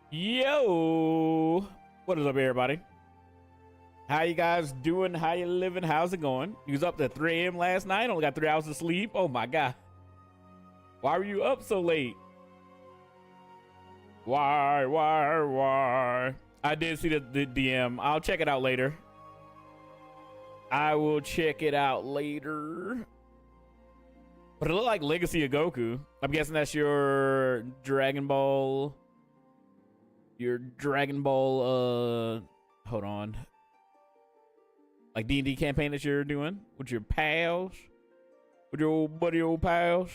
Yo, what is up, everybody? How you guys doing? How you living? How's it going? You was up to 3 a.m. last night, only got 3 hours of sleep. Oh my god. Why were you up so late? Why? I did see the DM. I'll check it out later. I will check it out later. But it looked like Legacy of Goku. I'm guessing that's your Dragon Ball. Hold on. Like D&D campaign that you're doing with your pals? With your old buddy old pals?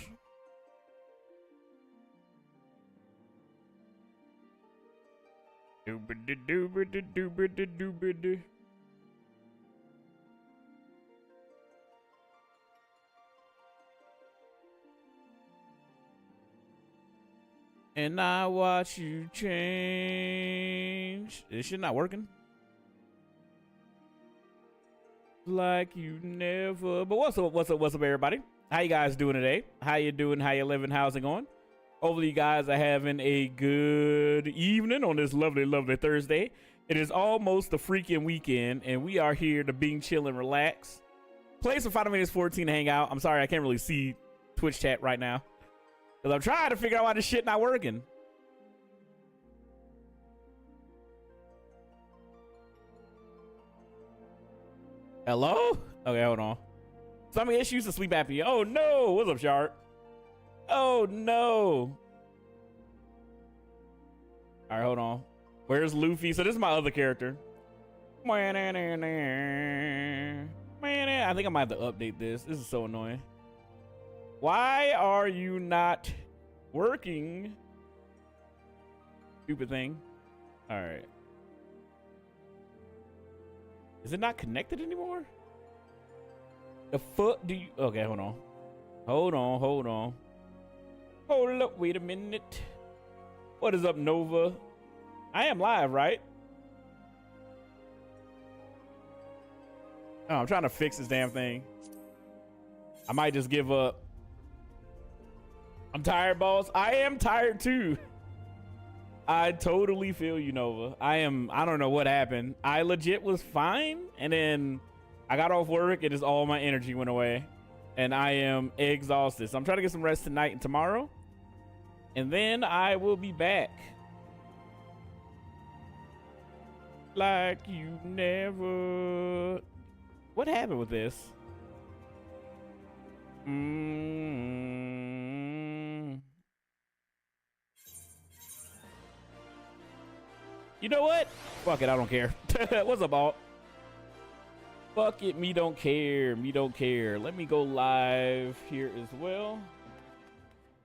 Doobity. And I watch you change. This shit not working? Like you never. But what's up, everybody? How you guys doing today? How you doing? How you living? How's it going? Hopefully you guys are having a good evening on this lovely Thursday. It is almost the freaking weekend, and we are here to bing, chill, and relax. Play some Final Fantasy 14 to hang out. I'm sorry I can't really see Twitch chat right now, because I'm trying to figure out why this shit not working. Hello? Okay, hold on. Some issues to sleep apnea. Oh no! What's up, Shark? Oh no! Alright, hold on. Where's Luffy? So this is my other character. I think I might have to update this. This is so annoying. Why are you not working? Stupid thing. Alright. Is it not connected anymore? The fuck do you... Okay, hold on. Hold on. Hold up, wait a minute. What is up, Nova? I am live, right? Oh, I'm trying to fix this damn thing. I might just give up. I'm tired, boss. I am tired too. I totally feel you, Nova. I don't know what happened. I legit was fine, and then I got off work and just all my energy went away. And I am exhausted. So I'm trying to get some rest tonight and tomorrow. And then I will be back. Like you never... What happened with this? You know what? Fuck it, I don't care. What's up, Alt? Fuck it, me don't care. Let me go live here as well.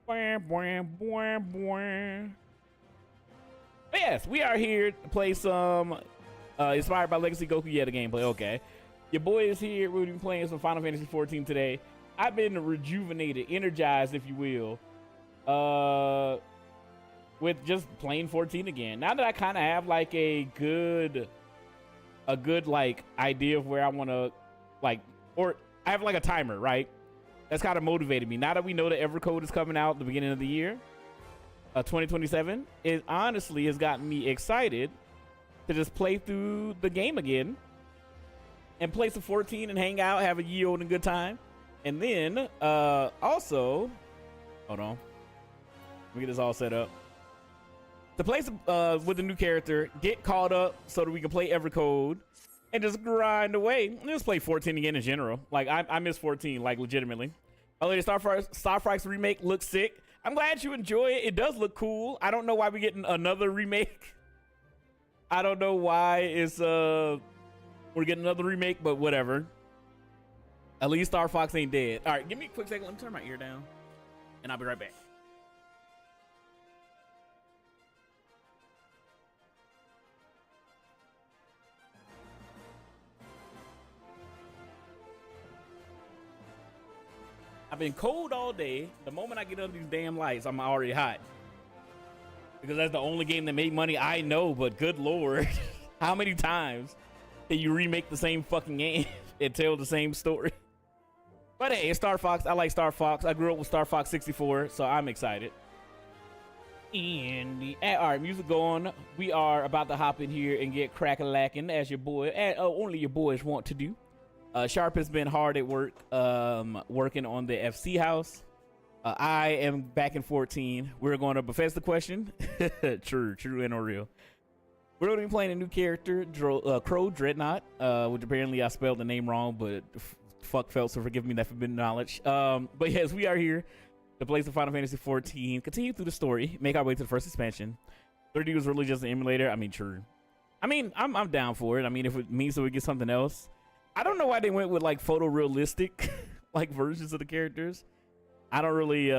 But yes, we are here to play some inspired by Legacy Goku Yeta gameplay. Okay. Your boy is here. We'll be playing some Final Fantasy 14 today. I've been rejuvenated, energized, if you will. With just playing 14 again. Now that I kind of have like a good like idea of where I want to like, or I have like a timer, right? That's kind of motivated me. Now that we know that Evercode is coming out at the beginning of the year, 2027, it honestly has gotten me excited to just play through the game again and play some 14 and hang out, have a ye old and good time. And then also, hold on, let me get this all set up. To play some, with a new character, get caught up so that we can play Evercode and just grind away. Let's play 14 again in general. Like, I miss 14, like, legitimately. Oh, the Star Fox remake looks sick. I'm glad you enjoy it. It does look cool. I don't know why we're getting another remake. I don't know why it's, we're getting another remake, but whatever. At least Star Fox ain't dead. All right, give me a quick second. Let me turn my ear down, and I'll be right back. I've been cold all day. The moment I get under these damn lights, I'm already hot. Because that's the only game that made money. I know, but good lord. How many times can you remake the same fucking game and tell the same story? But hey, it's Star Fox. I like Star Fox. I grew up with Star Fox 64, so I'm excited. And all right, music going. We are about to hop in here and get crack-a-lacking as your boy, only your boys want to do. Sharp has been hard at work, working on the FC house. I am back in 14. We're going to Bethesda question. True and or real. We're going to be playing a new character, Crow Dreadnought, which apparently I spelled the name wrong, but fuck felt, so forgive me that forbidden knowledge. But yes, we are here to play some Final Fantasy 14, continue through the story, make our way to the first expansion. 30 was really just an emulator. I mean, true. I mean, I'm down for it. I mean, if it means that we get something else. I don't know why they went with like photorealistic like versions of the characters. I don't really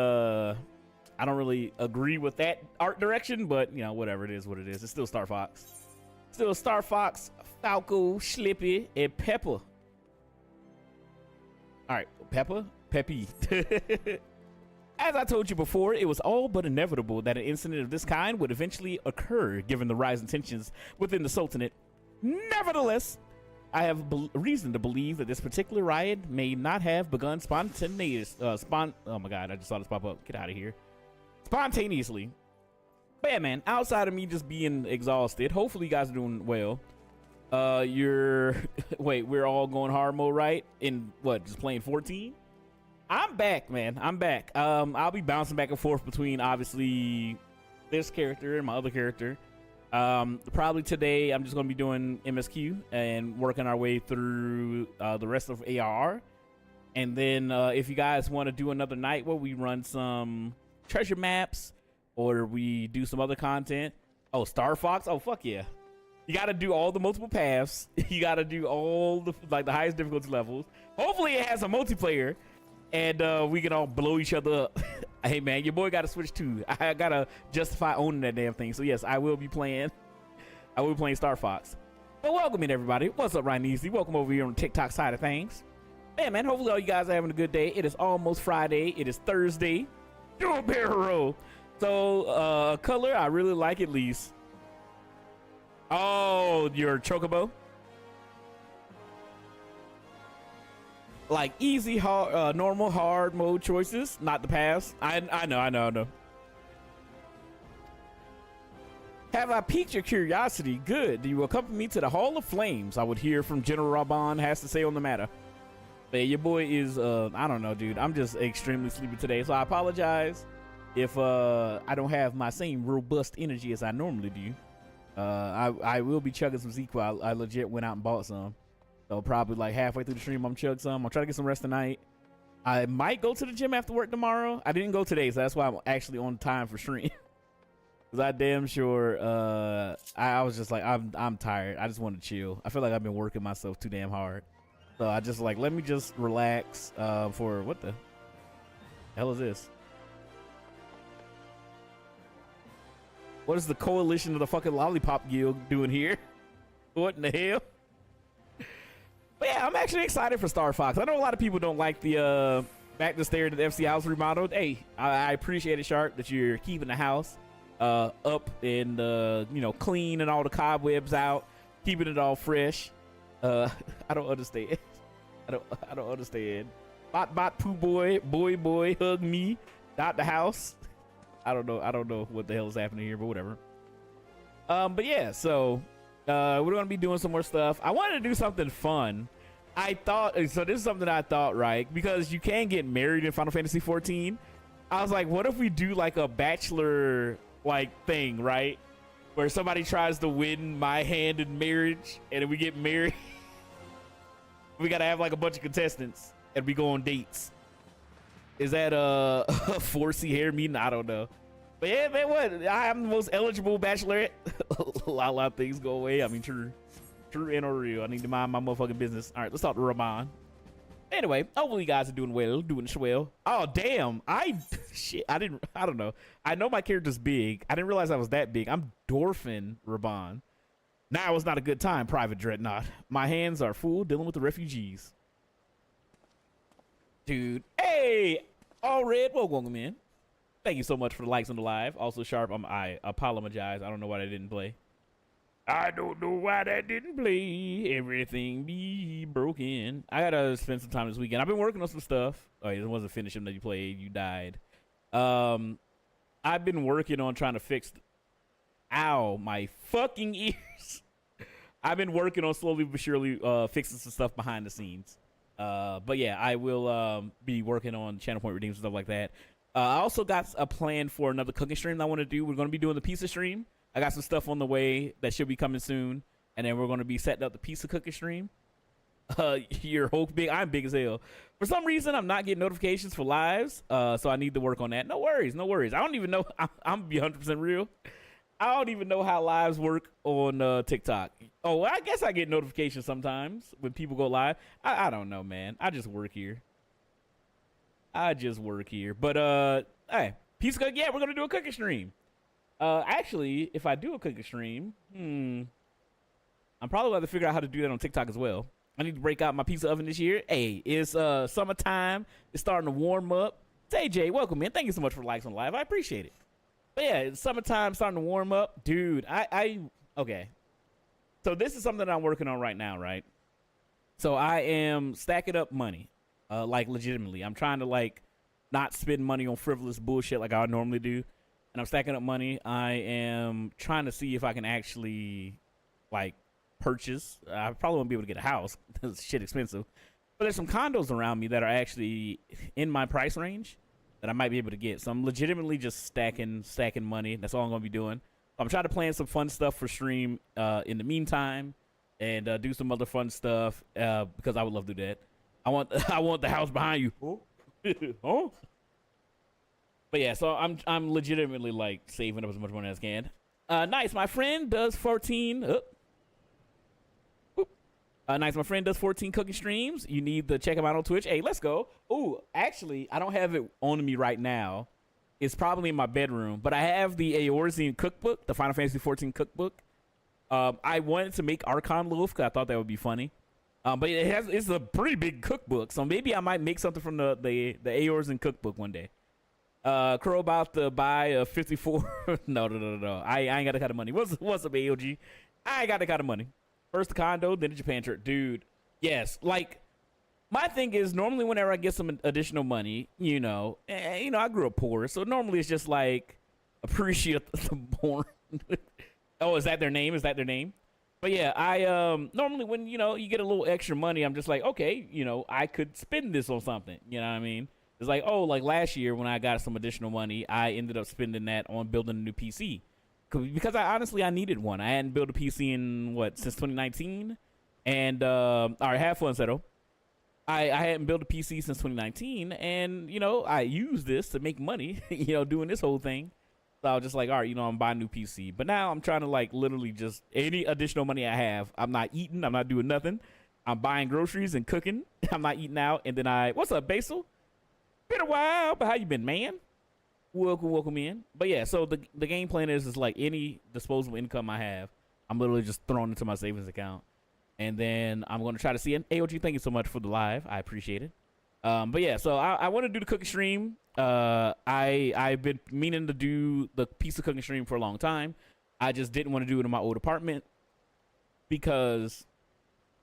agree with that art direction, but you know, whatever, it is what it is. It's still Star Fox. Still Star Fox, Falco, Slippy, and Pepper. All right, Peppy. As I told you before, it was all but inevitable that an incident of this kind would eventually occur, given the rise in tensions within the Sultanate. Nevertheless, I have reason to believe that this particular riot may not have begun spontaneous. Oh my god, I just saw this pop up. Get out of here. Spontaneously. But yeah, man, outside of me just being exhausted, hopefully you guys are doing well. We're all going hard mode, right? In what, just playing 14? I'm back, man. I'm back. I'll be bouncing back and forth between obviously this character and my other character. Probably today I'm just gonna be doing MSQ and working our way through the rest of ARR. And then if you guys want to do another night where we run some treasure maps or we do some other content. Oh, Star Fox. Oh, fuck yeah. You got to do all the multiple paths. You got to do all the highest difficulty levels. Hopefully it has a multiplayer and we can all blow each other up. Hey man, your boy got to switch too. I got to justify owning that damn thing. So yes, I will be playing Star Fox. But welcome in everybody. What's up, Ryan Easy? Welcome over here on the TikTok side of things. Hey man, hopefully all you guys are having a good day. It is almost Friday. It is Thursday. Do a barrel roll. So color I really like at least. Oh, your chocobo. Like easy, hard, normal, hard mode choices, not the pass. I know. Have I piqued your curiosity? Good. Do you accompany me to the Hall of Flames? I would hear from General Raban has to say on the matter. But your boy is, I don't know, dude. I'm just extremely sleepy today, so I apologize if I don't have my same robust energy as I normally do. I will be chugging some ZQL. I legit went out and bought some. So probably like halfway through the stream, I'm chug some. I'll try to get some rest tonight. I might go to the gym after work tomorrow. I didn't go today, so that's why I'm actually on time for stream. Cause I damn sure I was just like I'm tired. I just want to chill. I feel like I've been working myself too damn hard. So I just like let me just relax for what the hell is this? What is the coalition of the fucking lollipop guild doing here? What in the hell? But yeah, I'm actually excited for Star Fox. I know a lot of people don't like the back to stare at the FC house remodeled. Hey, I appreciate it, Sharp, that you're keeping the house up and you know, clean and all the cobwebs out, keeping it all fresh. I don't understand. I don't understand. Bot poo boy hug me, dot the house. I don't know what the hell is happening here, but whatever. But yeah, so we're gonna be doing some more stuff. I wanted to do something fun. I thought so. This is something I thought, right? Because you can get married in Final Fantasy 14. I was like, what if we do like a bachelor like thing, right? Where somebody tries to win my hand in marriage, and then we get married. We gotta have like a bunch of contestants, and we go on dates. Is that a 4C hair meeting? I don't know. But yeah, man, what? I'm the most eligible bachelorette. A lot of things go away. I mean, true and or real. I need to mind my motherfucking business. All right, let's talk to Ramon. Anyway, hopefully you guys are doing well, doing swell. Oh, damn. Shit, I don't know. I know my character's big. I didn't realize I was that big. I'm Dorfin Ramon. Now is not a good time, Private Dreadnought. My hands are full dealing with the refugees. Dude, hey, all red, welcome in. Thank you so much for the likes on the live. Also, Sharp, I apologize. I don't know why that didn't play. I don't know why that didn't play. Everything be broken. I gotta spend some time this weekend. I've been working on some stuff. Oh, it wasn't finishing that you played. You died. I've been working on trying to fix. Ow, my fucking ears. I've been working on slowly but surely fixing some stuff behind the scenes. But yeah, I will be working on channel point redeems and stuff like that. I also got a plan for another cooking stream that I want to do. We're going to be doing the pizza stream. I got some stuff on the way that should be coming soon, and then we're going to be setting up the pizza cooking stream. You're Hulk big. I'm big as hell. For some reason, I'm not getting notifications for lives, so I need to work on that. No worries, no worries. I don't even know. I'm gonna be 100% real. I don't even know how lives work on TikTok. Oh, well, I guess I get notifications sometimes when people go live. I don't know, man. I just work here. But hey, pizza cook. Yeah, we're gonna do a cooking stream. Actually, if I do a cooking stream, I'm probably going to figure out how to do that on TikTok as well. I need to break out my pizza oven this year. Hey, it's summertime. It's starting to warm up. AJ, welcome, man. Thank you so much for likes on live. I appreciate it. But yeah, it's summertime, starting to warm up. Dude, okay. So this is something that I'm working on right now, right? So I am stacking up money, like legitimately. I'm trying to like not spend money on frivolous bullshit like I normally do. And I'm stacking up money. I am trying to see if I can actually like purchase. I probably won't be able to get a house because it's shit expensive. But there's some condos around me that are actually in my price range that I might be able to get. So I'm legitimately just stacking money. That's all I'm going to be doing. I'm trying to plan some fun stuff for stream in the meantime and do some other fun stuff because I would love to do that. I want the house behind you. Oh. Oh. But yeah, so I'm legitimately like saving up as much money as I can. Nice, my friend does 14. Nice, my friend does 14 cooking streams. You need to check him out on Twitch. Hey, let's go. Ooh, actually, I don't have it on me right now. It's probably in my bedroom, but I have the Eorzean cookbook, the Final Fantasy 14 cookbook. I wanted to make Archon loaf because I thought that would be funny. But it's a pretty big cookbook, so maybe I might make something from the Eorzean cookbook one day. Crow about to buy a 54. No. I ain't got the kind of money. What's up, AOG? I ain't got the kind of money. First the condo, then the Japan trip. Dude, yes. Like, my thing is normally whenever I get some additional money, I grew up poor, so normally it's just like appreciate the born. Oh, is that their name? But yeah, I normally when you get a little extra money, I'm just like, okay, I could spend this on something. You know what I mean? It's like, oh, like last year when I got some additional money, I ended up spending that on building a new PC. Because I needed one. I hadn't built a PC in, since 2019? And, all right, have fun, Seto. I hadn't built a PC since 2019, and, I used this to make money, doing this whole thing. So I was just like, all right, I'm buying a new PC. But now I'm trying to, like, literally just any additional money I have, I'm not eating, I'm not doing nothing. I'm buying groceries and cooking. I'm not eating out. And then what's up, Basil? Been a while, but how you been, man? Welcome in. But yeah, so the game plan is like any disposable income I have, I'm literally just throwing into my savings account. And then I'm going to try to see it. AOG, thank you so much for the live. I appreciate it. But yeah, so I want to do the cooking stream. I've been meaning to do the pizza cooking stream for a long time. I just didn't want to do it in my old apartment because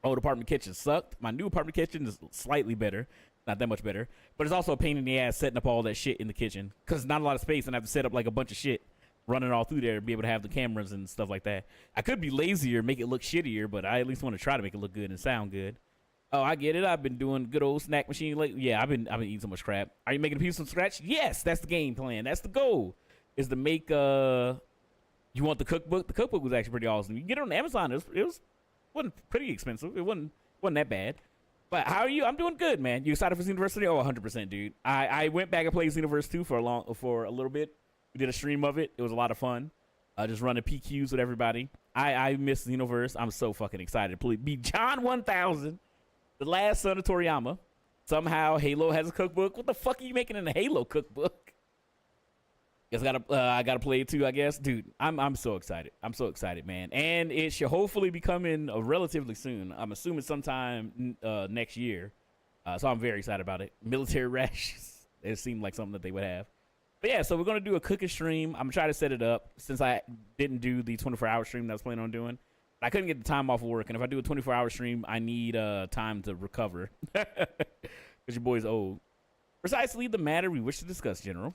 old apartment kitchen sucked. My new apartment kitchen is slightly better. Not that much better, but it's also a pain in the ass setting up all that shit in the kitchen because not a lot of space, and I have to set up like a bunch of shit running all through there to be able to have the cameras and stuff like that. I could be lazier, make it look shittier, but I at least want to try to make it look good and sound good. Oh, I get it. I've been doing good old snack machine lately. Yeah, I've been eating so much crap. Are you making a piece from scratch? Yes, that's the game plan. That's the goal. Is to make you want the cookbook? The cookbook was actually pretty awesome. You can get it on Amazon. It wasn't pretty expensive. It wasn't that bad. But how are you? I'm doing good, man. You excited for Xenoverse? Oh, 100%, dude. I went back and played Xenoverse 2 for a little bit. We did a stream of it. It was a lot of fun. Just running PQs with everybody. I miss Xenoverse. I'm so fucking excited to be John 1000, the last son of Toriyama. Somehow Halo has a cookbook. What the fuck are you making in a Halo cookbook? Guess I gotta play it too, I guess. Dude, I'm so excited. I'm so excited, man. And it should hopefully be coming relatively soon. I'm assuming sometime next year. So I'm very excited about it. Military rashes. It seemed like something that they would have. But yeah, so we're gonna do a cooking stream. I'm gonna try to set it up since I didn't do the 24-hour stream that I was planning on doing. I couldn't get the time off of work, and if I do a 24-hour stream, I need time to recover. Because your boy's old. Precisely the matter we wish to discuss, General.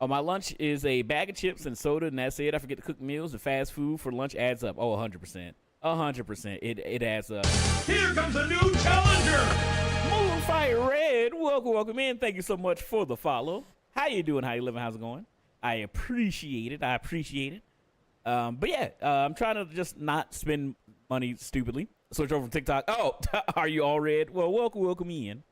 Oh, my lunch is a bag of chips and soda, and that's it. I forget to cook meals. The fast food for lunch adds up. Oh, 100%. 100%. It adds up. Here comes a new challenger. Moonfire Red, welcome in. Thank you so much for the follow. How you doing? How you living? How's it going? I appreciate it. But yeah, I'm trying to just not spend money stupidly. Switch over from TikTok. Oh, are you all red? Well, welcome in.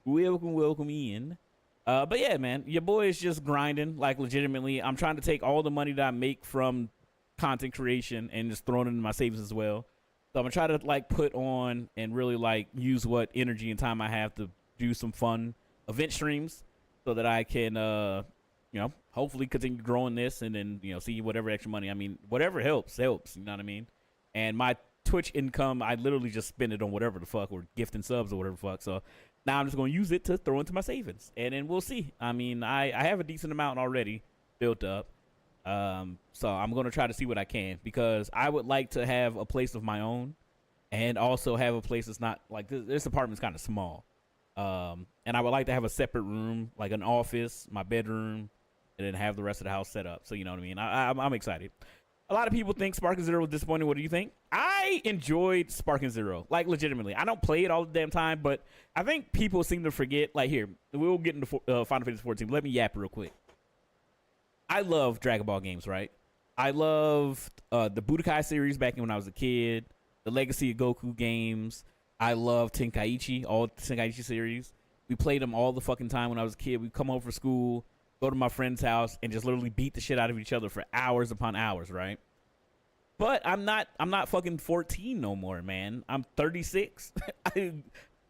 Welcome in. But yeah, man, your boy is just grinding, like legitimately. I'm trying to take all the money that I make from content creation and just throwing it into my savings as well. So I'm gonna try to like put on and really like use what energy and time I have to do some fun event streams so that I can, hopefully continue growing this and then, see whatever extra money. I mean, whatever helps, you know what I mean? And my Twitch income, I literally just spend it on whatever the fuck, or gifting subs or whatever the fuck. So now I'm just going to use it to throw into my savings, and then we'll see. I mean, I have a decent amount already built up. So I'm going to try to see what I can, because I would like to have a place of my own and also have a place that's not like this apartment's kind of small. And I would like to have a separate room, like an office, my bedroom, and then have the rest of the house set up. So, you know what I mean? I'm excited. A lot of people think Sparking Zero was disappointing. What do you think? I enjoyed Sparking Zero, like legitimately. I don't play it all the damn time, but I think people seem to forget. Like here, we'll get into Final Fantasy 14. Let me yap real quick. I love Dragon Ball games, right? I loved the Budokai series back when I was a kid, the Legacy of Goku games. I love Tenkaichi, all the Tenkaichi series. We played them all the fucking time when I was a kid. We'd come home from school, go to my friend's house, and just literally beat the shit out of each other for hours upon hours, right? But I'm not fucking 14 no more, man. I'm 36.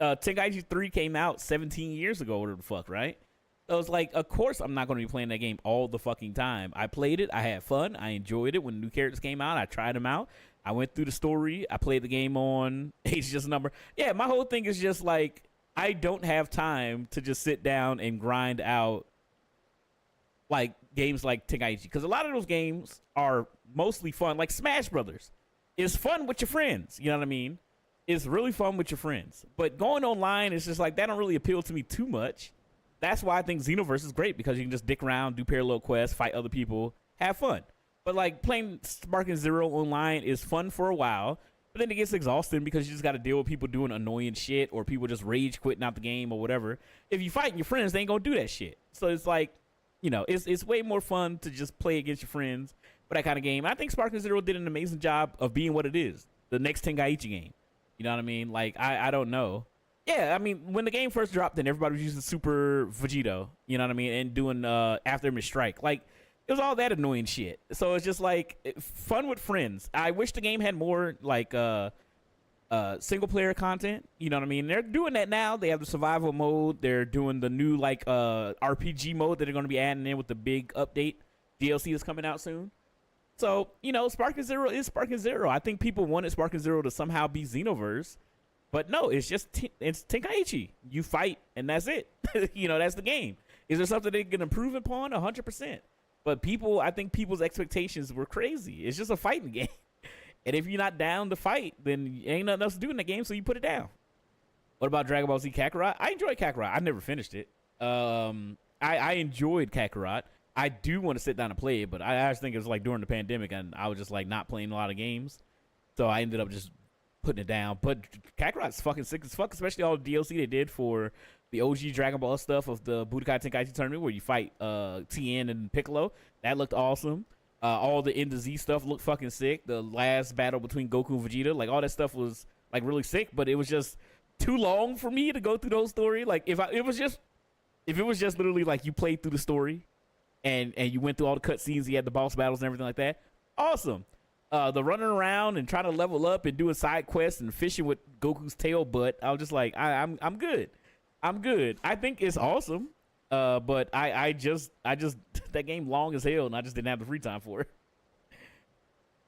Tenkaichi 3 came out 17 years ago, whatever the fuck, right? So it's like, of course I'm not going to be playing that game all the fucking time. I played it. I had fun. I enjoyed it. When new characters came out, I tried them out. I went through the story. I played the game on Just number. Yeah, my whole thing is just like, I don't have time to just sit down and grind out like games like Tenkaichi, because a lot of those games are mostly fun. Like Smash Brothers is fun with your friends. You know what I mean? It's really fun with your friends. But going online is just like, that don't really appeal to me too much. That's why I think Xenoverse is great, because you can just dick around, do parallel quests, fight other people, have fun. But like playing Sparking Zero online is fun for a while, but then it gets exhausting because you just got to deal with people doing annoying shit, or people just rage quitting out the game or whatever. If you fighting your friends, they ain't gonna do that shit. So it's like, it's way more fun to just play against your friends for that kind of game. I think Sparking Zero did an amazing job of being what it is, the next Tenkaichi game. You know what I mean? Like, I don't know. Yeah, I mean, when the game first dropped, then everybody was using Super Vegito, you know what I mean, and doing After Image Strike. Like, it was all that annoying shit. So it's just like fun with friends. I wish the game had more like single player content. You know what I mean? They're doing that now. They have the survival mode. They're doing the new like RPG mode that they're going to be adding in with the big update DLC that's coming out soon. So, Sparking Zero is Sparking Zero. I think people wanted Sparking Zero to somehow be Xenoverse. But no, it's just it's Tenkaichi. You fight, and that's it. That's the game. Is there something they can improve upon? 100%. But I think people's expectations were crazy. It's just a fighting game. And if you're not down to fight, then ain't nothing else to do in the game, so you put it down. What about Dragon Ball Z Kakarot? I enjoyed Kakarot. I never finished it. I enjoyed Kakarot. I do want to sit down and play it, but I just think it was like during the pandemic, and I was just like not playing a lot of games. So I ended up just putting it down. But Kakarot's fucking sick as fuck, especially all the DLC they did for the OG Dragon Ball stuff of the Budokai Tenkaichi tournament where you fight Tien and Piccolo. That looked awesome. All the End of Z stuff looked fucking sick. The last battle between Goku and Vegeta, like all that stuff was like really sick, but it was just too long for me to go through those story. Like if it was just literally like you played through the story and you went through all the cutscenes, you had the boss battles and everything like that. Awesome. The running around and trying to level up and doing side quests and fishing with Goku's tail butt, I was just like, I'm good. I'm good. I think it's awesome. But I just that game long as hell, and I just didn't have the free time for it.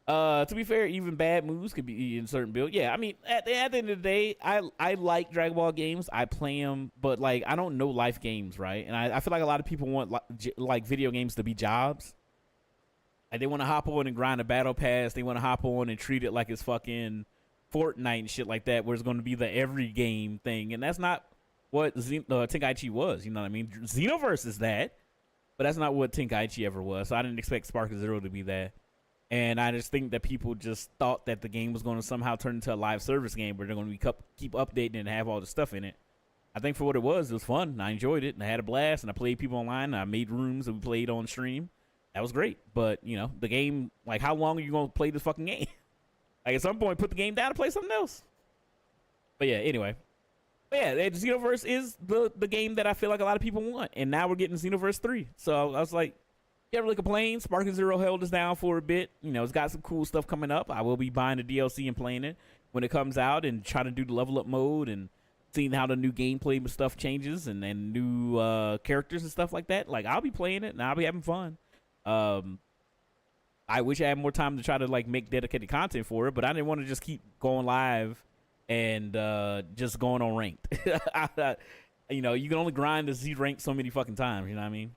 To be fair, even bad moves could be in certain builds. Yeah, I mean, at the end of the day, I like Dragon Ball games. I play them, but like I don't know life games, right? And I feel like a lot of people want like video games to be jobs. Like they want to hop on and grind a battle pass. They want to hop on and treat it like it's fucking Fortnite and shit like that, where it's going to be the every game thing, and that's not what Tenkaichi was. You know what I mean? Xenoverse is that, but that's not what Tenkaichi ever was. So I didn't expect Spark Zero to be that. And I just think that people just thought that the game was going to somehow turn into a live service game where they're going to keep updating and have all the stuff in it. I think for what it was fun. I enjoyed it, and I had a blast, and I played people online, and I made rooms, and we played on stream. That was great. But, you know, the game, like, how long are you going to play this fucking game? Like, at some point, put the game down and play something else. But, yeah, anyway. But, yeah, Xenoverse is the game that I feel like a lot of people want. And now we're getting Xenoverse 3. So I was like, can't really complain. Sparking Zero held us down for a bit. You know, it's got some cool stuff coming up. I will be buying the DLC and playing it when it comes out and trying to do the level up mode and seeing how the new gameplay stuff changes and new characters and stuff like that. Like, I'll be playing it and I'll be having fun. I wish I had more time to try to like make dedicated content for it, but I didn't want to just keep going live and just going on ranked. You know, you can only grind to Z rank so many fucking times. You know what I mean?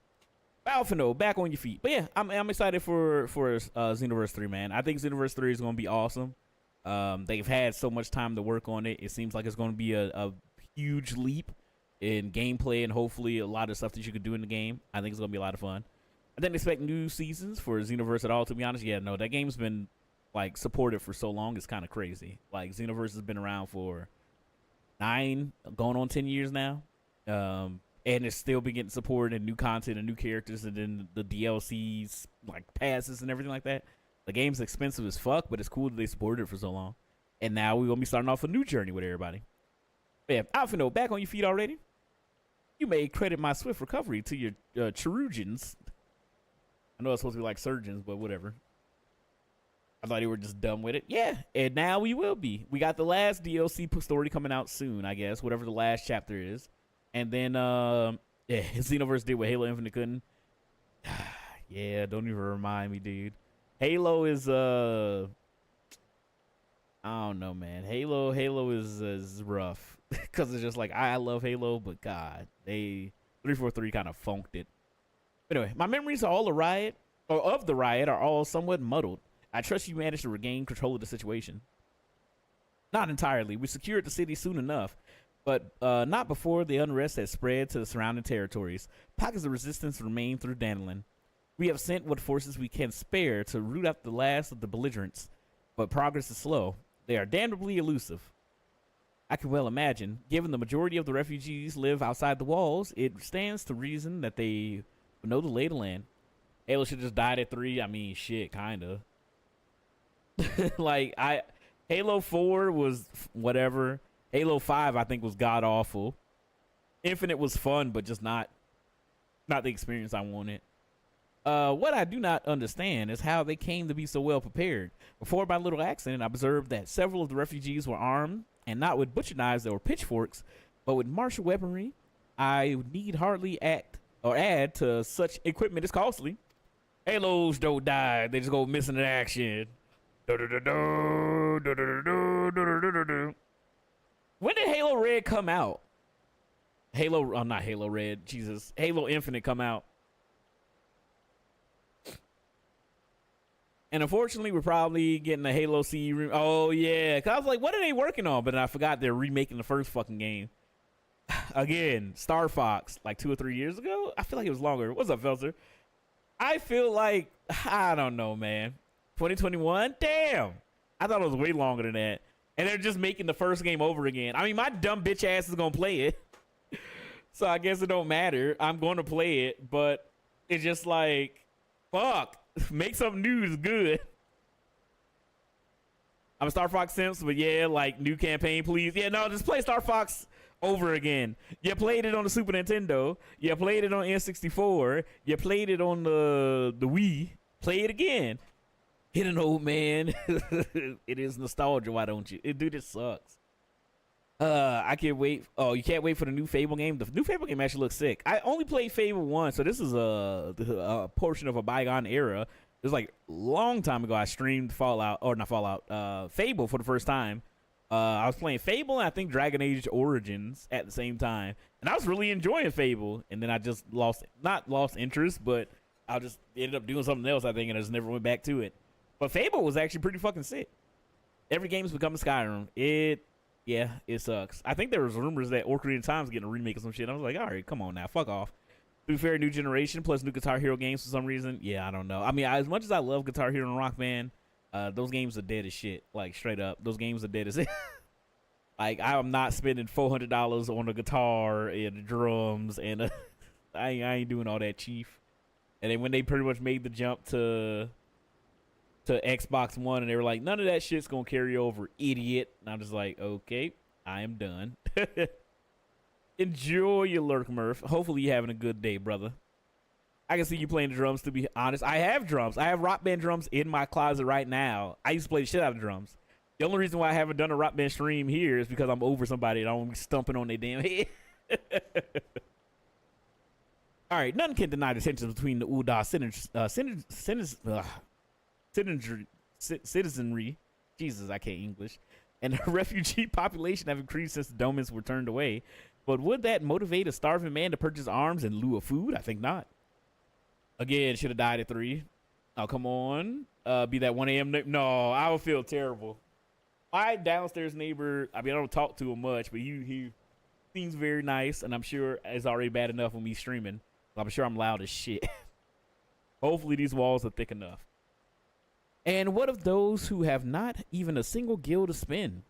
Alphino, back on your feet. But yeah, I'm excited for Xenoverse 3, man. I think Xenoverse 3 is going to be awesome. They've had so much time to work on it. It seems like it's going to be a huge leap in gameplay and hopefully a lot of stuff that you could do in the game. I think it's going to be a lot of fun. I didn't expect new seasons for Xenoverse at all, to be honest. Yeah, no, that game's been like supported for so long. It's kind of crazy. Like, Xenoverse has been around for 9, going on 10 years now. And it's still been getting support and new content and new characters and then the DLCs, like passes and everything like that. The game's expensive as fuck, but it's cool that they supported it for so long. And now we're going to be starting off a new journey with everybody. But yeah, Alphino, back on your feet already? You may credit my swift recovery to your Cherugians. I know it's supposed to be like surgeons, but whatever. I thought you were just done with it. Yeah, and now we will be. We got the last DLC story coming out soon, I guess, whatever the last chapter is. And then, yeah, Xenoverse did what Halo Infinite couldn't. Yeah, don't even remind me, dude. Halo is, I don't know, man. Halo is rough. Because it's just like, I love Halo, but God, 343 kind of funked it. Anyway, my memories of the riot are all somewhat muddled. I trust you managed to regain control of the situation. Not entirely. We secured the city soon enough, but not before the unrest had spread to the surrounding territories. Pockets of resistance remain through Dandelion. We have sent what forces we can spare to root out the last of the belligerents, but progress is slow. They are damnably elusive. I can well imagine, given the majority of the refugees live outside the walls, it stands to reason that they would know the lay of the land. Halo should just died at 3. I mean, shit, kinda. Like, Halo 4 was whatever. Halo 5, I think, was god-awful. Infinite was fun, but just not the experience I wanted. What I do not understand is how they came to be so well prepared. Before my little accident, I observed that several of the refugees were armed, and not with butcher knives or pitchforks, but with martial weaponry. I need hardly add to such equipment is costly. Halos don't die, they just go missing in action. When did Halo Red come out? Not Halo Red, Jesus. Halo Infinite come out. And unfortunately, we're probably getting a Halo C. Oh, yeah. Because I was like, what are they working on? But then I forgot they're remaking the first fucking game. Again, Star Fox, like 2 or 3 years ago? I feel like it was longer. What's up, Felser? I feel like, I don't know, man. 2021? Damn. I thought it was way longer than that. And they're just making the first game over again. I mean, my dumb bitch ass is going to play it. So I guess it don't matter. I'm going to play it. But it's just like, fuck. Make something new is good. I'm a Star Fox Simps, but yeah, like, new campaign, please. Yeah, no, just play Star Fox over again. You played it on the Super Nintendo. You played it on N64. You played it on the Wii. Play it again. Hit an old man. It is nostalgia, why don't you? Dude, it sucks. I can't wait. Oh, you can't wait for the new Fable game? The new Fable game actually looks sick. I only played Fable 1, so this is a portion of a bygone era. It was like a long time ago I streamed Fable for the first time. I was playing Fable and I think Dragon Age Origins at the same time. And I was really enjoying Fable. And then I just not lost interest, but I just ended up doing something else, I think, and I just never went back to it. But Fable was actually pretty fucking sick. Every game's becoming Skyrim. Yeah, it sucks. I think there was rumors that Ocarina of Time's getting a remake or some shit. I was like, all right, come on now, fuck off. To be fair, new generation plus new Guitar Hero games for some reason. Yeah, I don't know. I mean, as much as I love Guitar Hero and Rock Band, those games are dead as shit. Like, straight up. Those games are dead as shit. Like, I'm not spending $400 on a guitar and drums, and I ain't doing all that, chief. And then when they pretty much made the jump to Xbox One, and they were like, none of that shit's gonna carry over, idiot. And I'm just like, okay, I am done. Enjoy your lurk, Murph. Hopefully you're having a good day, brother. I can see you playing the drums, to be honest. I have drums. I have Rock Band drums in my closet right now. I used to play the shit out of drums. The only reason why I haven't done a Rock Band stream here is because I'm over somebody and I don't be stumping on their damn head. All right, none can deny the tensions between the Uda citizenry, Jesus, I can't English, and the refugee population have increased since the Domans were turned away. But would that motivate a starving man to purchase arms in lieu of food? I think not. Again, should have died at 3. Oh, come on. Be that 1 a.m. No, I would feel terrible. My downstairs neighbor, I mean, I don't talk to him much, but he seems very nice, and I'm sure it's already bad enough with me streaming. I'm sure I'm loud as shit. Hopefully these walls are thick enough. And what of those who have not even a single gil to spend?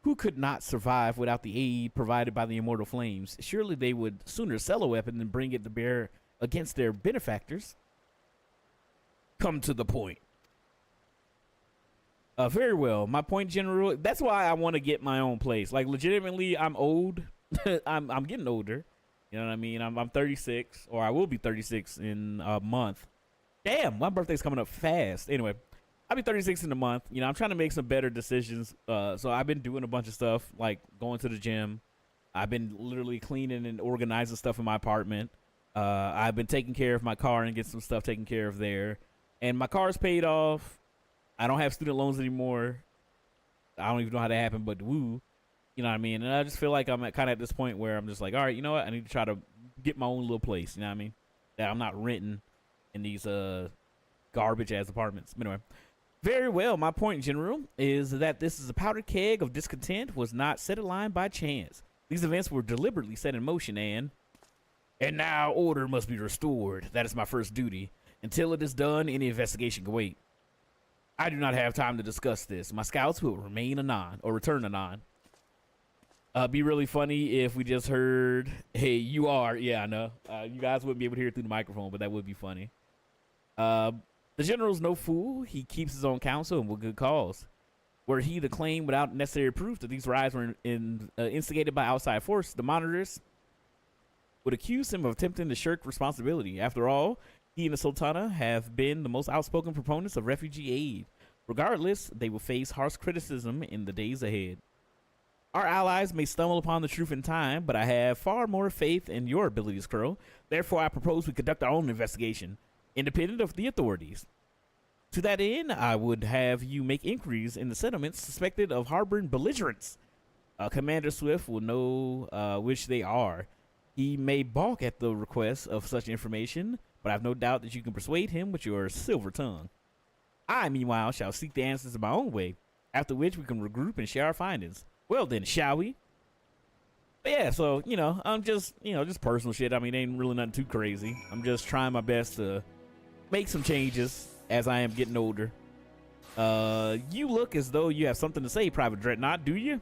Who could not survive without the aid provided by the immortal flames? Surely they would sooner sell a weapon than bring it to bear against their benefactors. Come to the point. Very well. My point, General. That's why I want to get my own place. Like, legitimately, I'm old. I'm getting older. You know what I mean? I'm 36, or I will be 36 in a month. Damn, my birthday's coming up fast. Anyway, I'll be 36 in a month. You know, I'm trying to make some better decisions. So I've been doing a bunch of stuff, like going to the gym. I've been literally cleaning and organizing stuff in my apartment. I've been taking care of my car and get some stuff taken care of there. And my car's paid off. I don't have student loans anymore. I don't even know how that happened, but woo. You know what I mean? And I just feel like I'm kind of at this point where I'm just like, all right, you know what? I need to try to get my own little place. You know what I mean? That I'm not renting in these garbage ass apartments. But anyway, very well. My point, General, is that this is a powder keg of discontent was not set in line by chance. These events were deliberately set in motion, and now order must be restored. That is my first duty. Until it is done, any investigation can wait. I do not have time to discuss this. My scouts will remain anon, or return anon. Be really funny if we just heard, hey, you are. Yeah, I know. You guys wouldn't be able to hear it through the microphone, but that would be funny. The general's no fool. He keeps his own counsel and with good cause. Were he to claim without necessary proof that these riots were instigated by outside force, the monitors would accuse him of attempting to shirk responsibility. After all, he and the Sultana have been the most outspoken proponents of refugee aid. Regardless, they will face harsh criticism in the days ahead. Our allies may stumble upon the truth in time, but I have far more faith in your abilities, Crow. Therefore, I propose we conduct our own investigation, independent of the authorities. To that end, I would have you make inquiries in the settlements suspected of harboring belligerents. Commander Swift will know which they are. He may balk at the request of such information, but I have no doubt that you can persuade him with your silver tongue. I, meanwhile, shall seek the answers in my own way, after which we can regroup and share our findings. Well then, shall we? But yeah, so, you know, I'm just, just personal shit. I mean, ain't really nothing too crazy. I'm just trying my best to make some changes as I am getting older. You look as though you have something to say, Private Dreadnought, do you?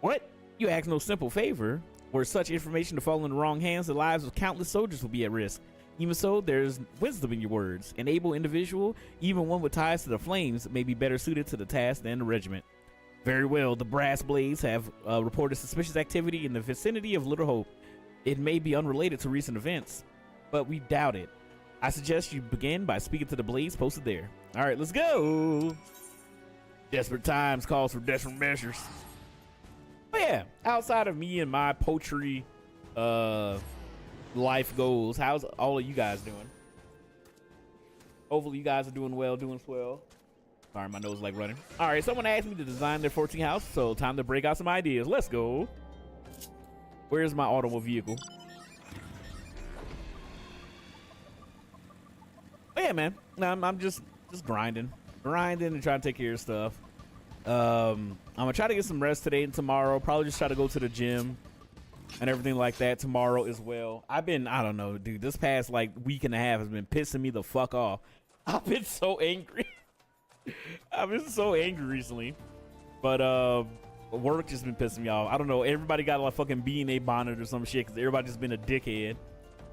What? You ask no simple favor. Were such information to fall in the wrong hands, the lives of countless soldiers will be at risk. Even so, there's wisdom in your words. An able individual, even one with ties to the flames, may be better suited to the task than the regiment. Very well, the Brass Blades have reported suspicious activity in the vicinity of Little Hope. It may be unrelated to recent events, but we doubt it. I suggest you begin by speaking to the Blades posted there. All right, let's go. Desperate times calls for desperate measures. But yeah, outside of me and my poultry life goals, how's all of you guys doing? Hopefully you guys are doing well, doing swell. Sorry, my nose is like running. All right, someone asked me to design their 14 house, so time to break out some ideas. Let's go. Where's my automobile vehicle? But yeah, man, I'm just grinding and trying to take care of stuff. I'm gonna try to get some rest today and tomorrow. Probably just try to go to the gym. and everything like that tomorrow as well. I don't know, dude. This past like week and a half has been pissing me the fuck off. I've been so angry. I've been so angry recently. But work just been pissing me off. I don't know. Everybody got like fucking B&A bonnet or some shit because everybody just been a dickhead.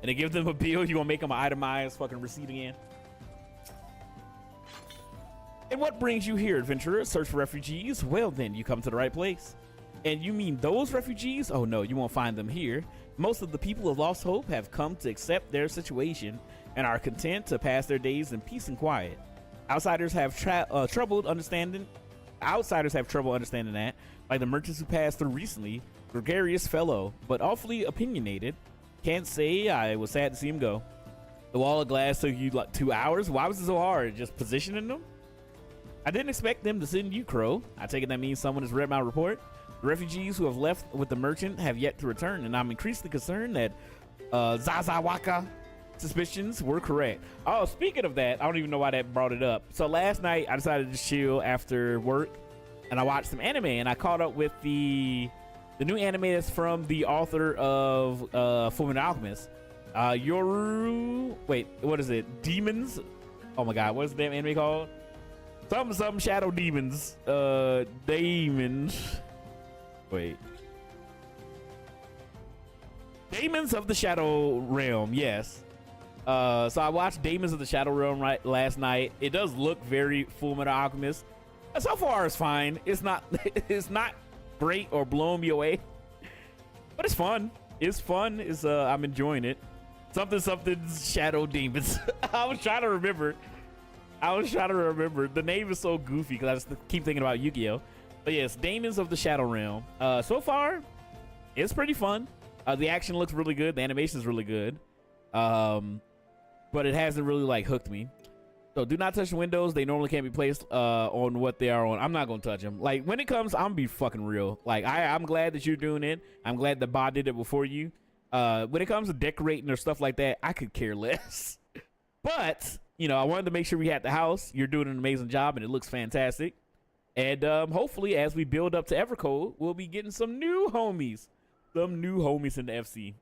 And they give them a bill, you gonna make them an itemized fucking receipt again. And what brings you here, adventurer? Search for refugees? Well then, you come to the right place. And you mean those refugees? Oh no, you won't find them here. Most of the people of Lost Hope have come to accept their situation and are content to pass their days in peace and quiet. Outsiders have trouble understanding that, like the merchants who passed through recently. Gregarious fellow, but awfully opinionated. Can't say I was sad to see him go. The wall of glass took you like 2 hours? Why was it so hard? Just positioning them? I didn't expect them to send you, Crow. I take it that means someone has read my report. The refugees who have left with the merchant have yet to return, and I'm increasingly concerned that Zazawaka suspicions were correct. Oh, speaking of that, I don't even know why that brought it up. So last night, I decided to chill after work, and I watched some anime, and I caught up with the new anime is from the author of Fullmetal Alchemist. Wait, what is it? Demons? Oh my god, what is the damn anime called? Something Shadow Demons. Demons. Wait. Demons of the Shadow Realm, yes. So I watched Demons of the Shadow Realm last night. It does look very Fullmetal Alchemist. So far it's fine. It's not it's not great or blowing me away, but it's fun. I'm enjoying it. Something Shadow Demons. I was trying to remember. The name is so goofy because I just keep thinking about Yu-Gi-Oh. But yes, Demons of the Shadow Realm. So far it's pretty fun. The action looks really good. The animation is really good. But it hasn't really like hooked me. So do not touch the windows. They normally can't be placed on what they are on. I'm not gonna touch them. Like when it comes, I'm gonna be fucking real. Like I'm glad that you're doing it. I'm glad the bot did it before you. When it comes to decorating or stuff like that, I could care less. But you know, I wanted to make sure we had the house. You're doing an amazing job, and it looks fantastic. And hopefully, as we build up to Evercode, we'll be getting some new homies in the FC.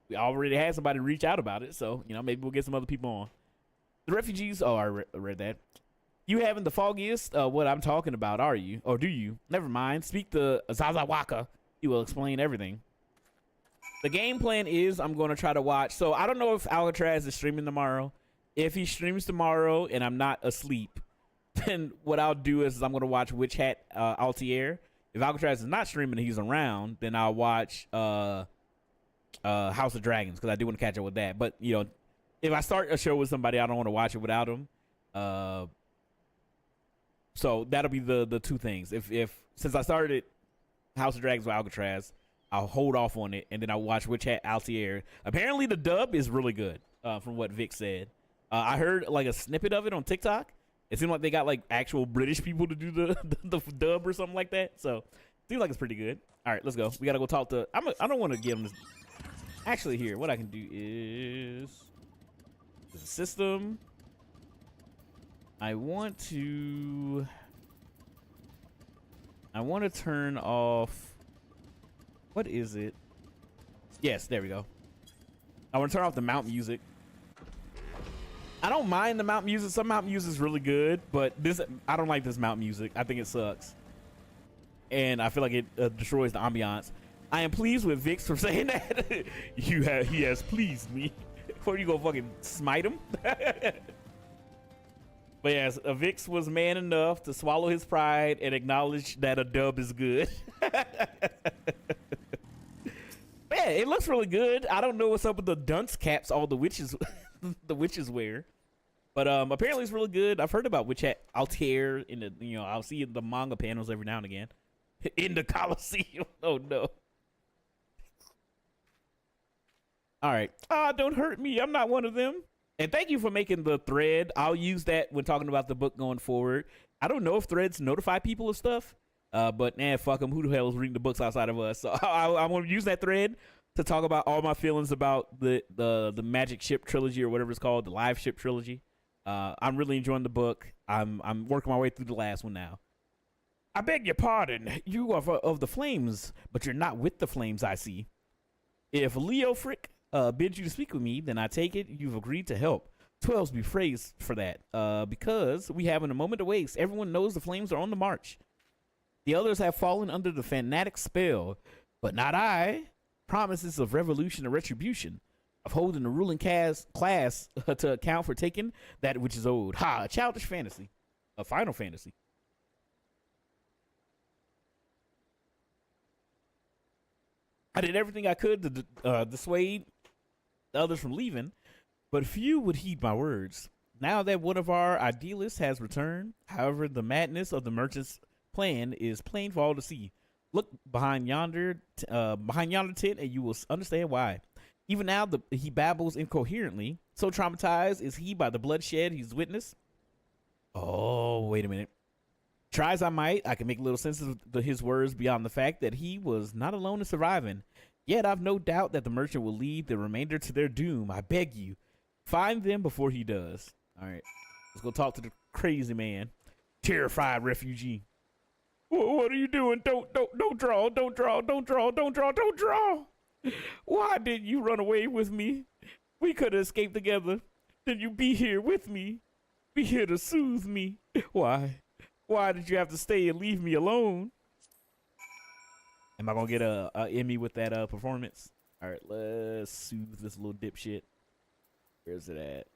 We already had somebody reach out about it, so you know maybe we'll get some other people on. The refugees. Oh, I read that. You haven't the foggiest what I'm talking about, are you? Or do you? Never mind. Speak to Zazawaka. He will explain everything. The game plan is I'm going to try to watch. So I don't know if Alcatraz is streaming tomorrow. If he streams tomorrow and I'm not asleep, then what I'll do is I'm going to watch Witch Hat Altier. If Alcatraz is not streaming and he's around, then I'll watch House of Dragons because I do want to catch up with that. But, you know, if I start a show with somebody, I don't want to watch it without him. So that'll be the two things. If since I started House of Dragons with Alcatraz, I'll hold off on it and then I'll watch Witch Hat Altier. Apparently the dub is really good, from what Vic said. I heard like a snippet of it on TikTok. It seemed like they got like actual British people to do the dub or something like that. So seems like it's pretty good. All right, let's go. We gotta go talk to. I don't want to give them this. Actually, here, what I can do is there's a system. I want to turn off. What is it? Yes, there we go. I want to turn off the mount music. I don't mind the mount music. Some mount music is really good, but I don't like this mount music. I think it sucks. And I feel like it destroys the ambiance. I am pleased with Vix for saying that. He has pleased me. Before you go fucking smite him. But yes, Vix was man enough to swallow his pride and acknowledge that a dub is good. Man, it looks really good. I don't know what's up with the dunce caps all the witches wear. But apparently it's really good. I've heard about Witch Hat Altair in the, you know, I'll see the manga panels every now and again. In the Coliseum. Oh no. All right. Don't hurt me. I'm not one of them. And thank you for making the thread. I'll use that when talking about the book going forward. I don't know if threads notify people of stuff. But fuck them. Who the hell is reading the books outside of us? So I want to use that thread to talk about all my feelings about the Magic Ship trilogy or whatever it's called, the Live Ship trilogy. I'm really enjoying the book. I'm working my way through the last one now. I beg your pardon. You are of the flames, but you're not with the flames, I see. If Leo Frick bids you to speak with me, then I take it you've agreed to help. 12s be praised for that, because we haven't a moment to waste. Everyone knows the flames are on the march. The others have fallen under the fanatic spell, but not I. Promises of revolution and retribution, of holding the ruling class to account for taking that which is owed. Ha! A childish fantasy. A final fantasy. I did everything I could to dissuade the others from leaving, but few would heed my words. Now that one of our idealists has returned, however, the madness of the merchant's plan is plain for all to see. Look behind yonder tent, and you will understand why. Even now, he babbles incoherently. So traumatized is he by the bloodshed he's witnessed. Oh, wait a minute. Try as I might, I can make little sense of his words beyond the fact that he was not alone in surviving. Yet I've no doubt that the merchant will lead the remainder to their doom. I beg you, find them before he does. All right, let's go talk to the crazy man. Terrified refugee. What are you doing? Don't draw. Don't draw. Why didn't you run away with me? We could have escaped together. Then you be here with me. Be here to soothe me. Why? Why did you have to stay and leave me alone? Am I gonna get a Emmy with that performance? All right, let's soothe this little dipshit. Where's it at?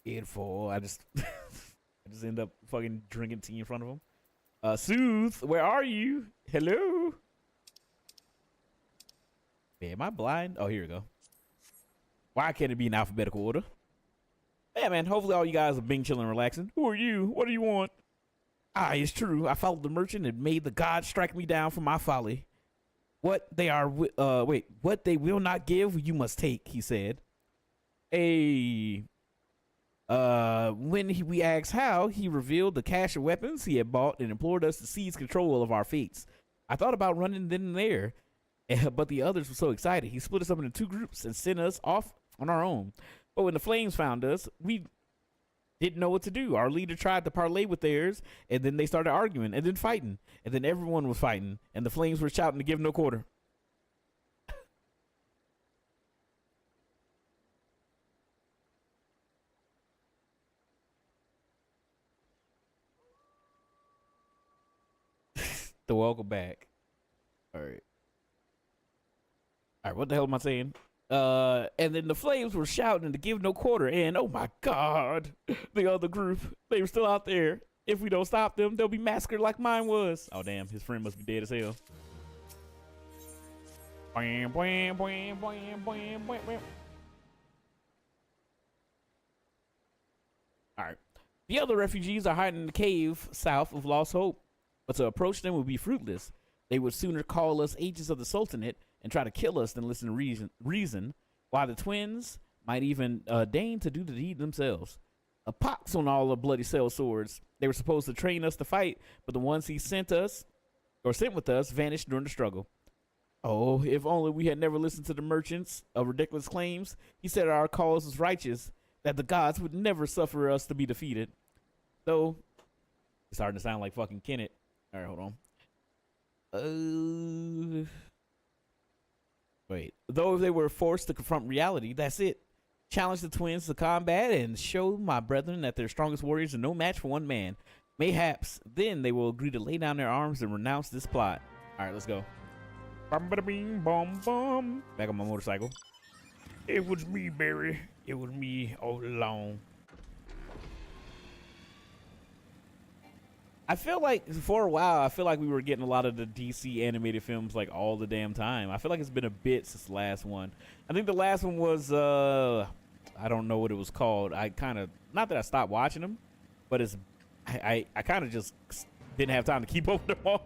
Info. I just end up fucking drinking tea in front of him. Soothe, where are you? Hello? Man, am I blind? Oh, here we go. Why can't it be in alphabetical order? Yeah, man, hopefully all you guys are being chilling and relaxing. Who are you? What do you want? Ah, it's true. I followed the merchant and made the gods strike me down for my folly. What they will not give, you must take, he said. We asked how, he revealed the cache of weapons he had bought and implored us to seize control of our fates. I thought about running then and there, but the others were so excited. He split us up into 2 groups and sent us off on our own. But when the flames found us, we didn't know what to do. Our leader tried to parlay with theirs, and then they started arguing, and then fighting, and then everyone was fighting, and the flames were shouting to give no quarter. The welcome back. All right, what the hell am I saying? And then the flames were shouting to give no quarter, and oh my god, the other group, they were still out there. If we don't stop them, they'll be massacred like mine was. Oh damn, his friend must be dead as hell. Bam, bam, bam, bam, bam, bam, bam. All right, the other refugees are hiding in the cave south of Lost Hope, but to approach them would be fruitless. They would sooner call us agents of the Sultanate and try to kill us than listen to reason, while the twins might even deign to do the deed themselves. A pox on all the bloody cell swords. They were supposed to train us to fight, but the ones he sent with us vanished during the struggle. Oh, if only we had never listened to the merchants of ridiculous claims. He said our cause was righteous, that the gods would never suffer us to be defeated. Though, it's starting to sound like fucking Kenneth. All right, hold on. Wait. Though they were forced to confront reality, that's it. Challenge the twins to combat and show my brethren that their strongest warriors are no match for one man. Mayhaps then they will agree to lay down their arms and renounce this plot. All right, let's go. Bum, bada, bing, bum, bum. Back on my motorcycle. It was me, Barry. It was me all along. I feel like for a while, I feel like we were getting a lot of the DC animated films like all the damn time. I feel like it's been a bit since the last one. I think the last one was, I don't know what it was called. I kind of, not that I stopped watching them, but I kind of just didn't have time to keep up with them all.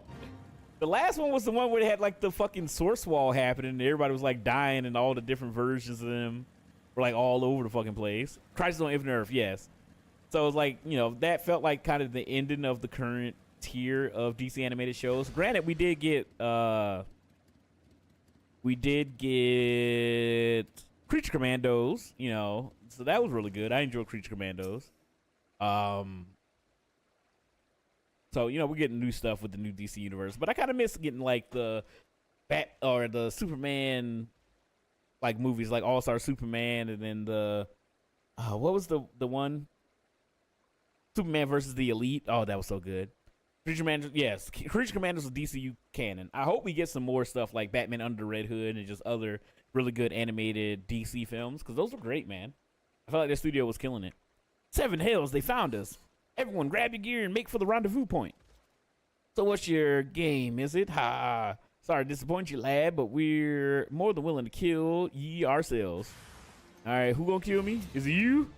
The last one was the one where they had like the fucking source wall happening and everybody was like dying and all the different versions of them were like all over the fucking place. Crisis on Infinite Earth, yes. So it was like, you know, that felt like kind of the ending of the current tier of DC animated shows. Granted, we did get Creature Commandos, you know, so that was really good. I enjoyed Creature Commandos. So, you know, we're getting new stuff with the new DC universe, but I kind of miss getting like the Superman like movies like All Star Superman, and then the what was the one Superman versus the Elite? Oh, that was so good. Creature Commanders, yes, Creature Commanders was DCU canon. I hope we get some more stuff like Batman Under the Red Hood and just other really good animated DC films, because those were great, man. I felt like their studio was killing it. 7 Hells, they found us. Everyone grab your gear and make for the rendezvous point. So what's your game, is it? Ha! Sorry to disappoint you, lad, but we're more than willing to kill ye ourselves. Alright, who gonna kill me? Is it you?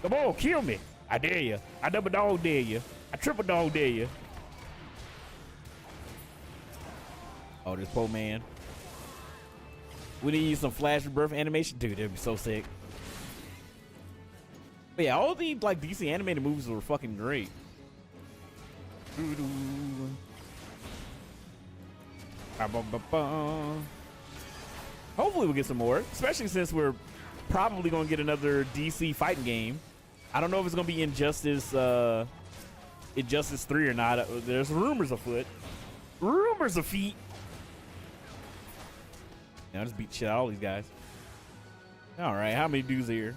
Come on, kill me. I dare you. I double dog dare you. I triple dog dare you. Oh, this poor man. We need some flash rebirth animation. Dude, that'd be so sick. But yeah, all the like DC animated movies were fucking great. Hopefully we'll get some more, especially since we're probably gonna get another DC fighting game. I don't know if it's gonna be Injustice 3 or not. There's rumors afoot. Rumors afoot. Now just beat shit out of all these guys. All right, how many dudes here?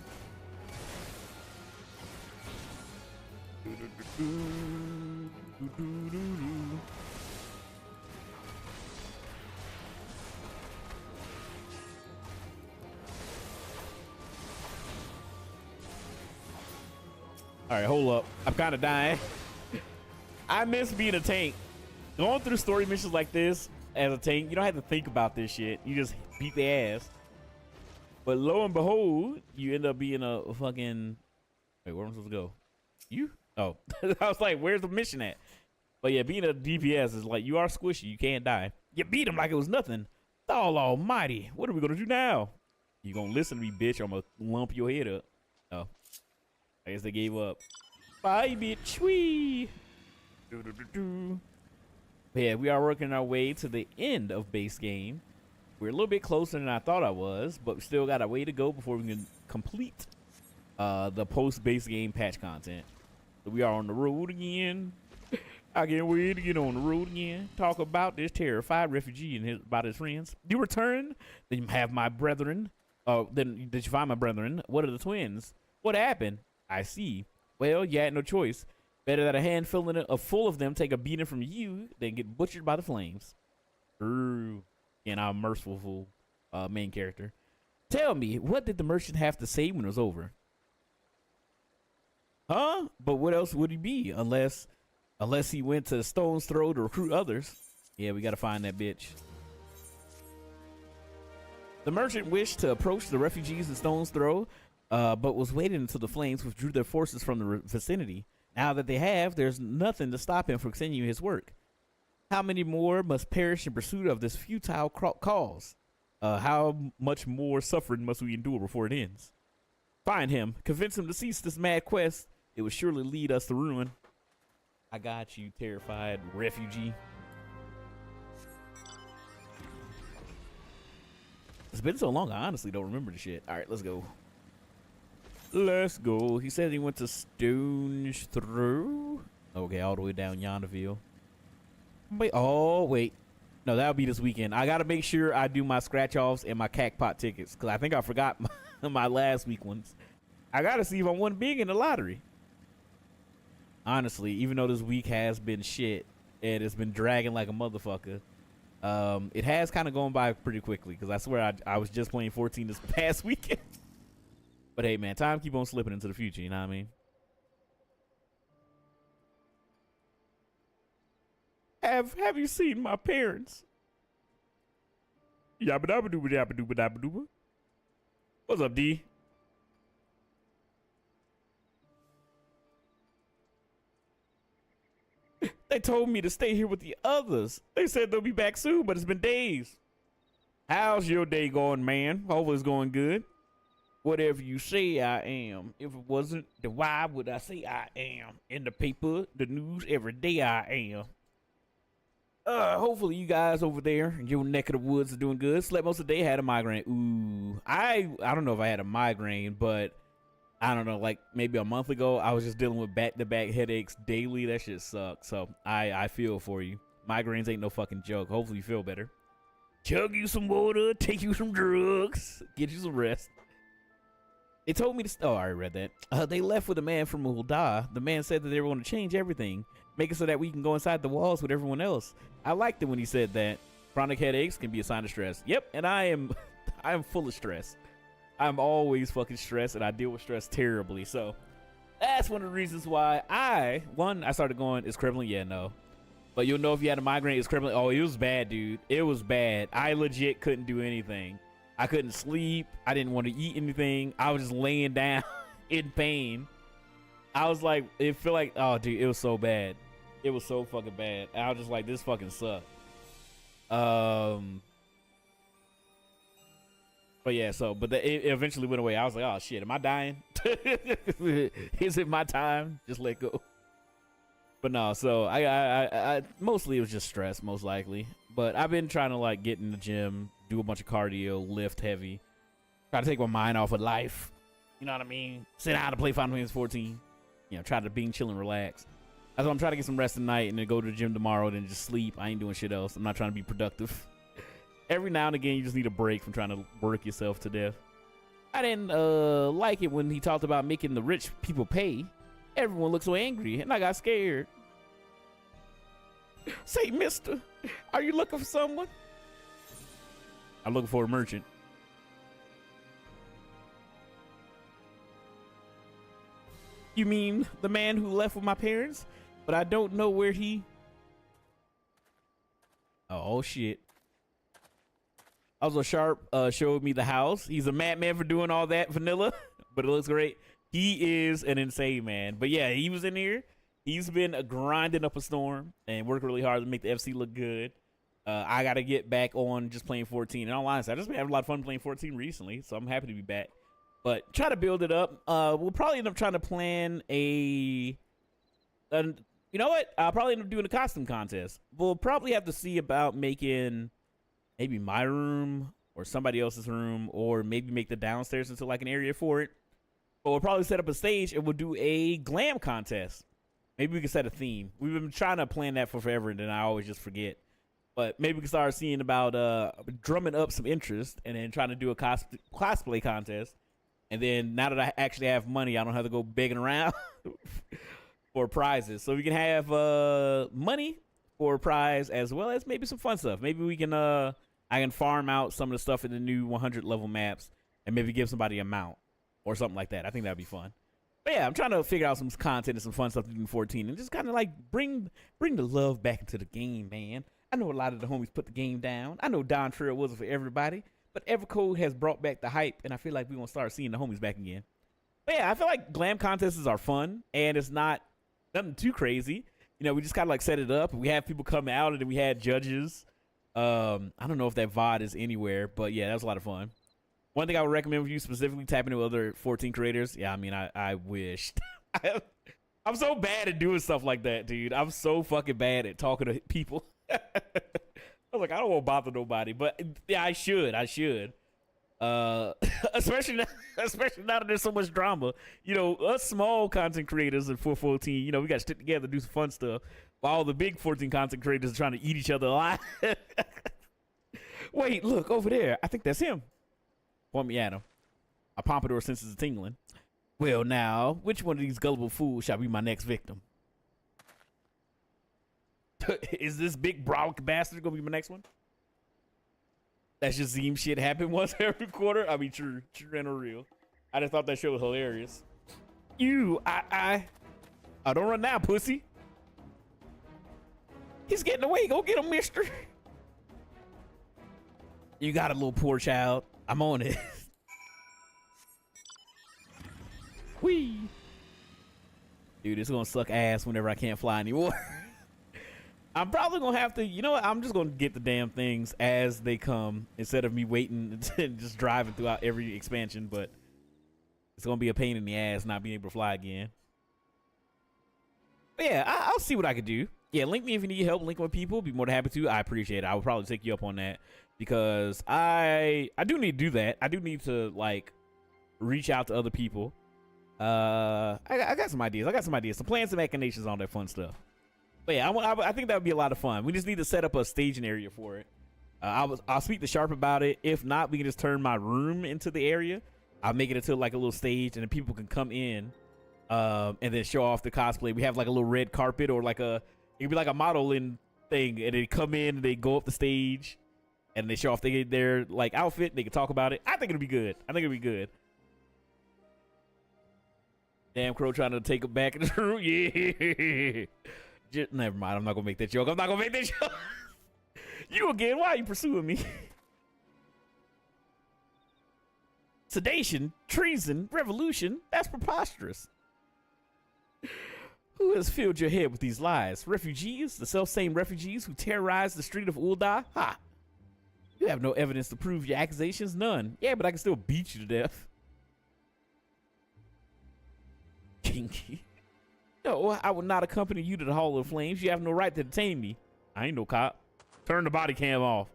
All right, hold up. I'm kind of dying. I miss being a tank. Going through story missions like this as a tank, you don't have to think about this shit. You just beat their ass. But lo and behold, you end up being a fucking... Wait, where am I supposed to go? You? Oh. I was like, where's the mission at? But yeah, being a DPS is like, you are squishy. You can't die. You beat him like it was nothing. Oh, almighty. What are we going to do now? You going to listen to me, bitch, or I'm going to lump your head up. Oh. I guess they gave up. Bye, bitch. Wee. Yeah, we are working our way to the end of base game. We're a little bit closer than I thought I was, but we still got a way to go before we can complete the post-base game patch content. So we are on the road again. I can't wait to get on the road again. Talk about this terrified refugee and about his friends. You return, then you have my brethren. Then did you find my brethren? What are the twins? What happened? I see. Well, you had no choice. Better that a hand full of them take a beating from you than get butchered by the flames. Ooh. And our merciful main character. Tell me, what did the merchant have to say when it was over? Huh? But what else would he be? Unless he went to Stone's Throw to recruit others. Yeah, we gotta find that bitch. The merchant wished to approach the refugees in Stone's Throw, but was waiting until the flames withdrew their forces from the vicinity. Now that they have, there's nothing to stop him from continuing his work. How many more must perish in pursuit of this futile cause? How much more suffering must we endure before it ends? Find him, convince him to cease this mad quest. It will surely lead us to ruin. I got you, terrified refugee. It's been so long, I honestly don't remember the shit. All right, let's go. Let's go. He said he went to Stone's Throw. Okay, all the way down Yonderville. Wait, oh, wait. No, that'll be this weekend. I got to make sure I do my scratch-offs and my Cackpot tickets, because I think I forgot my last week ones. I got to see if I won big in the lottery. Honestly, even though this week has been shit and it's been dragging like a motherfucker, it has kind of gone by pretty quickly, because I swear I was just playing 14 this past weekend. But hey, man, time keep on slipping into the future, you know what I mean? Have you seen my parents? Yabba dabba dooba dabba dooba dabba dooba. What's up, D? They told me to stay here with the others. They said they'll be back soon, but it's been days. How's your day going, man? Hopefully it's going good. Whatever you say I am. If it wasn't, then why would I say I am? In the paper, the news, every day I am. Hopefully you guys over there in your neck of the woods are doing good. Slept most of the day, had a migraine. Ooh, I don't know if I had a migraine, but I don't know, like maybe a month ago, I was just dealing with back-to-back headaches daily. That shit sucks. So I feel for you. Migraines ain't no fucking joke. Hopefully you feel better. chug you some water, take you some drugs, get you some rest. They told me to. Oh, I already read that. They left with a man from Ulda. The man said that they were going to change everything, make it so that we can go inside the walls with everyone else. I liked it when he said that. Chronic headaches can be a sign of stress. Yep, and I am full of stress. I'm always fucking stressed, and I deal with stress terribly. So that's one of the reasons why I started going, is crippling? Yeah, no. But you'll know if you had a migraine, it's crippling. Oh, it was bad, dude. It was bad. I legit couldn't do anything. I couldn't sleep. I didn't want to eat anything. I was just laying down in pain. I was like, it felt like, oh, dude, it was so bad. It was so fucking bad. And I was just like, this fucking sucked. But yeah, but it eventually went away. I was like, oh shit, am I dying? Is it my time? Just let go. But no, so I mostly it was just stress, most likely. But I've been trying to like get in the gym, do a bunch of cardio, lift heavy, try to take my mind off of life. You know what I mean? Sit down to play Final Fantasy 14. You know, try to being chill and relax. That's why I'm trying to get some rest tonight and then go to the gym tomorrow, then just sleep. I ain't doing shit else. I'm not trying to be productive. Every now and again, you just need a break from trying to work yourself to death. I didn't like it when he talked about making the rich people pay. Everyone looked so angry, and I got scared. Say, mister, are you looking for someone? I'm looking for a merchant. You mean the man who left with my parents? But I don't know where he... Oh, shit. Also, Sharp showed me the house. He's a madman for doing all that vanilla, but it looks great. He is an insane man. But yeah, he was in here. He's been grinding up a storm and working really hard to make the FC look good. I got to get back on just playing 14. And all honesty, I've just been having a lot of fun playing 14 recently, so I'm happy to be back. But try to build it up. We'll probably end up trying to plan you know what? I'll probably end up doing a costume contest. We'll probably have to see about making maybe my room or somebody else's room, or maybe make the downstairs into like an area for it. But we'll probably set up a stage and we'll do a glam contest. Maybe we can set a theme. We've been trying to plan that for forever, and then I always just forget. But maybe we can start seeing about drumming up some interest and then trying to do a cosplay contest. And then now that I actually have money, I don't have to go begging around for prizes. So we can have money for a prize as well as maybe some fun stuff. Maybe we can I can farm out some of the stuff in the new 100 level maps and maybe give somebody a mount or something like that. I think that'd be fun. But yeah, I'm trying to figure out some content and some fun stuff to do in 14 and just kind of like bring the love back into the game, man. I know a lot of the homies put the game down. I know Don Trail wasn't for everybody, but Evercode has brought back the hype, and I feel like we're going to start seeing the homies back again. But yeah, I feel like glam contests are fun, and it's not nothing too crazy. You know, we just kind of like set it up. We have people come out, and then we had judges. I don't know if that VOD is anywhere, but yeah, that was a lot of fun. One thing I would recommend for you specifically, tapping into other 14 creators. Yeah, I mean, I wished. I'm so bad at doing stuff like that, dude. I'm so fucking bad at talking to people. I was like, I don't want to bother nobody, but yeah, I should. Especially now that there's so much drama. You know, us small content creators in 414, you know, we got to stick together, do some fun stuff, while all the big 14 content creators are trying to eat each other alive. Wait, look over there. I think that's him. Point me at him. A pompadour senses a tingling. Well, now, which one of these gullible fools shall be my next victim? Is this big brolic bastard gonna be my next one? That's just Zeme shit happen once every quarter. I mean, true and real. I just thought that shit was hilarious. I don't run now, pussy. He's getting away. Go get him, mister. You got a little poor child. I'm on it. Whee. Dude, it's gonna suck ass whenever I can't fly anymore. I'm probably gonna have to, you know what? I'm just gonna get the damn things as they come instead of me waiting and just driving throughout every expansion. But it's gonna be a pain in the ass not being able to fly again. But yeah, I'll see what I can do. Yeah, link me if you need help. Link with people. Be more than happy to. I appreciate it. I will probably take you up on that because I do need to do that. I do need to like reach out to other people. I got some ideas. Some plans and machinations on that fun stuff. But yeah, I think that would be a lot of fun. We just need to set up a staging area for it. I'll speak to Sharp about it. If not, we can just turn my room into the area. I'll make it into like a little stage, and then people can come in, and then show off the cosplay. We have like a little red carpet, or like it could be like a modeling thing, and they come in and they go up the stage, and they show off their like outfit. They can talk about it. I think it'll be good. Damn Crow trying to take it back in the room. Yeah. Just, never mind. I'm not gonna make that joke. You again? Why are you pursuing me? Sedation, treason, revolution. That's preposterous. Who has filled your head with these lies? Refugees? The self-same refugees who terrorized the street of Ulda? Ha! You have no evidence to prove your accusations. None. Yeah, but I can still beat you to death. Kinky. No, I would not accompany you to the Hall of Flames. You have no right to detain me. I ain't no cop. Turn the body cam off.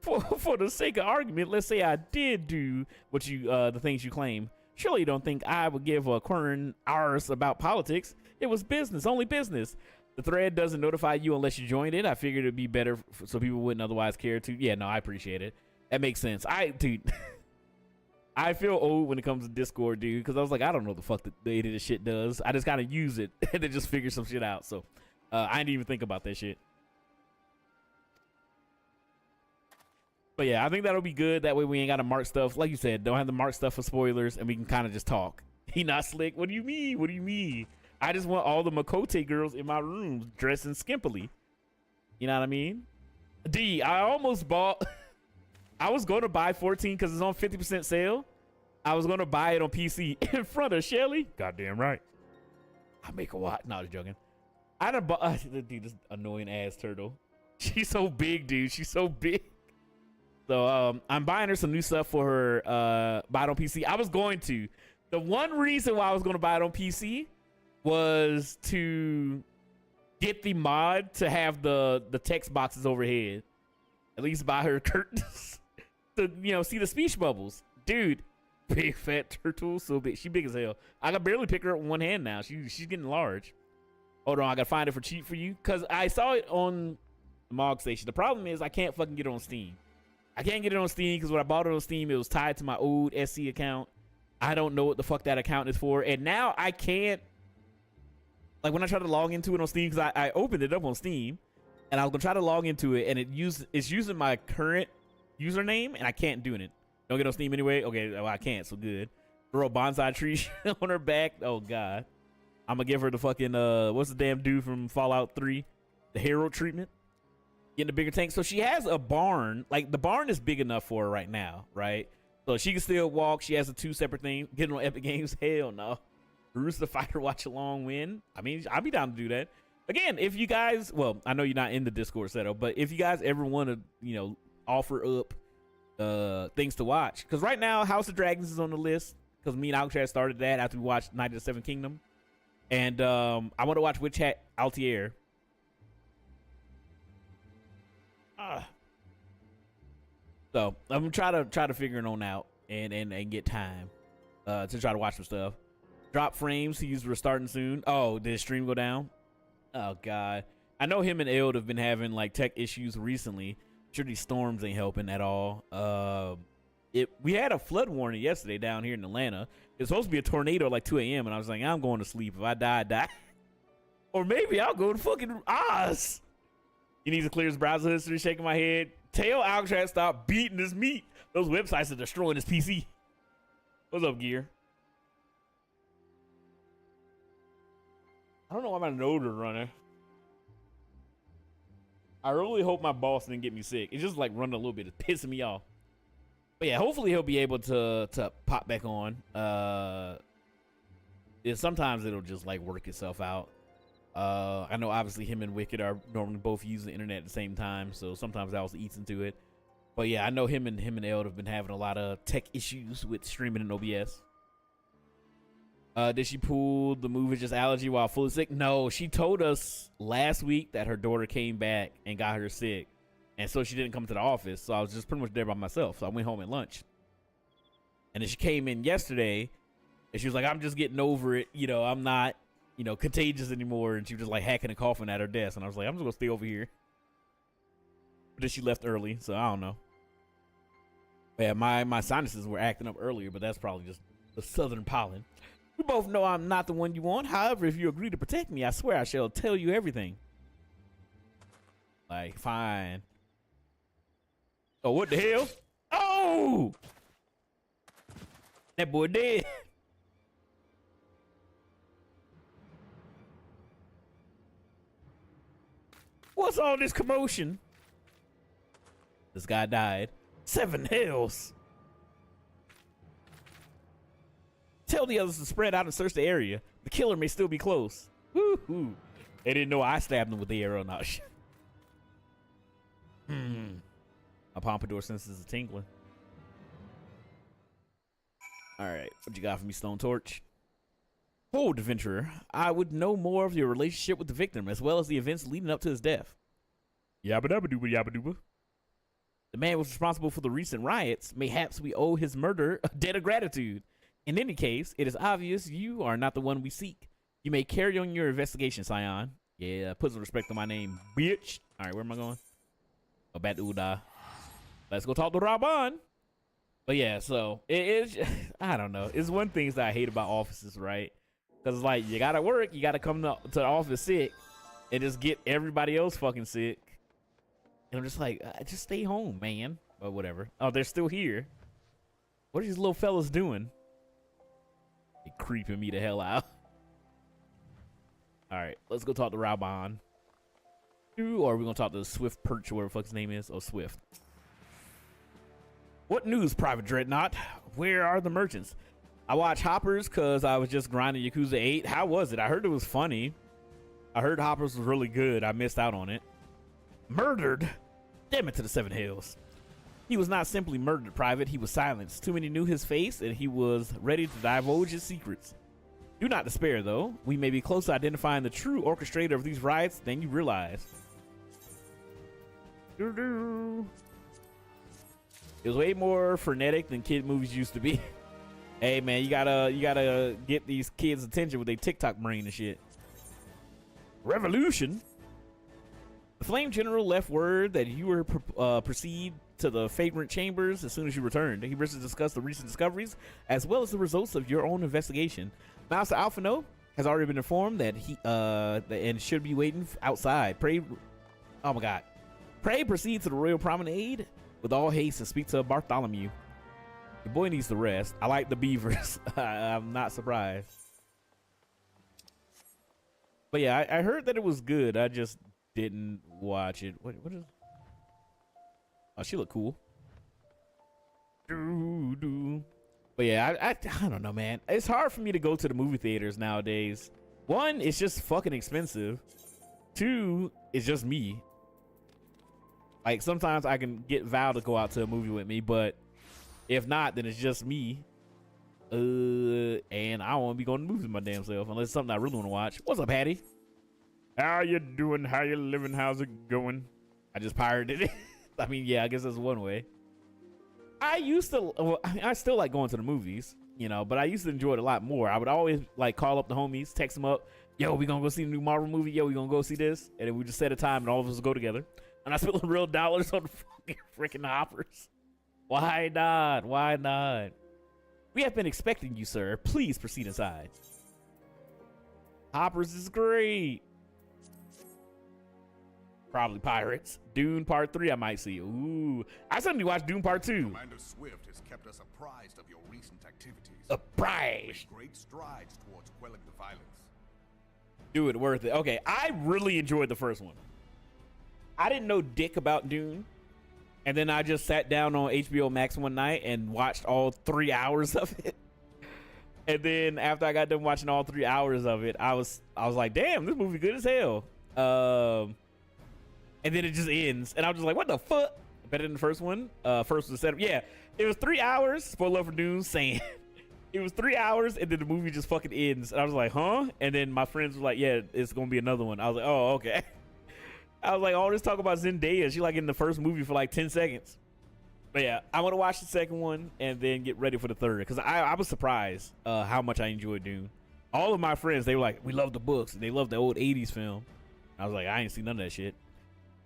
For the sake of argument, let's say I did do what the things you claim. Surely you don't think I would give a quern hours about politics. It was business, only business. The thread doesn't notify you unless you joined it. I figured it'd be better so people wouldn't otherwise care to. Yeah, no, I appreciate it. That makes sense. Dude, I feel old when it comes to Discord, dude, because I was like, I don't know the fuck the this shit does. I just gotta use it and then just figure some shit out. So I didn't even think about that shit. But yeah, I think that'll be good. That way we ain't got to mark stuff. Like you said, don't have to mark stuff for spoilers, and we can kind of just talk. He not slick. What do you mean? What do you mean? I just want all the Makote girls in my room dressing skimpily. You know what I mean? D, I almost bought... I was going to buy 14 because it's on 50% sale. I was going to buy it on PC in front of Shelly. Goddamn right. I make a watch. No, I was joking. I done bought... dude, this annoying ass turtle. She's so big, dude. She's so big. So I'm buying her some new stuff for her buy it on PC. I was going to. The one reason why I was going to buy it on PC was to get the mod to have the text boxes overhead. At least buy her curtains to, you know, see the speech bubbles. Dude, big fat turtle, so big. She big as hell. I can barely pick her up with one hand now. She's getting large. Hold on, I gotta find it for cheap for you. Cause I saw it on the Mog Station. The problem is I can't fucking get it on Steam. I can't get it on Steam because when I bought it on Steam, it was tied to my old SC account. I don't know what the fuck that account is for. And now I can't, like when I try to log into it on Steam, because I opened it up on Steam, and I was going to try to log into it, and it's using my current username, and I can't do it. Don't get on Steam anyway? Okay, well, I can't, so good. Throw a bonsai tree on her back. Oh, God. I'm going to give her the fucking, what's the damn dude from Fallout 3? The Herald treatment. Getting a bigger tank. So she has a barn. Like, the barn is big enough for her right now, right? So she can still walk. She has the two separate things. Getting on Epic Games? Hell no. Bruce the Fighter watch along win. I mean, I'll be down to do that. Again, if you guys, well, I know you're not in the Discord setup, but if you guys ever want to, you know, offer up things to watch, because right now House of Dragons is on the list, because me and Alcatraz started that after we watched Night of the Seven Kingdom, and I want to watch Witch Hat Altier. So I'm gonna try to figure it on out and get time to try to watch some stuff. Drop frames. He's restarting soon. Oh, did his stream go down? Oh God. I know him and Eld have been having like tech issues recently. Sure, these storms ain't helping at all. We had a flood warning yesterday down here in Atlanta. It's supposed to be a tornado at like 2 a.m. and I was like, I'm going to sleep. If I die, I die. Or maybe I'll go to fucking Oz. He needs to clear his browser history. Shaking my head. Tell Alcatraz stop beating his meat. Those websites are destroying his PC. What's up, Gear? I don't know why my node is running. I really hope my boss didn't get me sick. It's just like running a little bit. It's pissing me off. But yeah, hopefully he'll be able to pop back on. Sometimes it'll just like work itself out. I know obviously him and Wicked are normally both using the internet at the same time, so sometimes that also eats into it. But yeah, I know him and Eld have been having a lot of tech issues with streaming in OBS. Did she pull the move is just allergy while fully sick? No, she told us last week that her daughter came back and got her sick, and so she didn't come to the office. So I was just pretty much there by myself. So I went home at lunch, and then she came in yesterday, and she was like, "I'm just getting over it. You know, I'm not, you know, contagious anymore." And she was just like hacking and coughing at her desk, and I was like, "I'm just gonna stay over here." But then she left early, so I don't know. Yeah, my sinuses were acting up earlier, but that's probably just the southern pollen. We both know I'm not the one you want. However, if you agree to protect me, I swear I shall tell you everything. Like, fine. Oh, what the hell? Oh! That boy dead. What's all this commotion? This guy died. 7 hells. Tell the others to spread out and search the area. The killer may still be close. Woo-hoo. They didn't know I stabbed him with the arrow. Now, my pompadour senses a tingling. All right, what you got for me, Stone Torch? Hold, adventurer. I would know more of your relationship with the victim, as well as the events leading up to his death. Yabba dabba dooba yabba dooba. The man was responsible for the recent riots. Mayhaps we owe his murder a debt of gratitude. In any case, it is obvious you are not the one we seek. You may carry on your investigation, Scion. Yeah, put some respect on my name, bitch. All right, where am I going? Oh, back to Uda. Let's go talk to Raban. But yeah, so it's I don't know. It's one thing that I hate about offices, right? Because like you gotta work, you gotta come to the office sick, and just get everybody else fucking sick. And I'm just like, just stay home, man. But whatever. Oh, they're still here. What are these little fellas doing? They creeping me the hell out. All right, let's go talk to Raban. Or are we gonna talk to Swift Perch, or whatever the fuck his name is? Oh, Swift. What news, Private Dreadnought? Where are the merchants? I watched Hoppers because I was just grinding Yakuza 8. How was it? I heard it was funny. I heard Hoppers was really good. I missed out on it. Murdered? Damn it to the 7 hells. He was not simply murdered, Private. He was silenced. Too many knew his face, and he was ready to divulge his secrets. Do not despair, though. We may be close to identifying the true orchestrator of these riots than you realize. Doo-doo. It was way more frenetic than kid movies used to be. Hey man, you gotta get these kids' attention with their TikTok brain and shit. Revolution. The Flame General left word that you were proceed to the Vagrant Chambers as soon as you returned. He wishes to discuss the recent discoveries as well as the results of your own investigation. Master Alphino has already been informed that he and should be waiting outside. Pray, oh my God, pray proceed to the Royal Promenade with all haste and speak to Bartholomew. The boy needs the rest. I like the beavers. I'm not surprised. But yeah, I heard that it was good. I just didn't watch it. What is? Oh, she looked cool. But yeah, I don't know, man. It's hard for me to go to the movie theaters nowadays. One, it's just fucking expensive. Two, it's just me. Like sometimes I can get Val to go out to a movie with me, but if not, then it's just me. And I don't want to be going to movies my damn self unless it's something I really want to watch. What's up, Hattie? How you doing? How you living? How's it going? I just pirated it. I mean, yeah, I guess that's one way. I still like going to the movies, you know, but I used to enjoy it a lot more. I would always like call up the homies, text them up. Yo, we gonna go see the new Marvel movie. Yo, we gonna go see this. And then we just set a time and all of us would go together. And I spent real dollars on the freaking Hoppers. Why not? Why not? We have been expecting you, sir. Please proceed inside. Hoppers is great. Probably pirates. Dune Part 3 I might see. Ooh. I suddenly watched Dune Part 2. Commander Swift has kept us apprised of your recent activities. Apprised. Great strides towards quelling the violence. Do it, worth it. Okay, I really enjoyed the first one. I didn't know dick about Dune. And then I just sat down on HBO Max one night and watched all 3 hours of it. And then after I got done watching all 3 hours of it, I was like, damn, this movie good as hell. And then it just ends. And I was just like, what the fuck? Better than the first one. First was set up. Yeah, it was 3 hours. Spoiler for Dune, saying it was 3 hours and then the movie just fucking ends. And I was like, huh? And then my friends were like, yeah, it's going to be another one. I was like, oh, okay. I was like, all this talk about Zendaya. She like in the first movie for like 10 seconds. But yeah, I want to watch the second one and then get ready for the third. Because I was surprised how much I enjoyed Dune. All of my friends, they were like, we love the books. And they love the old 80s film. I was like, I ain't seen none of that shit.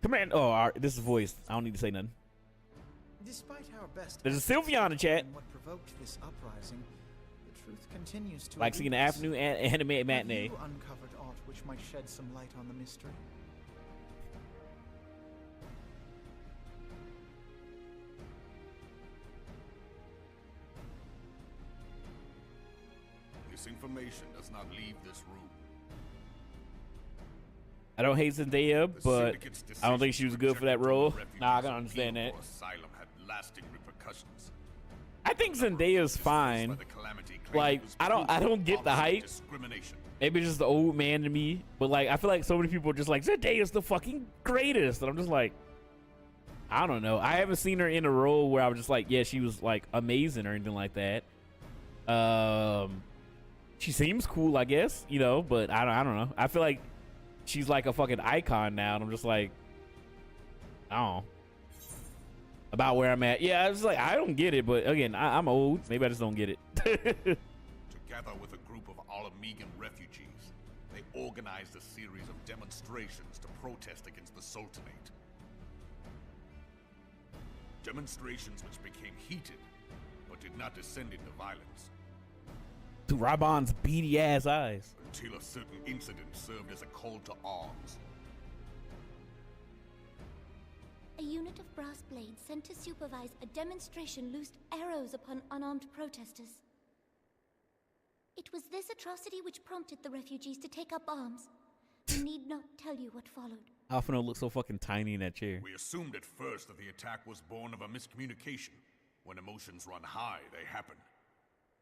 Command. Oh, all right, this is voiced. I don't need to say nothing. Despite our best There's a efforts Sylvia in the chat. and what provoked this uprising, the truth continues to Like seeing the elude us. afternoon anime Have matinee. you uncovered aught which might shed some light on the mystery? This information does not leave this room. I don't hate Zendaya, The but syndicate's I don't think she was good for that decision to role. reject Nah, I refugees can understand that. appeal for asylum had lasting repercussions. I think Zendaya's fine. By the calamity claimed Like, it was I don't proof get of the policy hype. discrimination. Maybe it's just the old man to me, but like I feel like so many people are just like Zendaya's the fucking greatest, and I'm just like, I don't know. I haven't seen her in a role where I was just like, yeah, she was like amazing or anything like that. She seems cool, I guess, you know, but I don't know. I feel like she's like a fucking icon now, and I'm just like, I don't know about where I'm at. Yeah, I was like, I don't get it, but again, I'm old. Maybe I just don't get it. Together with a group of Alamegan refugees, they organized a series of demonstrations to protest against the Sultanate. Demonstrations which became heated, but did not descend into violence, To Raban's beady ass eyes. until a certain incident served as a call to arms. A unit of brass blades sent to supervise a demonstration loosed arrows upon unarmed protesters. It was this atrocity which prompted the refugees to take up arms. I need not tell you what followed. Alphino looks so fucking tiny in that chair. We assumed at first that the attack was born of a miscommunication. When emotions run high, they happen.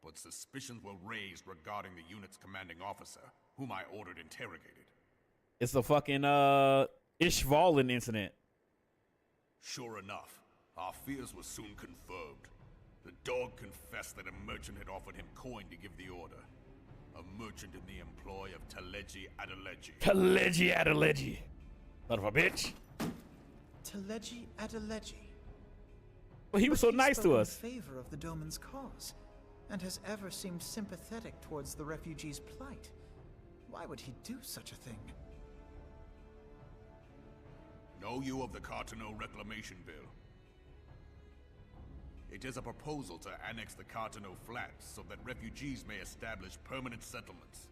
But suspicions were raised regarding the unit's commanding officer, whom I ordered interrogated. It's the fucking Ishvalin incident. Sure enough, our fears were soon confirmed. The dog confessed that a merchant had offered him coin to give the order. A merchant in the employ of Teleji Adeleji. Teleji Adeleji. Son of a bitch. Teleji Adeleji. Well, he was so But nice spoke to in us. favor of the Doman's cause, and has ever seemed sympathetic towards the refugees' plight. Why would he do such a thing? Know you of the Cartano Reclamation Bill? It is a proposal to annex the Cartano Flats so that refugees may establish permanent settlements.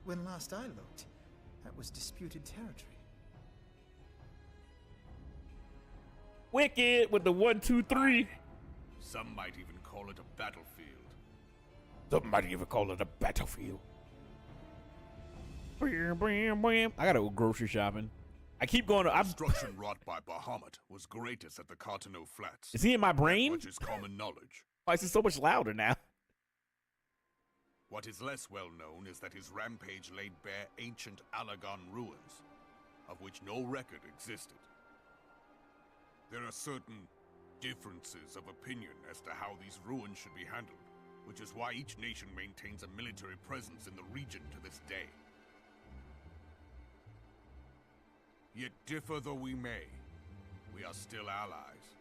When last I looked, that was disputed territory. Wicked with the 1, 2, 3. Some might even call it a battlefield. Some might even call it a battlefield. I gotta go grocery shopping. I keep going. I'm. Destruction wrought by Bahamut was greatest at the Cartano Flats. Is he in my brain? Much is common knowledge. Why is he so much louder now? What is less well known is that his rampage laid bare ancient Alagon ruins, of which no record existed. There are certain differences of opinion as to how these ruins should be handled, which is why each nation maintains a military presence in the region to this day. Yet differ though we may, we are still allies.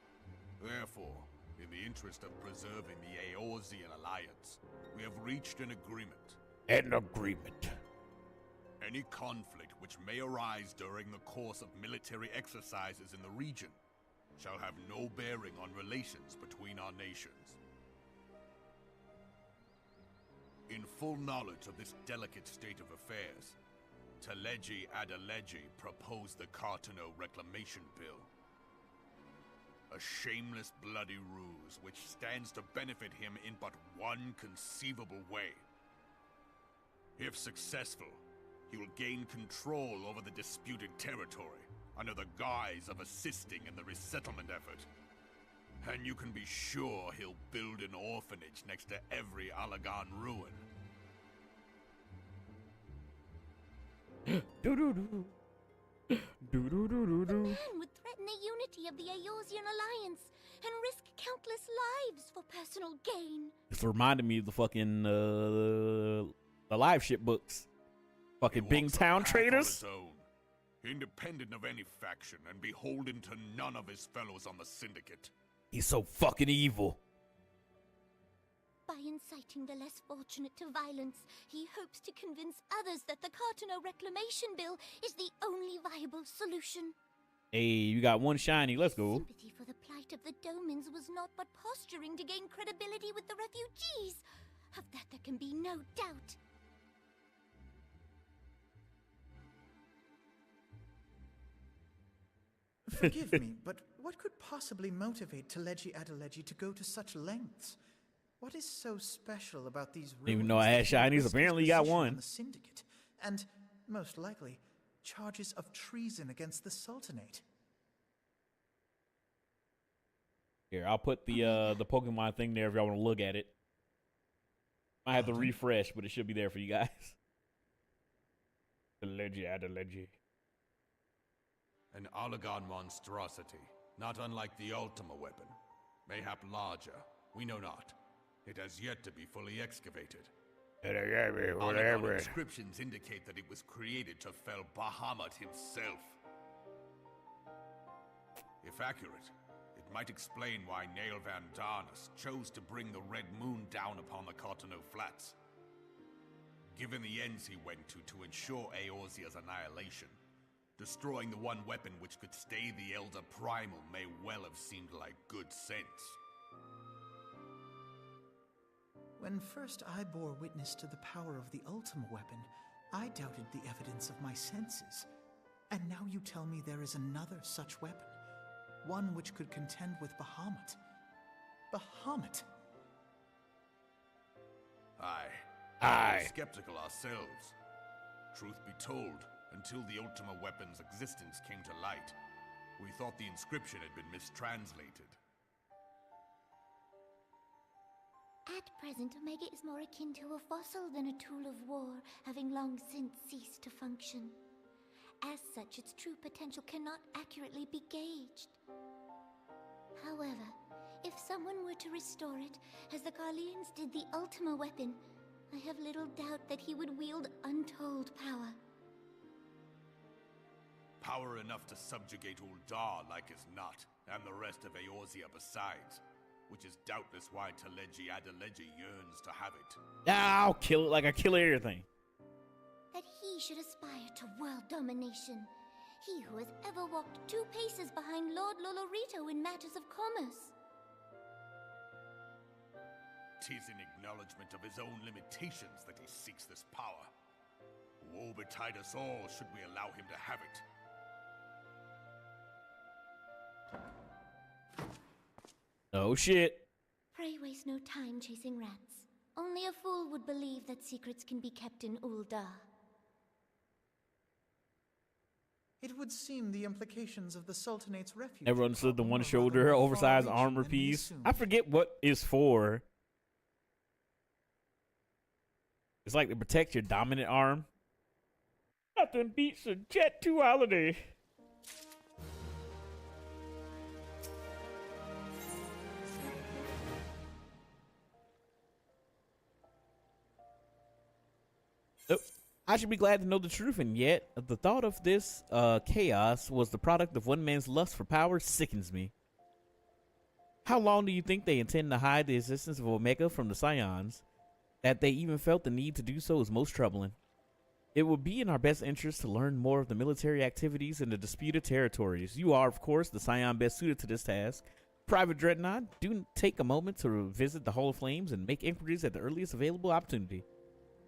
Therefore, in the interest of preserving the Eorzean alliance, we have reached an agreement. An agreement. Any conflict which may arise during the course of military exercises in the region shall have no bearing on relations between our nations. In full knowledge of this delicate state of affairs, Teleji Adeleji proposed the Cartano Reclamation Bill. A shameless bloody ruse which stands to benefit him in but one conceivable way. If successful, he will gain control over the disputed territory under the guise of assisting in the resettlement effort. And you can be sure he'll build an orphanage next to every Alagon ruin. Do-do-do. Do-do-do-do-do. The man would threaten the unity of the Eorzean alliance and risk countless lives for personal gain. This reminded me of the fucking the live ship books. Fucking He walks a Bingtown path traders. on his own, independent of any faction and beholden to none of his fellows on the Syndicate. He's so fucking evil. By inciting the less fortunate to violence, he hopes to convince others that the Cartano Reclamation Bill is the only viable solution. Hey, you got one shiny. Let's go. Sympathy for the plight of the Domins was not but posturing to gain credibility with the refugees. Of that there can be no doubt. Forgive me, but what could possibly motivate Teleji Adeleji to go to such lengths? What is so special about these ruins? Even though I had shinies, apparently you got one. The Syndicate, and, most likely, charges of treason against the Sultanate. Here, I'll put the Pokemon thing there if y'all want to look at it. I have to refresh, but it should be there for you guys. Adeleji. An Oligon monstrosity, not unlike the Ultima weapon. Mayhap larger, we know not. It has yet to be fully excavated. Oligon inscriptions indicate that it was created to fell Bahamut himself. If accurate, it might explain why Nail Van Darnus chose to bring the Red Moon down upon the Cartano Flats. Given the ends he went to ensure Eorzea's annihilation, destroying the one weapon which could stay the Elder Primal may well have seemed like good sense. When first I bore witness to the power of the Ultima weapon, I doubted the evidence of my senses. And now you tell me there is another such weapon, one which could contend with Bahamut. Bahamut! Aye. We were skeptical ourselves. Truth be told, until the Ultima weapon's existence came to light, we thought the inscription had been mistranslated. At present, Omega is more akin to a fossil than a tool of war, having long since ceased to function. As such, its true potential cannot accurately be gauged. However, if someone were to restore it, as the Carlians did the Ultima weapon, I have little doubt that he would wield untold power. Power enough to subjugate Uldar like as not, and the rest of Eorzea besides. Which is doubtless why Teleji Adeleji yearns to have it. I'll kill it like I kill everything. That he should aspire to world domination. He who has ever walked 2 paces behind Lord Lolorito in matters of commerce. 'Tis in acknowledgement of his own limitations that he seeks this power. Woe betide us all should we allow him to have it. Oh shit. Pray waste no time chasing rats. Only a fool would believe that secrets can be kept in Uldar. It would seem the implications of the Sultanate's refuge. Everyone said the problem one are shoulder, rather more oversized far-reaching armor than we piece. assumed. I forget what is for. It's like to protect your dominant arm. Nothing beats a Jet 2 holiday. I should be glad to know the truth, and yet the thought of this chaos was the product of one man's lust for power sickens me. How long do you think they intend to hide the existence of Omega from the Scions? That they even felt the need to do so is most troubling. It would be in our best interest to learn more of the military activities in the disputed territories. You are, of course, the Scion best suited to this task. Private Dreadnought, do take a moment to visit the Hall of Flames and make inquiries at the earliest available opportunity.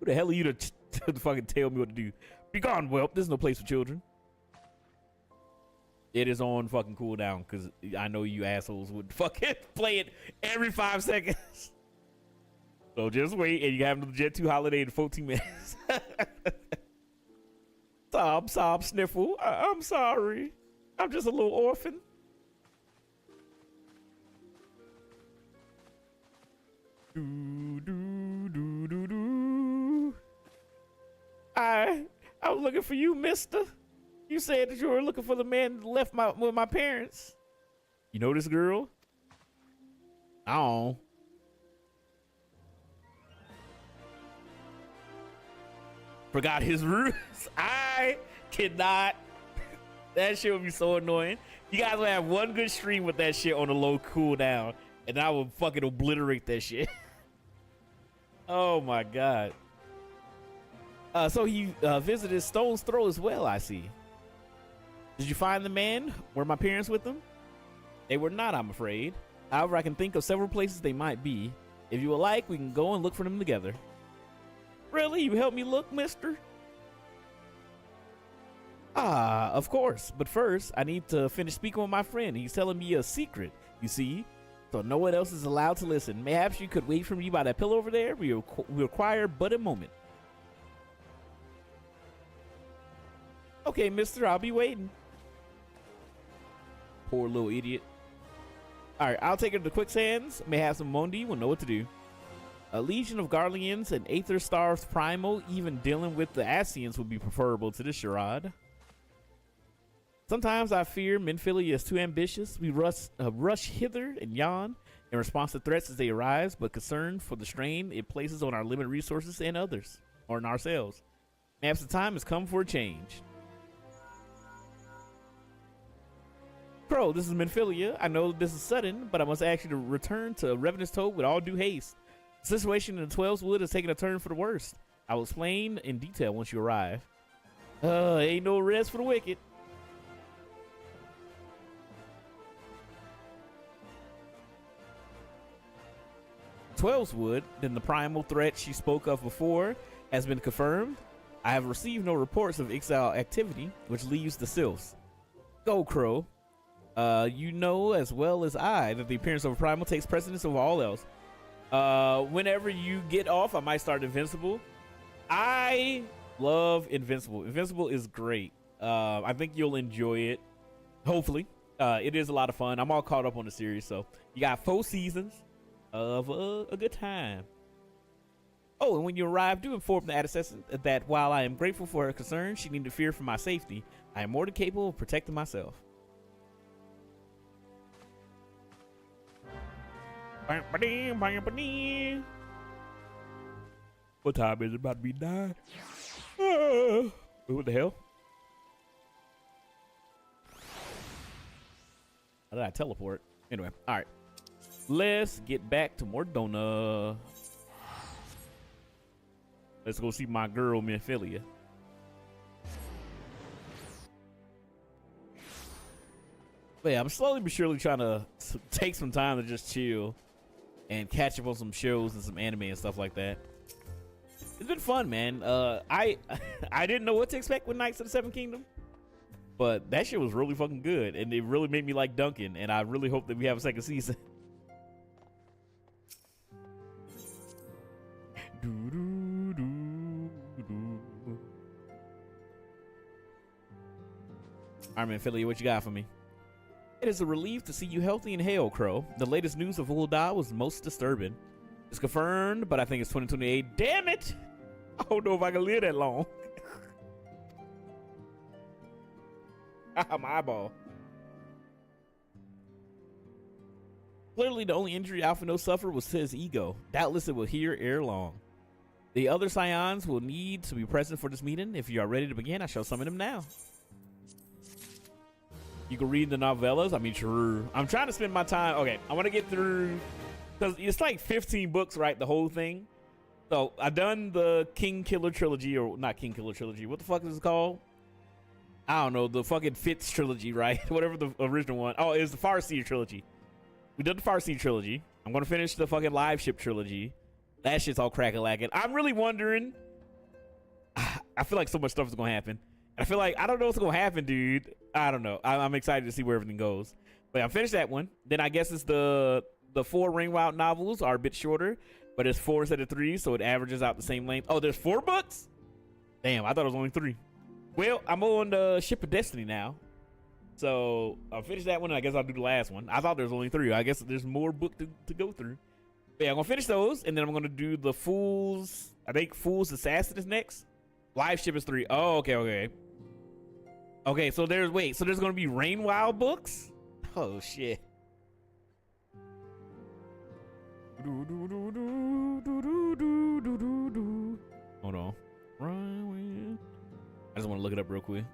Who the hell are you to fucking tell me what to do? Be gone, whelp. There's no place for children. It is on fucking cooldown because I know you assholes would fucking play it every 5 seconds. So just wait and you have another Jet 2 holiday in 14 minutes. Sob, sniffle. I'm sorry. I'm just a little orphan. I was looking for you, mister. You said that you were looking for the man that left with my parents. You know this girl? Oh. Forgot his roots. I cannot. That shit would be so annoying. You guys will have one good stream with that shit on a low cooldown, and I will fucking obliterate that shit. Oh my god. So he visited Stone's Throw as well, I see. Did you find the man? Were my parents with them? They were not, I'm afraid. However, I can think of several places they might be. If you would like, we can go and look for them together. Really? You help me look, mister? Ah, of course. But first, I need to finish speaking with my friend. He's telling me a secret, you see? So no one else is allowed to listen. Perhaps you could wait for me by that pillow over there? We require but a moment. Okay, mister, I'll be waiting. Poor little idiot. Alright, I'll take her to Quicksands. May have some Mondi will know what to do. A legion of Garleans and Aether-starved Primal, even dealing with the Ascians would be preferable to this charade. Sometimes I fear Minfilia is too ambitious. We rush hither and yon in response to threats as they arise, but concerned for the strain it places on our limited resources and others, or in ourselves. Perhaps the time has come for a change. Crow, this is Minfilia. I know this is sudden, but I must ask you to return to Revenant's Toad with all due haste. The situation in the 12's Wood has taken a turn for the worst. I will explain in detail once you arrive. Ain't no rest for the wicked. Twelve's Wood, then the primal threat she spoke of before, has been confirmed. I have received no reports of exile activity, which leaves the Sylphs. Go, Crow. You know as well as I that the appearance of a primal takes precedence over all else. Whenever you get off, I might start Invincible. I love Invincible. Invincible is great. I think you'll enjoy it. Hopefully. It is a lot of fun. I'm all caught up on the series, so you got 4 seasons of a good time. Oh, and when you arrive, do inform the assassin that while I am grateful for her concern, she need to fear for my safety. I am more than capable of protecting myself. What time is it? About to be 9. What the hell? How did I teleport? Anyway, all right. Let's get back to Mordona. Let's go see my girl, Minfilia. But yeah, I'm slowly but surely trying to take some time to just chill and catch up on some shows and some anime and stuff like that. It's been fun, man. I didn't know what to expect with Knights of the Seven Kingdom, but that shit was really fucking good, and it really made me like Duncan, and I really hope that we have a second season. All right, man, Philly, what you got for me? It is a relief to see you healthy and hale, Crow. The latest news of Ul'dah was most disturbing. It's confirmed, but I think it's 2028. Damn it! I don't know if I can live that long. My eyeball. Clearly, the only injury Alphino suffered was to his ego. Doubtless it will heal ere long. The other Scions will need to be present for this meeting. If you are ready to begin, I shall summon them now. You can read the novellas. I mean, sure. I'm trying to spend my time. Okay, I want to get through, because it's like 15 books, right? The whole thing. So I've done the King Killer trilogy, or not King Killer trilogy. What the fuck is it called? I don't know. The fucking Fitz trilogy, right? Whatever the original one. Oh, it was the Farseer trilogy. We did the Farseer trilogy. I'm going to finish the fucking Live Ship trilogy. That shit's all crack-a-lackin'. I'm really wondering. I feel like so much stuff is going to happen. I feel like I don't know what's going to happen, dude. I don't know. I'm excited to see where everything goes. But I finished that one. Then I guess it's the 4 Ringwild novels are a bit shorter, but it's 4 instead of 3, so it averages out the same length. Oh, there's 4 books? Damn, I thought it was only 3. Well, I'm on the Ship of Destiny now. So I'll finish that one, and I guess I'll do the last one. I thought there was only 3. I guess there's more book to go through. But yeah, I'm going to finish those, and then I'm going to do the Fool's, I think Fool's Assassin is next. Live Ship is 3. Oh, okay. Okay, so there's going to be Rainwild books? Oh, shit. Hold on. I just want to look it up real quick.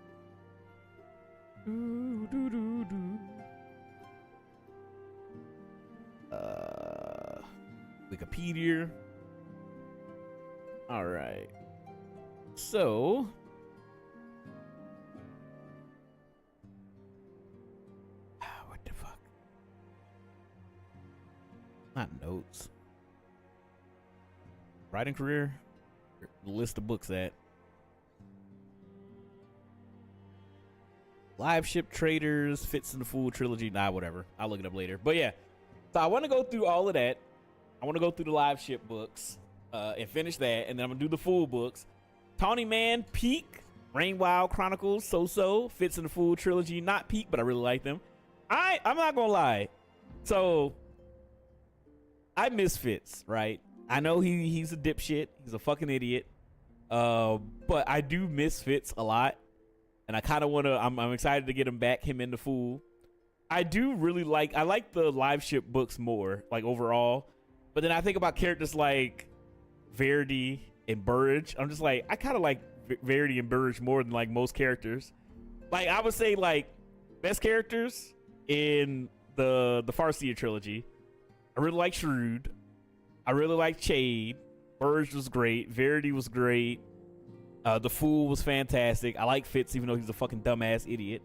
Wikipedia. All right. So, what the fuck? Not notes. Writing career. List of books at. Live ship traders, Fits in the Fool trilogy. Nah, whatever. I'll look it up later. But yeah, so I want to go through all of that. I want to go through the live ship books and finish that, and then I'm gonna do the Fool books. Tawny Man, Peak, Rain Wild Chronicles, So Fits in the Fool trilogy. Not Peak, but I really like them. I'm not gonna lie. So I miss Fitz, right? I know he's a dipshit. He's a fucking idiot. But I do miss Fitz a lot. And I kind of want to, I'm excited to get him back, him and the Fool. I do really I like the live ship books more, like overall. But then I think about characters like Verity and Burridge. I'm just like, I kind of like Verity and Burridge more than like most characters. Like I would say like best characters in the Farseer trilogy. I really like Shrewd. I really like Chade. Burridge was great. Verity was great. The Fool was fantastic. I like Fitz, even though he's a fucking dumbass idiot.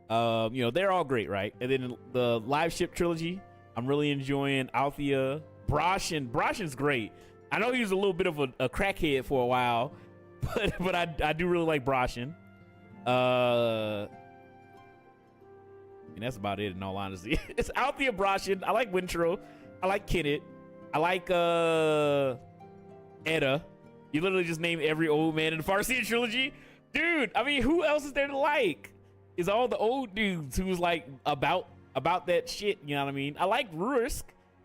You know, they're all great, right? And then the live ship trilogy, I'm really enjoying Althea. Brashen's great. I know he was a little bit of a crackhead for a while, but I do really like Brashen. And that's about it in all honesty. It's Althea, Brashen. I like Wintro. I like Kenneth. I like Edda. You literally just named every old man in the Farseer trilogy. Dude, I mean, who else is there to like? It's all the old dudes who's like about that shit, you know what I mean? I like Ruisk,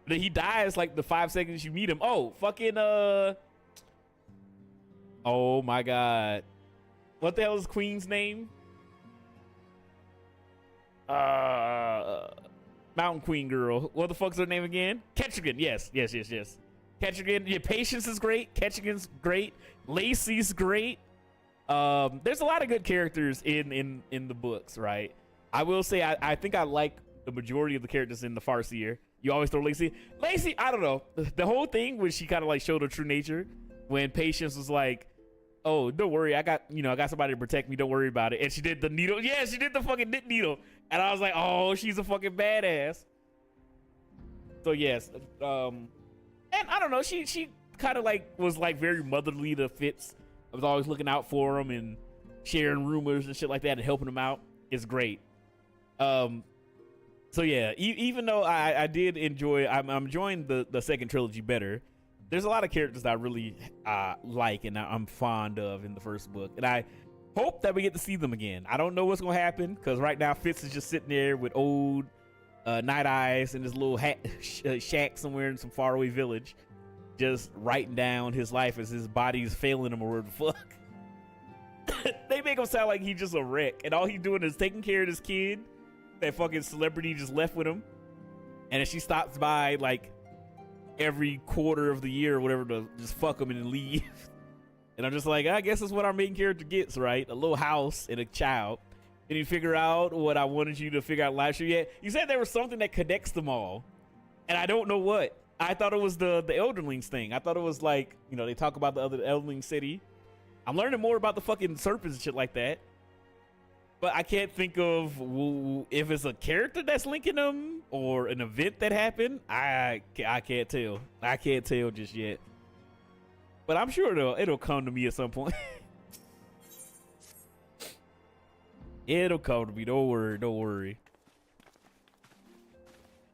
but he dies like the 5 seconds you meet him. Oh, fucking oh my god. What the hell is Queen's name? Mountain Queen girl. What the fuck's her name again? Ketchigan. Yes. Ketchigan, yeah, Patience is great. Ketchigan's great. Lacey's great. There's a lot of good characters in the books, right? I will say I think I like the majority of the characters in the Farseer. You always throw Lacey. Lacey, I don't know. The whole thing when she kind of like showed her true nature, when Patience was like, "Oh, don't worry, I got somebody to protect me. Don't worry about it." And she did the needle. Yeah, she did the fucking knit needle. And I was like, "Oh, she's a fucking badass." So yes, and I don't know, she kind of like was like very motherly to Fitz. I was always looking out for him and sharing rumors and shit like that and helping him out. It's great. So yeah, even though I did enjoy, I'm enjoying the second trilogy better. There's a lot of characters that I really like and I'm fond of in the first book, and I hope that we get to see them again. I don't know what's gonna happen because right now Fitz is just sitting there with old Night Eyes in his little shack somewhere in some faraway village, just writing down his life as his body's failing him or whatever the fuck. They make him sound like he's just a wreck, and all he's doing is taking care of this kid that fucking celebrity just left with him. And then she stops by like every quarter of the year or whatever to just fuck him and then leave. And I'm just like, I guess that's what our main character gets, right? A little house and a child. Did you figure out what I wanted you to figure out last year yet? You said there was something that connects them all, and I don't know what. I thought it was the Elderlings thing. I thought it was like, you know, they talk about the other Elderling city. I'm learning more about the fucking serpents and shit like that, but I can't think of if it's a character that's linking them or an event that happened. I can't tell. I can't tell just yet, but I'm sure it'll come to me at some point. It'll come to me. Don't worry.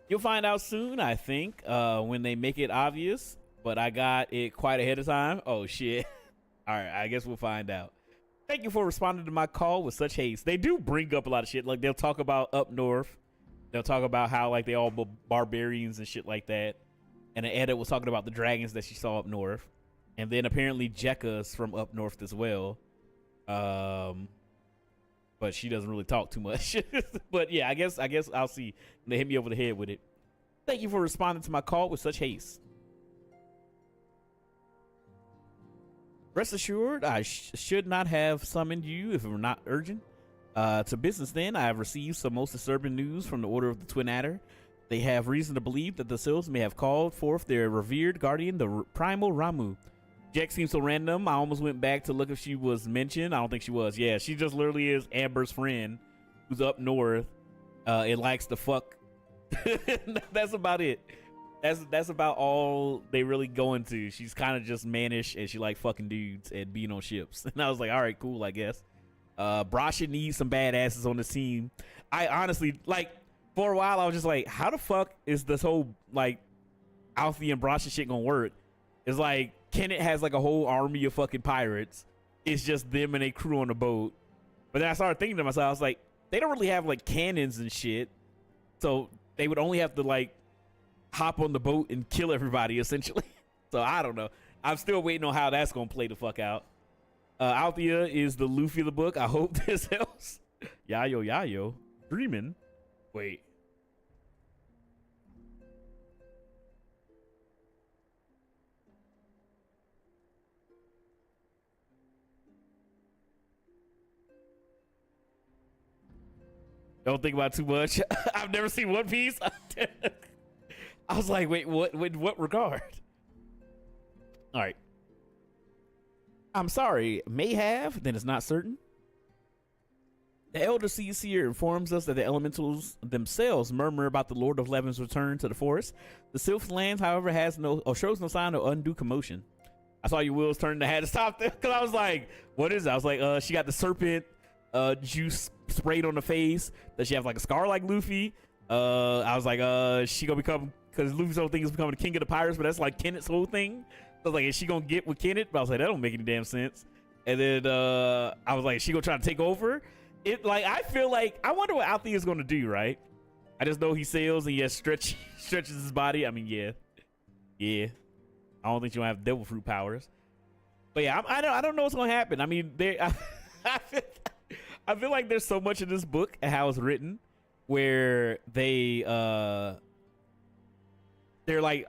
You'll find out soon, I think, when they make it obvious. But I got it quite ahead of time. Oh, shit. All right, I guess we'll find out. Thank you for responding to my call with such haste. They do bring up a lot of shit. Like, they'll talk about up north. They'll talk about how, like, they all barbarians and shit like that. And then Edda was talking about the dragons that she saw up north. And then apparently Jekka's from up north as well. But she doesn't really talk too much. But yeah, I guess I'll see. They hit me over the head with it. Thank you for responding to my call with such haste. Rest assured, I should not have summoned you if it were not urgent. To business then, I have received some most disturbing news from the Order of the Twin Adder. They have reason to believe that the Sils may have called forth their revered guardian, the Primal Ramu. Jack seems so random. I almost went back to look if she was mentioned. I don't think she was. Yeah, she just literally is Amber's friend who's up north. It likes to fuck. That's about it. That's about all they really go into. She's kind of just mannish and she like fucking dudes and being on ships. And I was like, all right, cool, I guess. Brasha needs some badasses on the team. I honestly, like, for a while I was just like, how the fuck is this whole like Alfie and Brasha shit gonna work? It's like Kenneth has like a whole army of fucking pirates. It's just them and a crew on the boat. But then I started thinking to myself, I was like, they don't really have like cannons and shit. So they would only have to like hop on the boat and kill everybody essentially. So I don't know. I'm still waiting on how that's gonna play the fuck out. Althea is the Luffy of the book. I hope this helps. Yayo. Dreaming. Wait. Don't think about it too much. I've never seen One Piece. I was like, wait, what? In what regard? All right. I'm sorry. May have, then it's not certain. The Elder Seer informs us that the elementals themselves murmur about the Lord of Levin's return to the forest. The Sylph lands, however, shows no sign of undue commotion. I saw your wheels turning. I had to stop there because I was like, what is it? I was like, she got the serpent juice sprayed on the face. Does she have like a scar like Luffy? I was like, she gonna become, because Luffy's whole thing is becoming the king of the pirates, but that's like Kenneth's whole thing. So I was like, is she gonna get with Kenneth? But I was like, that don't make any damn sense. And then I was like, is she gonna try to take over? It like, I feel like, I wonder what Althea is gonna do, right? I just know he sails and he has stretches his body. I mean, yeah. I don't think she'll have devil fruit powers. But yeah, I don't know what's gonna happen. I mean, I feel like there's so much in this book and how it's written where they're like,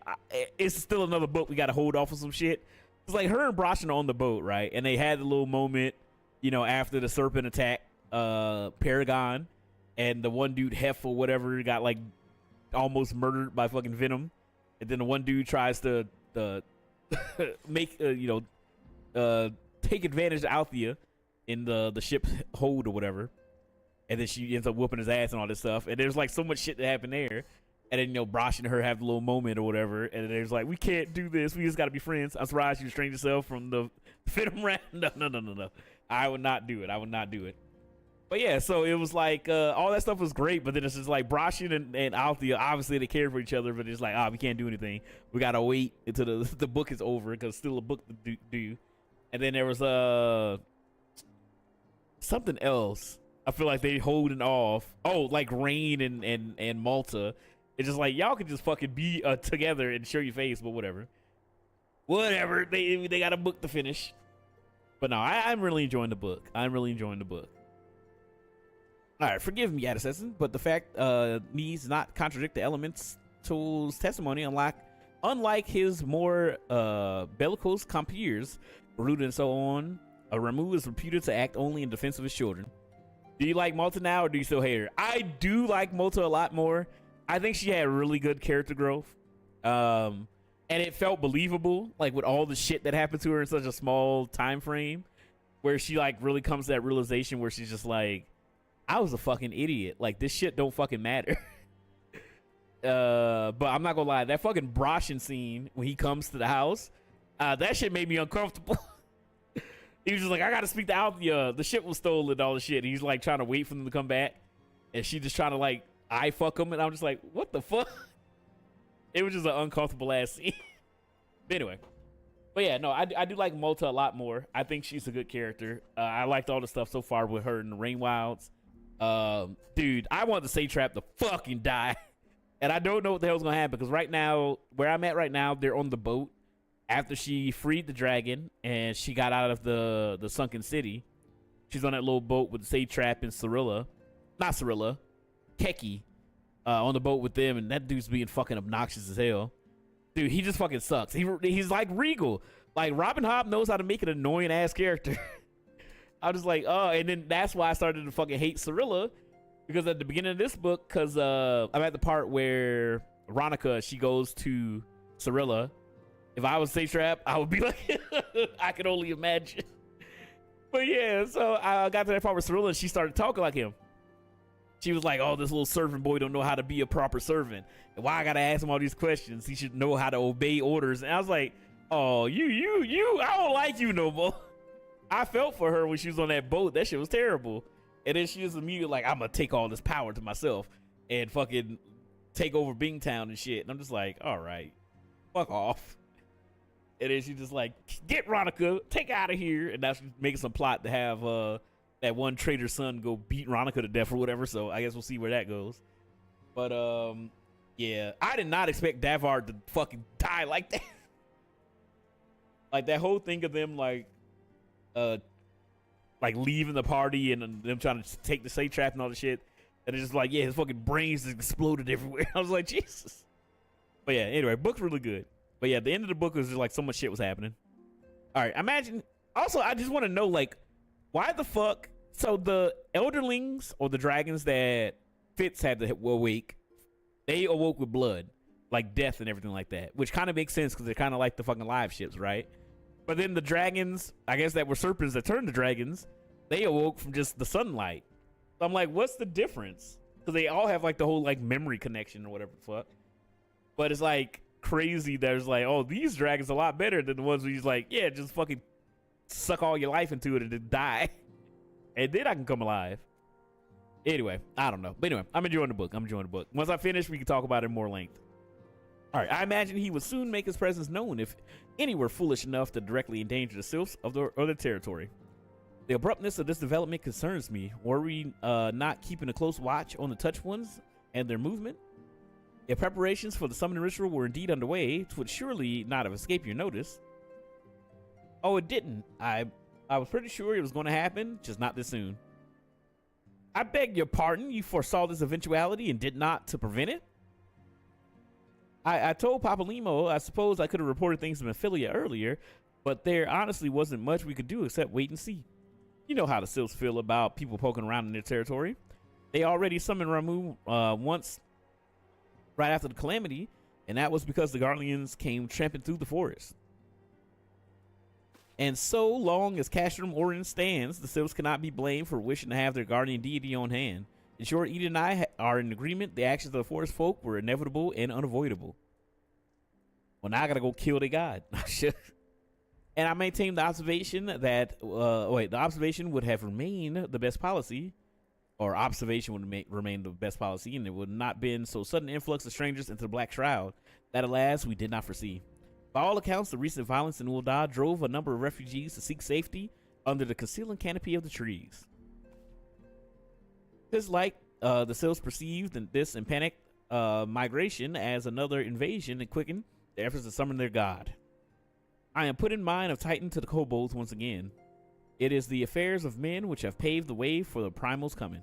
it's still another book. We got to hold off on some shit. It's like her and Brasha are on the boat, right? And they had a little moment, you know, after the serpent attack Paragon, and the one dude, Hef or whatever, got like almost murdered by fucking Venom. And then the one dude tries to make, take advantage of Althea in the ship's hold or whatever, and then she ends up whooping his ass and all this stuff, and there's like so much shit that happened there, and then Brasha and her have a little moment or whatever, and there's like, we can't do this, we just gotta be friends. I'm surprised you restrained yourself from the Venom rat. No, I would not do it. But yeah, so it was like all that stuff was great, but then it's just like Brasha and Althea, obviously they care for each other, but it's like, we can't do anything, we gotta wait until the book is over because it's still a book to do. And then there was something else I feel like they holding off. Oh, like Rain and Malta. It's just like, y'all can just fucking be together and show your face, but whatever. They got a book to finish. But no, I'm really enjoying the book. All right, forgive me, Assassin, but the fact needs not contradict the elements Tool's testimony. Unlike his more bellicose compeers, Baruda and so on, Ramu is reputed to act only in defense of his children. Do you like Malta now, or do you still hate her? I do like Malta a lot more. I think she had really good character growth, and it felt believable, like with all the shit that happened to her in such a small time frame, where she like really comes to that realization where she's just like, I was a fucking idiot. Like, this shit don't fucking matter. But I'm not gonna lie, that fucking Brashan scene when he comes to the house, that shit made me uncomfortable. He was just like, I gotta speak to Althea. The shit was stolen and all the shit. He's like trying to wait for them to come back, and she just trying to like eye fuck him, and I'm just like, what the fuck? It was just an uncomfortable ass scene. But anyway, but yeah, no, I do like Malta a lot more. I think she's a good character. I liked all the stuff so far with her in the Rain Wilds. Dude, I want the Satrap to fucking die. And I don't know what the hell's gonna happen, because right now, where I'm at right now, they're on the boat after she freed the dragon and she got out of the sunken city. She's on that little boat with the Satrap and Keki, on the boat with them, and that dude's being fucking obnoxious as hell. Dude, he just fucking sucks. He's like Regal. Like, Robin Hobb knows how to make an annoying ass character. I was just like, and then that's why I started to fucking hate Cirilla, because at the beginning of this book, because I'm at the part where Ronica, she goes to Cirilla If I was Satrap, I would be like, I could only imagine. But yeah, so I got to that part with Cirilla, and she started talking like him. She was like, oh, this little servant boy don't know how to be a proper servant. And why I gotta ask him all these questions? He should know how to obey orders. And I was like, oh, you, I don't like you no more. I felt for her when she was on that boat. That shit was terrible. And then she was immediately like, I'm gonna take all this power to myself and fucking take over Bingtown and shit. And I'm just like, all right, fuck off. And then she just like, get Ronica, take out of here. And now she's making some plot to have that one trader's son go beat Ronica to death or whatever. So I guess we'll see where that goes. But yeah, I did not expect Davard to fucking die like that. Like that whole thing of them like leaving the party and them trying to take the Satrap and all the shit. And it's just like, yeah, his fucking brains just exploded everywhere. I was like, Jesus. But yeah, anyway, book's really good. But yeah, the end of the book was just like so much shit was happening. All right, imagine. Also, I just want to know, like, why the fuck? So the elderlings or the dragons that Fitz had to awake, they awoke with blood, like death and everything like that, which kind of makes sense because they're kind of like the fucking live ships, right? But then the dragons, I guess that were serpents that turned to dragons, they awoke from just the sunlight. So I'm like, what's the difference? Because they all have like the whole like memory connection or whatever the fuck. But it's like crazy. There's like, oh, these dragons are a lot better than the ones where he's like, yeah, just fucking suck all your life into it and then die. And then I can come alive. Anyway, I don't know. But anyway, I'm enjoying the book. Once I finish, we can talk about it in more length. All right, I imagine he would soon make his presence known if any were foolish enough to directly endanger the sylphs of their territory. The abruptness of this development concerns me. Were we not keeping a close watch on the touched ones and their movement? If preparations for the summoning ritual were indeed underway, it would surely not have escaped your notice. Oh, it didn't. I was pretty sure it was going to happen, just not this soon. I beg your pardon, you foresaw this eventuality and did not to prevent it? I told Papa Limo I suppose I could have reported things to Mephilia earlier, but there honestly wasn't much we could do except wait and see. You know how the Sylphs feel about people poking around in their territory. They already summoned Ramu once right after the calamity, and that was because the Guardians came tramping through the forest. And so long as Castrum Orin stands, the Sylphs cannot be blamed for wishing to have their guardian deity on hand. In short, Eden and I are in agreement the actions of the forest folk were inevitable and unavoidable. Well, now I gotta go kill the god. And I maintain the observation that, the observation would have remained the best policy, or observation would remain the best policy, and it would not been so sudden influx of strangers into the Black Shroud that, alas, we did not foresee. By all accounts, the recent violence in Ul'dah drove a number of refugees to seek safety under the concealing canopy of the trees. It's like the Sylphs perceived this and panicked migration as another invasion and quickened their efforts to summon their god. I am put in mind of Titan to the kobolds once again. It is the affairs of men which have paved the way for the primal's coming.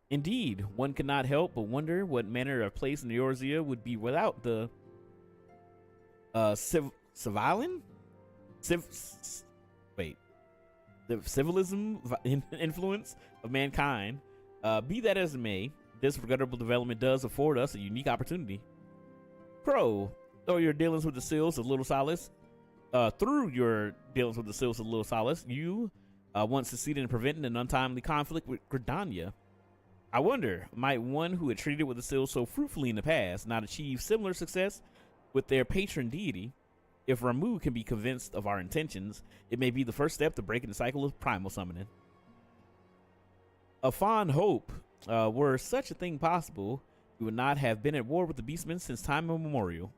Indeed, one cannot help but wonder what manner of place in the Eorzea would be without the civilism influence of mankind. Be that as it may, this regrettable development does afford us a unique opportunity. Crow, though your dealings with the Sylphs of Little Solace, you once succeeded in preventing an untimely conflict with Gridania. I wonder, might one who had treated with the Sylphs so fruitfully in the past not achieve similar success with their patron deity? If Ramu can be convinced of our intentions, it may be the first step to breaking the cycle of primal summoning. A fond hope, were such a thing possible, we would not have been at war with the Beastmen since time immemorial.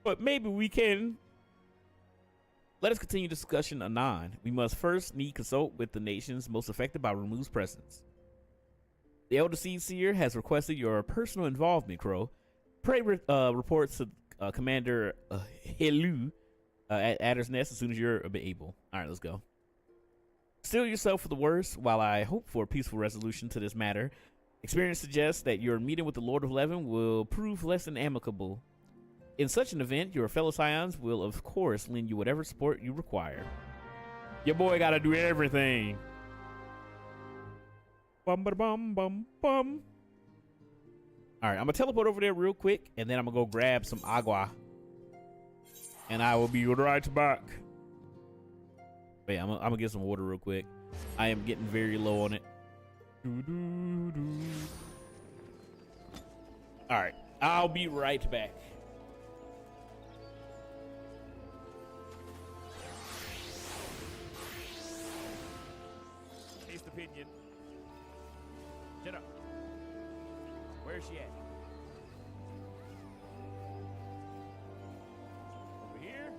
But maybe we can. Let us continue discussion anon. We must first need consult with the nations most affected by Ramu's presence. The Elder Seed Seer has requested your personal involvement, Crow. Pray report to Commander Helu at Adder's Nest as soon as you're able. All right, let's go. Steel yourself for the worst while I hope for a peaceful resolution to this matter. Experience suggests that your meeting with the Lord of Leven will prove less than amicable. In such an event, your fellow Scions will, of course, lend you whatever support you require. Your boy gotta do everything. Bum ba bum bum bum. All right, I'm gonna teleport over there real quick, and then I'm gonna go grab some agua, and I will be right back. Wait, I'm gonna get some water real quick. I am getting very low on it. All right, I'll be right back. Taste opinion. Shut up. Where's she at? Over here?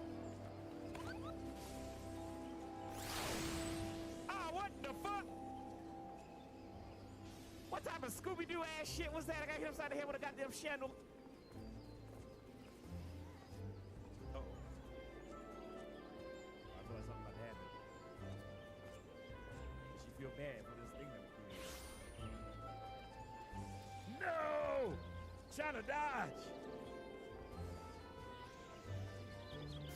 Ah, what the fuck? What type of Scooby-Doo ass shit was that? I got hit upside the head with a goddamn chandel. Uh-oh. I thought something about to happen. She feel bad for this thing that was doing. No! Trying to dodge.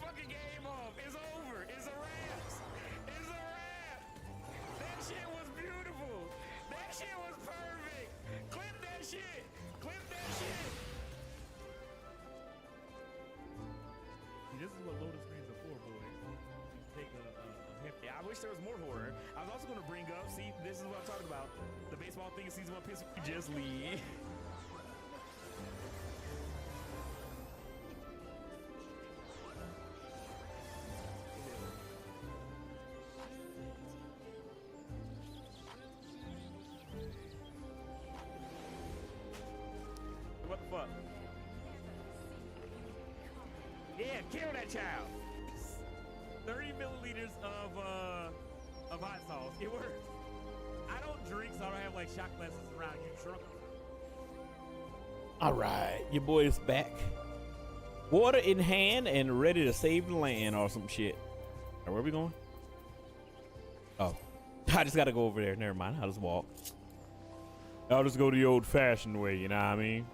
Fucking game off. It's over. It's a wrap. It's a wrap. That shit was beautiful. That shit was perfect. Clip that shit. Clip that shit. See, this is what loading screens are for, boys. Take a hefty. I wish there was more horror. I was also going to bring up, see, this is what I'm talking about. The baseball thing in season 1 piss. Just leave. What the fuck? Yeah, kill that child. 30 milliliters of hot sauce. It works. I don't drink, so I don't have like shot glasses around. You drunk? All right, your boy is back. Water in hand and ready to save the land or some shit. All right, where are we going? Oh, I just gotta go over there. Never mind. I'll just walk. I'll just go the old-fashioned way. You know what I mean?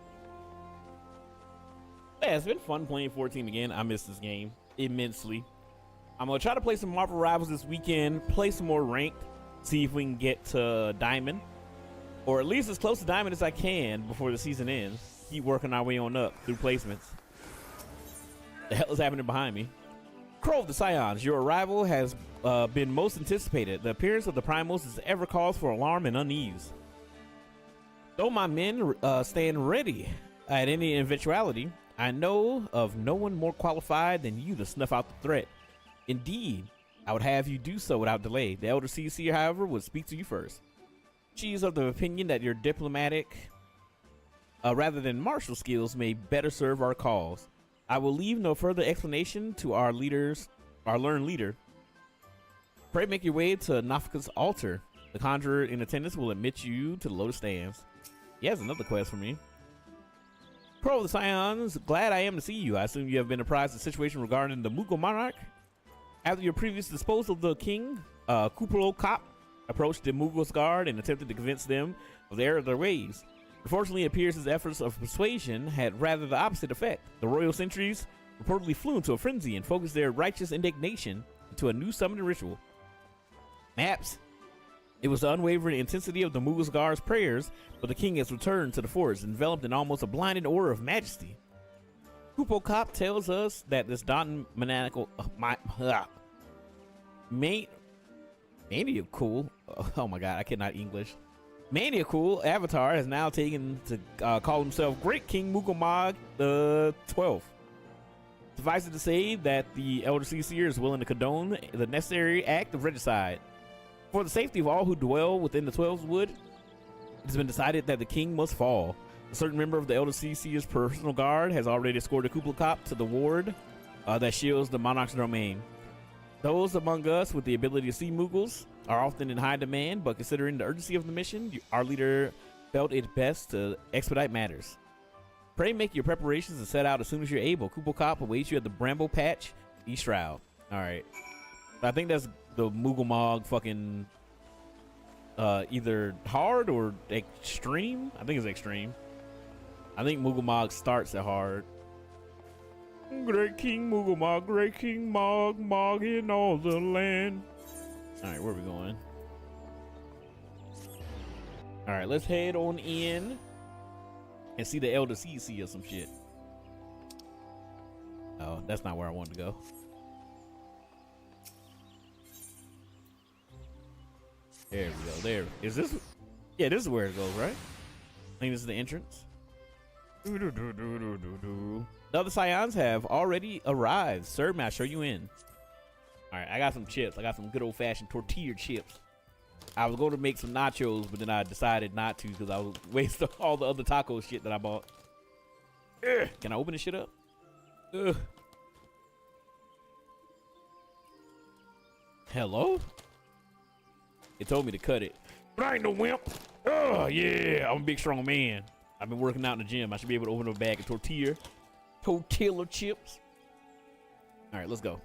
Yeah, it's been fun playing 14 again. I miss this game immensely. I'm gonna try to play some Marvel Rivals this weekend, play some more ranked, see if we can get to Diamond, or at least as close to Diamond as I can before the season ends. Keep working our way on up through placements. The hell is happening behind me? Crow of the Scions, your arrival has been most anticipated. The appearance of the Primals is ever cause for alarm and unease. Though my men stand ready at any eventuality, I know of no one more qualified than you to snuff out the threat. Indeed, I would have you do so without delay. The Elder CC, however, would speak to you first. She is of the opinion that your diplomatic, rather than martial skills, may better serve our cause. I will leave no further explanation to our learned leader. Pray make your way to Nafka's altar. The conjurer in attendance will admit you to the Lotus Stands. He has another quest for me. Crow of the Scions, glad I am to see you. I assume you have been apprised of the situation regarding the Mughal monarch. After your previous disposal of the king, Kupro Kop approached the Mughals' guard and attempted to convince them of the error of their ways. Unfortunately, it appears his efforts of persuasion had rather the opposite effect. The royal sentries reportedly flew into a frenzy and focused their righteous indignation into a new summoning ritual. Maps. It was the unwavering intensity of the Mughals' guard's prayers, but the king has returned to the forest, enveloped in almost a blinding aura of majesty. Kupo Kop tells us that this Daunton maniacal maniacal, oh my god, I cannot English. Maniacal avatar has now taken to call himself Great King Mughal the 12th. Suffice it to say that the Elder CC is willing to condone the necessary act of regicide. For the safety of all who dwell within the 12's wood, it has been decided that the king must fall. A certain member of the Elder CC's personal guard has already escorted Kublai Kop to the ward that shields the monarch's domain. Those among us with the ability to see Mughals are often in high demand, but considering the urgency of the mission, our leader felt it best to expedite matters. Pray make your preparations and set out as soon as you're able. Kublai Kop awaits you at the Bramble Patch, East Shroud. All right. I think that's the Mughal Mog fucking either hard or extreme. I think it's extreme. I think Mughal Mog starts at hard. Great King Mughal Mog, Great King Mog, Mog in all the land. All right, where are we going? All right, let's head on in. and see the Elder CC or some shit. Oh, that's not where I wanted to go. There we go. There. Is this? Yeah, this is where it goes, right? I think this is the entrance. The other Scions have already arrived. Sir, may I show you in? All right, I got some chips. I got some good old-fashioned tortilla chips. I was going to make some nachos, but then I decided not to because I was wasting all the other taco shit that I bought. Ugh. Can I open this shit up? Ugh. Hello? It told me to cut it, but I ain't no wimp. Oh, yeah, I'm a big, strong man. I've been working out in the gym. I should be able to open up a bag of tortilla chips. All right, let's go.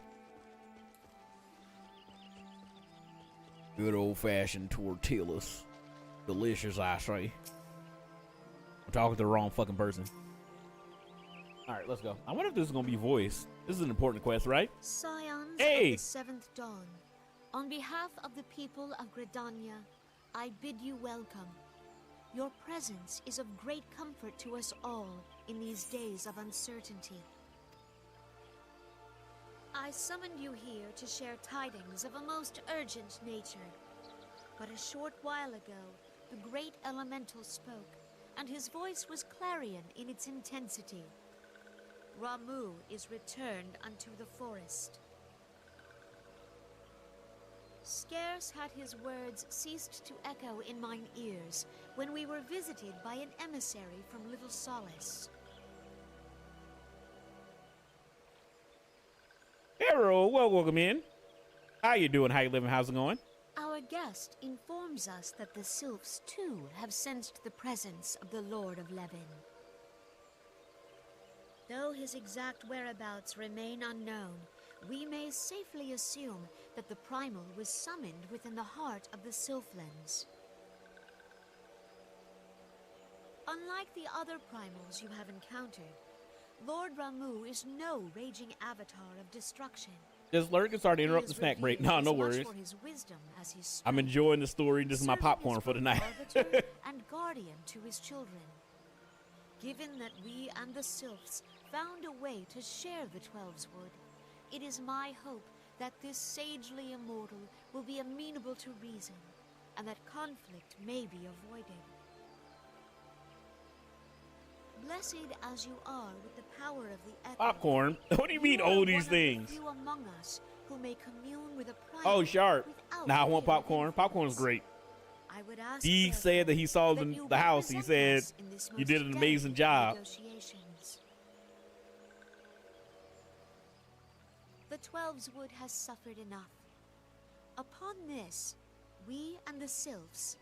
Good old-fashioned tortillas. Delicious, I say. I'm talking to the wrong fucking person. All right, let's go. I wonder if this is going to be voiced. This is an important quest, right? Scions Hey! of the Seventh Dawn, on behalf of the people of Gridania, I bid you welcome. Your presence is of great comfort to us all in these days of uncertainty. I summoned you here to share tidings of a most urgent nature. But a short while ago, the great elemental spoke, and his voice was clarion in its intensity. Ramu is returned unto the forest. Scarce had his words ceased to echo in mine ears when we were visited by an emissary from Little Solace. Hero, well, welcome in. How you doing? How you living? How's it going? Our guest informs us that the Sylphs, too, have sensed the presence of the Lord of Levin. Though his exact whereabouts remain unknown, we may safely assume that the Primal was summoned within the heart of the Sylphlands. Unlike the other Primals you have encountered, Lord Ramu is no raging avatar of destruction. Just lurking. Sorry to interrupt the snack break. No, no worries. I'm enjoying the story. This is my popcorn for the night. And guardian to his children. Given that we and the Sylphs found a way to share the Twelveswood, it is my hope that this sagely immortal will be amenable to reason, and that conflict may be avoided. Blessed as you are with the power of the echo. Popcorn? What do you mean, all these things? Few among us who may commune with a oh, sharp. without Now I want fear of popcorn. Popcorn's great. I would ask He said that he saw that the you house. He represent said us in this you most did an amazing delicate job. negotiations. The Twelveswood has suffered enough. Upon this, we and the Sylphs,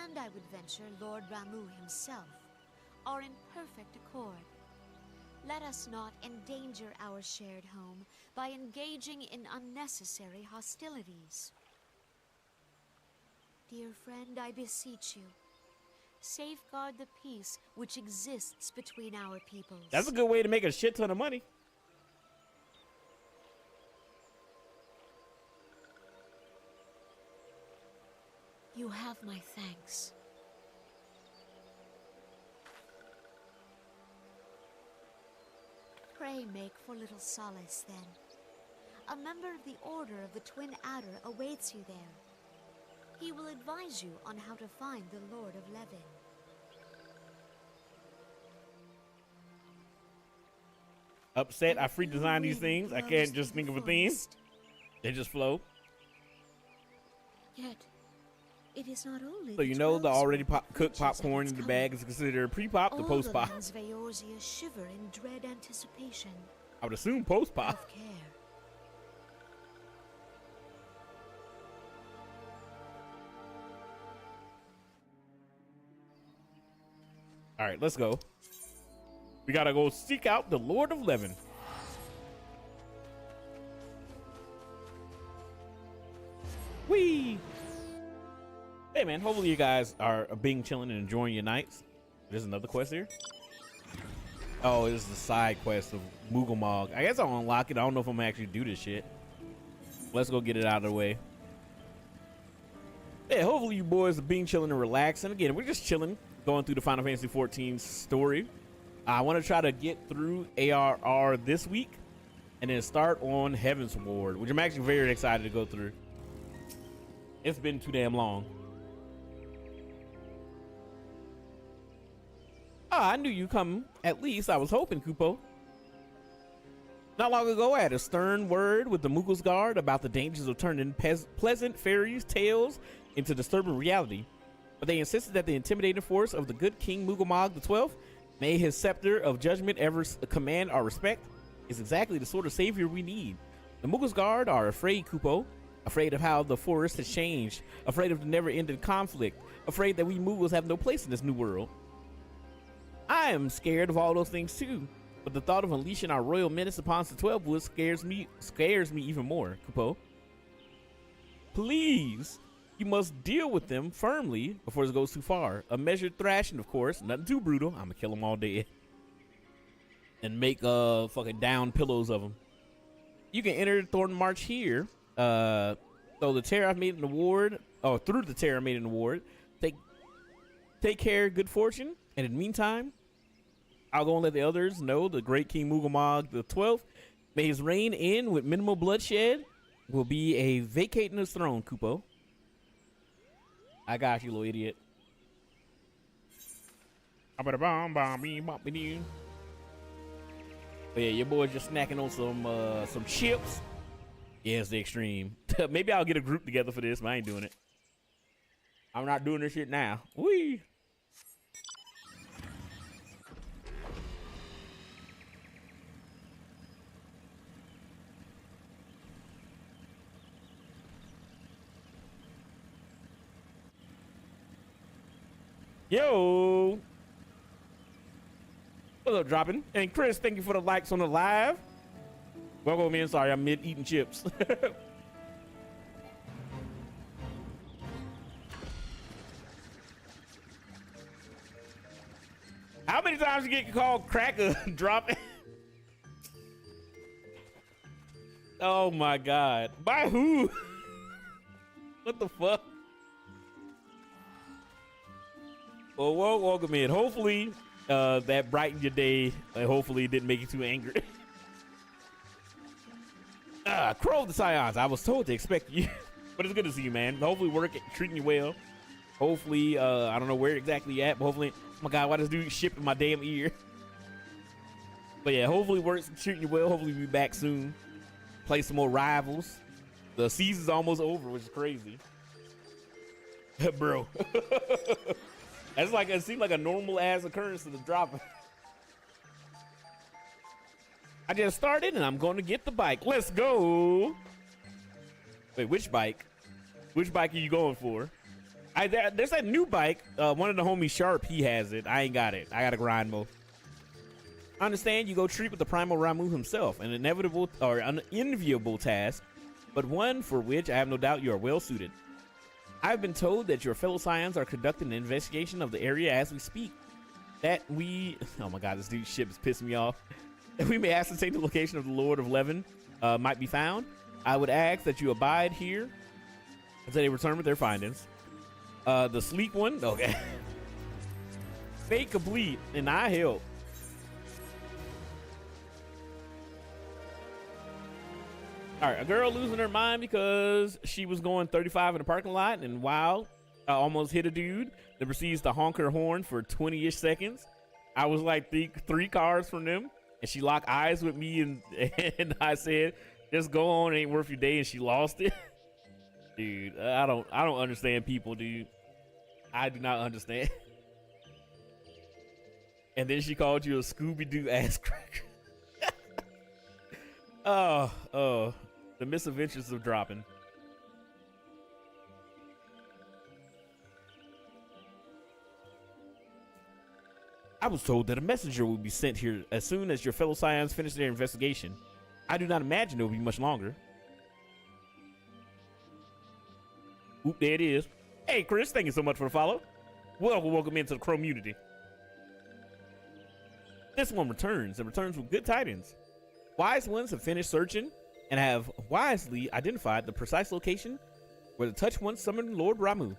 and I would venture Lord Ramu himself, are in perfect accord. Let us not endanger our shared home by engaging in unnecessary hostilities. Dear friend, I beseech you, safeguard the peace which exists between our peoples. That's a good way to make a shit ton of money. You have my thanks. Pray make for Little Solace, then. A member of the Order of the Twin Adder awaits you there. He will advise you on how to find the Lord of Levin. Upset, I free design these things. I can't just think of a theme. They just flow. Yet, it is not only So you know the already cooked popcorn in the bag is considered pre-pop to post-pop. Shiver in dread anticipation. I would assume post-pop. Of care. All right, let's go. We gotta go seek out the Lord of Levin. Whee! Hey man, hopefully you guys are being chilling and enjoying your nights. There's another quest here. Oh, this is the side quest of Moogalmog. I guess I'll unlock it. I don't know if I'm gonna actually do this shit. Let's go get it out of the way. Yeah, hopefully you boys are being chilling and relaxing. Again, we're just chilling, going through the Final Fantasy 14 story. I want to try to get through ARR this week and then start on Heaven's Ward, which I'm actually very excited to go through. It's been too damn long. Ah, I knew you come. At least I was hoping, Kupo. Not long ago, I had a stern word with the Mughals Guard about the dangers of turning pleasant fairies' tales into disturbing reality. But they insisted that the intimidating force of the good King Mughal XII, may his scepter of judgment ever command our respect, is exactly the sort of savior we need. The Mughals Guard are afraid, Kupo. Afraid of how the forest has changed. Afraid of the never-ending conflict. Afraid that we Mughals have no place in this new world. I am scared of all those things too. But the thought of unleashing our royal menace upon the 12 Woods scares me even more, Kupo. Please, you must deal with them firmly before it goes too far. A measured thrashing, of course, nothing too brutal. I'm gonna kill them all dead and make fucking down pillows of them. You can enter Thornton March here. So the terror I've made in the ward, through the terror I made in the ward. Take care, good fortune, and in the meantime, I'll go and let the others know the great King Mughal the 12th, may his reign end with minimal bloodshed, will be a vacating his throne, Kupo. I got you, little idiot. But yeah, your boy's just snacking on some chips. Yeah, it's the extreme. Maybe I'll get a group together for this, but I ain't doing it. I'm not doing this shit now. Whee! Yo! What's up, dropping? And Chris, thank you for the likes on the live. Welcome in. Sorry, I'm mid eating chips. How many times you get called cracker dropping? Oh my God. By who? What the fuck? Well, welcome in. Hopefully that brightened your day, and hopefully it didn't make you too angry. Crow of the Scions, I was told to expect you. But it's good to see you, man. Hopefully work treating you well. Hopefully, I don't know where exactly you at, but hopefully, oh my God, why does dude ship in my damn ear? But yeah, hopefully work's treating you well. Hopefully we'll be back soon. Play some more Rivals. The season's almost over, which is crazy. Bro. That's like, it seemed like a normal ass occurrence to the drop. I just started and I'm going to get the bike. Let's go. Wait, which bike? Which bike are you going for? There's that new bike. One of the homies, Sharp, he has it. I ain't got it. I got to grind mode. I understand you go treat with the Primal Ramuh himself, an inevitable or an enviable task, but one for which I have no doubt you are well suited. I've been told that your fellow Scions are conducting an investigation of the area as we speak. Oh my God, this dude's ship is pissing me off. That we may ascertain the location of the Lord of Levin might be found. I would ask that you abide here until they return with their findings. The sleek one, okay. Fate complete, and I help. All right, a girl losing her mind because she was going 35 in the parking lot, and wow, I almost hit a dude that proceeds to honk her horn for 20-ish seconds. I was like three cars from them, and she locked eyes with me, and I said, "Just go on, it ain't worth your day," and she lost it. Dude, I don't understand people, dude. I do not understand. And then she called you a Scooby-Doo ass cracker. Oh, the misadventures of dropping. I was told that a messenger will be sent here as soon as your fellow Scions finish their investigation. I do not imagine it will be much longer. Oop, there it is. Hey, Chris, thank you so much for the follow. Welcome into the Crow community. This one returns with good tidings. Wise ones have finished searching and have wisely identified the precise location where the Touch once summoned Lord Ramuh.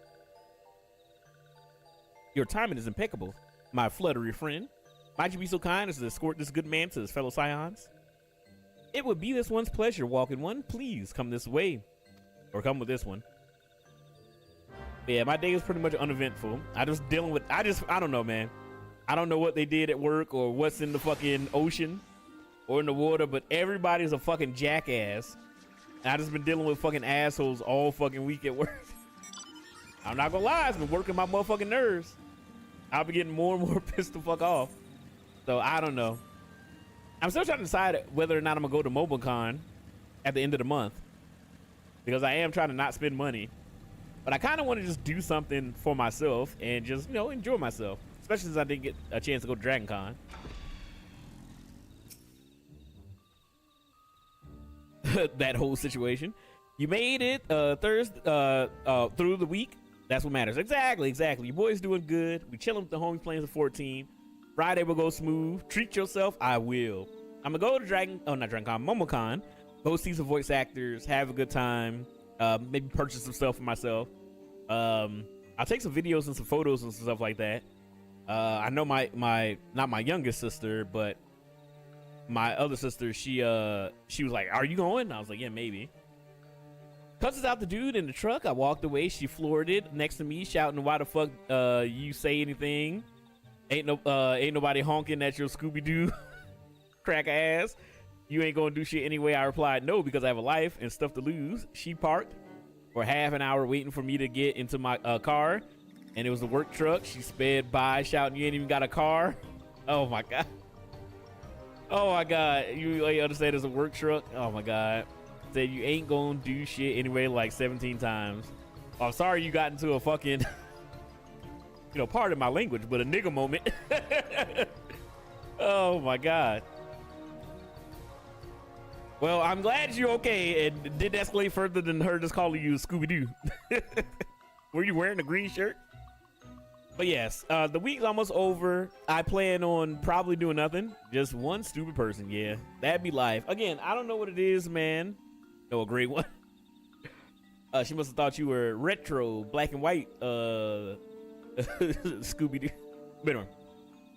Your timing is impeccable, my fluttery friend. Might you be so kind as to escort this good man to his fellow scions? It would be this one's pleasure, walking one. Please come this way. Or come with this one. Yeah, my day is pretty much uneventful. I don't know, man. I don't know what they did at work or what's in the fucking ocean or in the water, but everybody's a fucking jackass. And I just been dealing with fucking assholes all fucking week at work. I'm not gonna lie, it's been working my motherfucking nerves. I'll be getting more and more pissed the fuck off. So I don't know. I'm still trying to decide whether or not I'm gonna go to MobileCon at the end of the month, because I am trying to not spend money. But I kind of want to just do something for myself and just, you know, enjoy myself. Especially since I didn't get a chance to go to Dragon Con. That whole situation. You made it Thursday through the week. That's what matters. Exactly. Your boy's doing good. We chilling with the homies playing the 14. Friday will go smooth. Treat yourself. I will. I'm gonna go to MomoCon. Go see some voice actors. Have a good time. Maybe purchase some stuff for myself. I'll take some videos and some photos and stuff like that. I know my not my youngest sister, but my other sister, she was like, "Are you going?" I was like, "Yeah, maybe." Cusses out the dude in the truck. I walked away. She floored it next to me, shouting, "Why the fuck you say anything? Ain't nobody honking at your Scooby-Doo crack ass. You ain't gonna do shit anyway." I replied, "No, because I have a life and stuff to lose." She parked for half an hour waiting for me to get into my car, and it was a work truck. She sped by shouting, "You ain't even got a car." Oh my god. Oh my god. You understand it's a work truck? Oh my god. Said you ain't gonna do shit anyway like 17 times. I'm sorry you got into a fucking you know, pardon my language, but a nigga moment. Oh my god. Well, I'm glad you're okay and didn't escalate further than her just calling you Scooby-Doo. Were you wearing a green shirt? But yes, the week's almost over. I plan on probably doing nothing. Just one stupid person. Yeah, that'd be life. Again, I don't know what it is, man. No, a great one. She must have thought you were retro, black and white, Scooby-Doo. But anyway,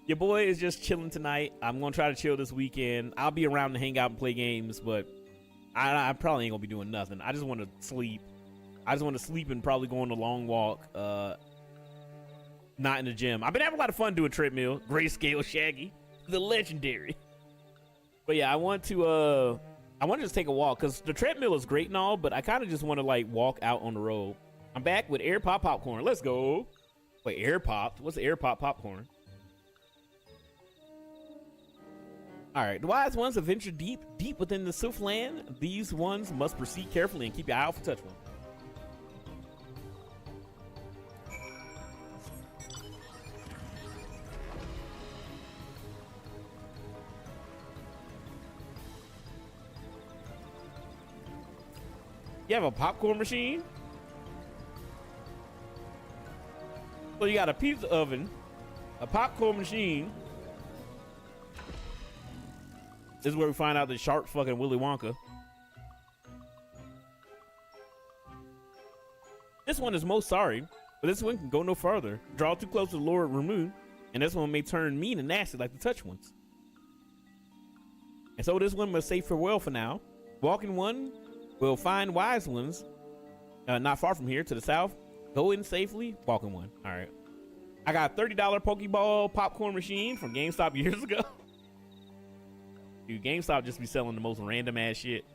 your boy is just chilling tonight. I'm gonna try to chill this weekend. I'll be around to hang out and play games, but I probably ain't gonna be doing nothing. I just want to sleep. I just want to sleep and probably go on a long walk. Not in the gym. I've been having a lot of fun doing treadmill. Grayscale Shaggy, the legendary. But yeah, I want to just take a walk because the treadmill is great and all, but I kind of just want to like walk out on the road. I'm back with Air Pop Popcorn. Let's go. Wait, Air Popped? What's Air Pop Popcorn? All right, the wise ones have ventured deep within the Sylph land. These ones must proceed carefully and keep your eye out for touch one. You have a popcorn machine? So you got a pizza oven, a popcorn machine. This is where we find out the shark fucking Willy Wonka. This one is most sorry, but this one can go no further. Draw too close to Lord Ramu, and this one may turn mean and nasty like the touch ones. And so this one must say farewell for now. Walking one will find wise ones not far from here to the south. Go in safely. Walking one. All right. I got a $30 Pokeball popcorn machine from GameStop years ago. Dude, GameStop just be selling the most random ass shit.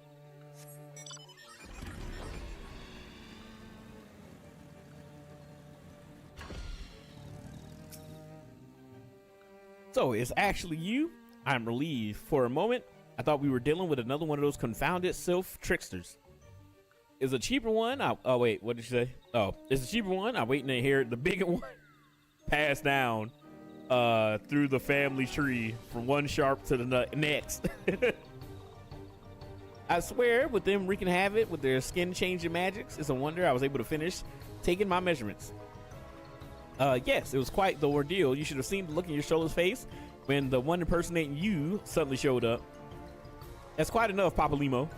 So it's actually you. I'm relieved. For a moment, I thought we were dealing with another one of those confounded Sylph tricksters. It's a cheaper one. Oh wait, what did you say? Oh, it's a cheaper one. I'm waiting to hear the bigger one pass down through the family tree from one sharp to the next. I swear, with them wreaking havoc with their skin changing magics, it's a wonder I was able to finish taking my measurements. Yes, it was quite the ordeal. You should have seen the look in your shoulders face when the one impersonating you suddenly showed up. That's quite enough, Papa Limo.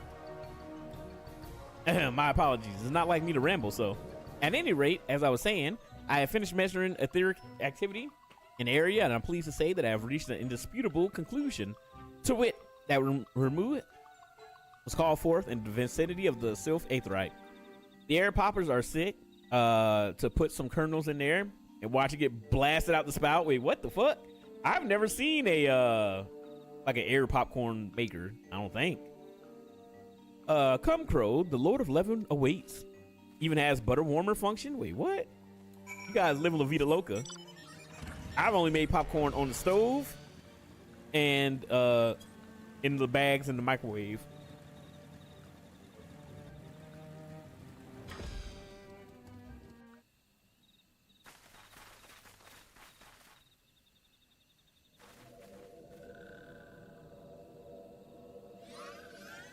My apologies. It's not like me to ramble, so. At any rate, as I was saying, I have finished measuring etheric activity in the area, and I'm pleased to say that I have reached an indisputable conclusion. To wit, that remove was called forth in the vicinity of the Sylph Aetherite. The air poppers are sick to put some kernels in there and watch it get blasted out the spout. Wait, what the fuck? I've never seen a like an air popcorn maker, I don't think. Come Crow, the Lord of Levin awaits. Even has butter warmer function. Wait, what? You guys live La Vida Loca. I've only made popcorn on the stove and in the bags in the microwave.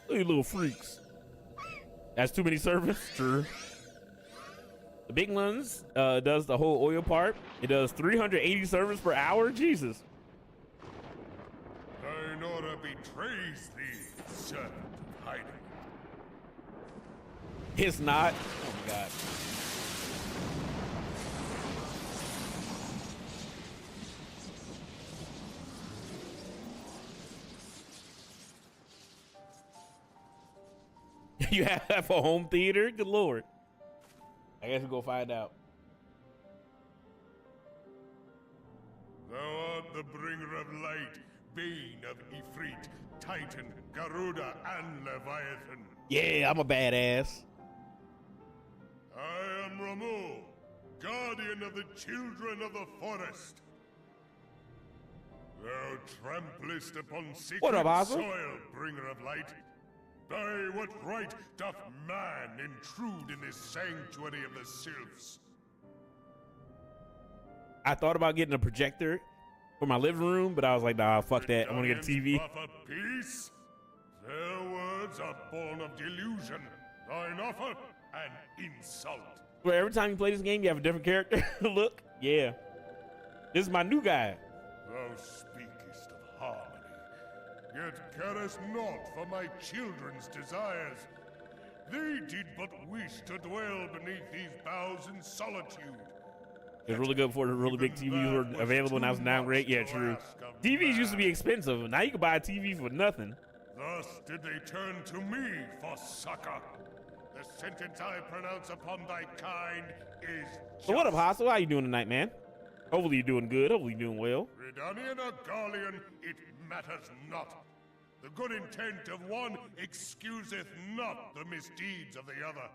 You little freaks. That's too many servers. True. The big ones does the whole oil part. It does 380 servers per hour. Jesus. Tynora betrays thee, servant of hiding. It's not. Oh my god. You have a home theater? Good lord. I guess we'll go find out. Thou art the bringer of light, bane of Ifrit, Titan, Garuda, and Leviathan. Yeah, I'm a badass. I am Ramu, guardian of the children of the forest. Thou tramplest upon sacred What up, Asa? soil, bringer of light. By what right doth man intrude in this sanctuary of the sylphs? I thought about getting a projector for my living room, but I was like, nah, fuck that. I'm gonna get a TV. Offer peace? Their words are born of delusion, thine offer an insult. Where every time you play this game, you have a different character. Look, yeah. This is my new guy. Thou speakest of harmony, yet carest naught for my children's desires. They did but wish to dwell beneath these boughs in solitude. It was really good before the really big TVs were available, and I was downgrade. Yeah, true. TVs used to be expensive. Now you can buy a TV for nothing. Thus did they turn to me for succor. The sentence I pronounce upon thy kind is just. So what up, Hostel? How you doing tonight, man? Hopefully you're doing good. Hopefully you're doing well. Redanian or Garlean, it matters not. The good intent of one excuseth not the misdeeds of the other.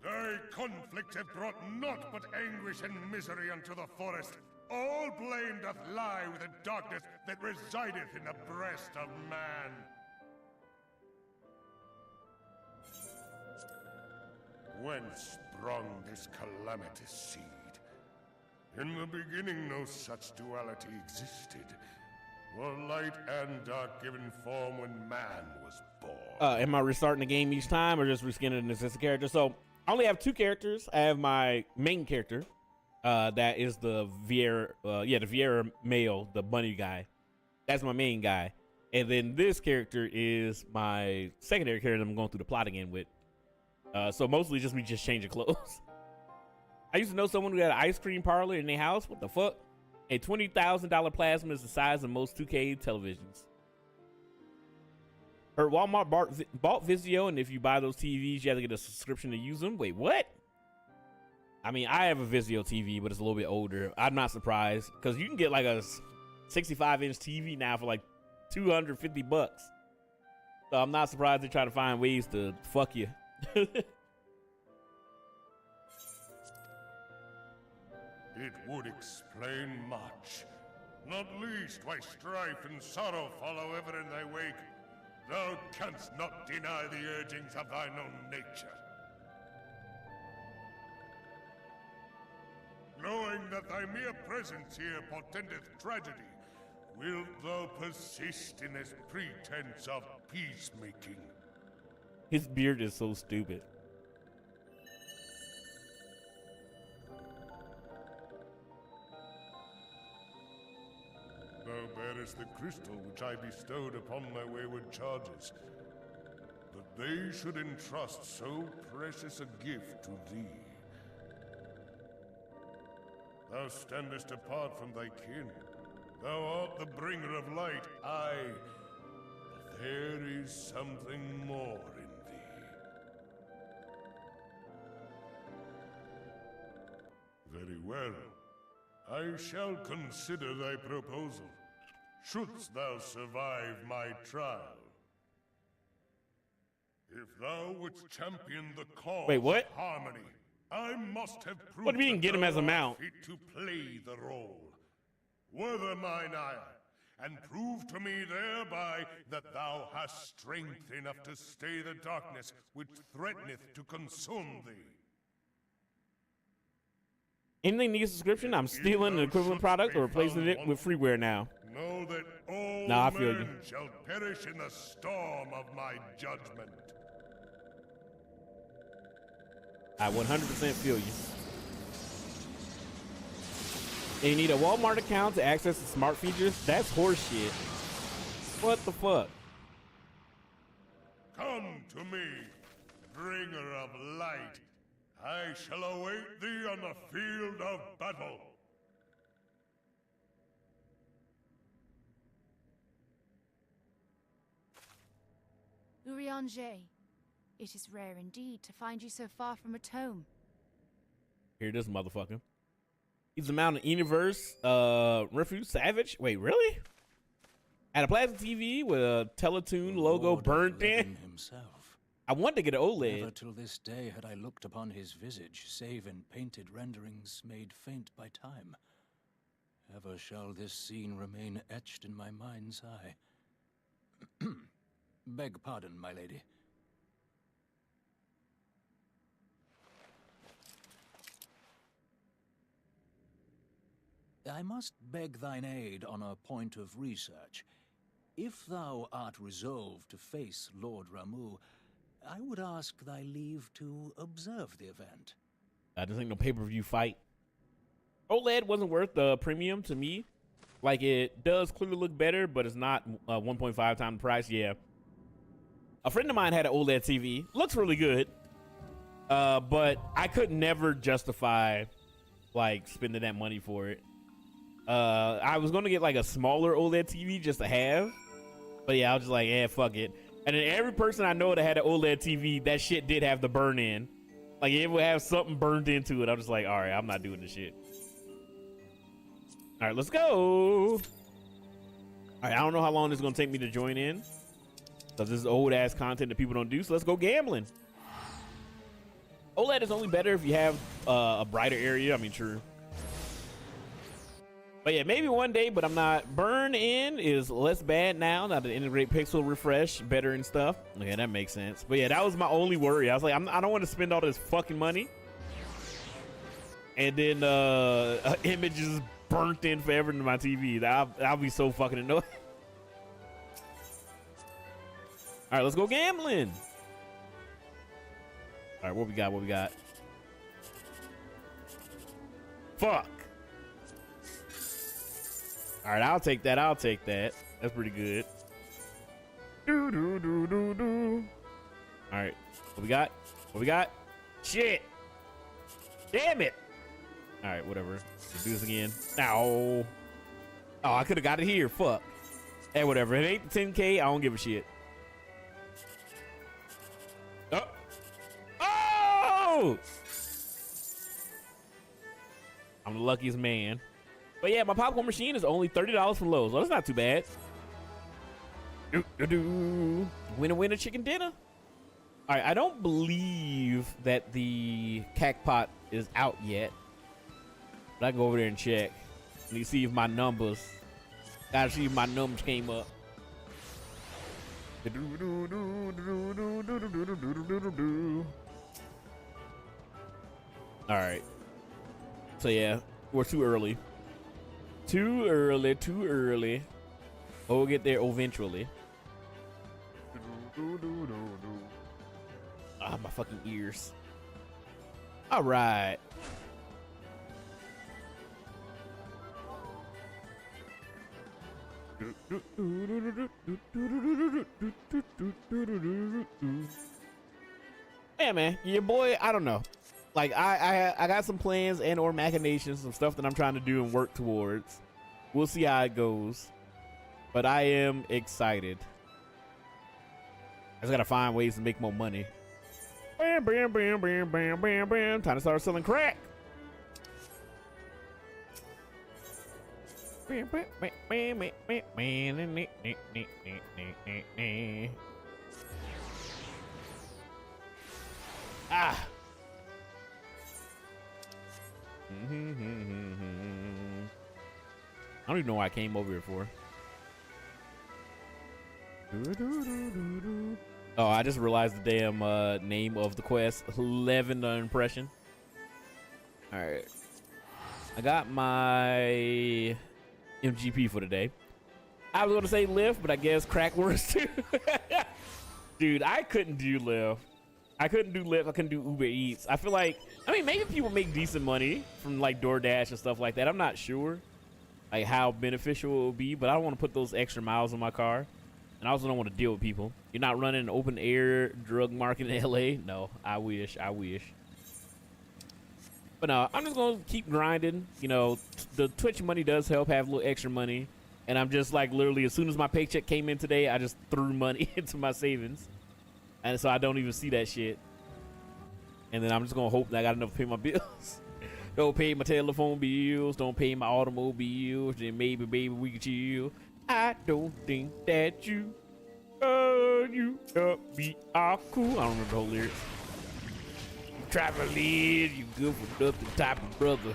Thy conflicts have brought naught but anguish and misery unto the forest. All blame doth lie with the darkness that resideth in the breast of man. Whence sprung this calamitous seed? In the beginning no such duality existed. Were light and dark given form when man was born. Am I restarting the game each time or just reskinning an existing character? So I only have two characters. I have my main character. That is the Vieira, the Vieira male, the bunny guy. That's my main guy. And then this character is my secondary character that I'm going through the plot again with. So mostly just me just changing clothes. I used to know someone who had an ice cream parlor in their house. What the fuck? A $20,000 plasma is the size of most 2K televisions. Her Walmart bought Vizio, and if you buy those TVs, you have to get a subscription to use them. Wait, what? I mean, I have a Vizio TV, but it's a little bit older. I'm not surprised because you can get like a 65-inch TV now for like $250. So I'm not surprised they try to find ways to fuck you. It would explain much, not least why strife and sorrow follow ever in thy wake. Thou canst not deny the urgings of thine own nature. Knowing that thy mere presence here portendeth tragedy, wilt thou persist in this pretense of peacemaking? His beard is so stupid. Thou bearest the crystal which I bestowed upon my wayward charges. That they should entrust so precious a gift to thee. Thou standest apart from thy kin. Thou art the bringer of light, aye. But there is something more in thee. Very well. I shall consider thy proposal, shouldst thou survive my trial. If thou wouldst champion the cause Wait, what? of harmony, I must have proved What do you mean, that get him thou as a art mount? fit to play the role. Wither mine ire, and prove to me thereby that thou hast strength enough to stay the darkness which threateneth to consume thee. Anything needs a subscription, I'm stealing an equivalent product or replacing it with freeware now. Know that all Nah, I feel men you. shall perish in the storm of my judgment. I 100% feel you. And you need a Walmart account to access the smart features? That's horseshit. What the fuck? Come to me, bringer of light. I shall await thee on the field of battle. Urianger, it is rare indeed to find you so far from a tome. Here, this motherfucker. He's a mountain universe, Refuge Savage. Wait, really? At a plasma TV with a Teletoon logo Lord of burnt Living in. himself. I wanted to get an OLED. Never till this day had I looked upon his visage, save in painted renderings made faint by time. Ever shall this scene remain etched in my mind's eye. Beg pardon, my lady. I must beg thine aid on a point of research. If thou art resolved to face Lord Ramu, I would ask thy leave to observe the event. I just ain't no pay-per-view fight. OLED wasn't worth the premium to me. Like, it does clearly look better, but it's not 1.5 times the price. Yeah. A friend of mine had an OLED TV. Looks really good. But I could never justify, like, spending that money for it. I was going to get, like, a smaller OLED TV just to have. But, yeah, I was just like, yeah, fuck it. And then every person I know that had an OLED TV, that shit did have the burn in. Like, it would have something burned into it. I'm just like, all right, I'm not doing this shit. All right, let's go. All right, I don't know how long it's going to take me to join in, because this is old-ass content that people don't do, so let's go gambling. OLED is only better if you have a brighter area. I mean, true. But yeah, maybe one day, but I'm not. Burn in is less bad now that integrate pixel refresh better and stuff. Yeah, that makes sense. But yeah, that was my only worry. I was like, I don't want to spend all this fucking money. And then images burnt in forever into my TV. I'll be so fucking annoyed. All right, let's go gambling. All right, what we got? What we got? Fuck. All right, I'll take that. I'll take that. That's pretty good. Do do do do do. All right, what we got? What we got? Shit. Damn it. All right, whatever. Let's do this again. Ow. Oh, I could have got it here. Fuck. Hey, whatever. It ain't 10K. I don't give a shit. Oh. Oh! I'm the luckiest man. But yeah, my popcorn machine is only $30 from Lowe's. Well, that's not too bad. Winner, winner, chicken dinner. All right, I don't believe that the Cacpot is out yet. But I can go over there and check. Let me see if my numbers. Gotta see if my numbers came up. All right. So yeah, we're too early. Too early, too early. But we'll get there eventually. Ah, my fucking ears. All right. Yeah, man, your boy, I don't know. like I got some plans and or machinations, some stuff that I'm trying to do and work towards. We'll see how it goes, but I am excited. I just gotta find ways to make more money. Bam, bam, bam, bam, bam, bam, bam. Time to start selling crack. Ah. I don't even know why I came over here for. Oh, I just realized the damn name of the quest. Lavender Impression. All right. I got my MGP for today. I was going to say Lyft, but I guess crack works too. Dude, I couldn't do Lyft. I couldn't do Lyft. I couldn't do Uber Eats. I feel like, I mean, maybe people make decent money from like DoorDash and stuff like that. I'm not sure like how beneficial it will be, but I don't want to put those extra miles on my car. And I also don't want to deal with people. You're not running an open air drug market in LA? No, I wish. But no, I'm just going to keep grinding. You know, the Twitch money does help have a little extra money. And I'm just like literally as soon as my paycheck came in today, I just threw money into my savings. And so I don't even see that shit. And then I'm just going to hope that I got enough to pay my bills. Don't pay my telephone bills. Don't pay my automobiles. Then maybe, baby, we can chill. I don't think that you me are cool. I don't remember the whole lyrics. You try to lead, you good for nothing type of brother.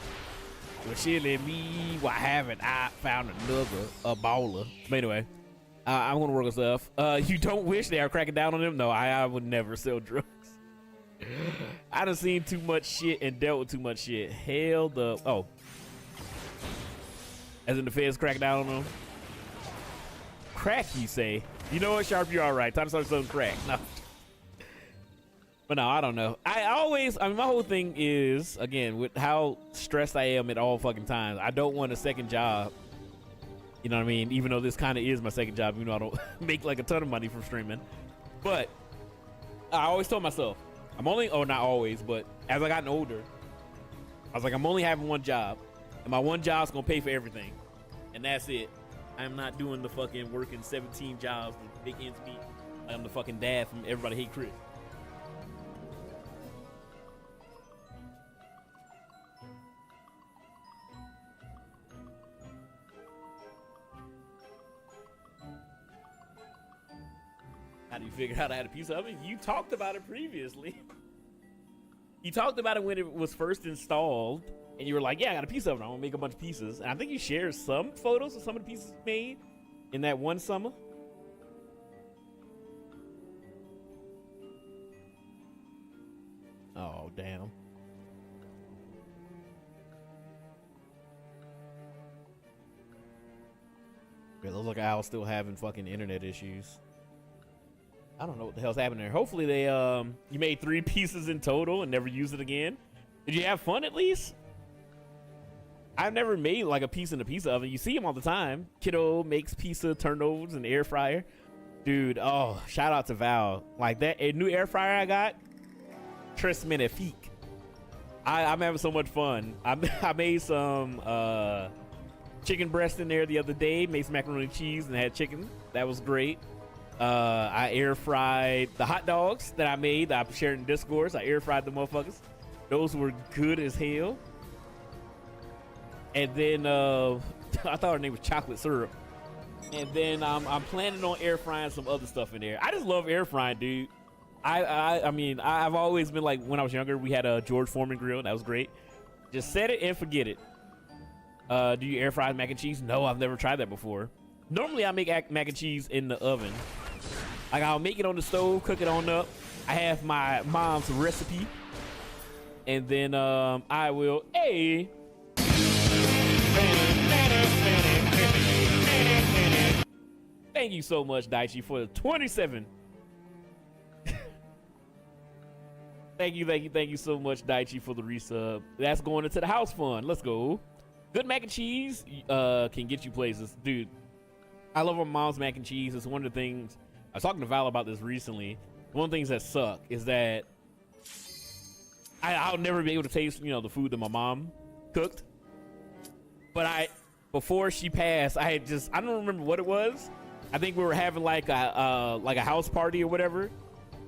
But shilling me, why haven't I found a baller? But anyway, I'm gonna work on stuff. You don't wish they are cracking down on them? No, I would never sell drugs. I done seen too much shit and dealt with too much shit. Hell the as in the feds cracking down on them. Crack, you say? You know what, Sharp, you're all right. Time to start selling crack. No. But no, I don't know. I mean, my whole thing is, again, with how stressed I am at all fucking times, I don't want a second job. You know what I mean? Even though this kind of is my second job, even though I don't make like a ton of money from streaming. But I always told myself, not always, but as I gotten older, I was like, I'm only having one job. And my one job's gonna pay for everything. And that's it. I'm not doing the fucking working 17 jobs to make ends meet. I'm the fucking dad from Everybody Hate Chris. How do you figure out I had a piece of it? You talked about it previously. You talked about it when it was first installed. And you were like, yeah, I got a piece of it. I'm gonna make a bunch of pieces. And I think you shared some photos of some of the pieces you made in that one summer. Oh, damn. It looks like Al's still having fucking internet issues. I don't know what the hell's happening there. Hopefully they, you made 3 pieces in total and never used it again. Did you have fun at least? I've never made like a piece in a pizza oven. You see him all the time. Kiddo makes pizza turnovers in the air fryer. Dude, oh, shout out to Val. Like that a new air fryer I got. Tres magnifique. I'm having so much fun. I made some chicken breast in there the other day. Made some macaroni and cheese and had chicken. That was great. I air fried the hot dogs that I made. I shared in Discord. I air fried the motherfuckers. Those were good as hell. And then I thought her name was Chocolate Syrup. And then I'm planning on air frying some other stuff in there. I just love air frying, dude. I mean, I've always been like, when I was younger, we had a George Foreman grill. That was great. Just set it and forget it. Do you air fry mac and cheese? No, I've never tried that before. Normally, I make mac and cheese in the oven. Like, I'll make it on the stove, cook it on up. I have my mom's recipe. And then I will, Thank you so much, Daichi, for the 27. Thank you so much, Daichi, for the resub. That's going into the house fund. Let's go. Good mac and cheese can get you places. Dude, I love my mom's mac and cheese. It's one of the things, I was talking to Val about this recently. One of the things that suck is that I'll never be able to taste, you know, the food that my mom cooked. But before she passed, I don't remember what it was. I think we were having like a house party or whatever,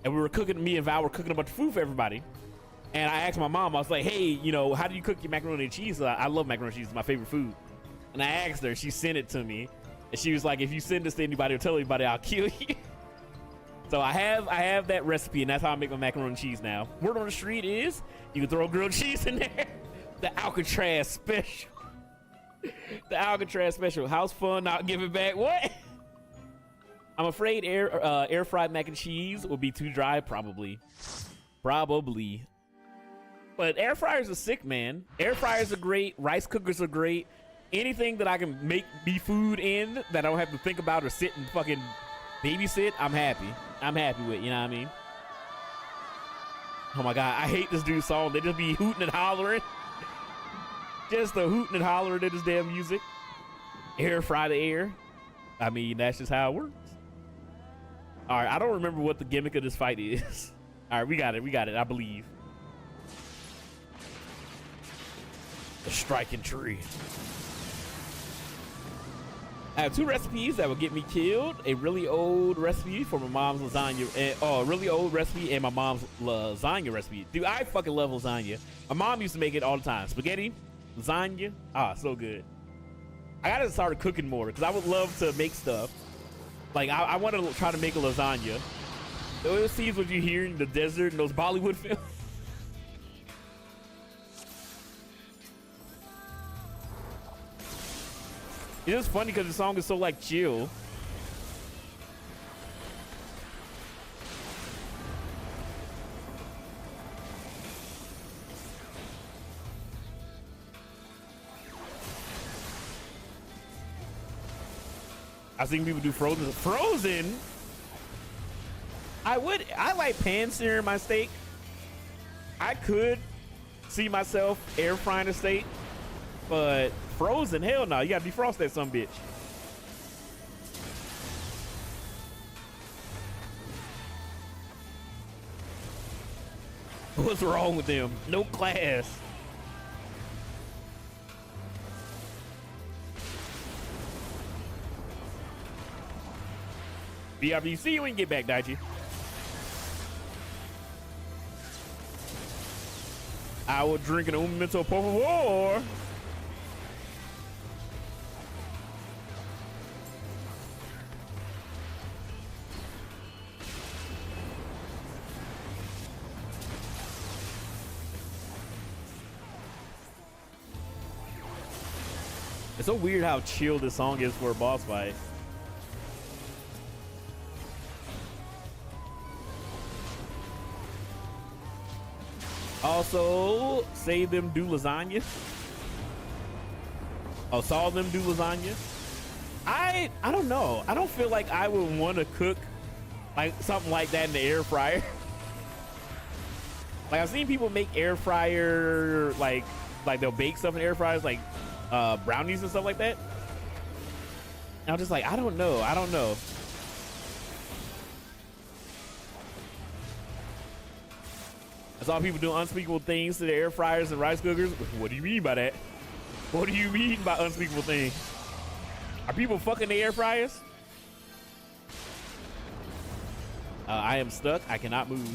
and we were cooking. Me and Val were cooking a bunch of food for everybody. And I asked my mom, I was like, hey, you know, how do you cook your macaroni and cheese? I love macaroni and cheese; it's my favorite food. And I asked her, she sent it to me, and she was like, if you send this to anybody or tell anybody, I'll kill you. So I have that recipe, and that's how I make my macaroni and cheese now. Word on the street is you can throw grilled cheese in there. The Alcatraz special. The Alcatraz special. House fun, I'll give it back. What? I'm afraid air fried mac and cheese will be too dry. Probably. But air fryers are sick, man. Air fryers are great. Rice cookers are great. Anything that I can make me food in that I don't have to think about or sit and fucking babysit, I'm happy. I'm happy with, you know what I mean? Oh my God, I hate this dude's song. They just be hooting and hollering. Just the hooting and hollering at his damn music. Air fry the air. I mean, that's just how it works. All right, I don't remember what the gimmick of this fight is. All right, we got it, I believe. The striking tree. I have 2 recipes that will get me killed. A really old recipe for my mom's lasagna. A really old recipe and my mom's lasagna recipe. Dude, I fucking love lasagna. My mom used to make it all the time. Spaghetti, lasagna. Ah, so good. I gotta start cooking more because I would love to make stuff. Like, I want to try to make a lasagna. Those scenes what you hear in the desert and those Bollywood films. It's just funny because the song is so like chill. I've seen people do Frozen. Frozen? I like pan searing my steak. I could see myself air frying a steak, but Frozen, hell no. You gotta defrost that some bitch. What's wrong with them? No class. BRB, see you when you get back, Daichi. I will drink an momento por favor. It's so weird how chill this song is for a boss fight. Also, say them do lasagna. Oh, saw them do lasagna. I don't know. I don't feel like I would want to cook like something like that in the air fryer. Like I've seen people make air fryer like they'll bake stuff in air fryers like brownies and stuff like that. And I'm just like, I don't know. I saw people doing unspeakable things to the air fryers and rice cookers. What do you mean by that? What do you mean by unspeakable things? Are people fucking the air fryers? I am stuck. I cannot move.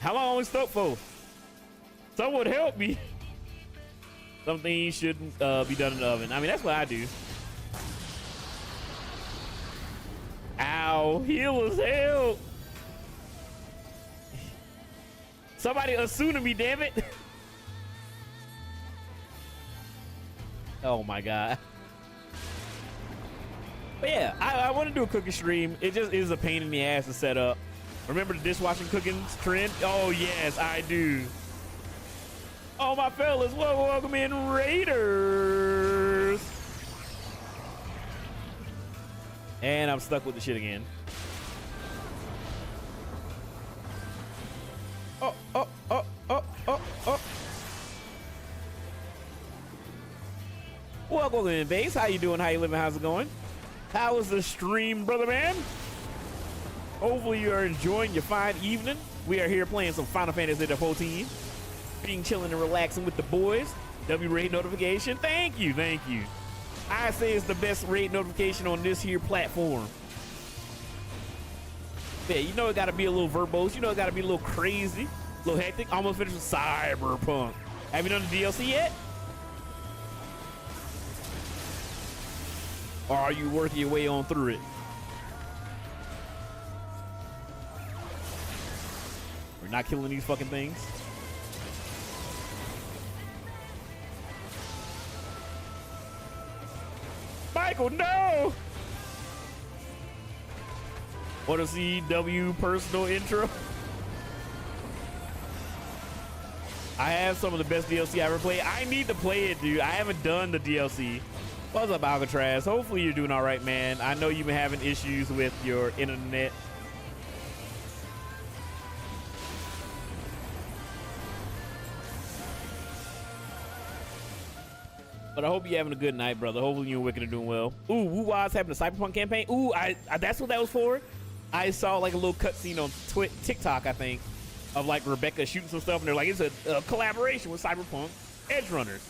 How long is stuck for? Someone help me. Some things shouldn't be done in the oven. I mean, that's what I do. Ow, healers, help. Somebody Asuna me, damn it. Oh my God. But yeah, I want to do a cooking stream. It just is a pain in the ass to set up. Remember the dishwashing cooking trend? Oh yes, I do. Oh my fellas, welcome in Raiders. And I'm stuck with the shit again. Welcome in, base. How you doing? How you living? How's it going? How was the stream, brother man? Hopefully you are enjoying your fine evening. We are here playing some Final Fantasy XIV, being chilling and relaxing with the boys. W raid notification. Thank you, thank you. I say it's the best raid notification on this here platform. Yeah, you know it gotta be a little verbose. You know it gotta be a little crazy, a little hectic. Almost finished with Cyberpunk. Have you done the DLC yet? Or are you working your way on through it? We're not killing these fucking things. Michael, no! What a CW personal intro. I have some of the best DLC I ever played. I need to play it, dude. I haven't done the DLC. What's up, Alcatraz? Hopefully you're doing all right, man. I know you've been having issues with your internet. But I hope you're having a good night, brother. Hopefully you and Wicked are doing well. Ooh, Woo-Wah's having a Cyberpunk campaign. Ooh, I that's what that was for? I saw like a little cutscene on TikTok, I think, of like Rebecca shooting some stuff, and they're like, it's a collaboration with Cyberpunk Edge Runners.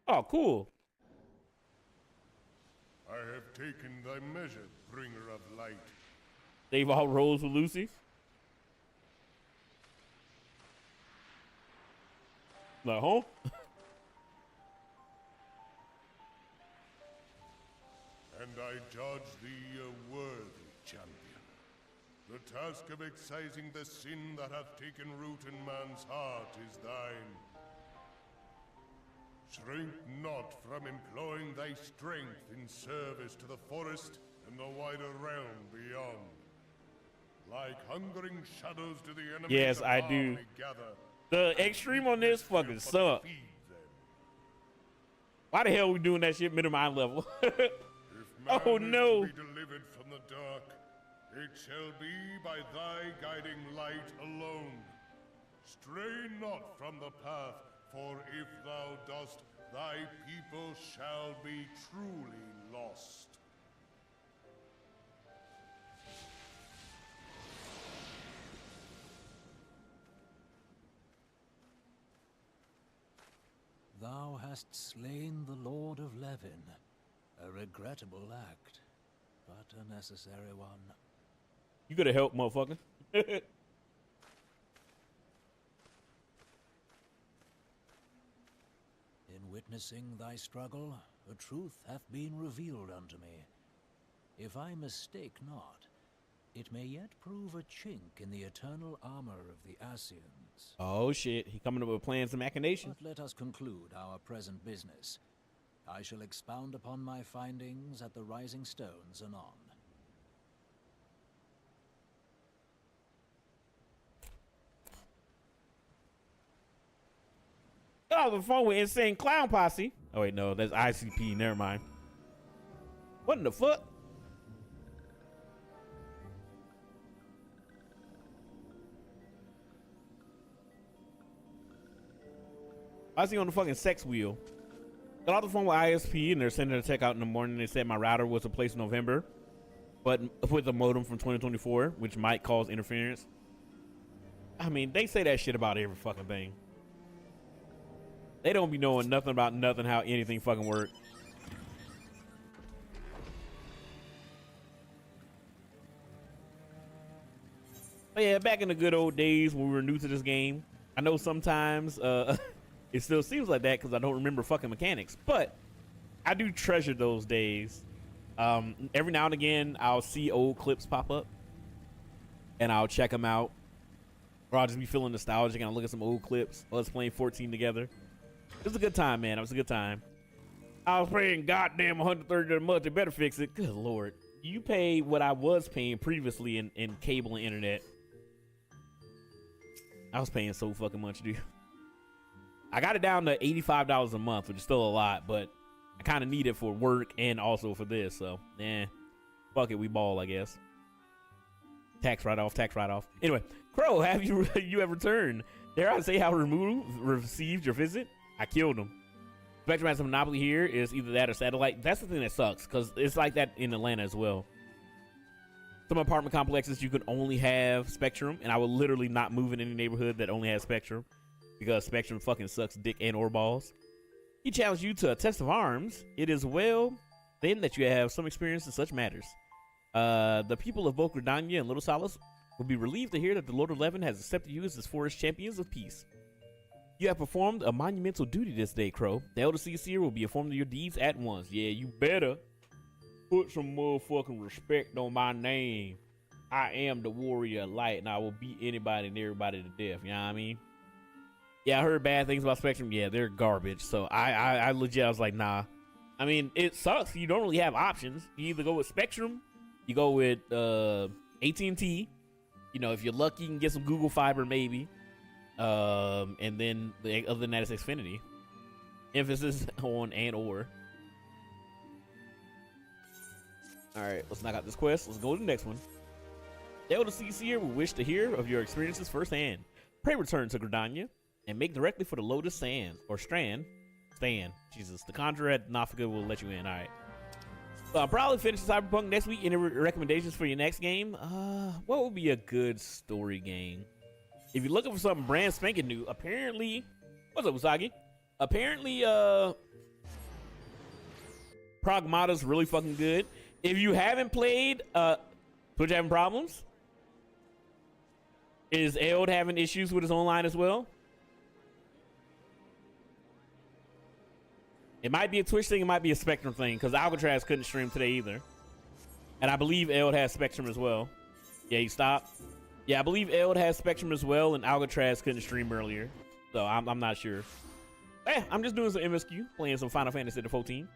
Oh, cool. I have taken thy measure, bringer of light. They've all rolls with Lucy. Like, huh? And I judge thee a worthy champion. The task of excising the sin that hath taken root in man's heart is thine. Shrink not from employing thy strength in service to the forest and the wider realm beyond. Like hungering shadows to the enemy. Yes, I do. The extreme on this fucking sucks. Why the hell are we doing that shit minimize level? Oh no. If man is to be delivered from the dark, it shall be by thy guiding light alone. Stray not from the path, for if thou dost, thy people shall be truly lost. Thou hast slain the Lord of Levin. A regrettable act, but a necessary one. You gotta help, motherfucker. In witnessing thy struggle, a truth hath been revealed unto me. If I mistake not, it may yet prove a chink in the eternal armor of the Ascians. Oh shit, he coming up with plans and machinations. But let us conclude our present business. I shall expound upon my findings at the Rising Stones anon. Oh, the phone with Insane Clown Posse. Oh wait, no, that's ICP. Never mind. What in the fuck? I see on the fucking sex wheel. Got off the phone with ISP and they're sending a tech out in the morning. They said my router was replaced in November, but with a modem from 2024, which might cause interference. I mean, they say that shit about every fucking thing. They don't be knowing nothing about nothing, how anything fucking works. But yeah, back in the good old days when we were new to this game, I know sometimes it still seems like that because I don't remember fucking mechanics, but I do treasure those days. Every now and again, I'll see old clips pop up and I'll check them out, or I'll just be feeling nostalgic and I'll look at some old clips. Us playing 14 together. It was a good time, man. It was a good time. I was paying goddamn $130 a month. They better fix it. Good Lord. You pay what I was paying previously in cable and internet. I was paying so fucking much, dude. I got it down to $85 a month, which is still a lot, but I kind of need it for work and also for this, so, yeah. Fuck it, we ball, I guess. Tax write-off, tax write-off. Anyway, Crow, have you have returned? Dare I say how received your visit? I killed him. Spectrum has a monopoly here. Is either that or satellite. That's the thing that sucks, because it's like that in Atlanta as well. Some apartment complexes you can only have Spectrum, and I will literally not move in any neighborhood that only has Spectrum, because Spectrum fucking sucks dick and or balls. He challenged you to a test of arms. It is well then that you have some experience in such matters. The people of both Gridania and Little Solace will be relieved to hear that the Lord 11 has accepted you as his forest champions of peace. You have performed a monumental duty this day, Crow. The Elder Seer will be informed of your deeds at once. Yeah, you better put some motherfucking respect on my name. I am the warrior of light, and I will beat anybody and everybody to death. You know what I mean? Yeah, I heard bad things about Spectrum. Yeah, they're garbage. So I legit, I was like, nah. I mean, it sucks. You don't really have options. You either go with Spectrum, you go with AT&T. You know, if you're lucky, you can get some Google Fiber maybe. And then other than that, it's Xfinity. Emphasis on and or. All right, let's knock out this quest. Let's go to the next one. The Elder Seer will wish to hear of your experiences firsthand. Pray return to Gridania and make directly for the Lotus Sands or Stan. Jesus, the Conjurer at Nafika will let you in. All right. So I'll probably finish Cyberpunk next week. Any recommendations for your next game? What would be a good story game? If you're looking for something brand spanking new, apparently, what's up, Usagi? Apparently, Pragmata's really fucking good. If you haven't played, Twitch having problems? Is Eld having issues with his online as well? It might be a Twitch thing, it might be a Spectrum thing, because Alcatraz couldn't stream today either. And I believe Eld has Spectrum as well. Yeah, he stopped. Yeah, I believe Eld has Spectrum as well, and Alcatraz couldn't stream earlier. So I'm not sure. I'm just doing some MSQ, playing some Final Fantasy XIV.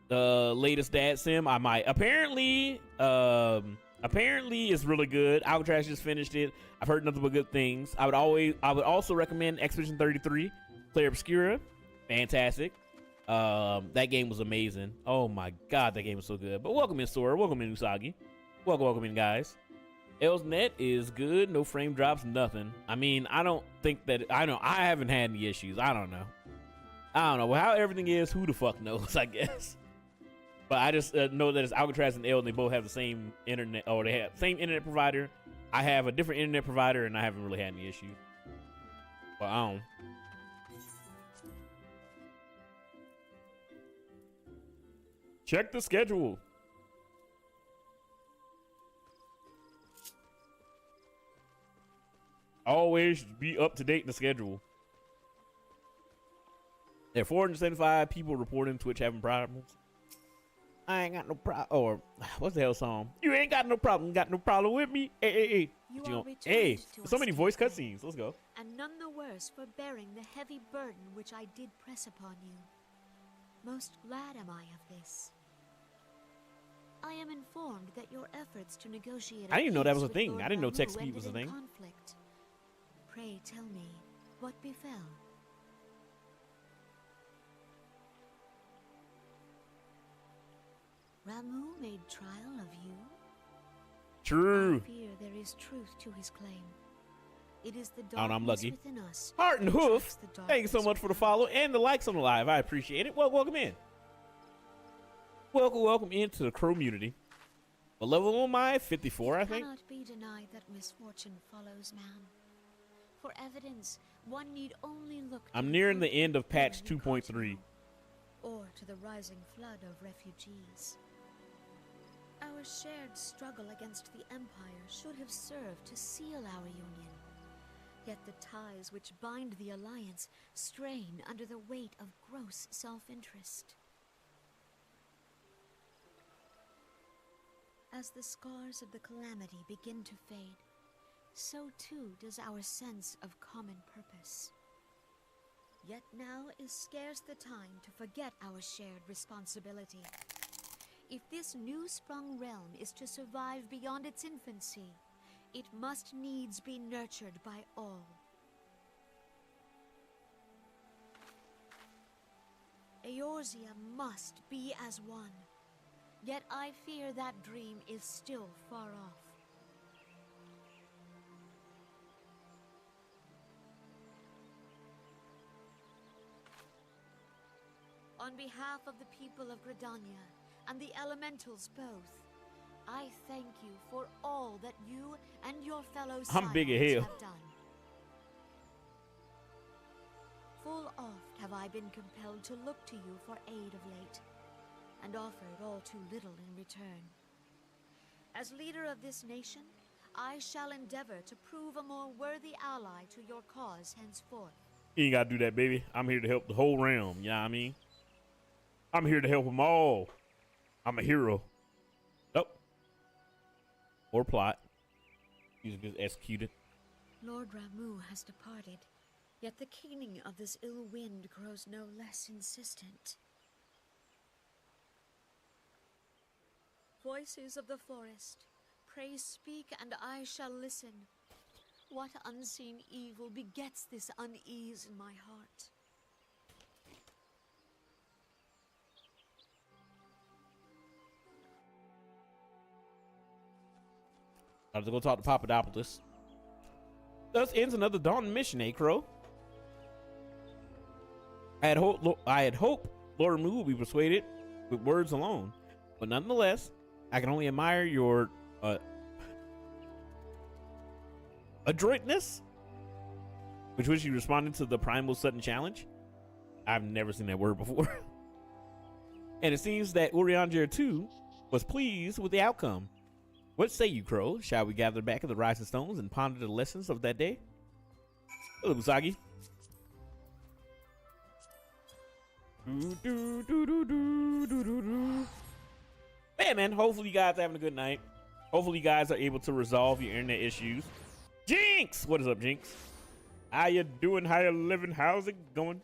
The latest Dad Sim, I might. Apparently it's really good. Alcatraz just finished it. I've heard nothing but good things. I would also recommend Expedition 33, Player Obscura. Fantastic. That game was amazing. Oh my god, that game was so good. But welcome in, Sora. Welcome in, Usagi. Welcome in, guys. Elsnet is good. No frame drops, nothing. I mean, I don't think that... I haven't had any issues. I don't know. Well, how everything is, who the fuck knows, I guess. But I just know that it's Alcatraz and Eld, and they both have the same internet... Oh, they have same internet provider. I have a different internet provider, and I haven't really had any issues. But I don't... Check the schedule. Always be up to date in the schedule. There are 475 people reporting Twitch having problems. I ain't got no problem. Or what's the hell song? You ain't got no problem. Got no problem with me. Hey. Hey, so many voice cutscenes. Let's go. And none the worse for bearing the heavy burden which I did press upon you. Most glad am I of this. I am informed that your efforts to negotiate. I didn't even know that was a thing. I didn't know text speed was a thing. Conflict. Pray tell me what befell. Ramu made trial of you? True. I fear there is truth to his claim. It is the I'm darkness lucky. within us. Heart and Hoof, thank you so much for the follow and the likes on the live. I appreciate it. Well, welcome in. Welcome into the Crow community. What level am I? 54, I think. It cannot be denied that misfortune follows man. For evidence, one need only look. I'm nearing the end of patch 2.3. Or to the rising flood of refugees. Our shared struggle against the Empire should have served to seal our union. Yet the ties which bind the Alliance strain under the weight of gross self-interest. As the scars of the calamity begin to fade, so too does our sense of common purpose. Yet now is scarce the time to forget our shared responsibility. If this new-sprung realm is to survive beyond its infancy, it must needs be nurtured by all. Eorzea must be as one. Yet I fear that dream is still far off. On behalf of the people of Gridania and the elementals both, I thank you for all that you and your fellow I'm big as scions hell. have done. Full oft have I been compelled to look to you for aid of late, and offered all too little in return. As leader of this nation, I shall endeavor to prove a more worthy ally to your cause henceforth. You ain't gotta do that, baby. I'm here to help the whole realm, you know what I mean? I'm here to help them all. I'm a hero. Oh. Or plot. He's just executed. Lord Ramu has departed, yet the keening of this ill wind grows no less insistent. Voices of the forest, pray speak and I shall listen. What unseen evil begets this unease in my heart? I have to go talk to Papadopoulos. Thus ends another dawn mission, eh, Crow? I had hoped Lord Moo would be persuaded with words alone, but nonetheless, I can only admire your adroitness, with which you responded to the primal sudden challenge. I've never seen that word before. And it seems that Urianger too was pleased with the outcome. What say you, Crow? Shall we gather back at the Rising Stones and ponder the lessons of that day? Hello, Usagi. Yeah, man, hopefully you guys are having a good night. Hopefully you guys are able to resolve your internet issues. Jinx! What is up, Jinx? How you doing? How you living? How's it going?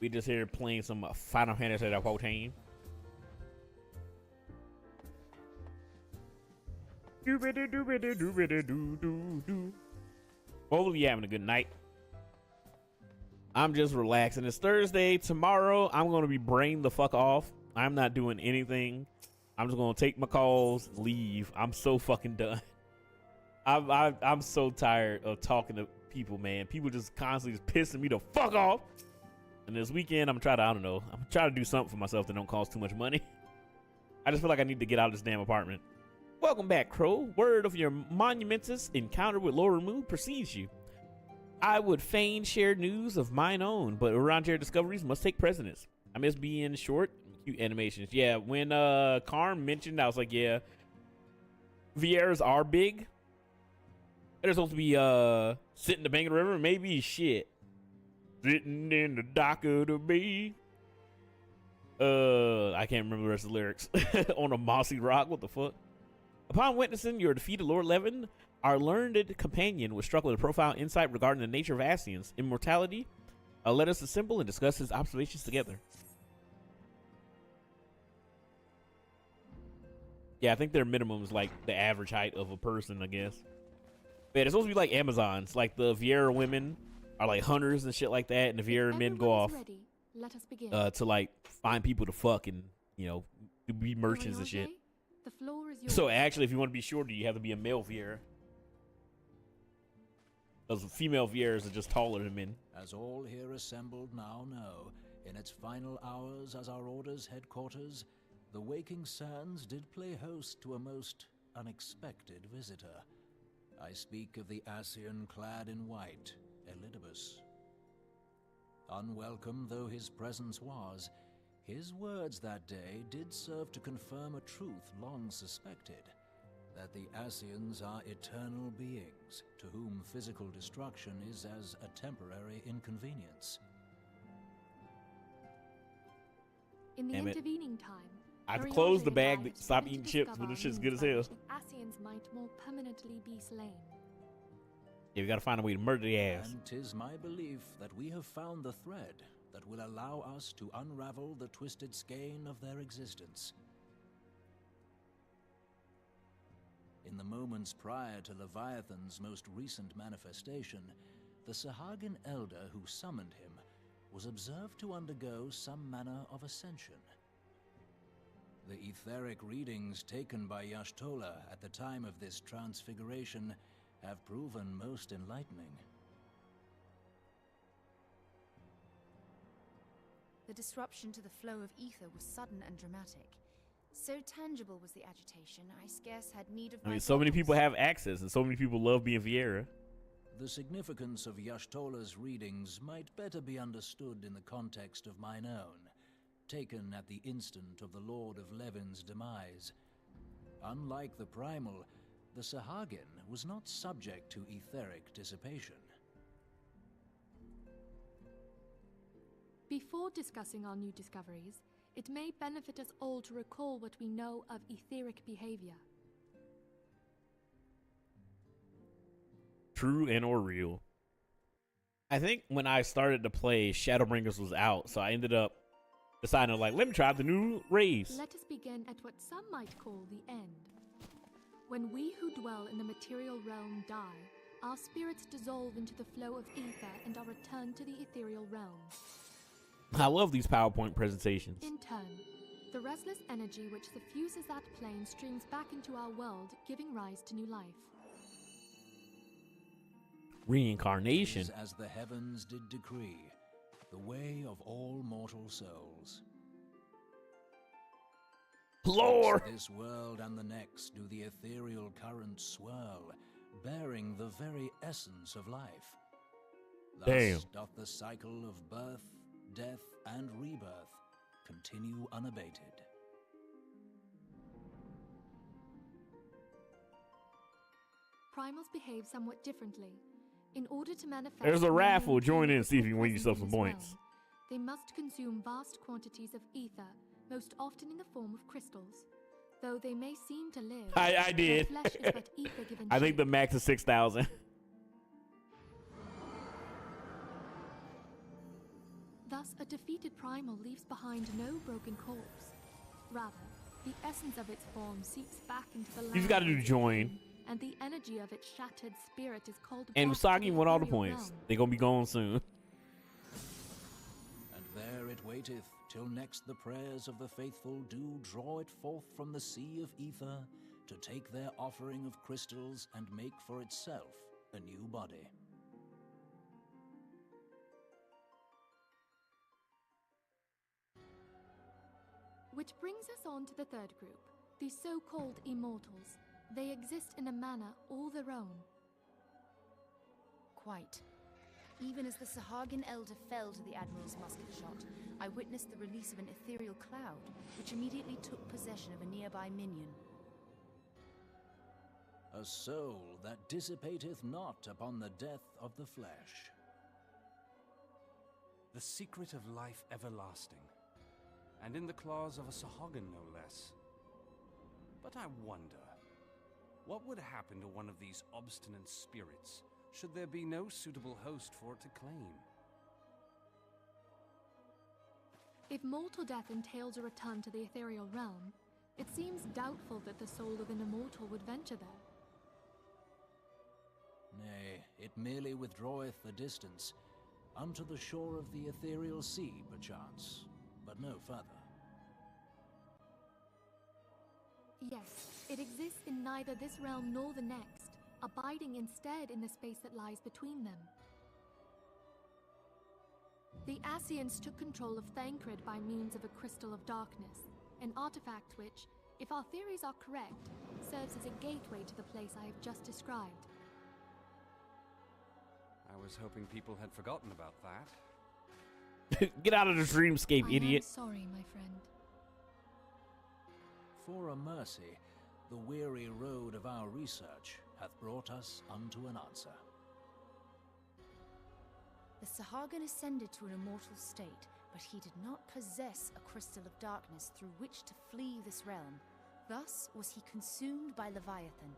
We just here playing some Final Fantasy 14. Hopefully you're having a good night. I'm just relaxing. It's Thursday. Tomorrow, I'm going to be brain the fuck off. I'm not doing anything. I'm just going to take my calls, leave. I'm so fucking done. I'm so tired of talking to people, man. People just constantly just pissing me the fuck off. And this weekend, I'm trying to, I don't know. I'm trying to do something for myself that don't cost too much money. I just feel like I need to get out of this damn apartment. Welcome back, Crow. Word of your monumentous encounter with Laura Moon precedes you. I would fain share news of mine own, but around your discoveries must take precedence. I miss being short, cute animations. Yeah, when Karm mentioned, I was like, yeah, Vieras are big. They're supposed to be sitting the bank of the river, maybe shit. Sitting in the dock of the bay. I can't remember the rest of the lyrics. On a mossy rock, what the fuck? Upon witnessing your defeat of Lord Levin, our learned companion was struck with a profound insight regarding the nature of Ascians' immortality. Let us assemble and discuss his observations together. Yeah, I think their minimum is like the average height of a person, I guess. But it's supposed to be like Amazons. Like the Viera women are like hunters and shit like that, and the Viera men go off Let us begin. to like find people to fuck and, you know, to be merchants and shit. The floor is yours. So actually, if you want to be shorter, you have to be a male Viera. Those female Vieras are just taller than men. As all here assembled now know, in its final hours as our order's headquarters, the waking sands did play host to a most unexpected visitor. I speak of the Ascian clad in white, Elidibus. Unwelcome though his presence was, his words that day did serve to confirm a truth long suspected, that the Ascians are eternal beings, to whom physical destruction is as a temporary inconvenience. In the Damn it. intervening time, I have to Ariadne close the and bag I to have stop striven eating to chips, discover but this our shit's good as means by hell. which the Ascians might more permanently be slain. Yeah, we gotta find a way to murder the ass. And 'tis my belief that we have found the thread that will allow us to unravel the twisted skein of their existence. In the moments prior to Leviathan's most recent manifestation, the Sahagin elder who summoned him was observed to undergo some manner of ascension. The etheric readings taken by Y'shtola at the time of this transfiguration have proven most enlightening. The disruption to the flow of ether was sudden and dramatic. So tangible was the agitation, I scarce had need of I my mean, so many people goggles. have access, and so many people love being Viera. The significance of Y'shtola's readings might better be understood in the context of mine own, taken at the instant of the Lord of Levin's demise. Unlike the Primal, the Sahagin was not subject to etheric dissipation. Before discussing our new discoveries, it may benefit us all to recall what we know of etheric behavior. True and or real. I think when I started to play, Shadowbringers was out, so I ended up deciding, like, let me try the new race. Let us begin at what some might call the end. When we who dwell in the material realm die, our spirits dissolve into the flow of ether and are returned to the ethereal realm. I love these PowerPoint presentations. In turn, the restless energy which suffuses that plane streams back into our world, giving rise to new life. Reincarnation. Is as the heavens did decree, the way of all mortal souls. Lore! This world and the next do the ethereal current swirl, bearing the very essence of life. Thus Damn. doth the cycle of birth, death, and rebirth continue unabated. Primals behave somewhat differently. In order to manifest... There's a and raffle. maintain Join in and their see if you can win presence yourself in some this points. realm, they must consume vast quantities of ether, most often in the form of crystals. Though they may seem to live, I their did. flesh is but ether given I think the shape. max is 6,000. Thus, a defeated primal leaves behind no broken corpse. Rather, the essence of its form seeps back into the land. You just gotta do once join. again, and the energy of its shattered spirit is called And back to Usagi won all the ethereal points. realm. They gonna be gone soon. And there it waiteth, till next the prayers of the faithful do draw it forth from the sea of ether, to take their offering of crystals and make for itself a new body. Which brings us on to the third group, the so-called immortals. They exist in a manner all their own. Quite. Even as the Sahagin Elder fell to the Admiral's musket shot, I witnessed the release of an ethereal cloud, which immediately took possession of a nearby minion. A soul that dissipateth not upon the death of the flesh. The secret of life everlasting, and in the claws of a Sahagin no less. But I wonder, what would happen to one of these obstinate spirits should there be no suitable host for it to claim? If mortal death entails a return to the ethereal realm, it seems doubtful that the soul of an immortal would venture there. Nay, it merely withdraweth a distance, unto the shore of the ethereal sea, perchance, but no further. Yes, it exists in neither this realm nor the next, abiding instead in the space that lies between them. The Ascians took control of Thancred by means of a crystal of darkness, an artifact which, if our theories are correct, serves as a gateway to the place I have just described. I was hoping people had forgotten about that. Get out of the dreamscape, I idiot. am sorry, my friend. For a mercy, the weary road of our research hath brought us unto an answer. The Sahagin ascended to an immortal state, but he did not possess a crystal of darkness through which to flee this realm. Thus was he consumed by Leviathan.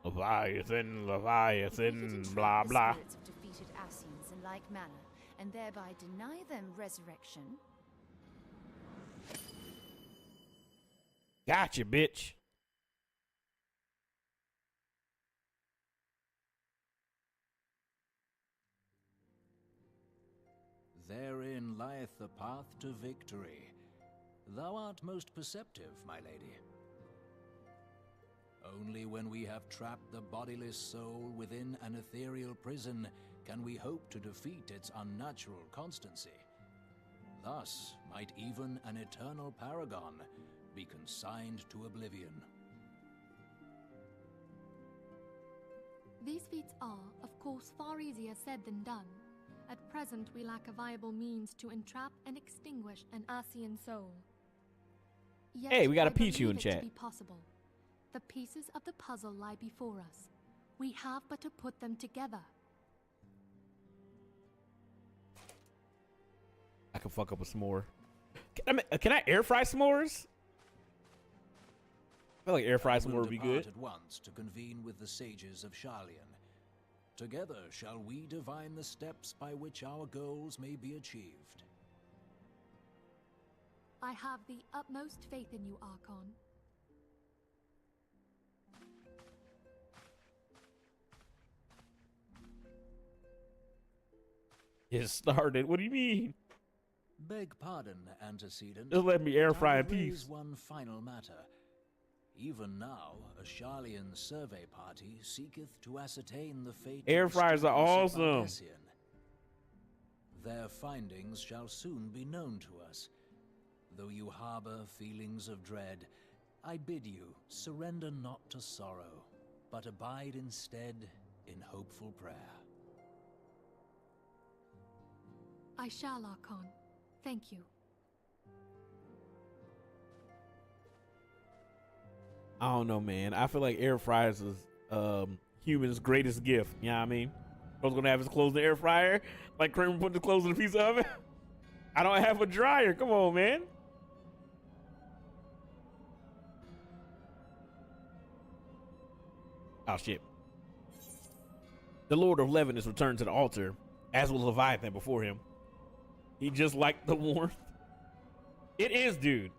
Leviathan, If we Leviathan, could entrap blah, the blah. spirits of defeated Ascians in like manner, and thereby deny them resurrection, Gotcha, bitch. Therein lieth the path to victory, Thou art most perceptive, my lady. Only when we have trapped the bodiless soul within an ethereal prison can we hope to defeat its unnatural constancy. Thus might even an eternal paragon be consigned to oblivion. These feats are, of course, far easier said than done. At present, we lack a viable means to entrap and extinguish an Asian soul. Yet, Hey, we got a I Pichu believe in it chat. to be possible. The pieces of the puzzle lie before us. We have but to put them together. I can fuck up a s'more. Can I air fry s'mores? I feel like air fry s'more would be good. At once to convene with the sages of Sharlayan. Together shall we divine the steps by which our goals may be achieved. I have the utmost faith in you, Archon. It started. What do you mean? Beg pardon, antecedent. Just let me air fry in I will raise peace. one final matter. Even now, a Sharlayan survey party seeketh to ascertain the fate Air of the fryers are students of awesome. Valdesian. Their findings shall soon be known to us. Though you harbor feelings of dread, I bid you surrender not to sorrow, but abide instead in hopeful prayer. I shall, Archon. Thank you. I don't know, man. I feel like air fryers is human's greatest gift. You know what I mean? I was gonna have his clothes in the air fryer, like Kramer put the clothes in the pizza oven. I don't have a dryer. Come on, man. Oh shit. The Lord of Levin is returned to the altar, as was Leviathan before him. He just liked the warmth. It is, dude.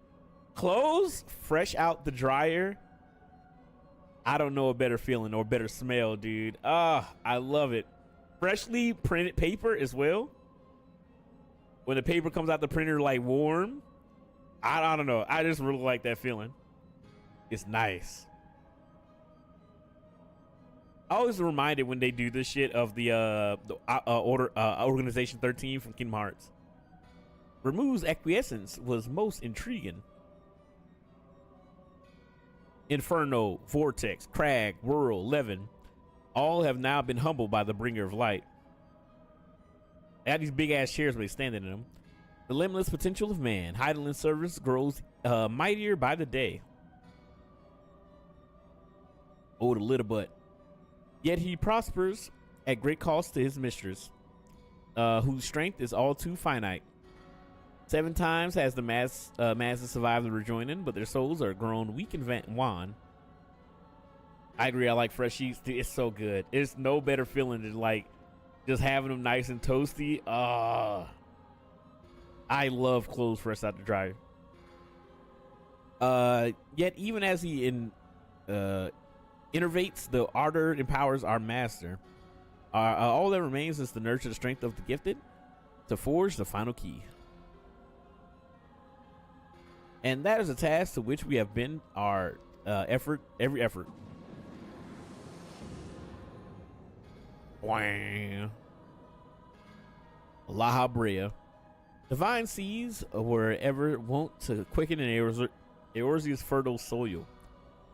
Clothes fresh out the dryer. I don't know a better feeling or better smell, dude. I love it. Freshly printed paper as well. When the paper comes out the printer like warm. I don't know. I just really like that feeling. It's nice. I always reminded when they do this shit of the Organization 13 from Kingdom Hearts. Remove's acquiescence was most intriguing. Inferno, Vortex, Crag, Whirl, Levin, all have now been humbled by the Bringer of Light. They have these big ass chairs, but they standing in them. The limitless potential of man, Heidelin service grows mightier by the day. Oh, the little butt. Yet he prospers at great cost to his mistress, whose strength is all too finite. 7 times has the masses survived the rejoining, but their souls are grown weak and wan. I agree. I like fresh sheets. Dude, it's so good. It's no better feeling than like just having them nice and toasty. I love clothes fresh out the dryer. Yet even as he innervates, the ardor empowers our master. All that remains is to nurture the strength of the gifted, to forge the final key. And that is a task to which we have been our every effort. Wah. La Brea. Divine seas were ever wont to quicken in Eorzea's fertile soil.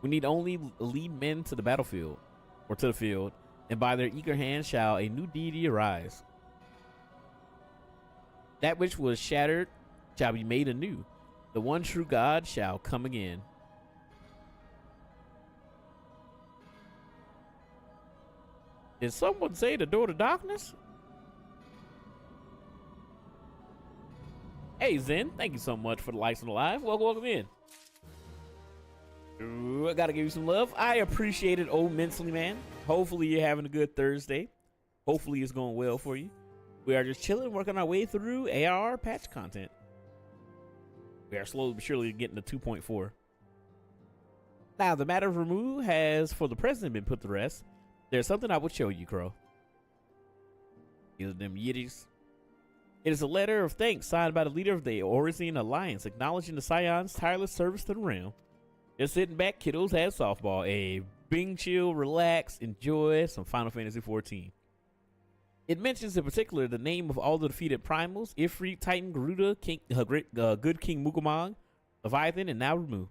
We need only lead men to the battlefield, or to the field, and by their eager hands shall a new deity arise. That which was shattered shall be made anew. The one true God shall come again. Did someone say the door to darkness? Hey Zen, thank you so much for the likes on the live. Welcome in. Ooh, I gotta give you some love. I appreciate it immensely, man. Hopefully you're having a good Thursday. Hopefully it's going well for you. We are just chilling, working our way through ARR patch content. We are slowly but surely getting to 2.4. Now, the matter of remove has, for the present, been put to rest. There's something I would show you, Crow. These are them yitties. It is a letter of thanks signed by the leader of the Orisian Alliance, acknowledging the Scion's tireless service to the realm. Just sitting back, kiddos, had softball. A Bing chill, relax, enjoy some Final Fantasy XIV. It mentions in particular the name of all the defeated primals: Ifrit, Titan, Garuda, King, Good King Mukamon, Leviathan, and now Ramu.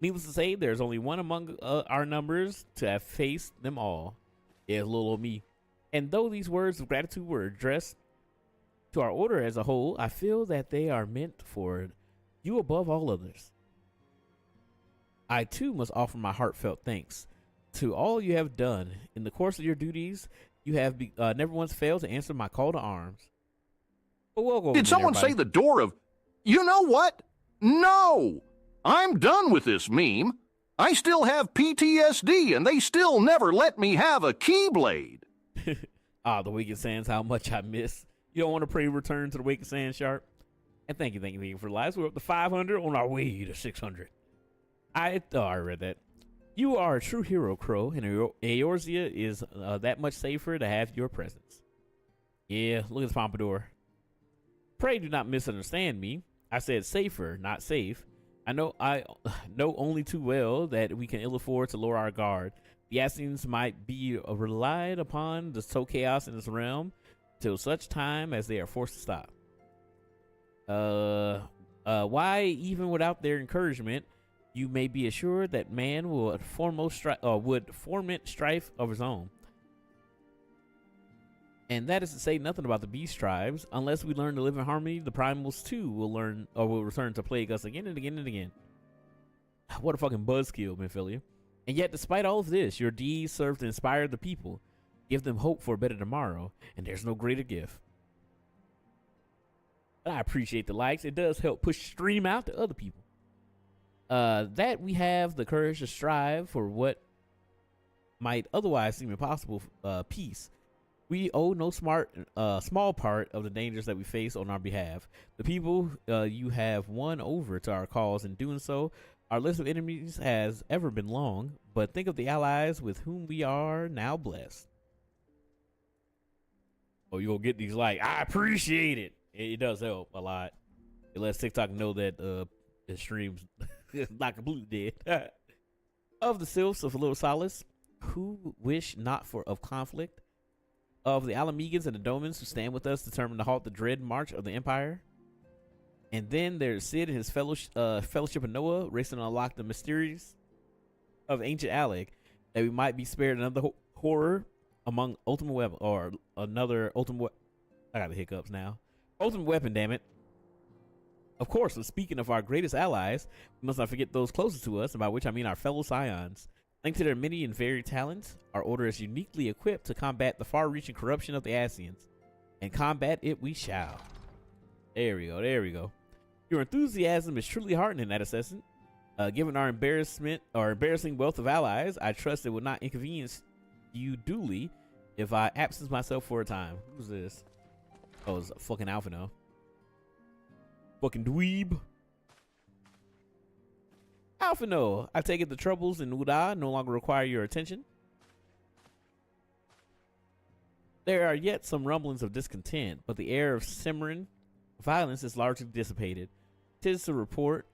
Needless to say, there's only one among our numbers to have faced them all. Yeah, little old me. And though these words of gratitude were addressed to our order as a whole, I feel that they are meant for you above all others. I too must offer my heartfelt thanks to all you have done. In the course of your duties, you have never once failed to answer my call to arms. But welcome. Did someone say the door of... You know what? No! I'm done with this meme. I still have PTSD, and they still never let me have a Keyblade. The Wicked Sands, how much I miss. You don't want to pray return to the Wicked Sands, Sharp? And thank you for the lives. We're up to 500 on our way to 600. I read that. You are a true hero, Crow, and Eorzea is that much safer to have your presence. Yeah, look at this pompadour. Pray do not misunderstand me. I said safer, not safe. I know only too well that we can ill afford to lower our guard. The Ascians might be relied upon to sow chaos in this realm till such time as they are forced to stop. Why, even without their encouragement, you may be assured that man would foment strife of his own. And that is to say nothing about the beast tribes. Unless we learn to live in harmony, the primals too will return to plague us again and again and again. What a fucking buzzkill, Minfilia. And yet, despite all of this, your deeds serve to inspire the people, give them hope for a better tomorrow, and there's no greater gift. But I appreciate the likes. It does help push stream out to other people. That we have the courage to strive for what might otherwise seem impossible, peace. We owe no small part of the dangers that we face on our behalf. The people you have won over to our cause. In doing so, our list of enemies has ever been long, but think of the allies with whom we are now blessed. Oh, you'll get these like, I appreciate it. It does help a lot. It lets TikTok know that it streams not completely dead. Of the sylphs of Little Solace, who wish not of conflict. Of the Alamegans and the Domans who stand with us, determined to halt the dread march of the Empire. And then there's Sid and his Fellowship of Noah, racing to unlock the mysteries of ancient Alec, that we might be spared another horror among Ultimate Weapon, or another Ultimate. I got the hiccups now. Ultimate Weapon, damn it. Of course, when speaking of our greatest allies, we must not forget those closest to us, and by which I mean our fellow Scions. Thanks to their many and varied talents, our order is uniquely equipped to combat the far-reaching corruption of the Ascians. And combat it we shall. There we go. Your enthusiasm is truly heartening, that assessment. Given our embarrassing wealth of allies, I trust it will not inconvenience you duly if I absence myself for a time. Who's this? Oh, it's fucking Alphino. Fucking dweeb. Alphino, I take it the troubles in Uda no longer require your attention. There are yet some rumblings of discontent, but the air of simmering violence is largely dissipated. 'Tis to report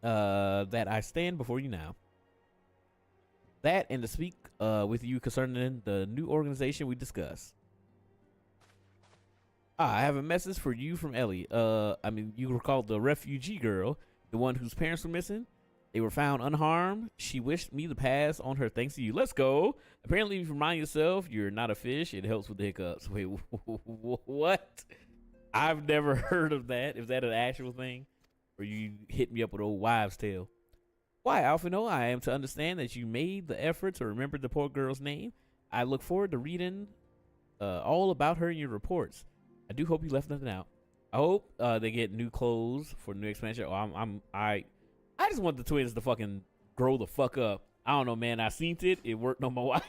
that I stand before you now. That and to speak with you concerning the new organization we discussed. I have a message for you from Ellie. You recall the refugee girl, the one whose parents were missing? They were found unharmed. She wished me the pass on her thanks to you. Let's go. Apparently, if you remind yourself you're not a fish, it helps with the hiccups. Wait, what? I've never heard of that. Is that an actual thing? Or you hit me up with old wives' tale? Why, Alphino, I am to understand that you made the effort to remember the poor girl's name. I look forward to reading all about her in your reports. I do hope you left nothing out. I hope they get new clothes for the new expansion. I just want the twins to fucking grow the fuck up. I don't know, man. I seen it. It worked on my wife.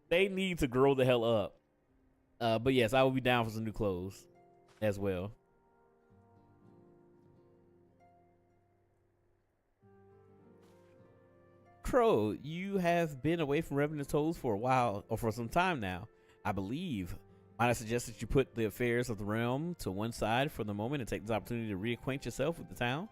They need to grow the hell up. But yes, I will be down for some new clothes as well. Crow, you have been away from Revenant Tolls for a while, or for some time now. I believe I suggest that you put the affairs of the realm to one side for the moment and take this opportunity to reacquaint yourself with the town.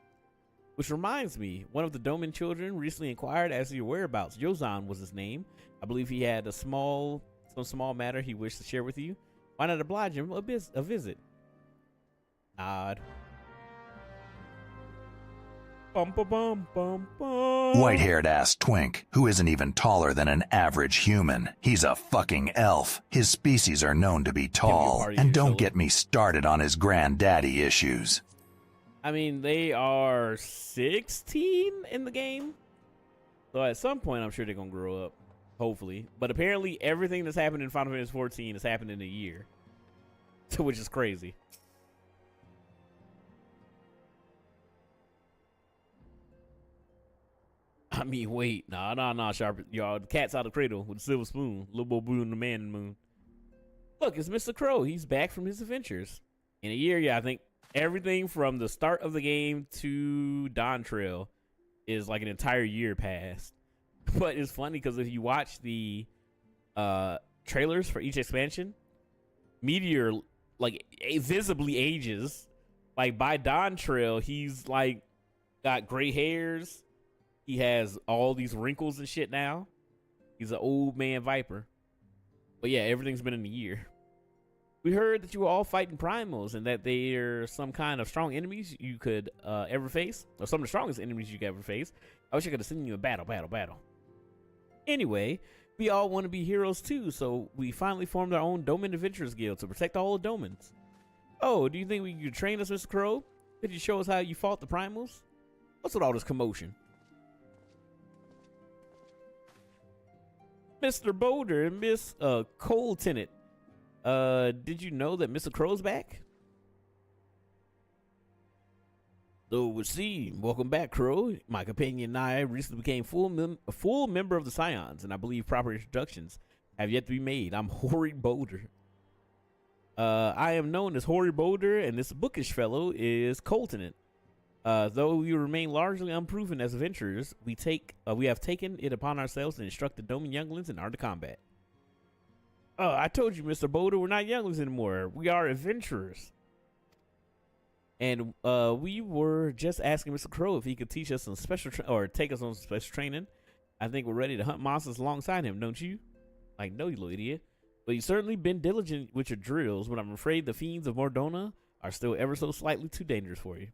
Which reminds me, one of the Doman children recently inquired as to your whereabouts. Yozan was his name. I believe he had some small matter he wished to share with you. Why not oblige him a visit? Nod. Bum, bum, bum, bum, bum. White-haired ass twink, who isn't even taller than an average human. He's a fucking elf. His species are known to be tall. And don't get me started on his granddaddy issues. I mean, they are 16 in the game. So at some point, I'm sure they're going to grow up. Hopefully. But apparently, everything that's happened in Final Fantasy 14 has happened in a year. Which is crazy. I mean, wait. Nah, Sharp. Y'all, the cat's out of the cradle with a silver spoon. Little Bo Boo and the man in the moon. Look, it's Mr. Crow. He's back from his adventures. In a year, yeah, I think everything from the start of the game to Dawn Trail is like an entire year past. But it's funny because if you watch the trailers for each expansion, Meteor like visibly ages. Like by Dawn Trail, he's like got gray hairs. He has all these wrinkles and shit now. He's an old man Viper. But yeah, everything's been in a year. We heard that you were all fighting primals and that they are some kind of strong enemies you could ever face. Or some of the strongest enemies you could ever face. I wish I could have seen you in battle. Anyway, we all want to be heroes too, so we finally formed our own Doman Adventurers Guild to protect all the Domans. Oh, do you think we could train us, Mr. Crow? Could you show us how you fought the primals? What's with all this commotion? Mr. Boulder and Miss Cole Tennant. Did you know that Mr. Crow's back? So it would seem. Welcome back, Crow. My companion and I recently became a full member of the Scions, and I believe proper introductions have yet to be made. I'm Hoary Boulder. I am known as Hoary Boulder, and this bookish fellow is Cole Tennant. Though we remain largely unproven as adventurers, we have taken it upon ourselves to instruct the Doman younglings in art of combat. I told you, Mr. Boulder, we're not younglings anymore. We are adventurers. And we were just asking Mr. Crow if he could teach us some special or take us on some special training. I think we're ready to hunt monsters alongside him, don't you? Like, no, you little idiot. But you've certainly been diligent with your drills, but I'm afraid the fiends of Mordona are still ever so slightly too dangerous for you.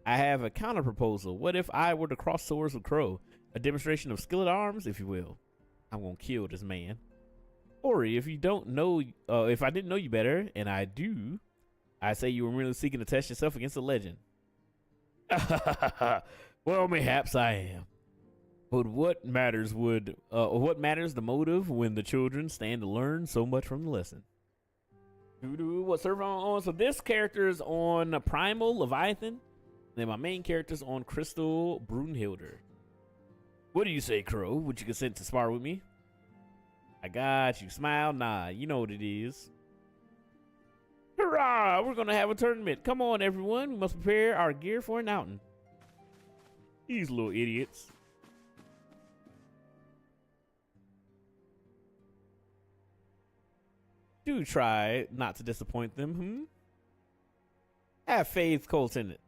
I have a counter proposal. What if I were to cross swords with Crow? A demonstration of skill at arms, if you will. I'm gonna kill this man. Ori, if you don't know, if I didn't know you better, and I do, I say you were merely seeking to test yourself against a legend. Well, mayhaps I am. But what matters the motive when the children stand to learn so much from the lesson? What server am I on? So this character is on Primal Leviathan. Then my main character's on Crystal Brunhilder. What do you say, Crow? Would you consent to spar with me? I got you. Smile, nod. You know what it is. Hurrah! We're gonna have a tournament. Come on, everyone. We must prepare our gear for an outing. These little idiots. Do try not to disappoint them, Have faith, Cole Tennant.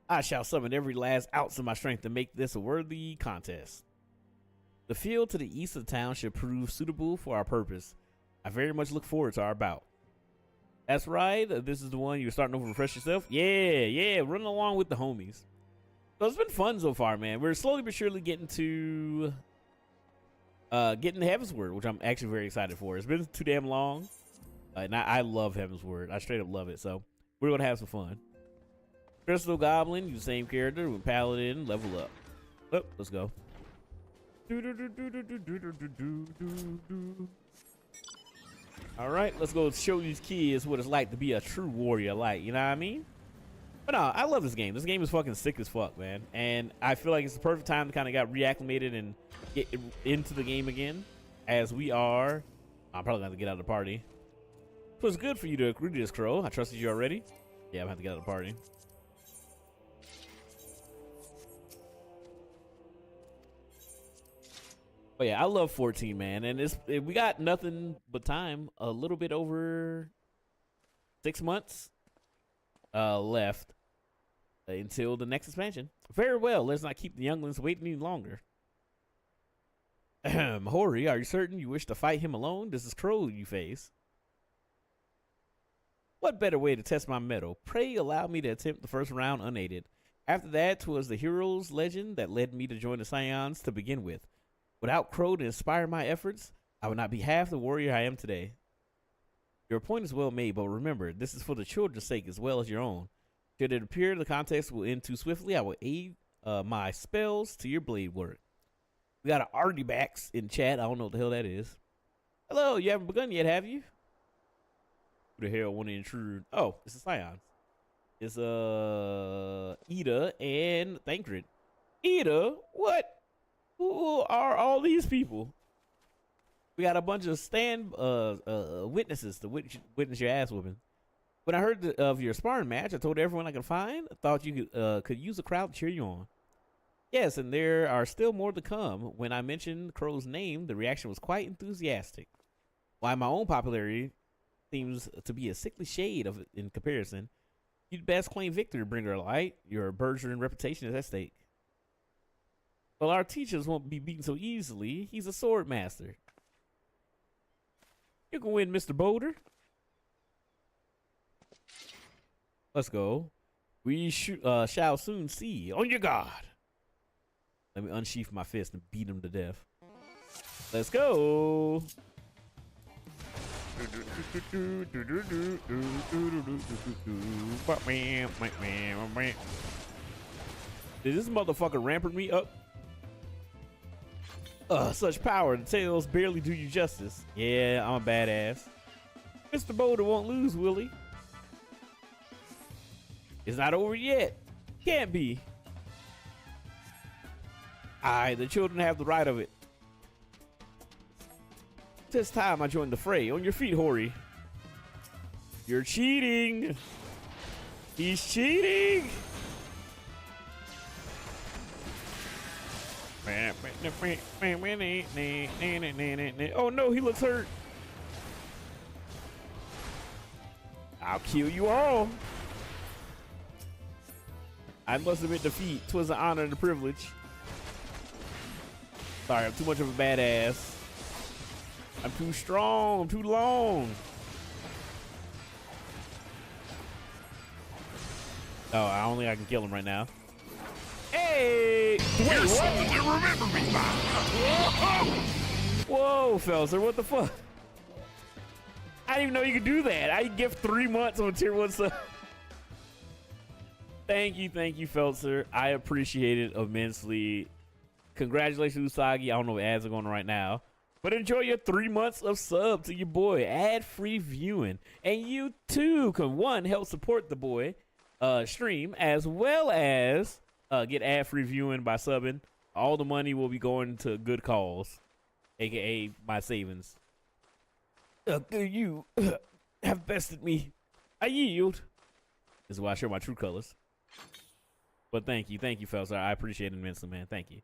I shall summon every last ounce of my strength to make this a worthy contest. The field to the east of the town should prove suitable for our purpose. I very much look forward to our bout. That's right. This is the one you're starting to refresh yourself. Yeah. Running along with the homies. So it's been fun so far, man. We're slowly but surely getting to Heavensward, which I'm actually very excited for. It's been too damn long. And I love Heavensward. I straight up love it. So we're going to have some fun. Crystal Goblin, you the same character with Paladin, level up. Oh, let's go. All right, let's go show these kids what it's like to be a true warrior, like, you know what I mean? But no, I love this game. This game is fucking sick as fuck, man. And I feel like it's the perfect time to kind of get reacclimated and get into the game again, as we are. I'm probably going to have to get out of the party. So it's good for you to agree to this, Crow. I trusted you already. Yeah, I'm going to have to get out of the party. But yeah, I love 14, man, and we got nothing but time. A little bit over 6 months left until the next expansion. Very well. Let's not keep the younglings waiting any longer. Hori, are you certain you wish to fight him alone? This is Crow you face. What better way to test my mettle? Pray allow me to attempt the first round unaided. After that, 'twas the hero's legend that led me to join the Scions to begin with. Without Crow to inspire my efforts, I would not be half the warrior I am today. Your point is well made, but remember, this is for the children's sake as well as your own. Should it appear the contest will end too swiftly, I will aid my spells to your blade work. We got an Artibacks in chat. I don't know what the hell that is. Hello, you haven't begun yet, have you? Who the hell want to intrude? Oh, it's the Scions. It's Ida and Thancred. Ida? What? Who are all these people? We got a bunch of witnesses to witness your ass whooping. When I heard of your sparring match, I told everyone I could find. I thought you could use a crowd to cheer you on. Yes, and there are still more to come. When I mentioned Crow's name, the reaction was quite enthusiastic. While my own popularity seems to be a sickly shade of it in comparison, you'd best claim victory, Bringer Light. Your burgeoning reputation is at stake. Well, our teachers won't be beaten so easily. He's a sword master. You can win, Mr. Boulder. Let's go. We shall soon see. On your guard. Let me unsheath my fist and beat him to death. Let's go. Did this motherfucker rampart me up? Such power. The tails barely do you justice. Yeah, I'm a badass. Mr. Boulder won't lose, will he? It's not over yet. Can't be. The children have the right of it. It's time I joined the fray. On your feet, Hori. You're cheating. He's cheating. Oh no, he looks hurt. I'll kill you all. I must admit defeat. 'Twas an honor and a privilege. Sorry, I'm too much of a badass. I'm too strong. I'm too long. Oh, I can kill him right now. Hey! Wait, what? You remember me, Whoa, Felser, what the fuck? I didn't even know you could do that. I give 3 months on tier 1 sub. Thank you, Felser. I appreciate it immensely. Congratulations, Usagi. I don't know what ads are going on right now. But enjoy your 3 months of sub to your boy. Ad-free viewing. And you too can, one, help support the boy stream, as well as get ad-free viewing by subbing. All the money will be going to good cause, aka my savings. You have bested me. I yield. This is why I show my true colors. But thank you, Felser. I appreciate it immensely, man. Thank you.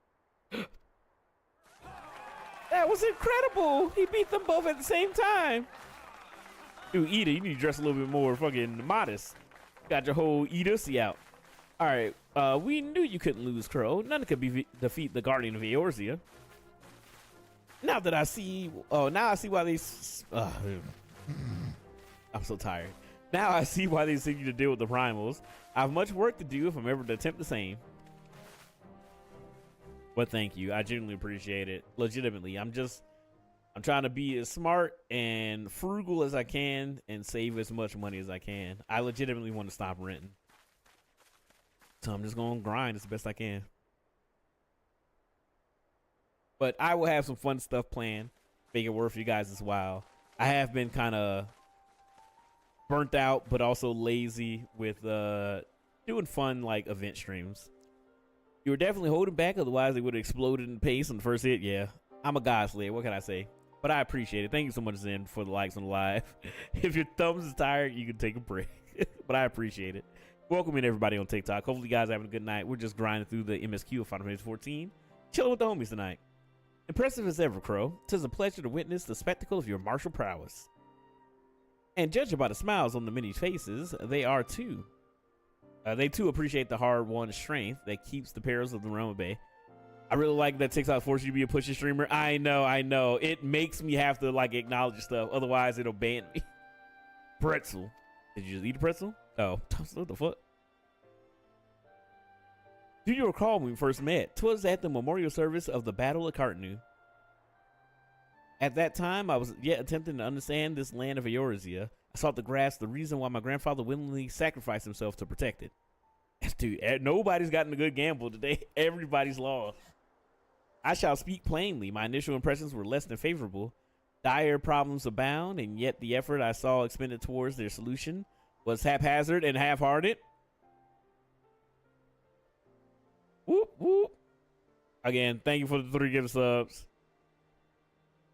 That was incredible. He beat them both at the same time. Dude, Ida, you need to dress a little bit more fucking modest. Got your whole Ida-sy out. All right, we knew you couldn't lose, Crow. None could defeat the Guardian of Eorzea. Now I see why these. I'm so tired. Now I see why they send you to deal with the primals. I have much work to do if I'm ever to attempt the same. But thank you. I genuinely appreciate it. Legitimately. I'm trying to be as smart and frugal as I can and save as much money as I can. I legitimately want to stop renting. So I'm just going to grind as best I can. But I will have some fun stuff planned. Make it worth you guys' while. I have been kind of burnt out, but also lazy with doing fun like event streams. You were definitely holding back, otherwise they would have exploded in pace on the first hit. Yeah, I'm a god slayer. What can I say? But I appreciate it. Thank you so much, Zen, for the likes on the live. If your thumbs is tired, you can take a break. But I appreciate it. Welcome in everybody on TikTok. Hopefully you guys are having a good night. We're just grinding through the MSQ of Final Fantasy 14. Chilling with the homies tonight. Impressive as ever, Crow. 'Tis a pleasure to witness the spectacle of your martial prowess. And judging by the smiles on the many faces, they too appreciate the hard-won strength that keeps the perils of the realm at bay. I really like that TikTok forces you to be a pushy streamer. I know. It makes me have to like acknowledge stuff, otherwise it'll ban me. Pretzel. Did you just eat a pretzel? Oh, what the fuck? Do you recall when we first met? 'Twas at the memorial service of the Battle of Cartanu. At that time, I was yet attempting to understand this land of Eorzea. I sought to grasp the reason why my grandfather willingly sacrificed himself to protect it. Dude, nobody's gotten a good gamble today. Everybody's lost. I shall speak plainly. My initial impressions were less than favorable. Dire problems abound, and yet the effort I saw expended towards their solution was haphazard and half-hearted. Whoop, whoop. Again, thank you for the 3 gift subs.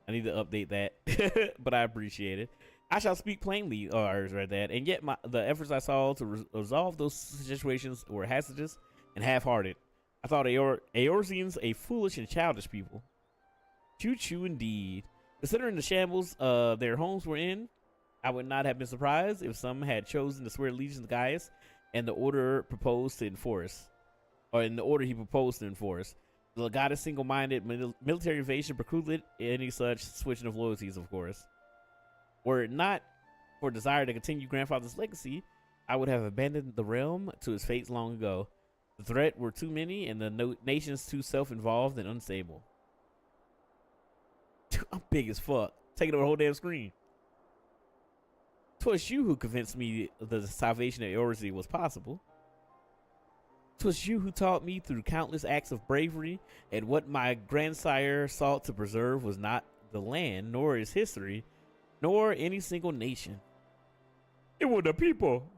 I need to update that, but I appreciate it. I shall speak plainly, I read that, and yet the efforts I saw to resolve those situations were hazardous and half-hearted. I thought Eorzeans a foolish and childish people. Choo-choo indeed. Considering the shambles their homes were in, I would not have been surprised if some had chosen to swear allegiance to Gaius and the order proposed to enforce. Or in the order he proposed to enforce. The Legatus single-minded military invasion precluded any such switching of loyalties, of course. Were it not for desire to continue grandfather's legacy, I would have abandoned the realm to its fates long ago. The threat were too many and the nations too self-involved and unstable. Dude, I'm big as fuck. Taking over the whole damn screen. 'Twas you who convinced me the salvation of Eorzea was possible. 'Twas you who taught me through countless acts of bravery, and what my grandsire sought to preserve was not the land, nor its history, nor any single nation. It was the people.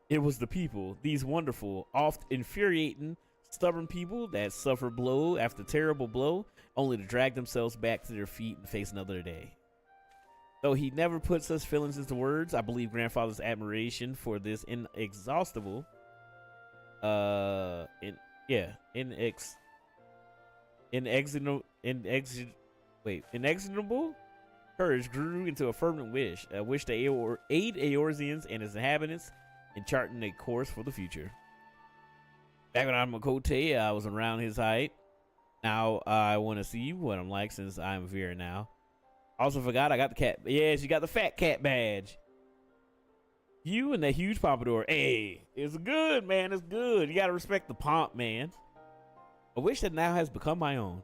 It was the people, these wonderful, oft infuriating, stubborn people that suffer blow after terrible blow, only to drag themselves back to their feet and face another day. Though he never put such feelings into words, I believe grandfather's admiration for this inexhaustible inexorable courage grew into a fervent wish, a wish to aid Eorzeans and its inhabitants in charting a course for the future. Back when I'm a Kote, I was around his height. Now I want to see what I'm like since I'm Vera now. Also forgot I got the cat. Yes, you got the fat cat badge. You and that huge pompadour. Hey, it's good, man. It's good. You gotta respect the pomp, man. A wish that now has become my own.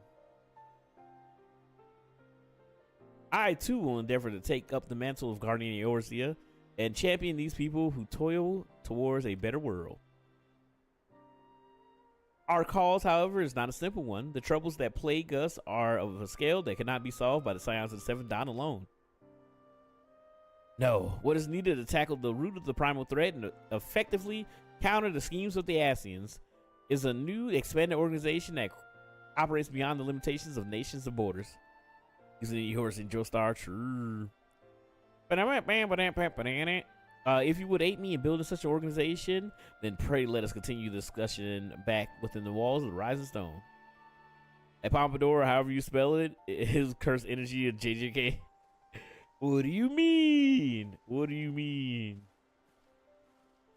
I too will endeavor to take up the mantle of Guardian Eorzea and champion these people who toil towards a better world. Our cause, however, is not a simple one. The troubles that plague us are of a scale that cannot be solved by the Scions of the Seventh Dawn alone. No, what is needed to tackle the root of the primal threat and effectively counter the schemes of the Ascians is a new expanded organization that operates beyond the limitations of nations and borders. Using yours in Joestar, true. If you would aid me in building such an organization, then pray let us continue the discussion back within the walls of the Rising Stone. At Pompadour, however you spell it, his cursed energy of JJK. What do you mean? What do you mean?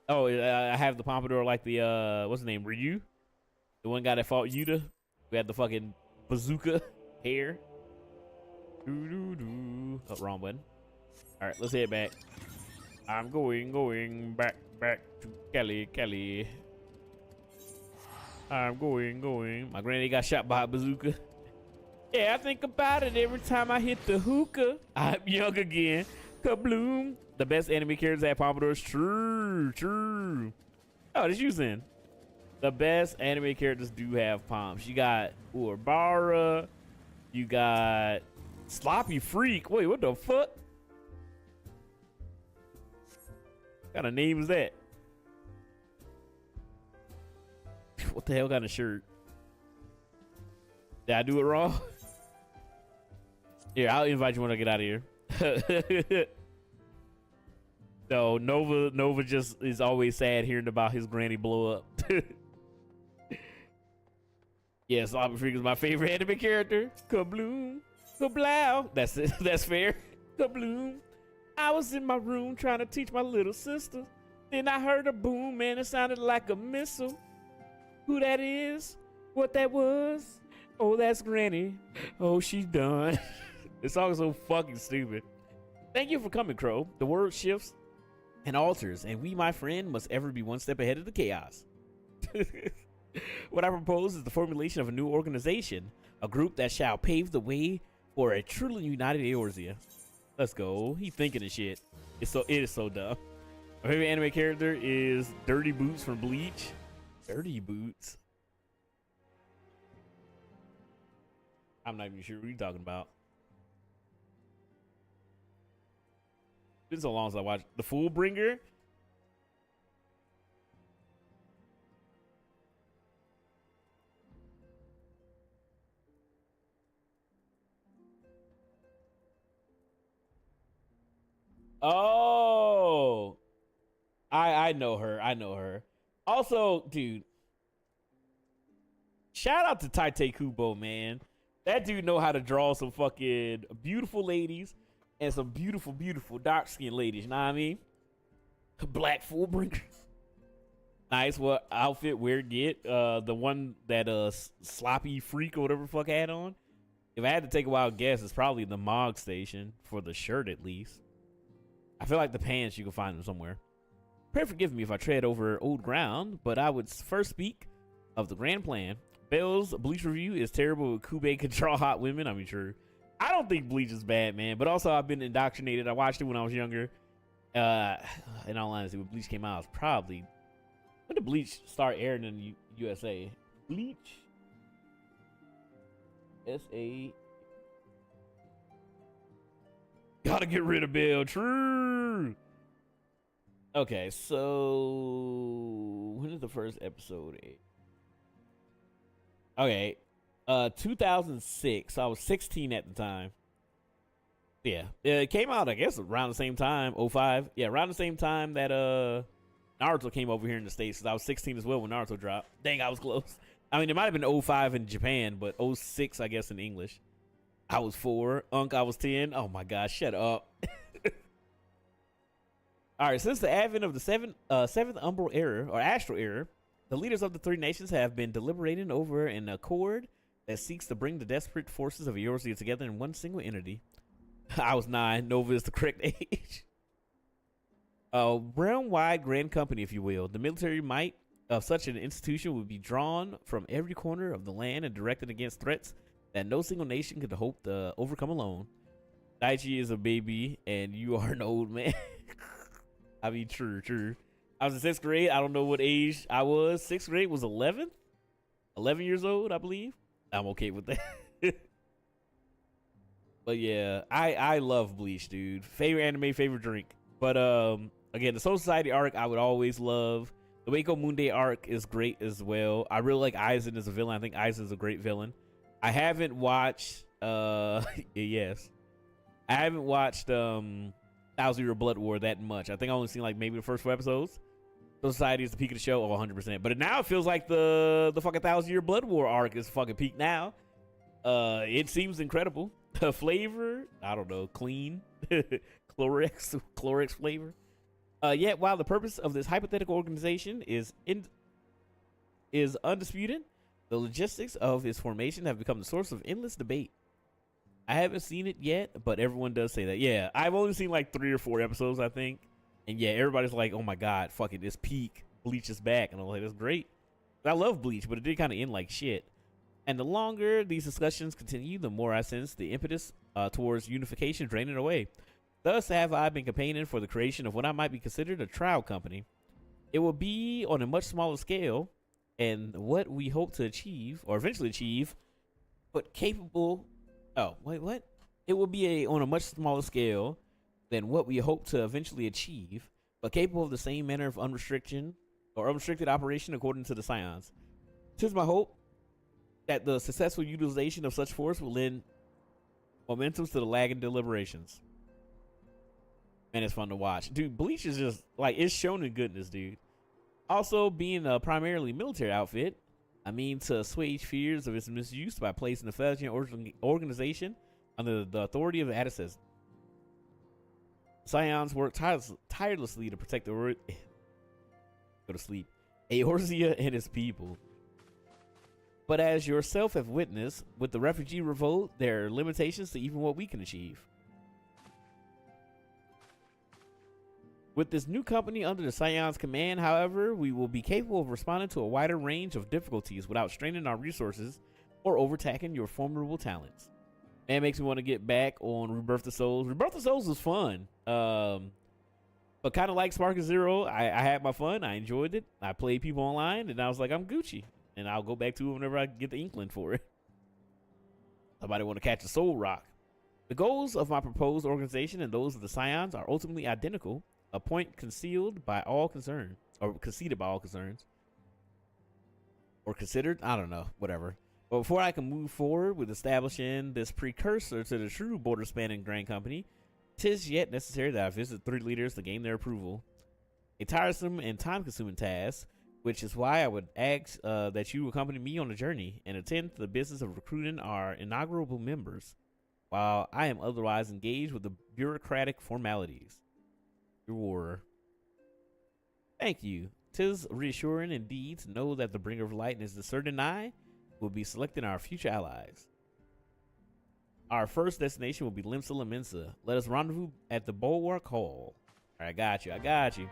Oh, I have the Pompadour like the, what's his name, Ryu? The one guy that fought Yuta? We had the fucking bazooka hair. Oh, wrong button. Alright, let's head back. I'm going back to Kelly. I'm going. My granny got shot by a bazooka. Yeah, I think about it every time I hit the hookah. I'm young again. Kabloom. The best anime characters at Pompadour. True. Oh, this you in. The best anime characters do have pomps. You got Urbara. You got Sloppy Freak. Wait, what the fuck? What kind of name is that? What the hell kind of shirt? Did I do it wrong? Here, I'll invite you when I get out of here. No, Nova just is always sad hearing about his granny blow up. Yeah, Sloppy Freak is my favorite anime character. Kabloom, kablow. That's it. That's fair. Kabloom. I was in my room trying to teach my little sister. Then I heard a boom and it sounded like a missile. Who that is? What that was? Oh, that's Granny. Oh, she's done. This song is so fucking stupid. Thank you for coming, Crow. The world shifts and alters, and we, my friend, must ever be one step ahead of the chaos. What I propose is the formulation of a new organization, a group that shall pave the way for a truly united Eorzea. Let's go. He thinking of shit. It is so dumb. My favorite anime character is Dirty Boots from Bleach. Dirty Boots. I'm not even sure what you're talking about. It's been so long since I watched The Foolbringer. Oh, I know her. I know her. Also, dude, shout out to Taite Kubo, man. That dude know how to draw some fucking beautiful ladies and some beautiful, beautiful dark-skinned ladies. You know what I mean? Black Fullbringer. Nice. What outfit? Where get? The one that Sloppy Freak or whatever the fuck had on. If I had to take a wild guess, it's probably the Mog Station for the shirt at least. I feel like the pants, you can find them somewhere. Pray forgive me if I tread over old ground, but I would first speak of the grand plan. Bell's Bleach review is terrible. Kube can draw hot women. I mean, sure. I don't think Bleach is bad, man. But also, I've been indoctrinated. I watched it when I was younger. In all honesty, when Bleach came out, it was probably... When did Bleach start airing in the USA? Bleach? S.A. Gotta get rid of Bell. True. Okay, so when is the first episode? Okay, 2006. I was 16 at the time. Yeah, it came out, I guess, around the same time. 05. Yeah, around the same time that Naruto came over here in the States. Cause I was 16 as well when Naruto dropped. Dang, I was close. I mean, it might have been 05 in Japan, but 06, I guess, in English. I was 4. I was 10. Oh my gosh, shut up. All right, since the advent of the seventh umbral era or astral era, the leaders of the three nations have been deliberating over an accord that seeks to bring the desperate forces of Eorzea together in one single entity. I was 9. Nova is the correct age. A realm-wide grand company, if you will. The military might of such an institution would be drawn from every corner of the land and directed against threats that no single nation could hope to overcome alone. Daichi is a baby, and you are an old man. I mean, true. I was in 6th grade. I don't know what age I was. 6th grade was 11? 11 years old, I believe. I'm okay with that. But yeah, I love Bleach, dude. Favorite anime, favorite drink. But again, the Soul Society arc I would always love. The Waco Moon Day arc is great as well. I really like Aizen as a villain. I think Aizen is a great villain. I haven't watched yes. I haven't watched Thousand Year Blood War that much. I think I only seen like maybe the first 4 episodes. Soul Society is the peak of the show. 100%. But now it feels like the fucking Thousand Year Blood War arc is fucking peak now. It seems incredible. The flavor, I don't know, clean. Chlorix flavor. Yet while the purpose of this hypothetical organization is undisputed, the logistics of its formation have become the source of endless debate. I haven't seen it yet, but everyone does say that. Yeah, I've only seen like 3 or 4 episodes, I think. And yeah, everybody's like, oh my God, fucking this peak. Bleach is back. And I'm like, that's great. I love Bleach, but it did kind of end like shit. And the longer these discussions continue, the more I sense the impetus towards unification draining away. Thus have I been campaigning for the creation of what I might be considered a trial company. It will be on a much smaller scale, and what we hope to achieve, or eventually achieve, but capable... Oh, wait, what? It will be on a much smaller scale than what we hope to eventually achieve, but capable of the same manner of unrestricted operation according to the Scions. 'Tis my hope that the successful utilization of such force will lend momentum to the lagging deliberations. Man, it's fun to watch. Dude, Bleach is just, like, it's shown in goodness, dude. Also, being a primarily military outfit, I mean to assuage fears of its misuse by placing the Federation organization under the authority of the Addisons. Scions work tirelessly to protect the go to sleep, Eorzea and its people. But as yourself have witnessed, with the refugee revolt, there are limitations to even what we can achieve. With this new company under the Scion's command, however, we will be capable of responding to a wider range of difficulties without straining our resources or overtaxing your formidable talents. And it makes me want to get back on Rebirth of Souls. Rebirth of Souls was fun. But kind of like Spark of Zero, I had my fun. I enjoyed it. I played people online, and I was like, I'm Gucci. And I'll go back to it whenever I get the inkling for it. Somebody want to catch a soul rock. The goals of my proposed organization and those of the Scions are ultimately identical, a point concealed by all concerned, or conceded by all concerns. Or considered? I don't know. Whatever. But before I can move forward with establishing this precursor to the true border-spanning Grand Company, 'tis yet necessary that I visit 3 leaders to gain their approval. A tiresome and time-consuming task, which is why I would ask that you accompany me on the journey and attend to the business of recruiting our inaugural members, while I am otherwise engaged with the bureaucratic formalities. Your war. Thank you. 'Tis reassuring indeed to know that the bringer of light and his discerning eye will be selecting our future allies. Our first destination will be Limsa Lamensa. Let us rendezvous at the Bulwark Hall. All right, I got you. I got you.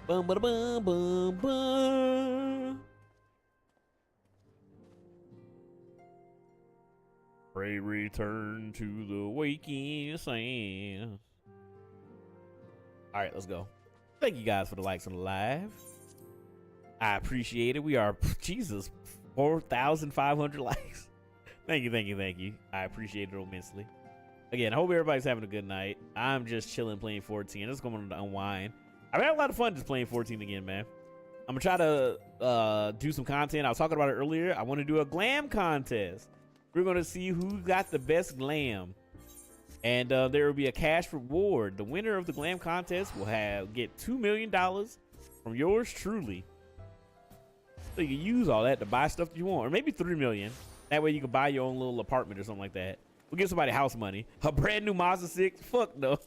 Bum, ba, bum, bum, bum. Pray return to the waking sand. All right, let's go. Thank you guys for the likes on the live. I appreciate it. We are, Jesus, 4,500 likes. Thank you, thank you, thank you. I appreciate it immensely. Again, I hope everybody's having a good night. I'm just chilling playing 14. Just going to unwind. I've had a lot of fun just playing 14 again, man. I'm going to try to do some content. I was talking about it earlier. I want to do a glam contest. We're going to see who got the best glam. And there will be a cash reward. The winner of the glam contest will get $2 million from yours truly. So you can use all that to buy stuff that you want. Or maybe $3 million. That way you can buy your own little apartment or something like that. We'll give somebody house money. A brand new Mazda 6? Fuck no.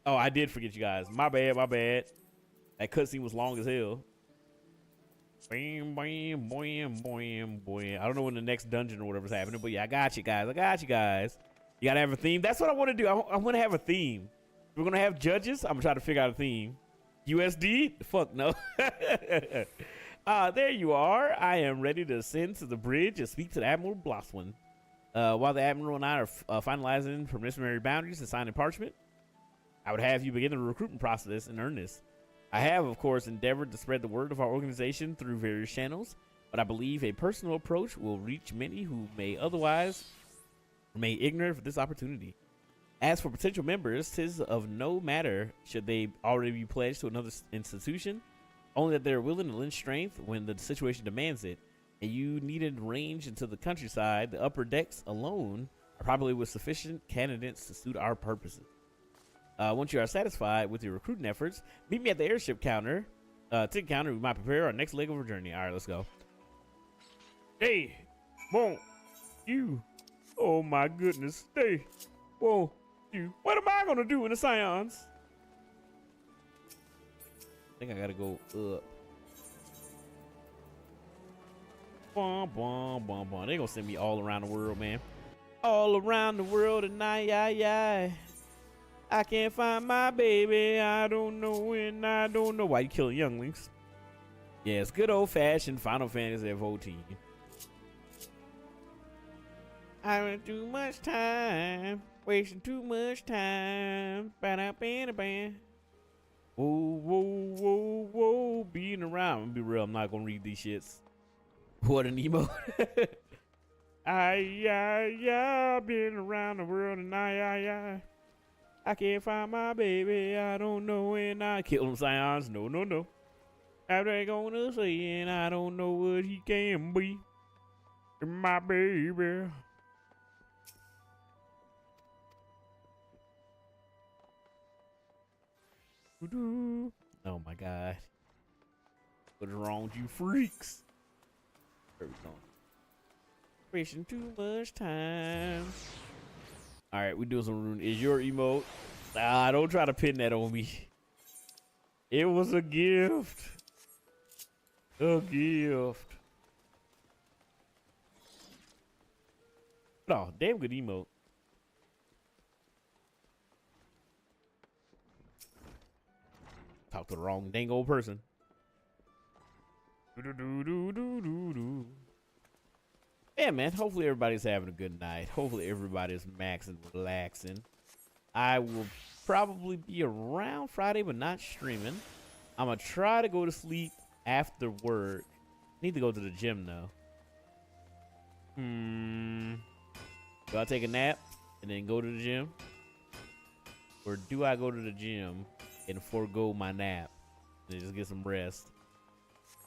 Oh, I did forget you guys. My bad, my bad. That cutscene was long as hell. Bam, bam, bam, bam, bam. I don't know when the next dungeon or whatever's happening, but yeah, I got you guys. I got you guys. You gotta have a theme. That's what I want to do. I want to have a theme. We're gonna have judges. I'm gonna try to figure out a theme. USD? Fuck no. There you are. I am ready to ascend to the bridge and speak to the Admiral Blosswin. While the Admiral and I are finalizing permissive boundaries and signing parchment, I would have you begin the recruitment process in earnest. I have, of course, endeavored to spread the word of our organization through various channels, but I believe a personal approach will reach many who may otherwise remain ignorant of this opportunity. As for potential members, 'tis of no matter should they already be pledged to another institution, only that they are willing to lend strength when the situation demands it, and you needed range into the countryside. The upper decks alone are probably with sufficient candidates to suit our purposes. Once you are satisfied with your recruiting efforts, meet me at the airship counter. Ticket counter, we might prepare our next leg of our journey. All right, let's go. Hey, won't you? Oh my goodness. Hey, won't you? What am I gonna do in the Scions? I think I gotta go up. Bum, bum, bum, bum. They gonna send me all around the world, man. All around the world tonight, yeah. I can't find my baby. I don't know when. I don't know why you killing younglings. Yeah, it's good old fashioned Final Fantasy 14. I went too much time, wasting too much time. Ba-da-ba-da-ba. Whoa, whoa, whoa, whoa, being around. I'm gonna be real, I'm not gonna read these shits. What an emo. I been around the world and I can't find my baby. I don't know when I kill them Scions. No, no, no. How they gonna say and I don't know what he can be. My baby. Oh my God. What is wrong with you freaks? Where we going? Wasting too much time. All right, we doing some rune. Is your emote? Nah, don't try to pin that on me. It was a gift. A gift. Oh, damn good emote. Talk to the wrong dang old person. Yeah, man. Hopefully everybody's having a good night. Hopefully everybody's maxing, relaxing. I will probably be around Friday, but not streaming. I'm gonna try to go to sleep after work. Need to go to the gym though. Do I take a nap and then go to the gym? Or do I go to the gym and forego my nap and just get some rest?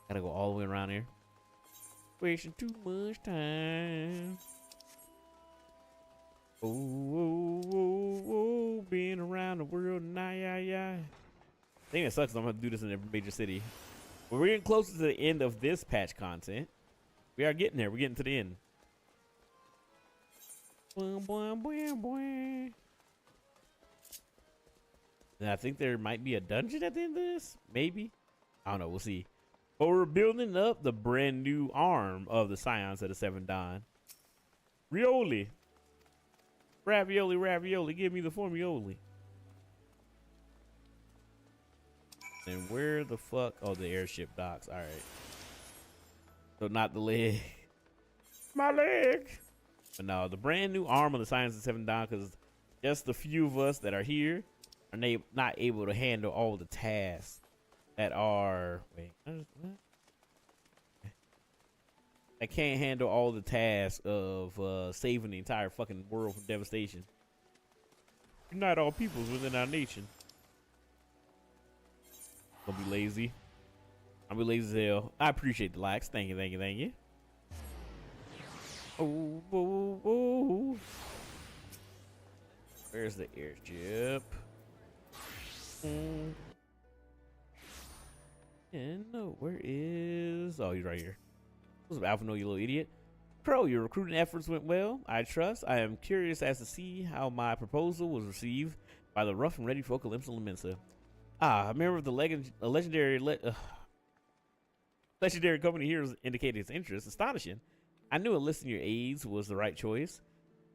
Gotta go all the way around here. Wasting too much time. Oh, being around the world, nah, yeah. I think it sucks. I'm gonna do this in every major city. But we're getting closer to the end of this patch content. We are getting there. We're getting to the end. And I think there might be a dungeon at the end of this. Maybe. I don't know. We'll see. But we're building up the brand new arm of the Scions of the Seven Dawn. Rioli. Ravioli, ravioli. Give me the formioli. And where the fuck? Oh, the airship docks. All right. So not the leg. My leg. But no, the brand new arm of the Scions of the Seven Dawn, because just the few of us that are here are not able to handle all the tasks that are. Wait. I can't handle all the tasks of saving the entire fucking world from devastation. Unite all peoples within our nation. Gonna be lazy. I'll be lazy as hell. I appreciate the likes. Thank you, thank you, thank you. Oh, oh, oh. Where's the airship? And no, where is? Oh, he's right here. What's up, Alpha? No, you little idiot. Pro, your recruiting efforts went well. I trust. I am curious as to see how my proposal was received by the rough and ready folk of Limsa Lamensa. A member of the legendary company here indicated its interest. Astonishing. I knew enlisting your aides was the right choice.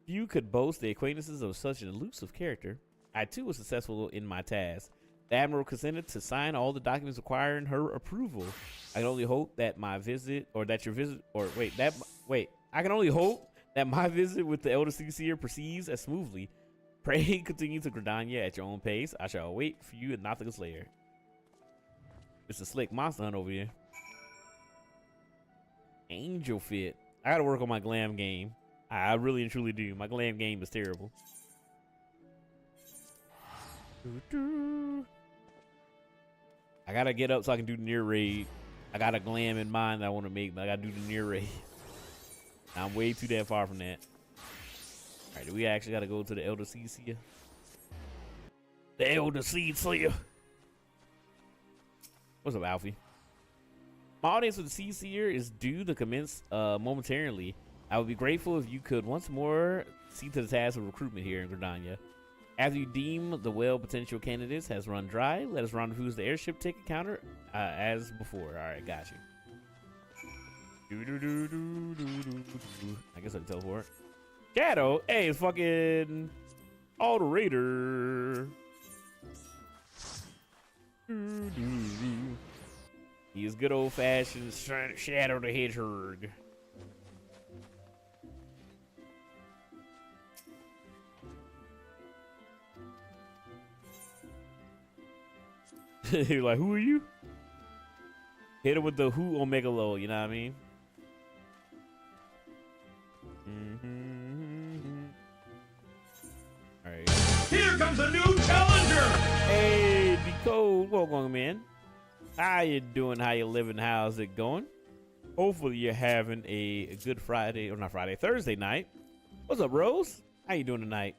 Few could boast the acquaintances of such an elusive character. I too was successful in my task. The Admiral consented to sign all the documents requiring her approval. I can only hope that my visit, or that your visit, or I can only hope that my visit with the Elder Seer proceeds as smoothly. Pray continue to Gridania at your own pace. I shall wait for you at Nothingus Lair. It's a slick monster hunt over here. Angel Fit. I gotta work on my glam game. I really and truly do. My glam game is terrible. I gotta get up so I can do the near raid. I got a glam in mind that I want to make, but I gotta do the near raid. I'm way too damn far from that. All right, do we actually gotta go to the Elder Seed Seer? The Elder Seed Seer. What's up, Alfie? My audience with the Seed Seer is due to commence momentarily. I would be grateful if you could once more see to the task of recruitment here in Gridania. After you deem the well potential candidates has run dry, let us rendezvous the airship ticket counter as before. All right, got you. I guess I can teleport. Shadow, hey, it's fucking Auto Raider. He is good old fashioned Shadow the Hedgehog. You're like, who are you? Hit him with the who Omega Low, you know what I mean? All right. Here comes a new challenger! Hey, Decode, welcome in. How you doing? How you living? How's it going? Hopefully you're having a good Friday, or not Friday, Thursday night. What's up, Rose? How you doing tonight?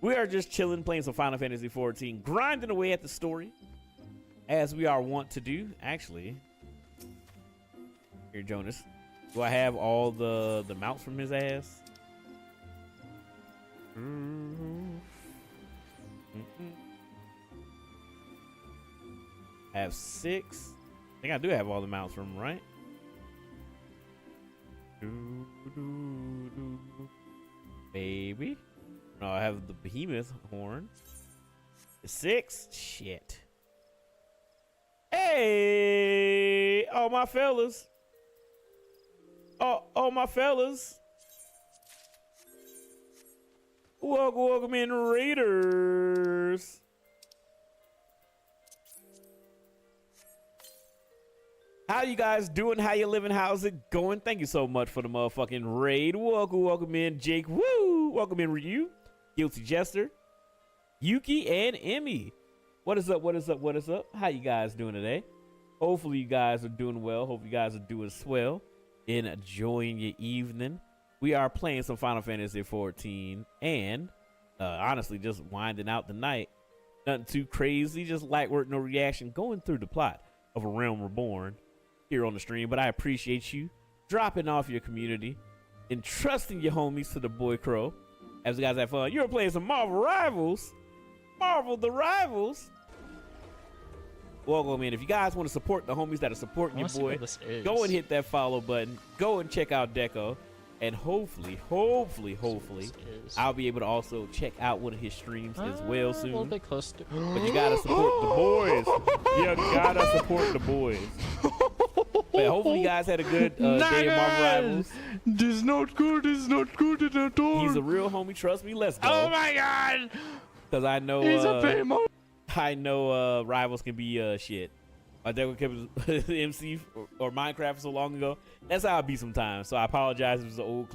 We are just chilling, playing some Final Fantasy XIV, grinding away at the story, as we are wont to do. Actually, here, Jonas, Do I have all the mounts from his ass? I have 6. I think I do have all the mounts from him, right? Baby. No, I have the behemoth horn. 6. Shit. Hey, oh my fellas. Oh my fellas. Welcome in, Raiders. How you guys doing? How you living? How's it going? Thank you so much for the motherfucking raid. Welcome in, Jake. Woo! Welcome in, Ryu, Guilty Jester, Yuki, and Emmy. What is up? What is up? What is up? How you guys doing today? Hopefully you guys are doing well. Hope you guys are doing swell, enjoying your evening. We are playing some Final Fantasy 14 and honestly just winding out the night. Nothing too crazy, just light work, no reaction, going through the plot of A Realm Reborn here on the stream. But I appreciate you dropping off your community and trusting your homies to the boy Crow as you guys have fun. You're playing some Marvel Rivals. Marvel the Rivals. Welcome in. If you guys want to support the homies that are supporting your boy, go and hit that follow button. Go and check out Deco. And hopefully, I'll be able to also check out one of his streams as well soon. A little bit close to. But you gotta support the boys. You gotta support the boys. But hopefully you guys had a good day of Marvel Rivals. This is not good. This is not good at all. He's a real homie. Trust me. Let's go. Oh my god. Because I know. He's a pain. I know Rivals can be shit. My dad kept MC or Minecraft so long ago. That's how I be sometimes. So I apologize if it was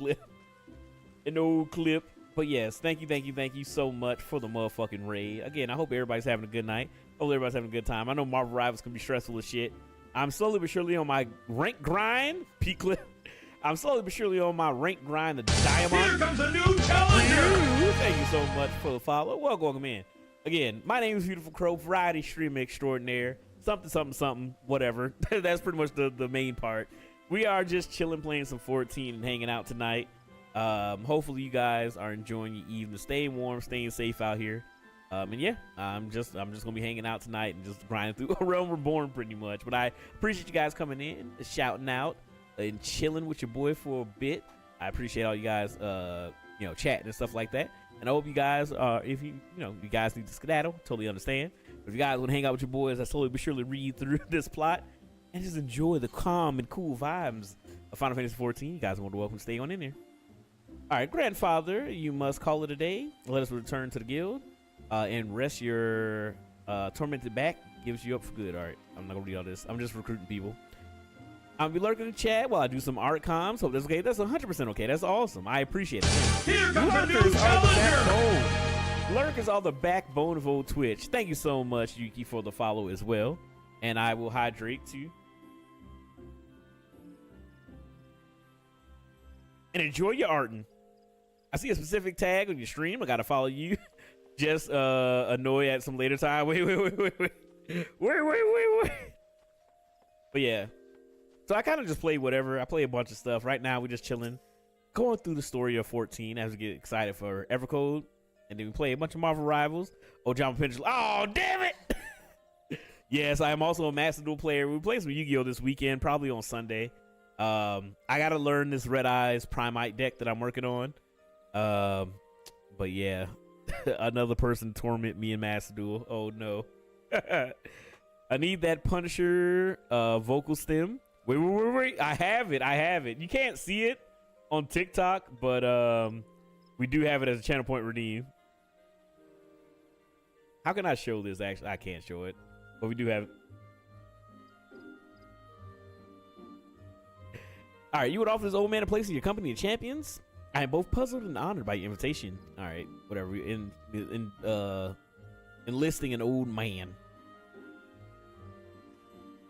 an old clip. But yes, thank you so much for the motherfucking raid. Again, I hope everybody's having a good night. Hope everybody's having a good time. I know Marvel Rivals can be stressful as shit. I'm slowly but surely on my rank grind. Peak clip. I'm slowly but surely on my rank grind. The Diamond. Here comes a new challenger. Thank you so much for the follow. Welcome in. Again, my name is Beautiful Crow, variety streamer extraordinaire. Something, whatever. That's pretty much the main part. We are just chilling, playing some 14 and hanging out tonight. Hopefully you guys are enjoying your evening, staying warm, staying safe out here. And yeah, I'm just gonna be hanging out tonight and just grinding through A Realm Reborn pretty much. But I appreciate you guys coming in, shouting out, and chilling with your boy for a bit. I appreciate all you guys, chatting and stuff like that. And I hope you guys if you guys need to skedaddle, totally understand. If you guys want to hang out with your boys, I slowly but surely read through this plot and just enjoy the calm and cool vibes of Final Fantasy 14. You guys are more than welcome to stay on in there. All right, grandfather, you must call it a day. Let us return to the guild and rest your tormented back. Gives you up for good. All right, I'm not going to read all this. I'm just recruiting people. I'll be lurking in the chat while I do some art comms. Hope that's okay. That's 100% okay. That's awesome. I appreciate it. Here comes a new challenger. Lurkers are the backbone of old Twitch. Thank you so much, Yuki, for the follow as well. And I will hydrate too. And enjoy your arting. I see a specific tag on your stream. I gotta follow you. Just annoy at some later time. Wait. But yeah. So I kind of just play whatever. I play a bunch of stuff. Right now we're just chilling, going through the story of 14 as we get excited for Evercode. And then we play a bunch of Marvel Rivals. Oh, John Pendulum. Oh, damn it. Yes, I am also a Master Duel player. We play some Yu-Gi-Oh! This weekend, probably on Sunday. I got to learn this Red Eyes Primite deck that I'm working on. But yeah, another person torment me in Master Duel. Oh, no. I need that Punisher vocal stem. Wait. I have it. You can't see it on TikTok, but we do have it as a channel point redeem. How can I show this? Actually, I can't show it, but we do have it. All right, you would offer this old man a place in your company of champions? I am both puzzled and honored by your invitation. All right, whatever. Enlisting an old man.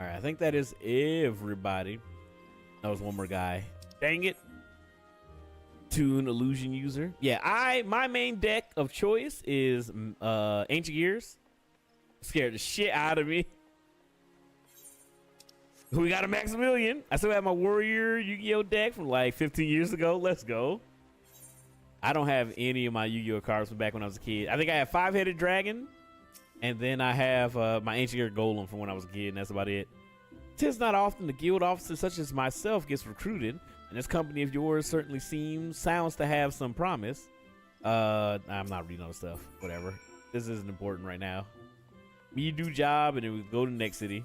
All right, I think that is everybody. That was one more guy. Dang it. Toon illusion user. Yeah, my main deck of choice is Ancient Gears. Scared the shit out of me. We got a Maximilian. I still have my Warrior Yu-Gi-Oh deck from like 15 years ago. Let's go. I don't have any of my Yu-Gi-Oh cards from back when I was a kid. I think I have 5-headed dragon, and then I have my Ancient Gear Golem from when I was a kid, and that's about it. 'Tis not often the guild officer such as myself gets recruited, and this company of yours certainly sounds to have some promise. I'm not reading all the stuff. Whatever. This isn't important right now. We do job, and then we go to the next city.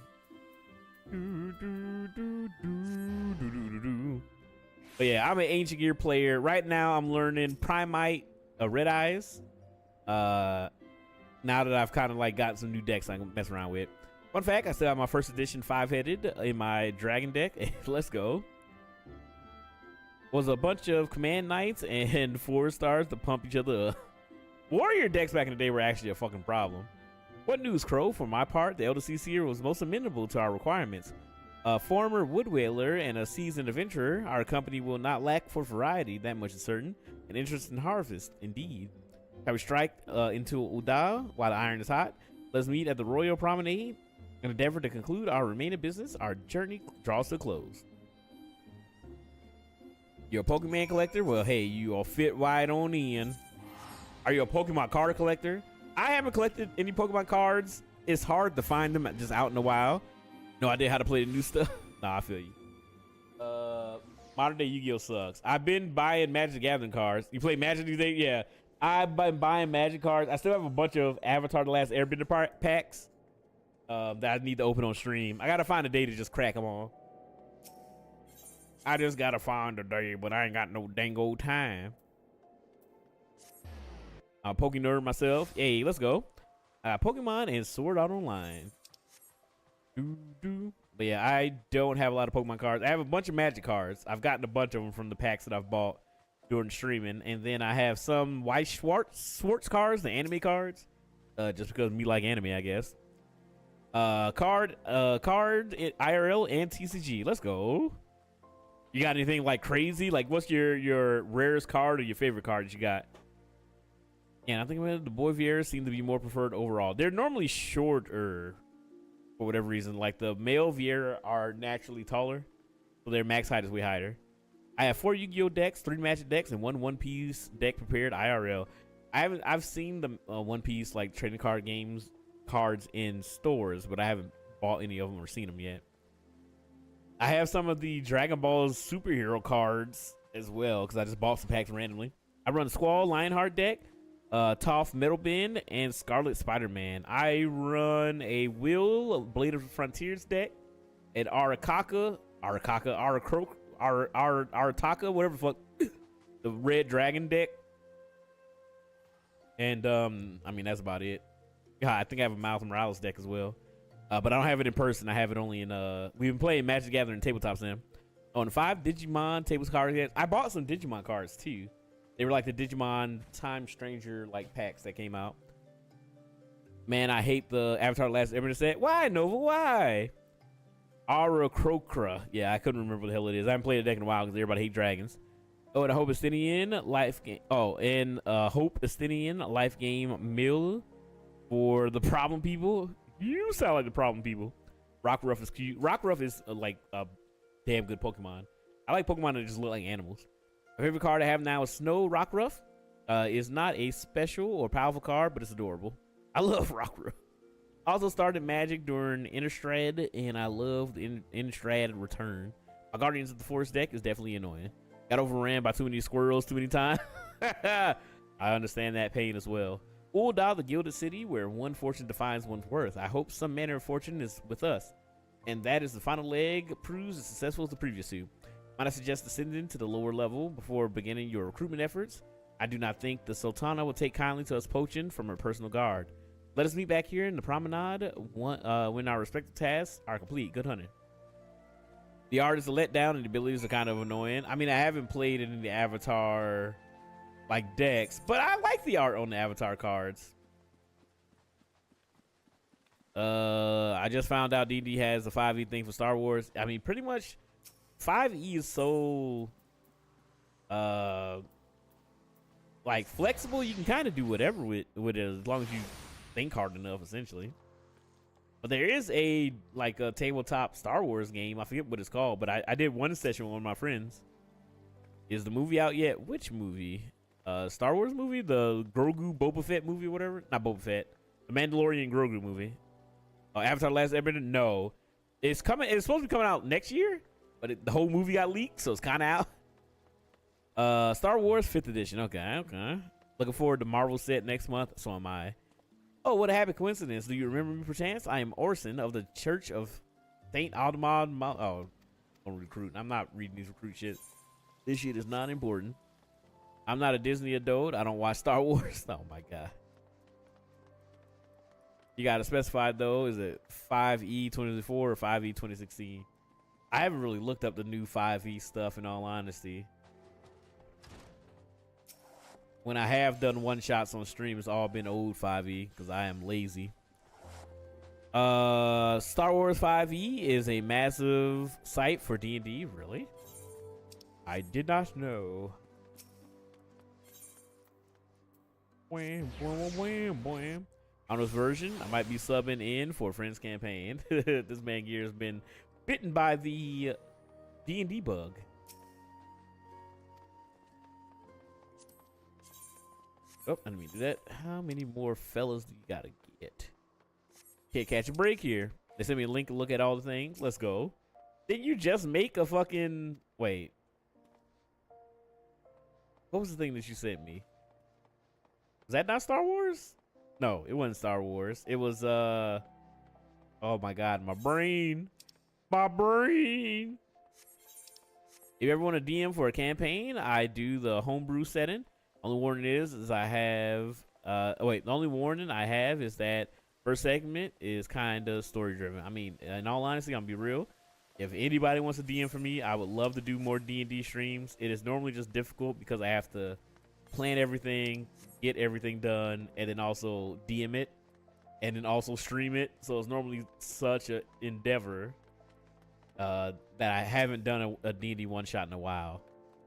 But yeah, I'm an Ancient Gear player. Right now, I'm learning Primite, Red Eyes. Now that I've kind of like got some new decks I can mess around with. Fun fact, I still have my first edition 5-headed in my dragon deck. Let's go. Was a bunch of command knights and 4-stars to pump each other up. Warrior decks back in the day were actually a fucking problem. What news, Crow? For my part, the LDC Seer was most amenable to our requirements. A former wood whaler and a seasoned adventurer, our company will not lack for variety, that much is certain. An interest in harvest, indeed. Shall we strike into Uda while the iron is hot? Let's meet at the Royal Promenade and endeavor to conclude our remaining business. Our journey draws to a close. You're a Pokemon collector? Well, hey, you all fit right on in. Are you a Pokemon card collector? I haven't collected any Pokemon cards. It's hard to find them just out in the wild. No idea how to play the new stuff. Nah, I feel you. Modern day Yu-Gi-Oh sucks. I've been buying Magic the Gathering cards. You play Magic these days? Yeah. I've been buying Magic cards. I still have a bunch of Avatar: The Last Airbender packs that I need to open on stream. I gotta find a day to just crack them on. I just gotta find a day, but I ain't got no dang old time. I'm Poke Nerd myself. Hey, let's go. Pokemon and Sword Art Online. But yeah, I don't have a lot of Pokemon cards. I have a bunch of Magic cards. I've gotten a bunch of them from the packs that I've bought during streaming. And then I have some White Schwartz cards, the anime cards. Just because me like anime, I guess. Card IRL and TCG. Let's go. You got anything like crazy? Like, what's your rarest card or your favorite card that you got? Yeah, I think the Boy Vieiras seem to be more preferred overall. They're normally shorter for whatever reason. Like the male Vieira are naturally taller, so their max height is way higher. I have 4 Yu-Gi-Oh decks, 3 Magic decks, and 1 One Piece deck prepared IRL. I've seen the One Piece like trading card games cards in stores, but I haven't bought any of them or seen them yet. I have some of the Dragon Ball's superhero cards as well because I just bought some packs randomly. I run Squall Lionheart deck, Toph Metal Bend, and Scarlet Spider-Man. I run a Will Blade of the Frontiers deck, and Arataka, whatever the fuck, the Red Dragon deck. And I mean that's about it. Yeah, I think I have a Miles Morales deck as well. But I don't have it in person. I have it only in we've been playing Magic the Gathering tabletop sim. On 5 Digimon tables cards. I bought some Digimon cards too. They were like the Digimon Time Stranger like packs that came out. Man, I hate the Avatar Last Airbender set. Why, Nova? Why? Arakokra. Yeah, I couldn't remember what the hell it is. I haven't played a deck in a while because everybody hates dragons. Oh, and a Hope Estinian life game. Oh, and Hope Estinian life game mill for the problem people. You sound like the problem people. Rockruff is cute. Rockruff is like a damn good Pokemon. I like Pokemon that just look like animals. My favorite card I have now is Snow Rockruff. Is not a special or powerful card, but it's adorable. I love Rockruff. I also started Magic during Innistrad, and I loved Innistrad Return. My Guardians of the Forest deck is definitely annoying. Got overran by too many squirrels too many times. I understand that pain as well. Ul'dah, the Gilded City, where one fortune defines one's worth. I hope some manner of fortune is with us. And that is the final leg, proves as successful as the previous two. Might I suggest ascending to the lower level before beginning your recruitment efforts? I do not think the Sultana will take kindly to us poaching from her personal guard. Let us meet back here in the promenade when our respective tasks are complete. Good hunting. The art is a letdown and the abilities are kind of annoying. I mean, I haven't played it in the Avatar like decks, but I like the art on the Avatar cards. I just found out D&D has a 5e thing for Star Wars. I mean, pretty much 5e is so like flexible. You can kind of do whatever with it as long as you think hard enough, essentially. But there is a tabletop Star Wars game. I forget what it's called, but I did one session with one of my friends. Is the movie out yet? Which movie? Star Wars movie? The Grogu Boba Fett movie or whatever? Not Boba Fett. The Mandalorian Grogu movie. Avatar: Last Airbender? No. It's coming. It's supposed to be coming out next year, but the whole movie got leaked, so it's kind of out. Star Wars 5th edition. Okay. Looking forward to Marvel set next month. So am I. Oh, what a happy coincidence. Do you remember me perchance? I am Orson of the Church of Saint Aldemond. Oh, don't recruit. I'm not reading these recruit shit. This shit is not important. I'm not a Disney adult. I don't watch Star Wars. Oh my god. You gotta specify though. Is it 5E 2024 or 5E 2016? I haven't really looked up the new 5E stuff in all honesty. When I have done one shots on stream, it's all been old 5E because I am lazy. Star Wars 5E is a massive site for D&D. Really? I did not know. Wham, wham, wham, wham. On this version, I might be subbing in for Friends Campaign. This man gear has been bitten by the D&D bug. Oh, I didn't mean to do that. How many more fellas do you gotta get? Can't catch a break here. They sent me a link to look at all the things. Let's go. Didn't you just make a fucking... Wait. What was the thing that you sent me? Was that not Star Wars? No, it wasn't Star Wars. It was, oh my god, my brain. My brain. If you ever want to DM for a campaign, I do the homebrew setting. Only warning is I have, the only warning I have is that first segment is kind of story driven. I mean, in all honesty, I'm gonna be real. If anybody wants to DM for me, I would love to do more D&D streams. It is normally just difficult because I have to plan everything, get everything done, and then also DM it, and then also stream it. So it's normally such an endeavor that I haven't done a D&D one-shot in a while.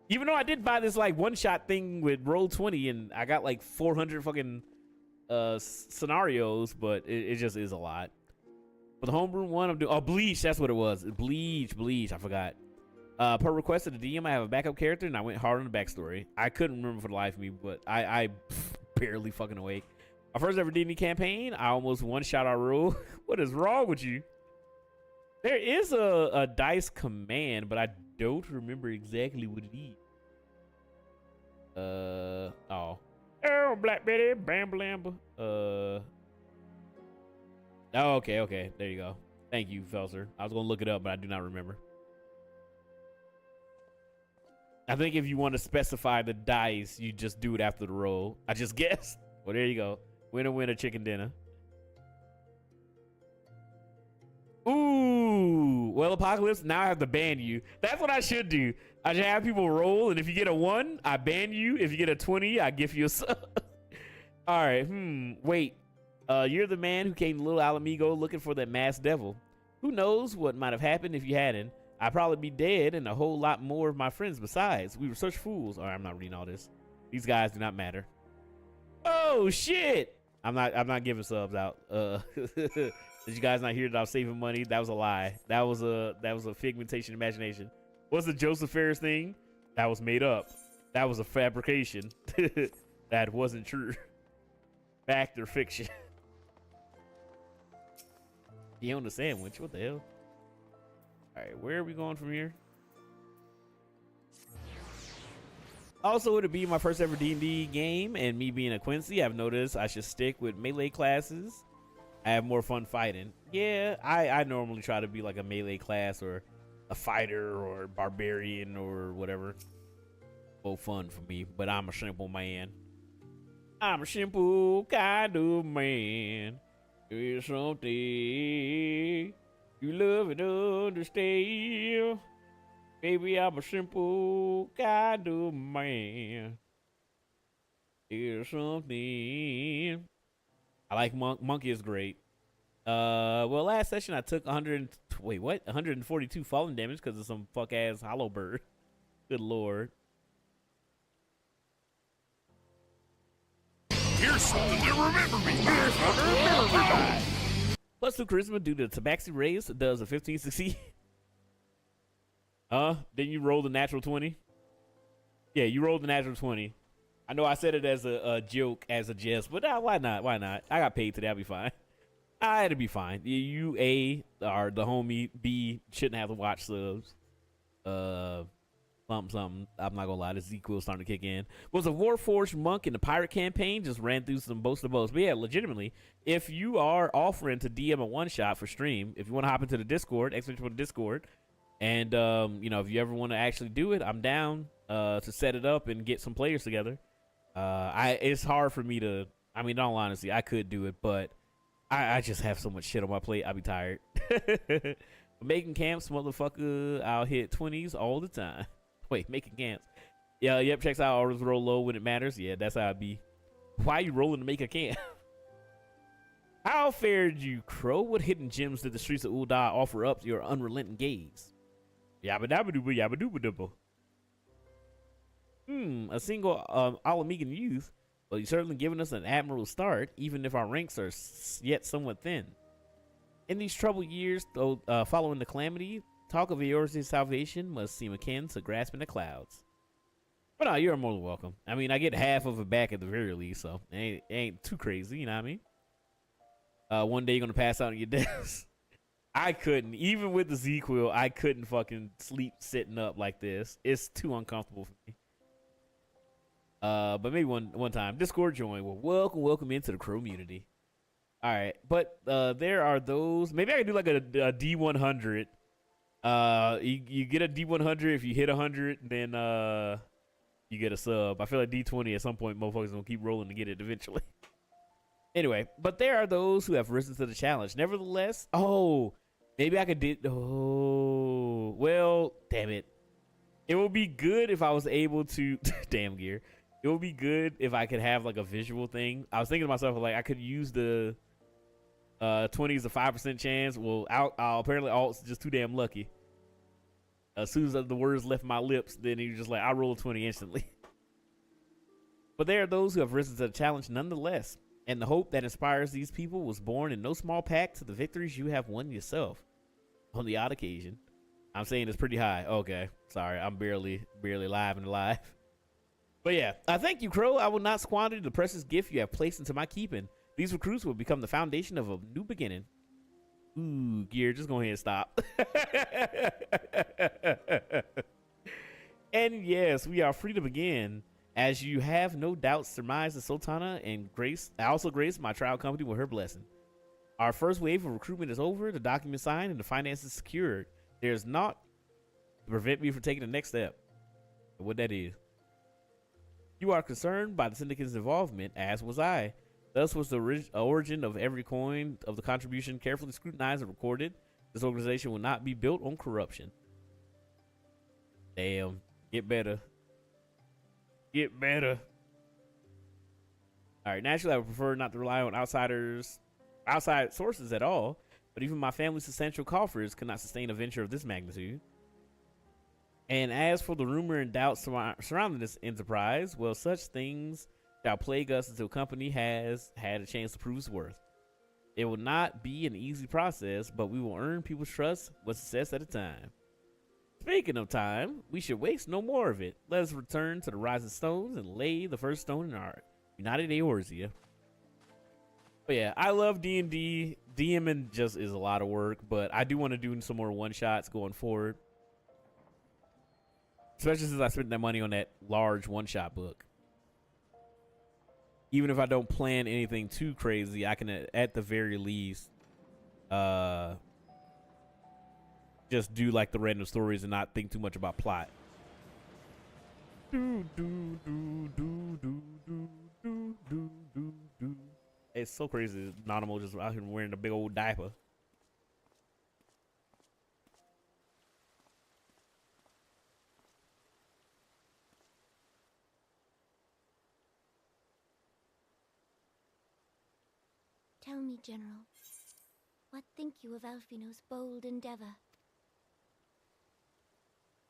Even though I did buy this like one-shot thing with Roll20 and I got like 400 fucking scenarios, but it just is a lot. For the homebrew one, I'm doing... Oh, Bleach, that's what it was. Bleach, I forgot. Per request of the DM, I have a backup character, and I went hard on the backstory. I couldn't remember for the life of me, but I barely fucking awake. My first ever D&D campaign, I almost one-shot our rule. What is wrong with you? There is a dice command, but I don't remember exactly what it is. Oh, Black Betty, Bam Blamba. Oh, okay, there you go. Thank you, Felser. I was gonna look it up, but I do not remember. I think if you want to specify the dice, you just do it after the roll. I just guessed. Well, there you go. Winner, chicken dinner. Ooh, well, Apocalypse, now I have to ban you. That's what I should do. I should have people roll, and if you get a 1, I ban you. If you get a 20, I give you a sub. All right, wait. You're the man who came to Little Alamigo looking for that masked devil. Who knows what might have happened if you hadn't? I'd probably be dead and a whole lot more of my friends besides. We were such fools. All right, I'm not reading all this. These guys do not matter. Oh, shit. I'm not giving subs out. Did you guys not hear that I was saving money? That was a lie. That was a figmentation of imagination. What's the Joseph Ferris thing? That was made up. That was a fabrication. That wasn't true. Fact or fiction. He owned a sandwich. What the hell? All right, where are we going from here? Also, would it be my first ever D&D game, and me being a Quincy, I've noticed I should stick with melee classes. I have more fun fighting. Yeah, I normally try to be like a melee class or a fighter or barbarian or whatever. Both fun for me, but I'm a simple man. I'm a simple kind of man. There's something you love and understand. Baby, I'm a simple kind of man. There's something. I like Monkey is great. Well, last session I took 142 falling damage because of some fuck ass hollow bird. Good lord. Here's something to remember me. Here's something to remember me by. Plus 2 charisma due to Tabaxi raise does a 15 succeed. Then you roll the natural 20. Yeah, you rolled the natural 20. I know I said it as a joke, as a jest, but why not? Why not? I got paid today. I'll be fine. It'll be fine. You, A, are the homie. B, shouldn't have to watch subs. Something. I'm not gonna lie. This Z-Quill starting to kick in. Was a Warforged monk in the pirate campaign. Just ran through some boast of boast. But yeah, legitimately, if you are offering to DM a one-shot for stream, if you want to hop into the Discord, exclamation Discord, and if you ever want to actually do it, I'm down to set it up and get some players together. It's hard for me to. I mean, in all honesty, I could do it, but I just have so much shit on my plate. I'll be tired. Making camps, motherfucker. I'll hit 20s all the time. Wait, making camps. Yeah, yep. Checks out. Always roll low when it matters. Yeah, that's how I be. Why you rolling to make a camp? How fared you, Crow? What hidden gems did the streets of Ul'dah offer up to your unrelenting gaze? Yabba dabba dooba yabba dooba dooba. A single Alamegan youth. Well, you've certainly given us an admirable start, even if our ranks are yet somewhat thin. In these troubled years, though, following the calamity, talk of Eorzea's salvation must seem akin to grasping the clouds. But no, you're more than welcome. I mean, I get half of it back at the very least, so it ain't too crazy, you know what I mean? One day you're going to pass out on your desk. I couldn't. Even with the Z-Quill, I couldn't fucking sleep sitting up like this. It's too uncomfortable for me. But maybe one time. Discord join. Well, welcome into the Crow community. All right, but there are those. Maybe I can do like a D100. You get a D100 if you hit 100, then you get a sub. I feel like D20 at some point, motherfuckers gonna keep rolling to get it eventually. Anyway, but there are those who have risen to the challenge. Nevertheless, maybe I could well, damn it. It would be good if I was able to damn gear. It would be good if I could have like a visual thing. I was thinking to myself, like, I could use the 20 is a 5% chance. Well, apparently alt's just too damn lucky. As soon as the words left my lips, then he was just like, I roll a 20 instantly. But there are those who have risen to the challenge nonetheless. And the hope that inspires these people was born in no small pack to the victories you have won yourself. On the odd occasion. I'm saying it's pretty high. Okay. Sorry, I'm barely live and alive. But yeah, I thank you, Crow. I will not squander the precious gift you have placed into my keeping. These recruits will become the foundation of a new beginning. Ooh, Gear, just go ahead and stop. And yes, we are free to begin. As you have no doubt surmised, the Sultana and I also grace my trial company with her blessing. Our first wave of recruitment is over, the document signed, and the finances secured. There's naught to prevent me from taking the next step. What that is. You are concerned by the syndicate's involvement, as was I. Thus was the origin of every coin of the contribution carefully scrutinized and recorded. This organization will not be built on corruption. Damn. Get better. Get better. All right. Naturally, I would prefer not to rely on outside sources at all, but even my family's substantial coffers could not sustain a venture of this magnitude. And as for the rumor and doubts surrounding this enterprise, well, such things shall plague us until company has had a chance to prove its worth. It will not be an easy process, but we will earn people's trust one success at a time. Speaking of time, we should waste no more of it. Let us return to the Rising Stones and lay the first stone in our United Eorzea. But yeah, I love D&D. DMing just is a lot of work, but I do want to do some more one-shots going forward. Especially since I spent that money on that large one-shot book. Even if I don't plan anything too crazy, I can, at the very least, just do like the random stories and not think too much about plot. It's so crazy. Nanamo just out here wearing a big old diaper. Tell me, General, what think you of Alfino's bold endeavor?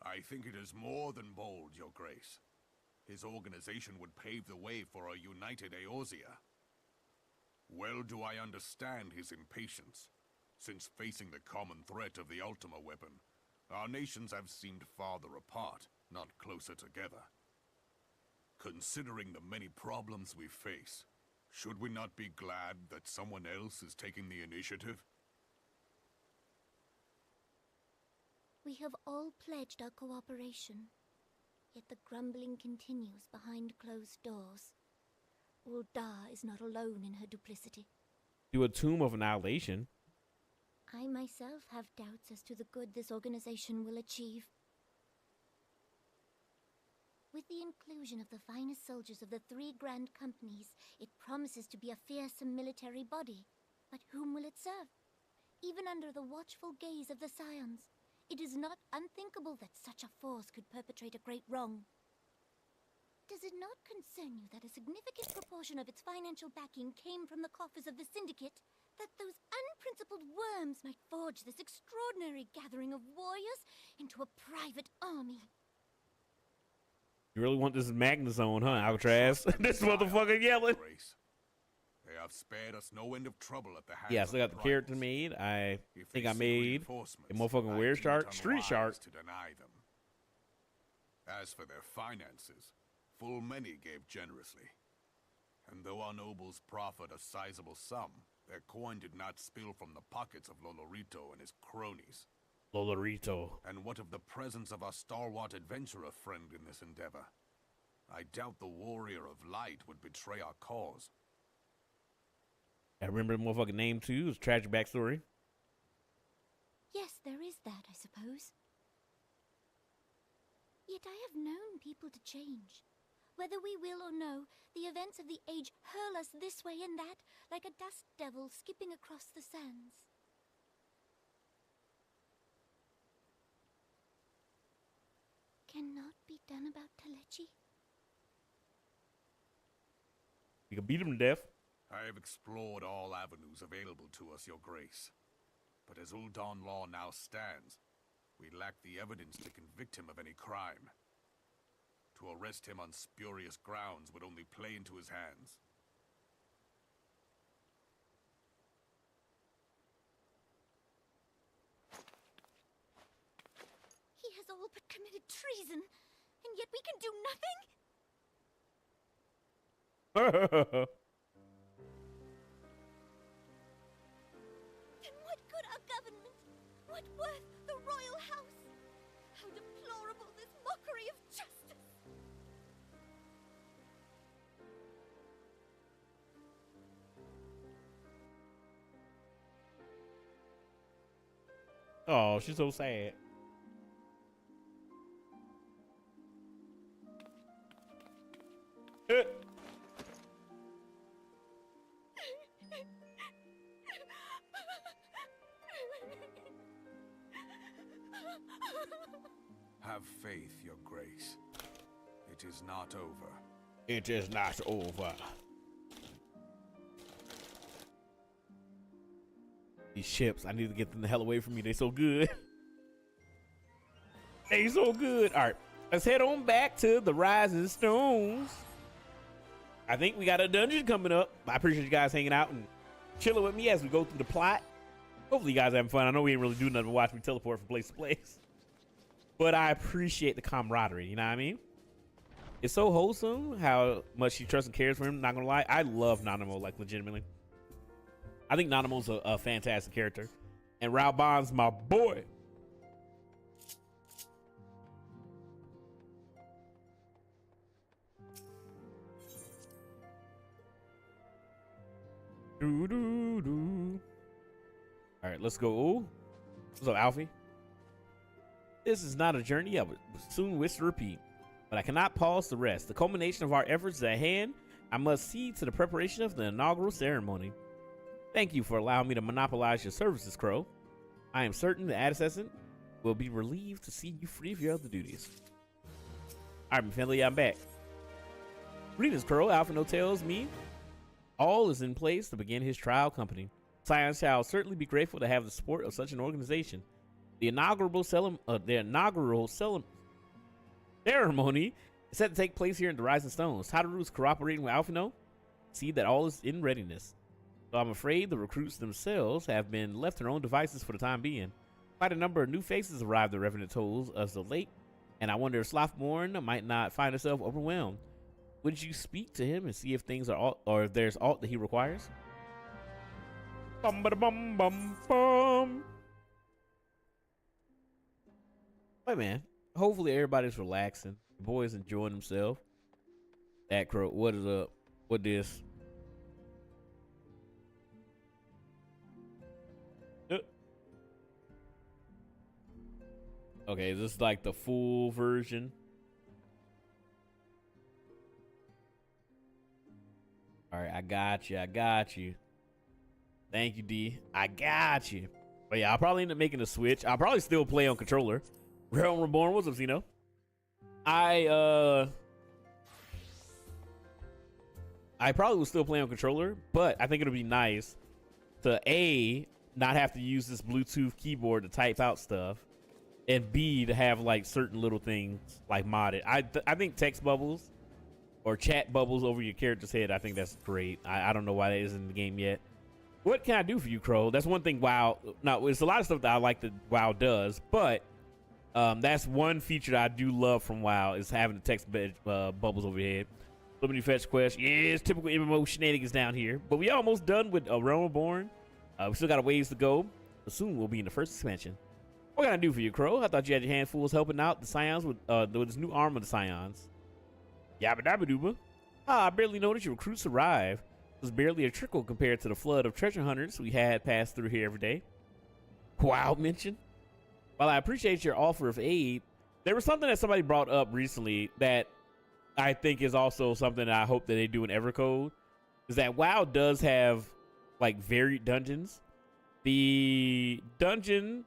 I think it is more than bold, Your Grace. His organization would pave the way for a united Eorzea. Well do I understand his impatience, Since facing the common threat of the Ultima weapon, our nations have seemed farther apart, not closer together. Considering the many problems we face, should we not be glad that someone else is taking the initiative? We have all pledged our cooperation, yet the grumbling continues behind closed doors. Ul'dah is not alone in her duplicity. To a tomb of annihilation. I myself have doubts as to the good this organization will achieve. With the inclusion of the finest soldiers of the 3 grand companies, it promises to be a fearsome military body. But whom will it serve? Even under the watchful gaze of the Scions, it is not unthinkable that such a force could perpetrate a great wrong. Does it not concern you that a significant proportion of its financial backing came from the coffers of the Syndicate? That those unprincipled worms might forge this extraordinary gathering of warriors into a private army? You really want this Magnus on, huh, Alcatraz? This motherfucker yelling. They have spared us no end of trouble at the hands Yeah, I still got of the character made. I think I made a motherfucking weird shark, street shark. To deny them. As for their finances, full many gave generously. And though our nobles proffered a sizable sum, their coin did not spill from the pockets of Lolorito and his cronies. Lolorito. And what of the presence of our stalwart adventurer friend in this endeavor? I doubt the warrior of light would betray our cause. I remember the motherfucking name too. It was a tragic backstory. Yes, there is that, I suppose. Yet I have known people to change. Whether we will or no, the events of the age hurl us this way and that, like a dust devil skipping across the sands. Cannot be done about Telechi? You can beat him to death. I have explored all avenues available to us, Your Grace. But as Ul'dah law now stands, we lack the evidence to convict him of any crime. To arrest him on spurious grounds would only play into his hands. He has all but committed treason, and yet we can do nothing? Then what good our government? What worth the royal house? How deplorable this mockery of justice! Oh, she's so sad. Have faith, Your Grace. It is not over. It is not over. These ships, I need to get them the hell away from me. They so good. They so good. All right, let's head on back to the Rising Stones. I think we got a dungeon coming up. I appreciate you guys hanging out and chilling with me as we go through the plot. Hopefully you guys are having fun. I know we ain't really doing nothing but watch me teleport from place to place. But I appreciate the camaraderie, you know what I mean? It's so wholesome how much she trusts and cares for him, not gonna lie. I love Nanamo, like, legitimately. I think Nanamo's a fantastic character. And Raoban's my boy. Doo-doo-doo. All right, let's go. What's up, Alfie? This is not a journey I would soon wish to repeat, but I cannot pause to rest. The culmination of our efforts is at hand. I must see to the preparation of the inaugural ceremony. Thank you for allowing me to monopolize your services, Crow. I am certain the assassin will be relieved to see you free of your other duties. All right, McFinley, I'm back. Greetings, Crow. Alphino tells me all is in place to begin his trial company. Scion shall certainly be grateful to have the support of such an organization. The inaugural ceremony is set to take place here in the Rising Stones. Tadaru is cooperating with Alphino. See that all is in readiness. So I'm afraid the recruits themselves have been left to their own devices for the time being. Quite a number of new faces arrived at Revenant Tolls as of late, and I wonder if Slothborn might not find himself overwhelmed. Would you speak to him and see if things are alt, or if there's alt that he requires? Bum ba bum bum bum. Wait, man. Hopefully everybody's relaxing. The boys enjoying themselves. That crow. What is up? What this? Okay, is this like the full version? All right, I got you. I got you. Thank you, D. I got you. But yeah, I'll probably end up making a switch. I'll probably still play on controller. Realm Reborn, what's up, Zeno? I probably will still play on controller, but I think it'll be nice to A, not have to use this Bluetooth keyboard to type out stuff, and B, to have like certain little things like modded. I think text bubbles or chat bubbles over your character's head, I think that's great. I don't know why that isn't in the game yet. What can I do for you, Crow? That's one thing WoW, no, it's a lot of stuff that I like that WoW does, but that's one feature that I do love from WoW is having the text bubbles over your head. So many fetch quests. Yes, typical MMO shenanigans down here. But we almost done with Realm Reborn. We still got a ways to go. But soon we'll be in the first expansion. What can I do for you, Crow? I thought you had your handfuls helping out the Scions with this new arm of the Scions. Yabba dabba dooba. I barely noticed your recruits arrived. It was barely a trickle compared to the flood of treasure hunters we had passed through here every day. Wow, mention. While I appreciate your offer of aid, there was something that somebody brought up recently that I think is also something that I hope that they do in Evercode, is that WoW does have like varied dungeons. The dungeon,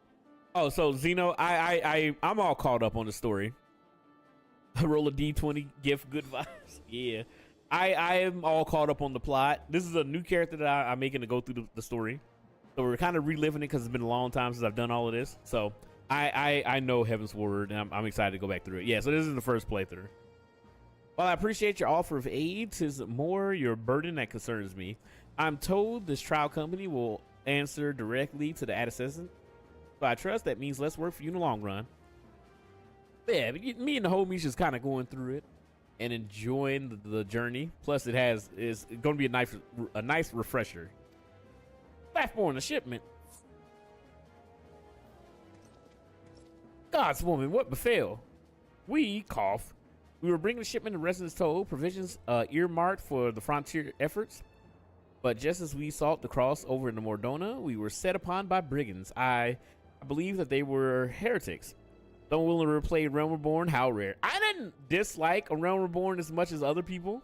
oh, so Zeno, I'm all caught up on the story. Roll a D20, gift good vibes. Yeah, I am all caught up on the plot. This is a new character that I'm making to go through the story, so we're kind of reliving it because it's been a long time since I've done all of this. So I know Heaven's Word, and I'm excited to go back through it. Yeah, so this is the first playthrough. While I appreciate your offer of aid, 'tis more your burden that concerns me. I'm told this trial company will answer directly to the ad assistant, so I trust that means less work for you in the long run. Yeah, me and the homies just kind of going through it and enjoying the journey. Plus, is going to be a nice refresher. Platform the shipment. God's woman, what befell? We cough. We were bringing the shipment of residence toll, provisions earmarked for the frontier efforts. But just as we sought to cross over into Mordona, we were set upon by brigands. I believe that they were heretics. Don't willingly play Realm Reborn, how rare. I didn't dislike a Realm Reborn as much as other people.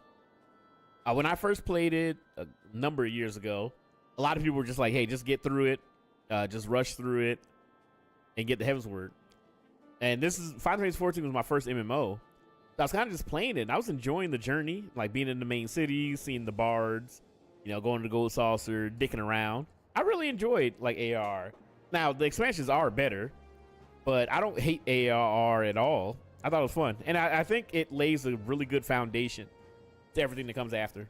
When I first played it a number of years ago, a lot of people were just like, hey, just get through it. Just rush through it and get the Heaven's Word. And this is Final Fantasy 14 was my first MMO. So I was kind of just playing it, and I was enjoying the journey, like being in the main city, seeing the bards, going to the Gold Saucer, dicking around. I really enjoyed like ARR. Now the expansions are better, but I don't hate ARR at all. I thought it was fun, and I think it lays a really good foundation to everything that comes after.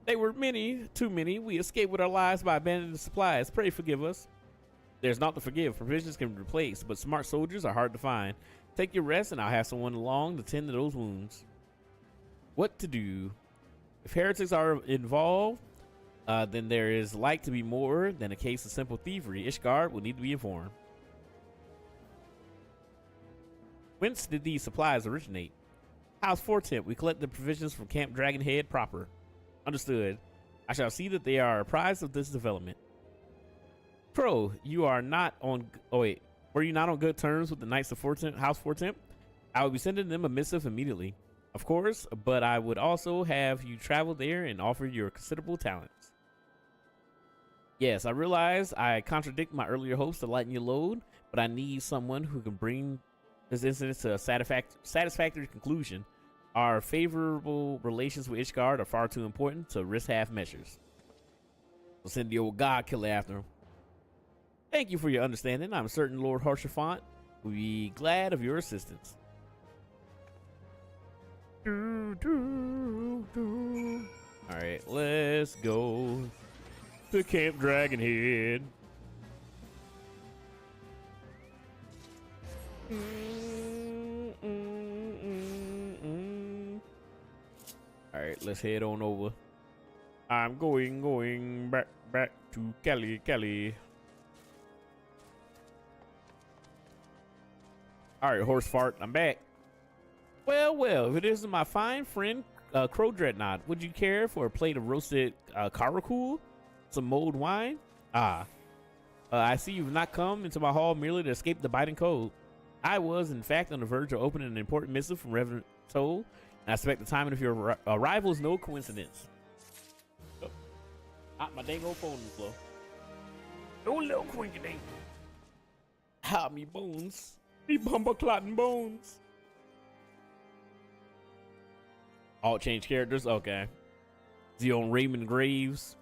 They were many, too many. We escaped with our lives by abandoning the supplies. Pray forgive us. There's naught to forgive. Provisions can be replaced, but smart soldiers are hard to find. Take your rest, and I'll have someone along to tend to those wounds. What to do? If heretics are involved, then there is like to be more than a case of simple thievery. Ishgard will need to be informed. Whence did these supplies originate? House Fortemp. We collect the provisions from Camp Dragonhead proper. Understood. I shall see that they are apprised of this development. Crow, you are not on... Oh, wait. Were you not on good terms with the Knights of House Fortemp? I will be sending them a missive immediately. Of course, but I would also have you travel there and offer your considerable talents. Yes, I realize I contradict my earlier hopes to lighten your load, but I need someone who can bring this incident to a satisfactory conclusion. Our favorable relations with Ishgard are far too important to risk half measures. We'll send the old god killer after him. Thank you for your understanding. I'm certain Lord Haurchefant will be glad of your assistance. All right, let's go to Camp Dragonhead. All right, let's head on over. I'm going back to Cali. All right, horse fart, I'm back. Well, if it isn't my fine friend, Crow Dreadnought, would you care for a plate of roasted karakul, some mulled wine? I see you've not come into my hall merely to escape the biting cold. I was, in fact, on the verge of opening an important missive from Reverend Toll, and I suspect the timing of your arrival is no coincidence. Oh. My dang old phone is low. No little quinky dink. Me bones. Me bumper clotting bones. All change characters? Okay. Is he on Raymond Graves?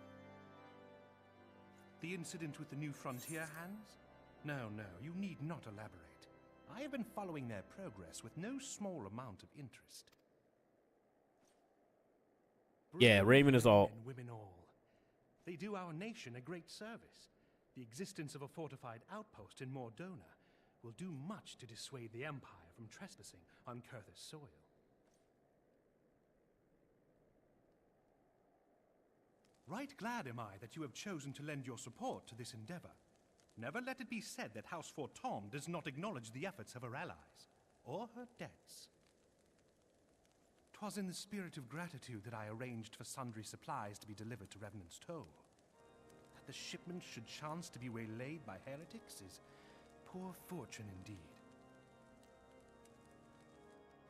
The incident with the new frontier hands? No, you need not elaborate. I have been following their progress with no small amount of interest. Yeah, Raymond is all. And women all. They do our nation a great service. The existence of a fortified outpost in Mordona will do much to dissuade the Empire from trespassing on Kurthus soil. Right glad am I that you have chosen to lend your support to this endeavor. Never let it be said that House Fortom does not acknowledge the efforts of her allies, or her debts. 'Twas in the spirit of gratitude that I arranged for sundry supplies to be delivered to Revenant's Toll. That the shipment should chance to be waylaid by heretics is poor fortune indeed.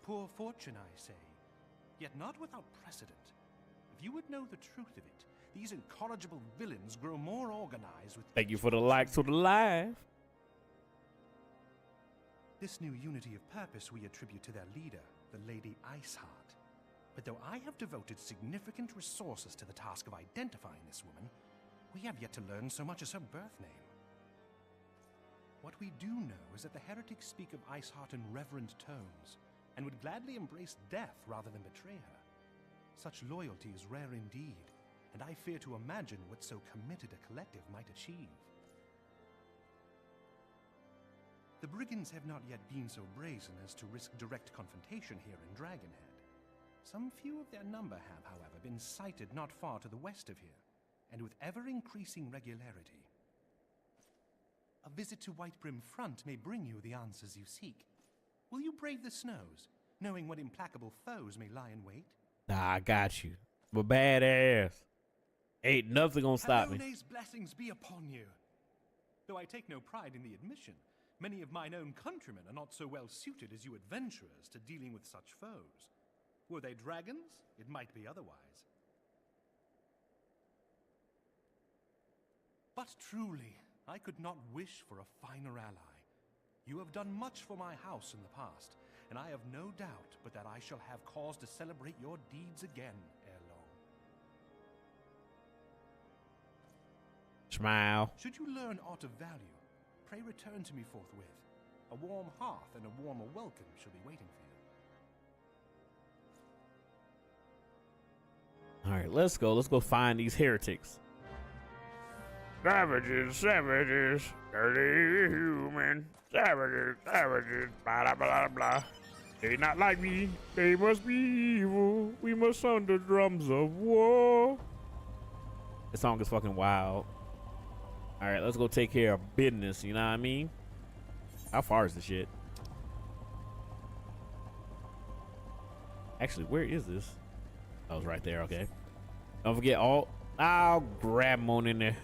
Poor fortune, I say, yet not without precedent. If you would know the truth of it, these incorrigible villains grow more organized with... Thank you for the like to the live. This new unity of purpose we attribute to their leader, the Lady Iceheart. But though I have devoted significant resources to the task of identifying this woman, we have yet to learn so much as her birth name. What we do know is that the heretics speak of Iceheart in reverent tones, and would gladly embrace death rather than betray her. Such loyalty is rare indeed, and I fear to imagine what so committed a collective might achieve. The brigands have not yet been so brazen as to risk direct confrontation here in Dragonhead. Some few of their number have, however, been sighted not far to the west of here, and with ever-increasing regularity. A visit to Whitebrim Front may bring you the answers you seek. Will you brave the snows, knowing what implacable foes may lie in wait? Nah, I got you. I'm a badass. Ain't nothing gonna stop me. Alone's blessings be upon you. Though I take no pride in the admission, many of mine own countrymen are not so well suited as you adventurers to dealing with such foes. Were they dragons, it might be otherwise. But truly, I could not wish for a finer ally. You have done much for my house in the past, and I have no doubt but that I shall have cause to celebrate your deeds again ere long. Smile. Should you learn aught of value, pray return to me forthwith. A warm hearth and a warmer welcome shall be waiting for you. All right, let's go. Let's go find these heretics. Savages, dirty human. Savages, blah, blah, blah, blah. They not like me. They must be evil. We must sound the drums of war. This song is fucking wild. All right, let's go take care of business. You know what I mean? How far is the shit? Actually, where is this? Oh, it's right there. Okay. Don't forget all. I'll grab them on in there.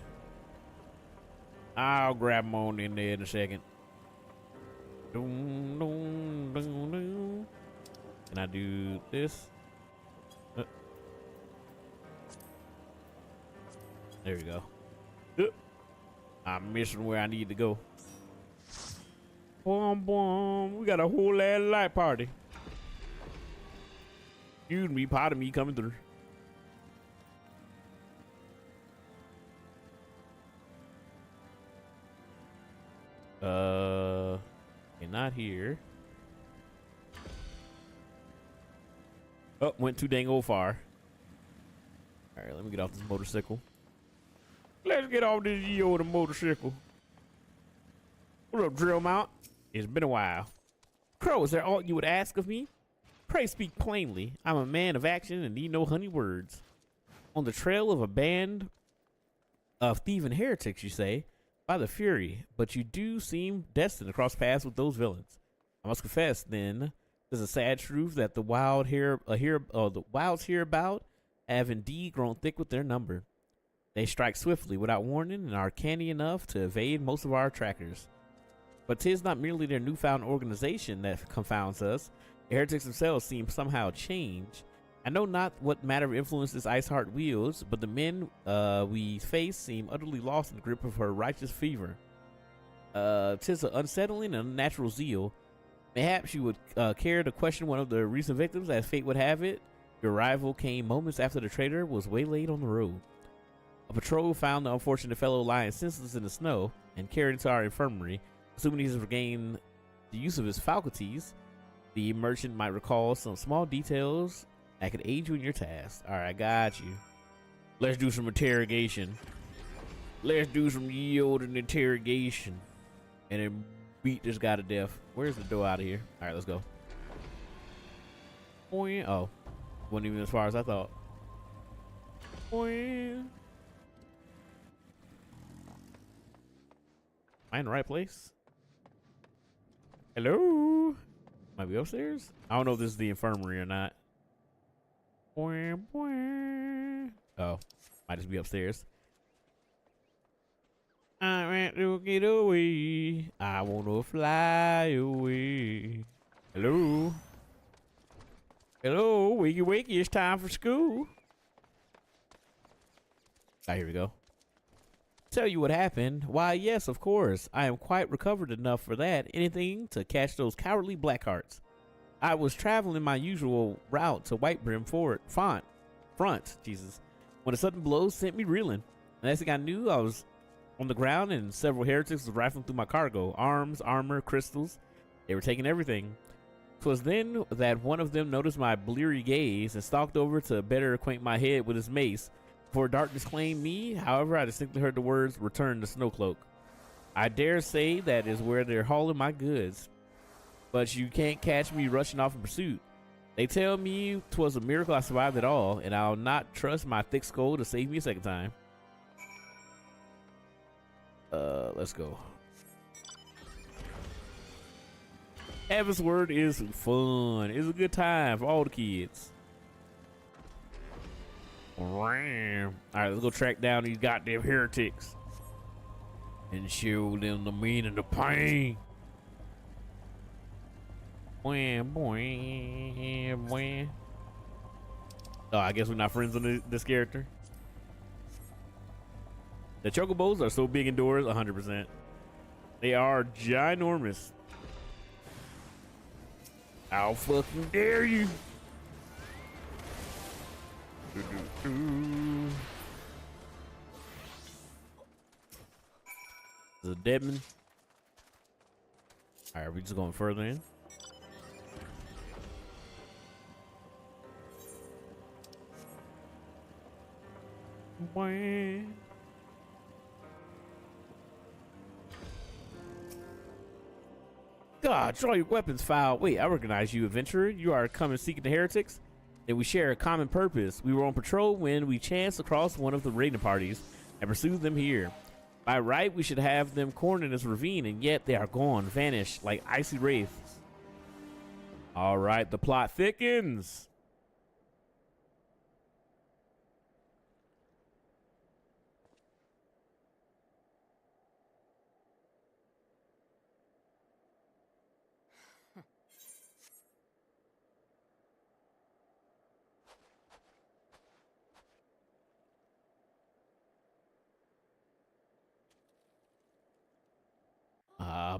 I'll grab them on in there in a second. Can I do this? There we go. I'm missing where I need to go. Boom, boom. We got a whole ass light party. Excuse me, part of me coming through. Okay, not here. Oh, went too dang old far. All right, let me get off this motorcycle. Let's get off this Yoda motorcycle. What up, Drill Mount? It's been a while. Crow, is there aught you would ask of me? Pray speak plainly. I'm a man of action and need no honey words. On the trail of a band of thieving heretics, you say, by the fury, but you do seem destined to cross paths with those villains. I must confess, then, there's a sad truth that the wilds hereabout have indeed grown thick with their number. They strike swiftly, without warning, and are canny enough to evade most of our trackers. But 'tis not merely their newfound organization that confounds us. The heretics themselves seem somehow changed. I know not what matter of influence this Iceheart wields, but the men we face seem utterly lost in the grip of her righteous fever. 'Tis an unsettling and unnatural zeal. Perhaps you would care to question one of the recent victims, as fate would have it. Your arrival came moments after the traitor was waylaid on the road. A patrol found the unfortunate fellow lying senseless in the snow and carried him to our infirmary. Assuming he has regained the use of his faculties, the merchant might recall some small details that could aid you in your task. All right, I got you. Let's do some interrogation. Let's do some yielding interrogation. And then beat this guy to death. Where's the door out of here? All right, let's go. Oh, wasn't even as far as I thought. Am I in the right place? Hello? Might be upstairs? I don't know if this is the infirmary or not. Oh, might just be upstairs. I want to get away. I want to fly away. Hello? Hello? Wakey, wakey, it's time for school. Ah, here we go. Tell you what happened? Why, yes, of course. I am quite recovered enough for that. Anything to catch those cowardly Blackhearts. I was traveling my usual route to White Brim front, Jesus, when a sudden blow sent me reeling. The next thing I knew, I was on the ground and several heretics was rifling through my cargo. Arms, armor, crystals. They were taking everything. 'Twas then that one of them noticed my bleary gaze and stalked over to better acquaint my head with his mace. Before darkness claimed me, however, I distinctly heard the words, "Return to Snowcloak." I dare say that is where they're hauling my goods. But you can't catch me rushing off in pursuit. They tell me 'twas a miracle I survived it all, and I'll not trust my thick skull to save me a second time. Let's go. Heaven's Word is fun. It's a good time for all the kids. Alright, let's go track down these goddamn heretics and show them the meaning of pain. Oh, I guess we're not friends on this character. The chocobos are so big indoors, 100%. They are ginormous. How fucking dare you? The Deadman. All right, we just going further in. God, draw your weapons, foul. Wait, I recognize you, adventurer. You are coming seeking the heretics? Then we share a common purpose. We were on patrol when we chanced across one of the raiding parties and pursued them here. By right, we should have them cornered in this ravine, and yet they are gone, vanished like icy wraiths. All right, the plot thickens.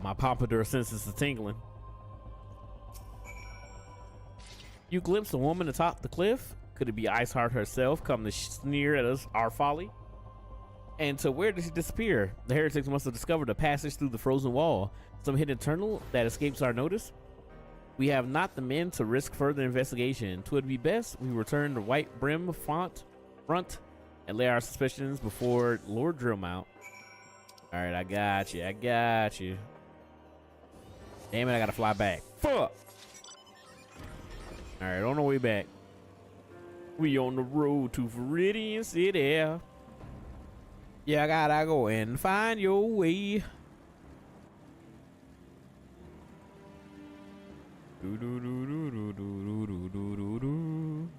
My pompadour senses the tingling. You glimpse a woman atop the cliff. Could it be Iceheart herself come to sneer at us, our folly? And so where did she disappear? The heretics must have discovered a passage through the frozen wall, some hidden tunnel that escapes our notice. We have not the men to risk further investigation. 'Twould be best we return to White Brim front and lay our suspicions before Lord Drillmount. All right, I got you. I got you. Damn it, I gotta fly back. Fuck. All right, on the way back. We on the road to Viridian City. Yeah, I gotta go and find your way. Do do do do do do do do do do.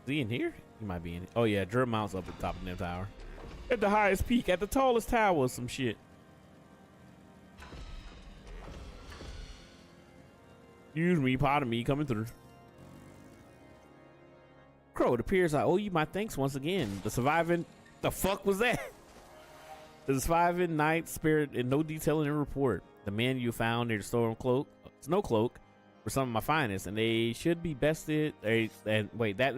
Is he in here? He might be in it. Oh yeah, Drum Mount's up at the top of the tower. At the highest peak, at the tallest tower, some shit. Excuse me, pardon me, coming through. Crow, it appears I owe you my thanks once again. The surviving... The fuck was that? The surviving night spirit in no detail in the report. The men you found near the Snow Cloak were some of my finest, and they should be bested. They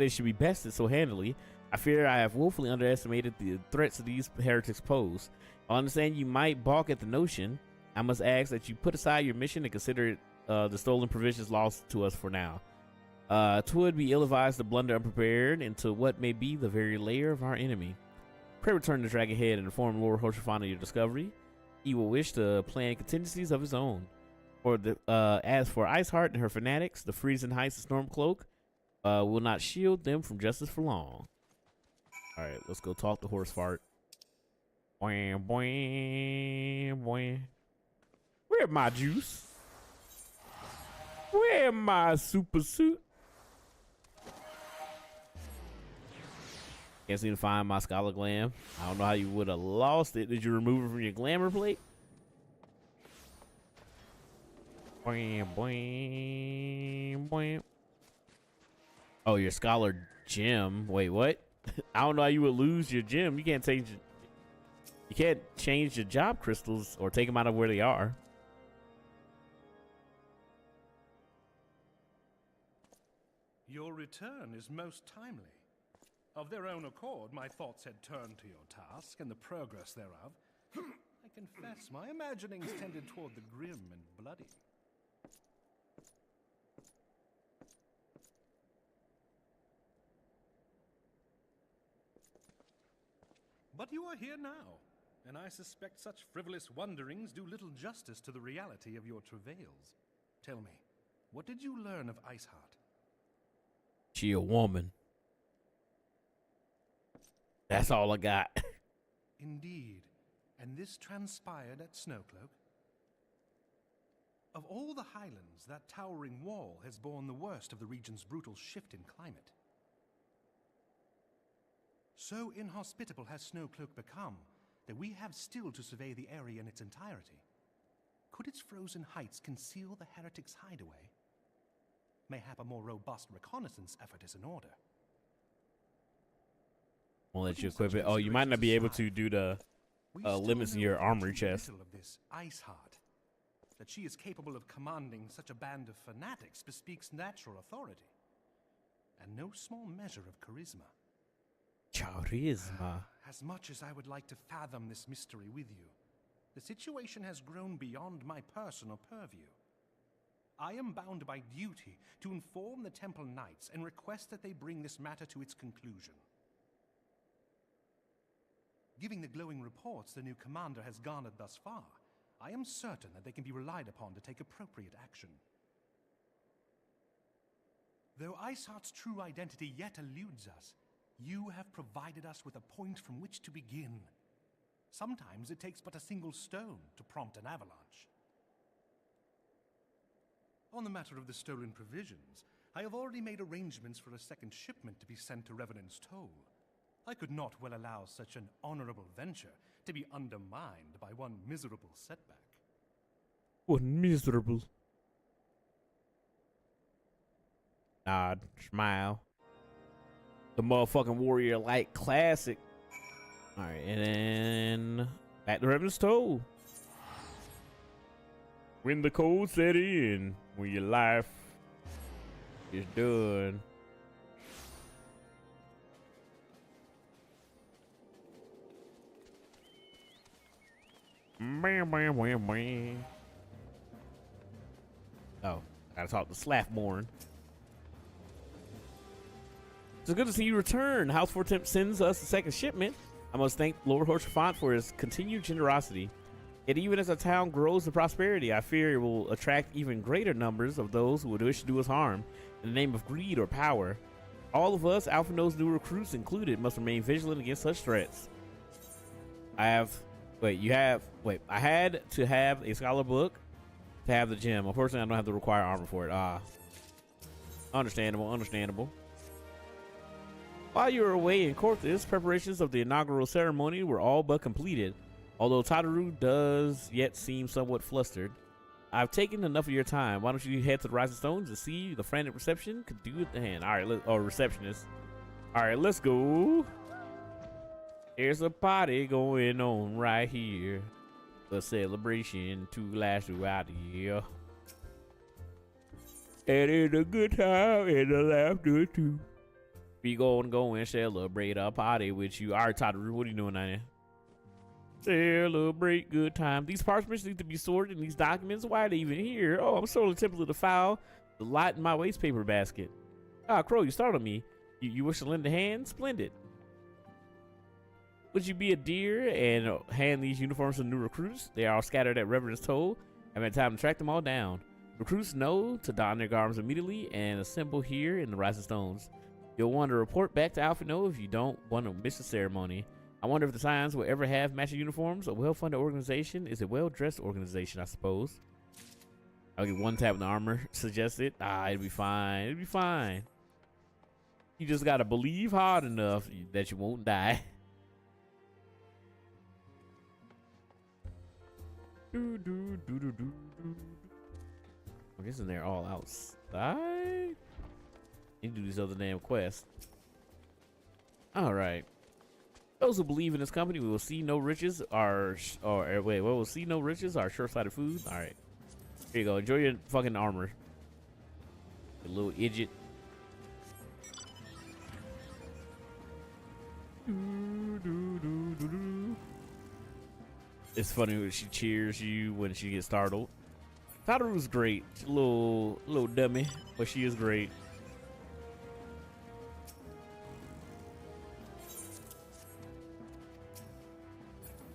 should be bested so handily. I fear I have woefully underestimated the threats that these heretics pose. I understand you might balk at the notion. I must ask that you put aside your mission and consider the stolen provisions lost to us for now. 'Twould be ill-advised to blunder unprepared into what may be the very lair of our enemy. Pray return to Dragonhead and inform Lord Hoshafan of your discovery. He will wish to plan contingencies of his own. As for Iceheart and her fanatics, the freezing heights of Stormcloak will not shield them from justice for long. All right, let's go talk to Horsefart. Boing, boing, boing. Where's my juice? Where's my super suit? Can't seem to find my Scholar Glam. I don't know how you would have lost it. Did you remove it from your glamour plate? Boing, boing, boing. Oh, your Scholar Gem. Wait, what? I don't know how you would lose your gem. You can't change it. You can't change your job crystals or take them out of where they are. Your return is most timely. Of their own accord, my thoughts had turned to your task and the progress thereof. I confess, my imaginings tended toward the grim and bloody. But you are here now, and I suspect such frivolous wonderings do little justice to the reality of your travails. Tell me, what did you learn of Iceheart? She a woman. That's all I got. Indeed. And this transpired at Snowcloak? Of all the highlands, that towering wall has borne the worst of the region's brutal shift in climate. So inhospitable has Snowcloak become that we have still to survey the area in its entirety. Could its frozen heights conceal the heretics' hideaway? Mayhap a more robust reconnaissance effort is in order. Won't let you equip it. Oh, you might not be able to do the limits in your armory chest. Of this Iceheart, that she is capable of commanding such a band of fanatics bespeaks natural authority, and no small measure of charisma. Charisma. As much as I would like to fathom this mystery with you, the situation has grown beyond my personal purview. I am bound by duty to inform the Temple Knights and request that they bring this matter to its conclusion. Given the glowing reports the new commander has garnered thus far, I am certain that they can be relied upon to take appropriate action. Though Iceheart's true identity yet eludes us, you have provided us with a point from which to begin. Sometimes it takes but a single stone to prompt an avalanche. On the matter of the stolen provisions, I have already made arrangements for a second shipment to be sent to Revenant's Toll. I could not well allow such an honorable venture to be undermined by one miserable setback. What miserable? Nod, smile. The motherfucking Warrior Light Classic. Alright, and then back to Revenant's Toll. When the cold set in, when your life is done. Oh, I gotta talk to Slaffborn. It's good to see you return. House 4 Temp sends us a second shipment. I must thank Lord Horchefant for his continued generosity. Yet even as our town grows in prosperity, I fear it will attract even greater numbers of those who would wish to do us harm in the name of greed or power. All of us, Alpha No's new recruits included, must remain vigilant against such threats. I had to have a scholar book to have the gem. Unfortunately, I don't have the required armor for it. Understandable. While you were away in Corthus, preparations of the inaugural ceremony were all but completed, although Tataru does yet seem somewhat flustered. I've taken enough of your time. Why don't you head to the Rising Stones and see the frantic reception could do with the hand? All right, receptionist. All right, let's go. There's a party going on right here. A celebration to last throughout the year. And it's a good time and a laughter too. We gonna go and celebrate a party with you. All right, Tataru, what are you doing down there? Celebrate good time. These parchments need to be sorted in these documents. Why are they even here? Oh, I'm sorely tempted to file the lot in my waste paper basket. Ah, Crow, you startled me. You wish to lend a hand? Splendid. Would you be a dear and hand these uniforms to the new recruits? They are all scattered at Reverend's Toll. I haven't had time to track them all down. Recruits know to don their garments immediately and assemble here in the Rising Stones. You'll want to report back to Alpha No if you don't want to miss the ceremony. I wonder if the Scions will ever have matching uniforms. A well-funded organization is a well-dressed organization, I suppose. I'll get one tap in the armor suggested. It'll be fine. It'll be fine. You just gotta believe hard enough that you won't die. I'm guessing they're all outside. You do these other damn quests. All right. Those who believe in this company will see no riches will see no riches are short-sighted food. All right. Here you go. Enjoy your fucking armor. You little idiot. It's funny when she cheers you when she gets startled. Tataru's great. She's a little dummy, but she is great.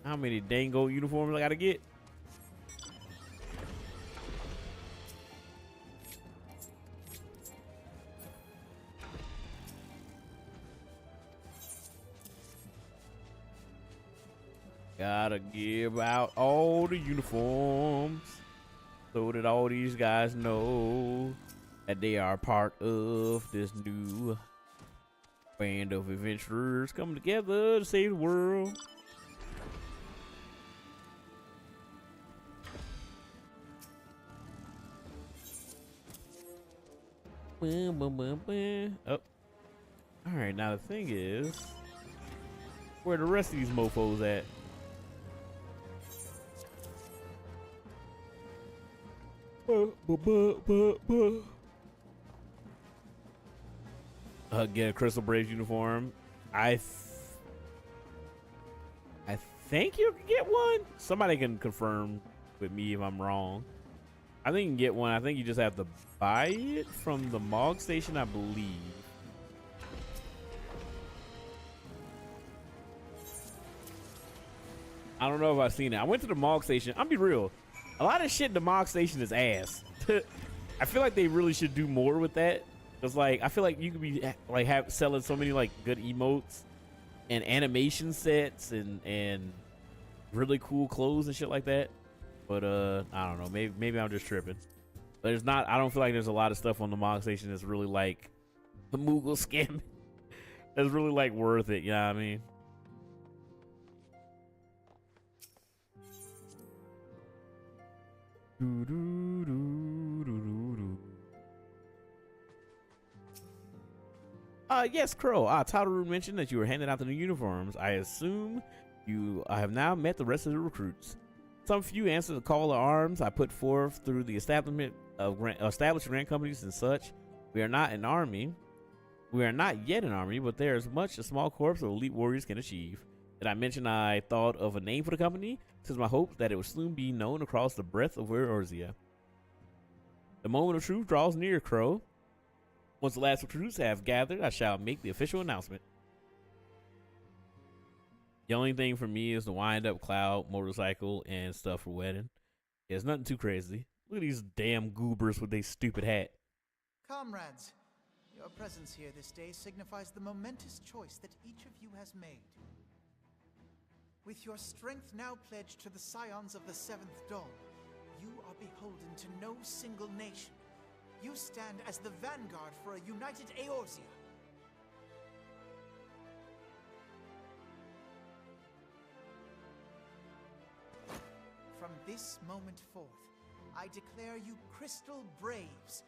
How many dango uniforms I gotta get? Gotta give out all the uniforms so that all these guys know that they are part of this new band of adventurers coming together to save the world. Oh. Alright, now the thing is, where the rest of these mofos at? Get a Crystal Braves uniform. I think you can get one. Somebody can confirm with me if I'm wrong. I think you can get one. I think you just have to buy it from the Mog Station, I believe. I don't know if I've seen it. I went to the Mog Station. I'll be real. A lot of shit in the Mog Station is ass. I feel like they really should do more with that. Cause like I feel like you could be like selling so many like good emotes and animation sets and really cool clothes and shit like that. But I don't know. Maybe I'm just tripping. But there's not. I don't feel like there's a lot of stuff on the Mog Station that's really like the Moogle scam. That's really like worth it. You know what I mean? Yes, Crow. Tataru mentioned that you were handing out the new uniforms. I assume you have now met the rest of the recruits. Some few answered the call to arms I put forth through the establishment of established grant companies and such. We are not an army. We are not yet an army, but there is much a small corps of elite warriors can achieve. Did I mention I thought of a name for the company? It is my hope that it will soon be known across the breadth of Eorzea. The moment of truth draws near, Crow. Once the last recruits have gathered, I shall make the official announcement. The only thing for me is the wind-up cloud, motorcycle, and stuff for wedding. It's nothing too crazy. Look at these damn goobers with their stupid hat. Comrades, your presence here this day signifies the momentous choice that each of you has made. With your strength now pledged to the scions of the Seventh Dawn, you are beholden to no single nation. You stand as the vanguard for a united Eorzea. From this moment forth, I declare you Crystal Braves.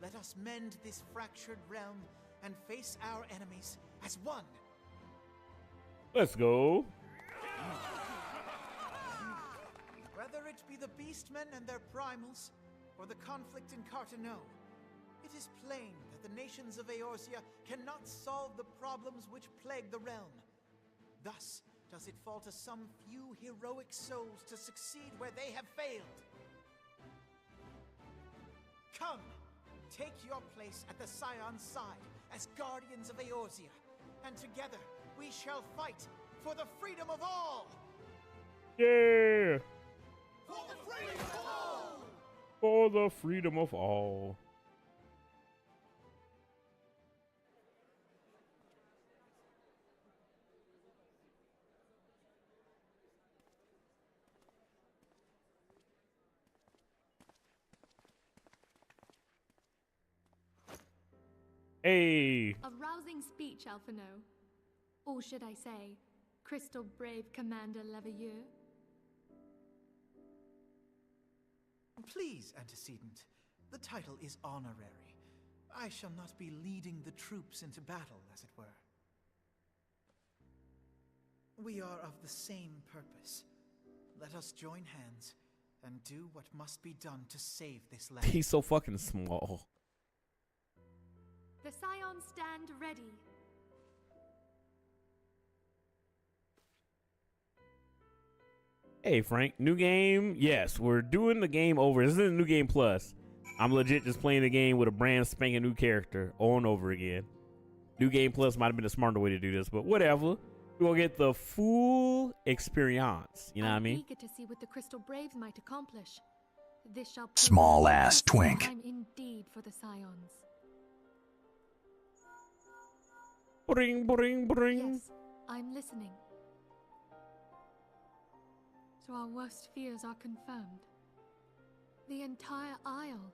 Let us mend this fractured realm and face our enemies as one. Let's go. Whether it be the Beastmen and their primals, or the conflict in Carteneau, it is plain that the nations of Eorzea cannot solve the problems which plague the realm. Thus does it fall to some few heroic souls to succeed where they have failed. Come, take your place at the Scion's side as guardians of Eorzea, and together we shall fight for the freedom of all! Yeah! For the freedom of all! For the freedom of all. Hey! A rousing speech, Alphino. Or should I say, Crystal Brave Commander Leveilleur? Please, Antecedent. The title is honorary. I shall not be leading the troops into battle, as it were. We are of the same purpose. Let us join hands and do what must be done to save this land. He's so fucking small. The Scions stand ready. Hey, Frank. New game? Yes, we're doing the game over. This isn't New Game Plus. I'm legit just playing the game with a brand spanking new character over and over again. New Game Plus might have been a smarter way to do this, but whatever. We're going to get the full experience. You know what I mean? Eager to see what the Crystal Braves might accomplish. This shall Small ass twink. time indeed for the Scions. Bring, bring, bring. Yes, I'm listening. So our worst fears are confirmed. The entire Isle.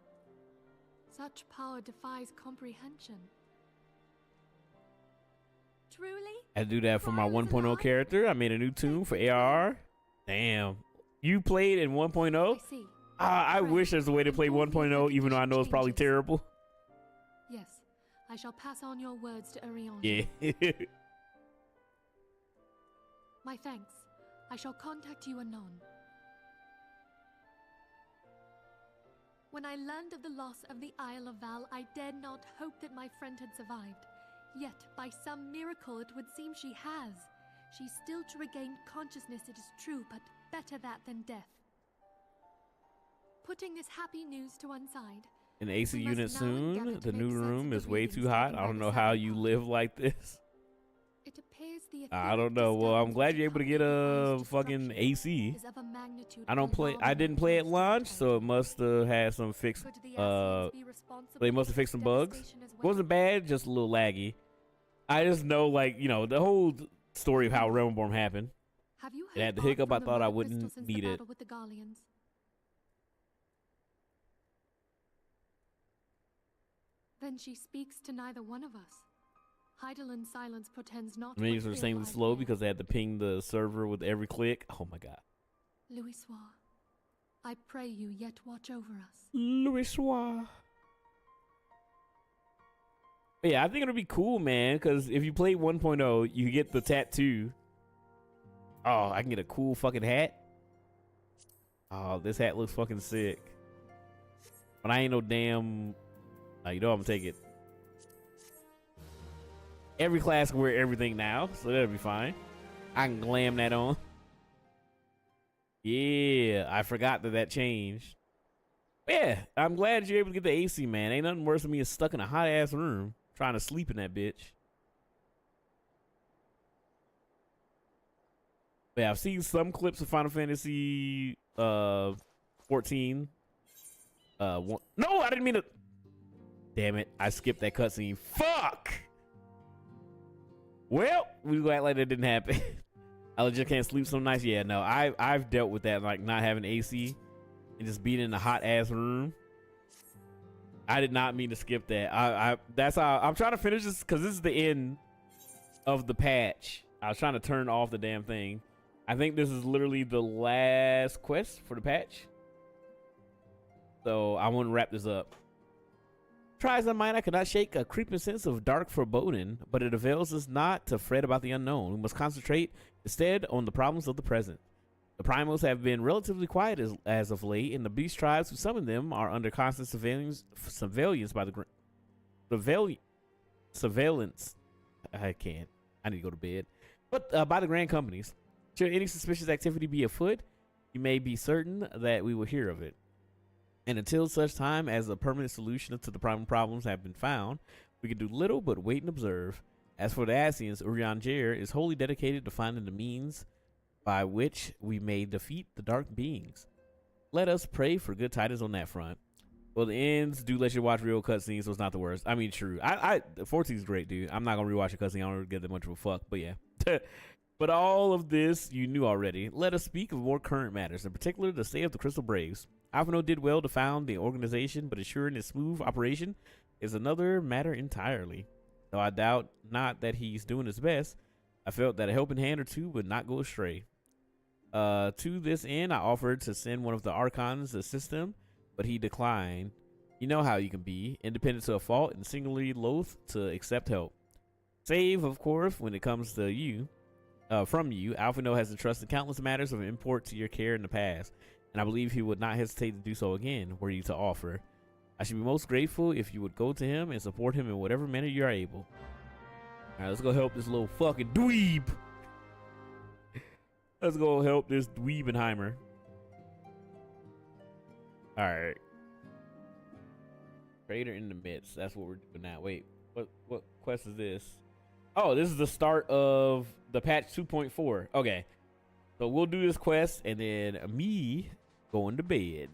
Such power defies comprehension. Truly? I do that for my 1.0 character. I made a new tune for ARR. Damn. You played in 1.0? I see. I wish there's a way to play 1.0, even though I know it's probably terrible. Yes, I shall pass on your words to Arion. Yeah. My thanks. I shall contact you anon. When I learned of the loss of the Isle of Val, I dared not hope that my friend had survived. Yet, by some miracle, it would seem she has. She's still to regain consciousness, it is true, but better that than death. Putting this happy news to one side. An AC we unit must now endeavor soon. to The make new sense of room the is way readings too hot. taken I by don't the know how Seven you Dawn. live like this. It appears the I don't know. Well, I'm glad you're able to get a fucking AC. is of a magnitude I don't play. I didn't play at launch, so it must have had some fix. Could the Ascians be responsible They must have for fixed some its bugs. devastation as It well? wasn't bad, just a little laggy. I just know, like, you know, the whole story of how Realmborn happened. Have you It had the heard hiccup. aught I from the thought I Mother Crystal wouldn't since need the it. battle with the Garleans? Then she speaks to neither one of us. Heidelin's silence portends not. Meetings but were insanely fear slow lies because they had to ping the server with every click. Oh my god. there. Louis Soir, I pray you yet watch over us. Louis Soir. Yeah, I think it'll be cool, man, because if you play 1.0, you get the tattoo. Oh, I can get a cool fucking hat. Oh, this hat looks fucking sick. But I ain't no damn... you know I'm gonna take it. Every class can wear everything now, so that'll be fine. I can glam that on. Yeah, I forgot that changed. Yeah, I'm glad you're able to get the AC, man. Ain't nothing worse than being stuck in a hot ass room trying to sleep in that bitch. But yeah, I've seen some clips of Final Fantasy 14. No, I didn't mean to. Damn it, I skipped that cutscene. Fuck. Well, we go act like that didn't happen. I legit can't sleep some nights. Yeah, no, I've dealt with that, like not having AC and just being in a hot ass room. I did not mean to skip that. That's how I'm trying to finish this, because this is the end of the patch. I was trying to turn off the damn thing. I think this is literally the last quest for the patch. So I want to wrap this up. Try as I might, I could not shake a creeping sense of dark foreboding, but it avails us not to fret about the unknown. We must concentrate instead on the problems of the present. The primals have been relatively quiet as of late, and the beast tribes who summon them are under constant surveillance by the surveillance. I can't. I need to go to bed. But by the grand companies. Should any suspicious activity be afoot, you may be certain that we will hear of it. And until such time as a permanent solution to the problems have been found, we can do little but wait and observe. As for the Asians, Urian Jair is wholly dedicated to finding the means by which we may defeat the dark beings. Let us pray for good tidings on that front. Well, the ends do let you watch real cutscenes, so it's not the worst. I mean, true. 14 is great, dude. I'm not gonna rewatch a cutscene. I don't get that much of a fuck, but yeah. But all of this you knew already. Let us speak of more current matters, in particular the state of the Crystal Braves. Alphino did well to found the organization, but ensuring its smooth operation is another matter entirely. Though I doubt not that he's doing his best, I felt that a helping hand or two would not go astray. To this end, I offered to send one of the Archons to assist him, but he declined. You know how you can be, independent to a fault and singularly loath to accept help. Save, of course, when it comes to you. From you, Alphino has entrusted countless matters of import to your care in the past, and I believe he would not hesitate to do so again, were you to offer. I should be most grateful if you would go to him and support him in whatever manner you are able. Alright, let's go help this little fucking dweeb. Let's go help this dweebenheimer. Alright. Trader in the midst. That's what we're doing now. Wait, what quest is this? Oh, this is the start of the patch 2.4. Okay. So we'll do this quest and then me going to bed.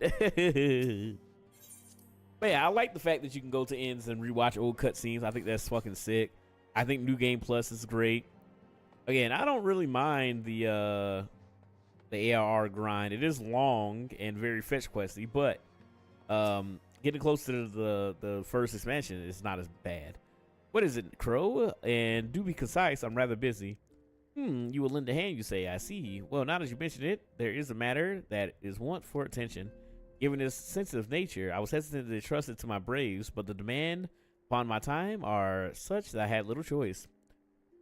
But yeah, I like the fact that you can go to ends and rewatch old cutscenes. I think that's fucking sick. I think New Game Plus is great. Again, I don't really mind the ARR grind. It is long and very fetch questy, but getting close to the first expansion is not as bad. What is it, Crow? And do be concise, I'm rather busy. You will lend a hand, you say. I see. Well, now that you mention it, there is a matter that is want for attention. Given its sensitive nature, I was hesitant to trust it to my braves, but the demand upon my time are such that I had little choice.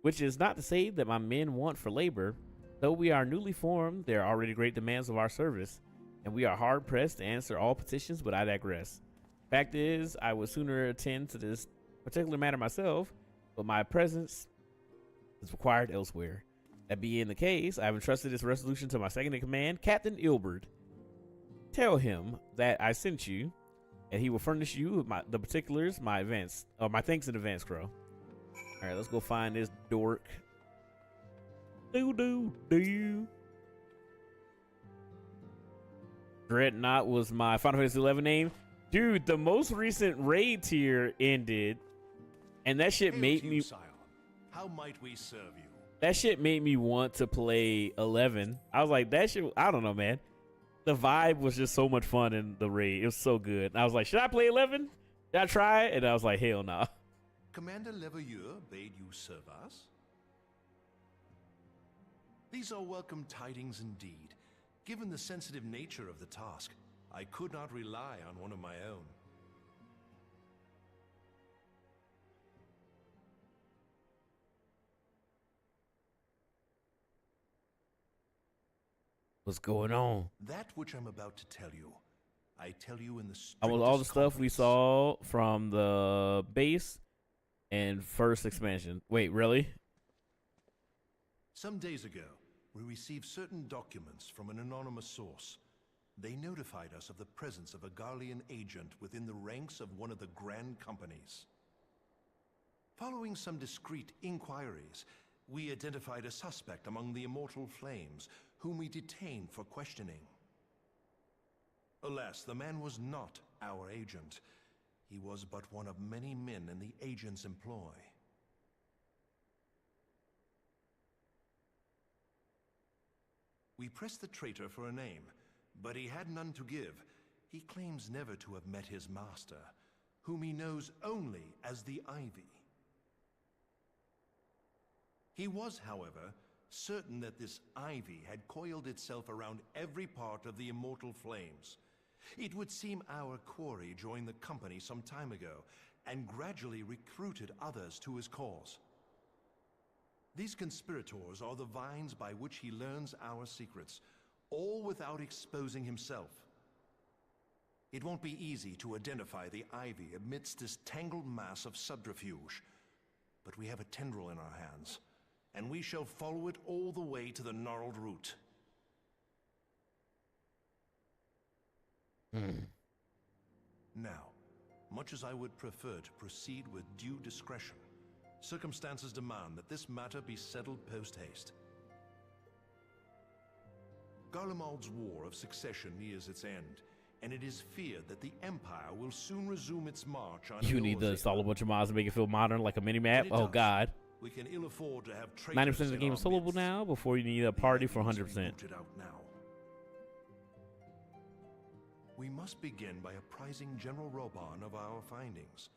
Which is not to say that my men want for labor. Though we are newly formed, there are already great demands of our service, and we are hard-pressed to answer all petitions, but I digress. Fact is, I would sooner attend to this particular matter myself, but my presence is required elsewhere. That being the case, I have entrusted this resolution to my second in command, Captain Ilbert. Tell him that I sent you, and he will furnish you with the particulars, my thanks in advance, Crow. All right, let's go find this dork. Do. Dreadnought was my Final Fantasy 11 name. Dude, the most recent raid tier ended, and that shit made me. How might we serve you? That shit made me want to play 11. I was like, that shit. I don't know, man. The vibe was just so much fun in the raid. It was so good. I was like, should I play 11? Should I try it? And I was like, hell no. Nah. Commander Leveilleur bade you serve us? These are welcome tidings indeed. Given the sensitive nature of the task, I could not rely on one of my own. What's going on? That which I'm about to tell you, I tell you in the all the stuff we saw from the base and first expansion. Wait, really? Some days ago, we received certain documents from an anonymous source. They notified us of the presence of a Garlean agent within the ranks of one of the Grand Companies. Following some discreet inquiries, we identified a suspect among the Immortal Flames, whom we detained for questioning. Alas, the man was not our agent. He was but one of many men in the agent's employ. We pressed the traitor for a name, but he had none to give. He claims never to have met his master, whom he knows only as the Ivy. He was, however, certain that this Ivy had coiled itself around every part of the Immortal Flames. It would seem our quarry joined the company some time ago, and gradually recruited others to his cause. These conspirators are the vines by which he learns our secrets, all without exposing himself. It won't be easy to identify the Ivy amidst this tangled mass of subterfuge, but we have a tendril in our hands, and we shall follow it all the way to the gnarled root. Now, much as I would prefer to proceed with due discretion, circumstances demand that this matter be settled post-haste. Garlemald's War of Succession nears its end, and it is feared that the Empire will soon resume its march on You need to install a bunch of mods to make it feel modern, like a mini-map? Oh, God. We can ill afford to have 90% of the game is soloable now, before you need a party for 100%. We must begin by apprising General Roban of our findings.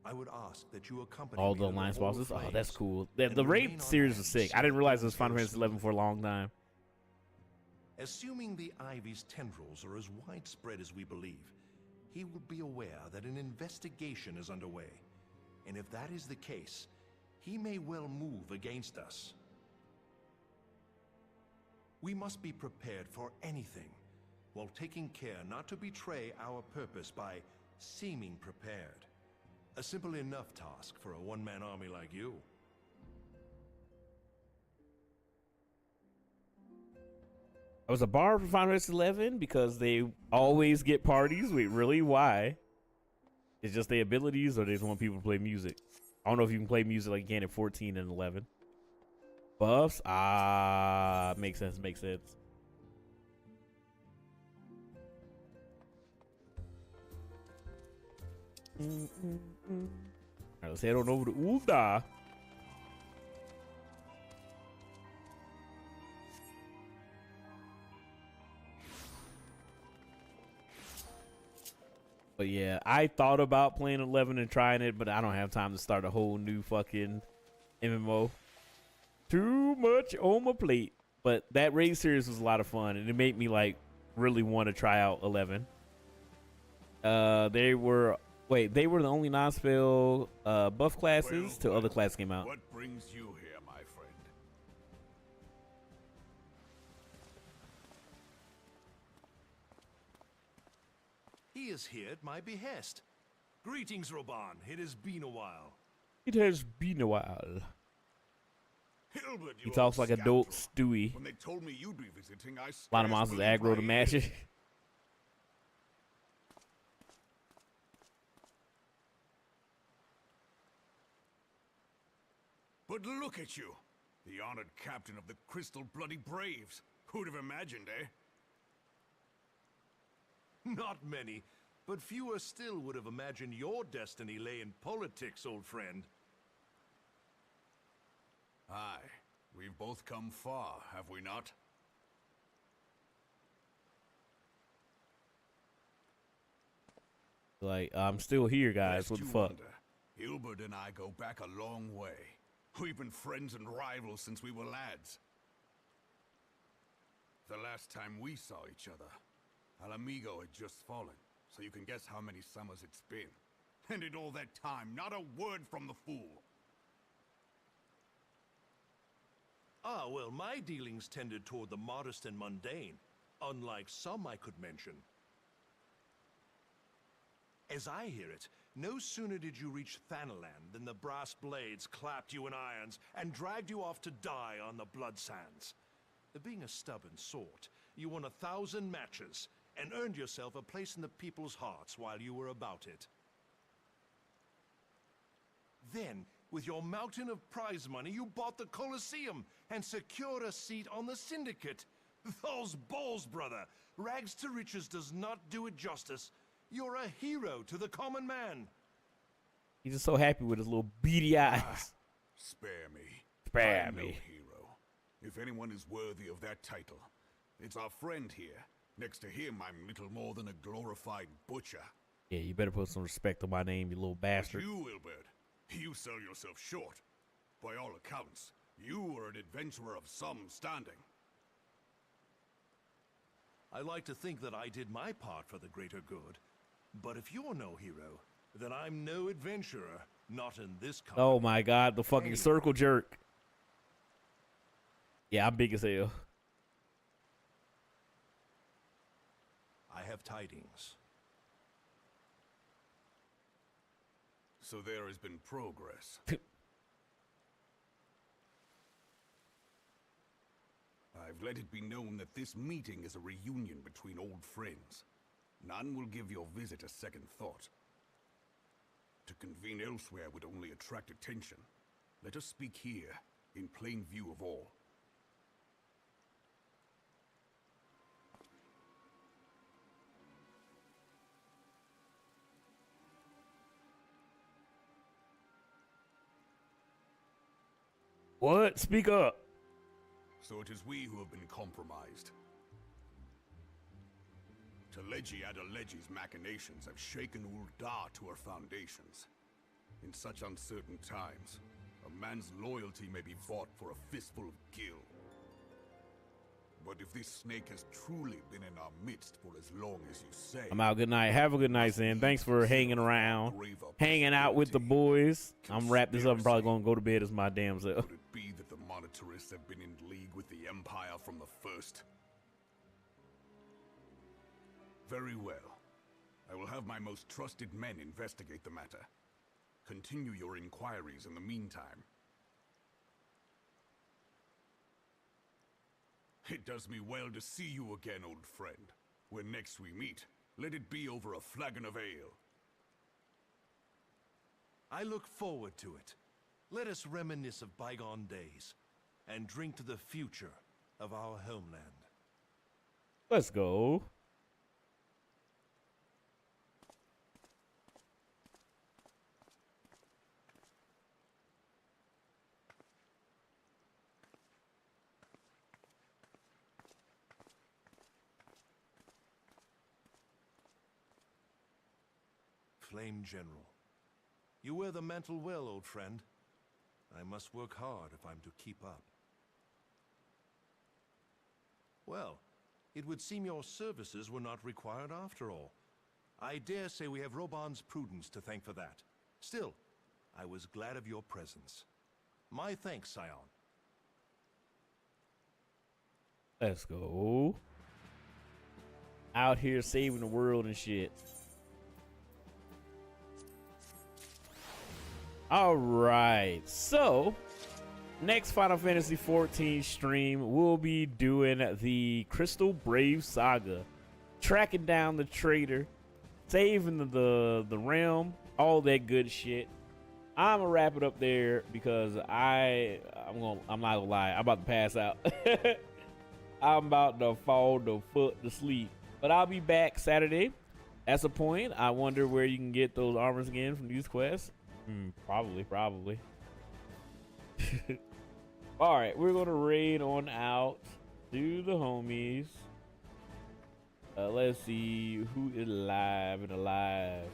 I would ask that you accompany All me the to alliance Hall of bosses? Oh, Flames, that's cool. and The remain raid on series hand was sick. I so didn't that realize it we was can Final Fantasy 11 for a long time. Assuming the Ivy's tendrils are as widespread as we believe, he will be aware that an investigation is underway. And if that is the case, he may well move against us. We must be prepared for anything, while taking care not to betray our purpose by seeming prepared. A simple enough task for a one-man army like you. I was a bar for Final Fantasy 11 because they always get parties. Wait, really? Why? It's just their abilities, or they just want people to play music? I don't know if you can play music like you can in 14 and 11. Buffs? Ah, makes sense, makes sense. Alright, let's head on over to Ul'dah. But yeah, I thought about playing 11 and trying it, but I don't have time to start a whole new fucking MMO. Too much on my plate. But that raid series was a lot of fun, and it made me like really want to try out 11. They were the only non-spell buff classes till other classes came out. What brings you here, my friend? He is here at my behest. Greetings, Roban. It has been a while. It has been a while. Hilbert, He talks like adult Stewie. When they told me you'd be visiting, I A lot of monsters aggro to match it. But look at you, the honored captain of the Crystal Bloody Braves. Who'd have imagined, eh? Not many, but fewer still would have imagined your destiny lay in politics, old friend. Aye, we've both come far, have we not? Like, I'm still here, guys. What the fuck? Hilbert and I go back a long way. We've been friends and rivals since we were lads. The last time we saw each other, Alamigo had just fallen, so you can guess how many summers it's been. And in all that time, not a word from the fool. Ah, well, my dealings tended toward the modest and mundane, unlike some I could mention. As I hear it, No sooner did you reach Thanalan than the brass blades clapped you in irons and dragged you off to die on the blood sands. Being a stubborn sort, you won 1,000 matches and earned yourself a place in the people's hearts while you were about it. Then, with your mountain of prize money, you bought the Colosseum and secured a seat on the Syndicate. Those balls, brother! Rags to riches does not do it justice. You're a hero to the common man. He's just so happy with his little beady eyes. Spare me. Spare I'm no me. hero. If anyone is worthy of that title, it's our friend here. Next to him, I'm little more than a glorified butcher. Yeah, you better put some respect on my name, you little bastard. But you, Wilbert, you sell yourself short. By all accounts, you are an adventurer of some standing. I like to think that I did my part for the greater good. But if you're no hero, then I'm no adventurer, not in this company. Oh my god, the fucking circle jerk. Yeah, I'm big as hell. I have tidings. So there has been progress. I've let it be known that this meeting is a reunion between old friends. None will give your visit a second thought. To convene elsewhere would only attract attention. Let us speak here, in plain view of all. What? Speak up. So it is we who have been compromised. Teleji Adeleji's machinations have shaken Ul'dah to her foundations. In such uncertain times, a man's loyalty may be bought for a fistful of gil. But if this snake has truly been in our midst for as long as you say... I'm out. Good night. Have a good night, Zen. Thanks for hanging around. Hanging out with the boys. I'm wrap this up and probably going to go to bed as my damn self. Could it be that the monetarists have been in league with the Empire from the first? Very well. I will have my most trusted men investigate the matter. Continue your inquiries in the meantime. It does me well to see you again, old friend. When next we meet, let it be over a flagon of ale. I look forward to it. Let us reminisce of bygone days and drink to the future of our homeland. Let's go. Flame General. You wear the mantle well, old friend. I must work hard if I'm to keep up. Well, it would seem your services were not required after all. I dare say we have Roban's prudence to thank for that. Still, I was glad of your presence. My thanks, Scion. Let's go. Out here saving the world and shit. All right, so next Final Fantasy XIV stream, we'll be doing the Crystal Brave Saga, tracking down the traitor, saving the realm, all that good shit. I'm gonna wrap it up there because I'm not gonna lie, I'm about to pass out. I'm about to fall the foot to sleep, but I'll be back Saturday. That's the point. I wonder where you can get those armors again from these quests. Probably. All right, we're gonna raid on out to the homies. Let's see who is alive and alive.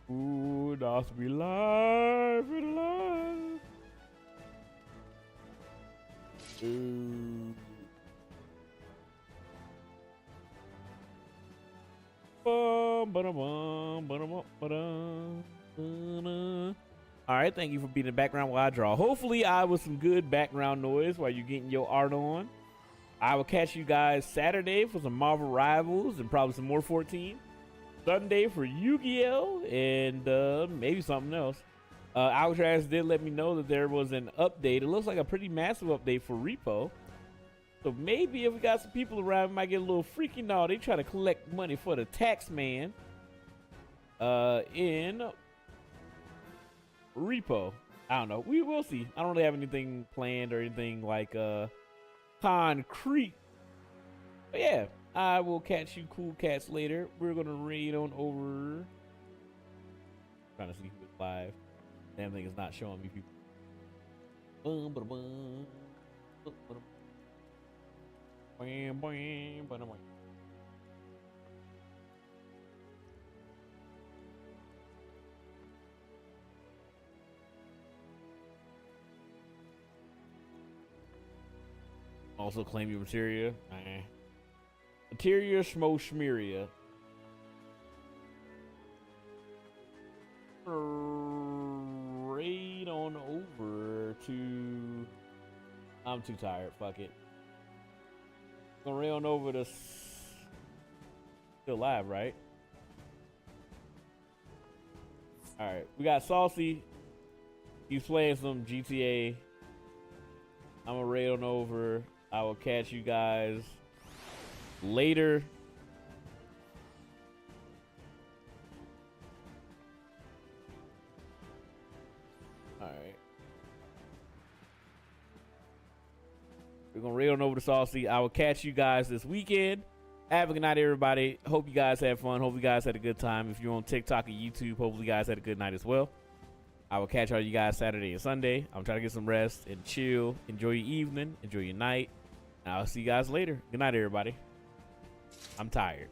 Who does be live and alive? Ooh. All right, thank you for being in the background while I draw. Hopefully I was some good background noise while you're getting your art on. I will catch you guys Saturday for some Marvel Rivals and probably some more 14. Sunday for Yu-Gi-Oh! And maybe something else. Alcatraz did let me know that there was an update. It looks like a pretty massive update for Repo. So maybe if we got some people around, we might get a little freaky. No, they try to collect money for the tax man in Repo. I don't know. We will see. I don't really have anything planned or anything like concrete. But yeah, I will catch you cool cats later. We're gonna raid on over. Trying to see who is live. Damn thing is not showing me people. Also claim your materia. Materia Schmoshmeria. Raid on over to. I'm too tired. Fuck it. Gonna raid on over to. Still live, right? All right. We got Saucy. He's playing some GTA. I'm gonna raid on over. I will catch you guys later. All right. We're going to raid on over to Saucy. I will catch you guys this weekend. Have a good night, everybody. Hope you guys had fun. Hope you guys had a good time. If you're on TikTok and YouTube, hopefully you guys had a good night as well. I will catch all you guys Saturday and Sunday. I'm trying to get some rest and chill. Enjoy your evening. Enjoy your night. And I'll see you guys later. Good night, everybody. I'm tired.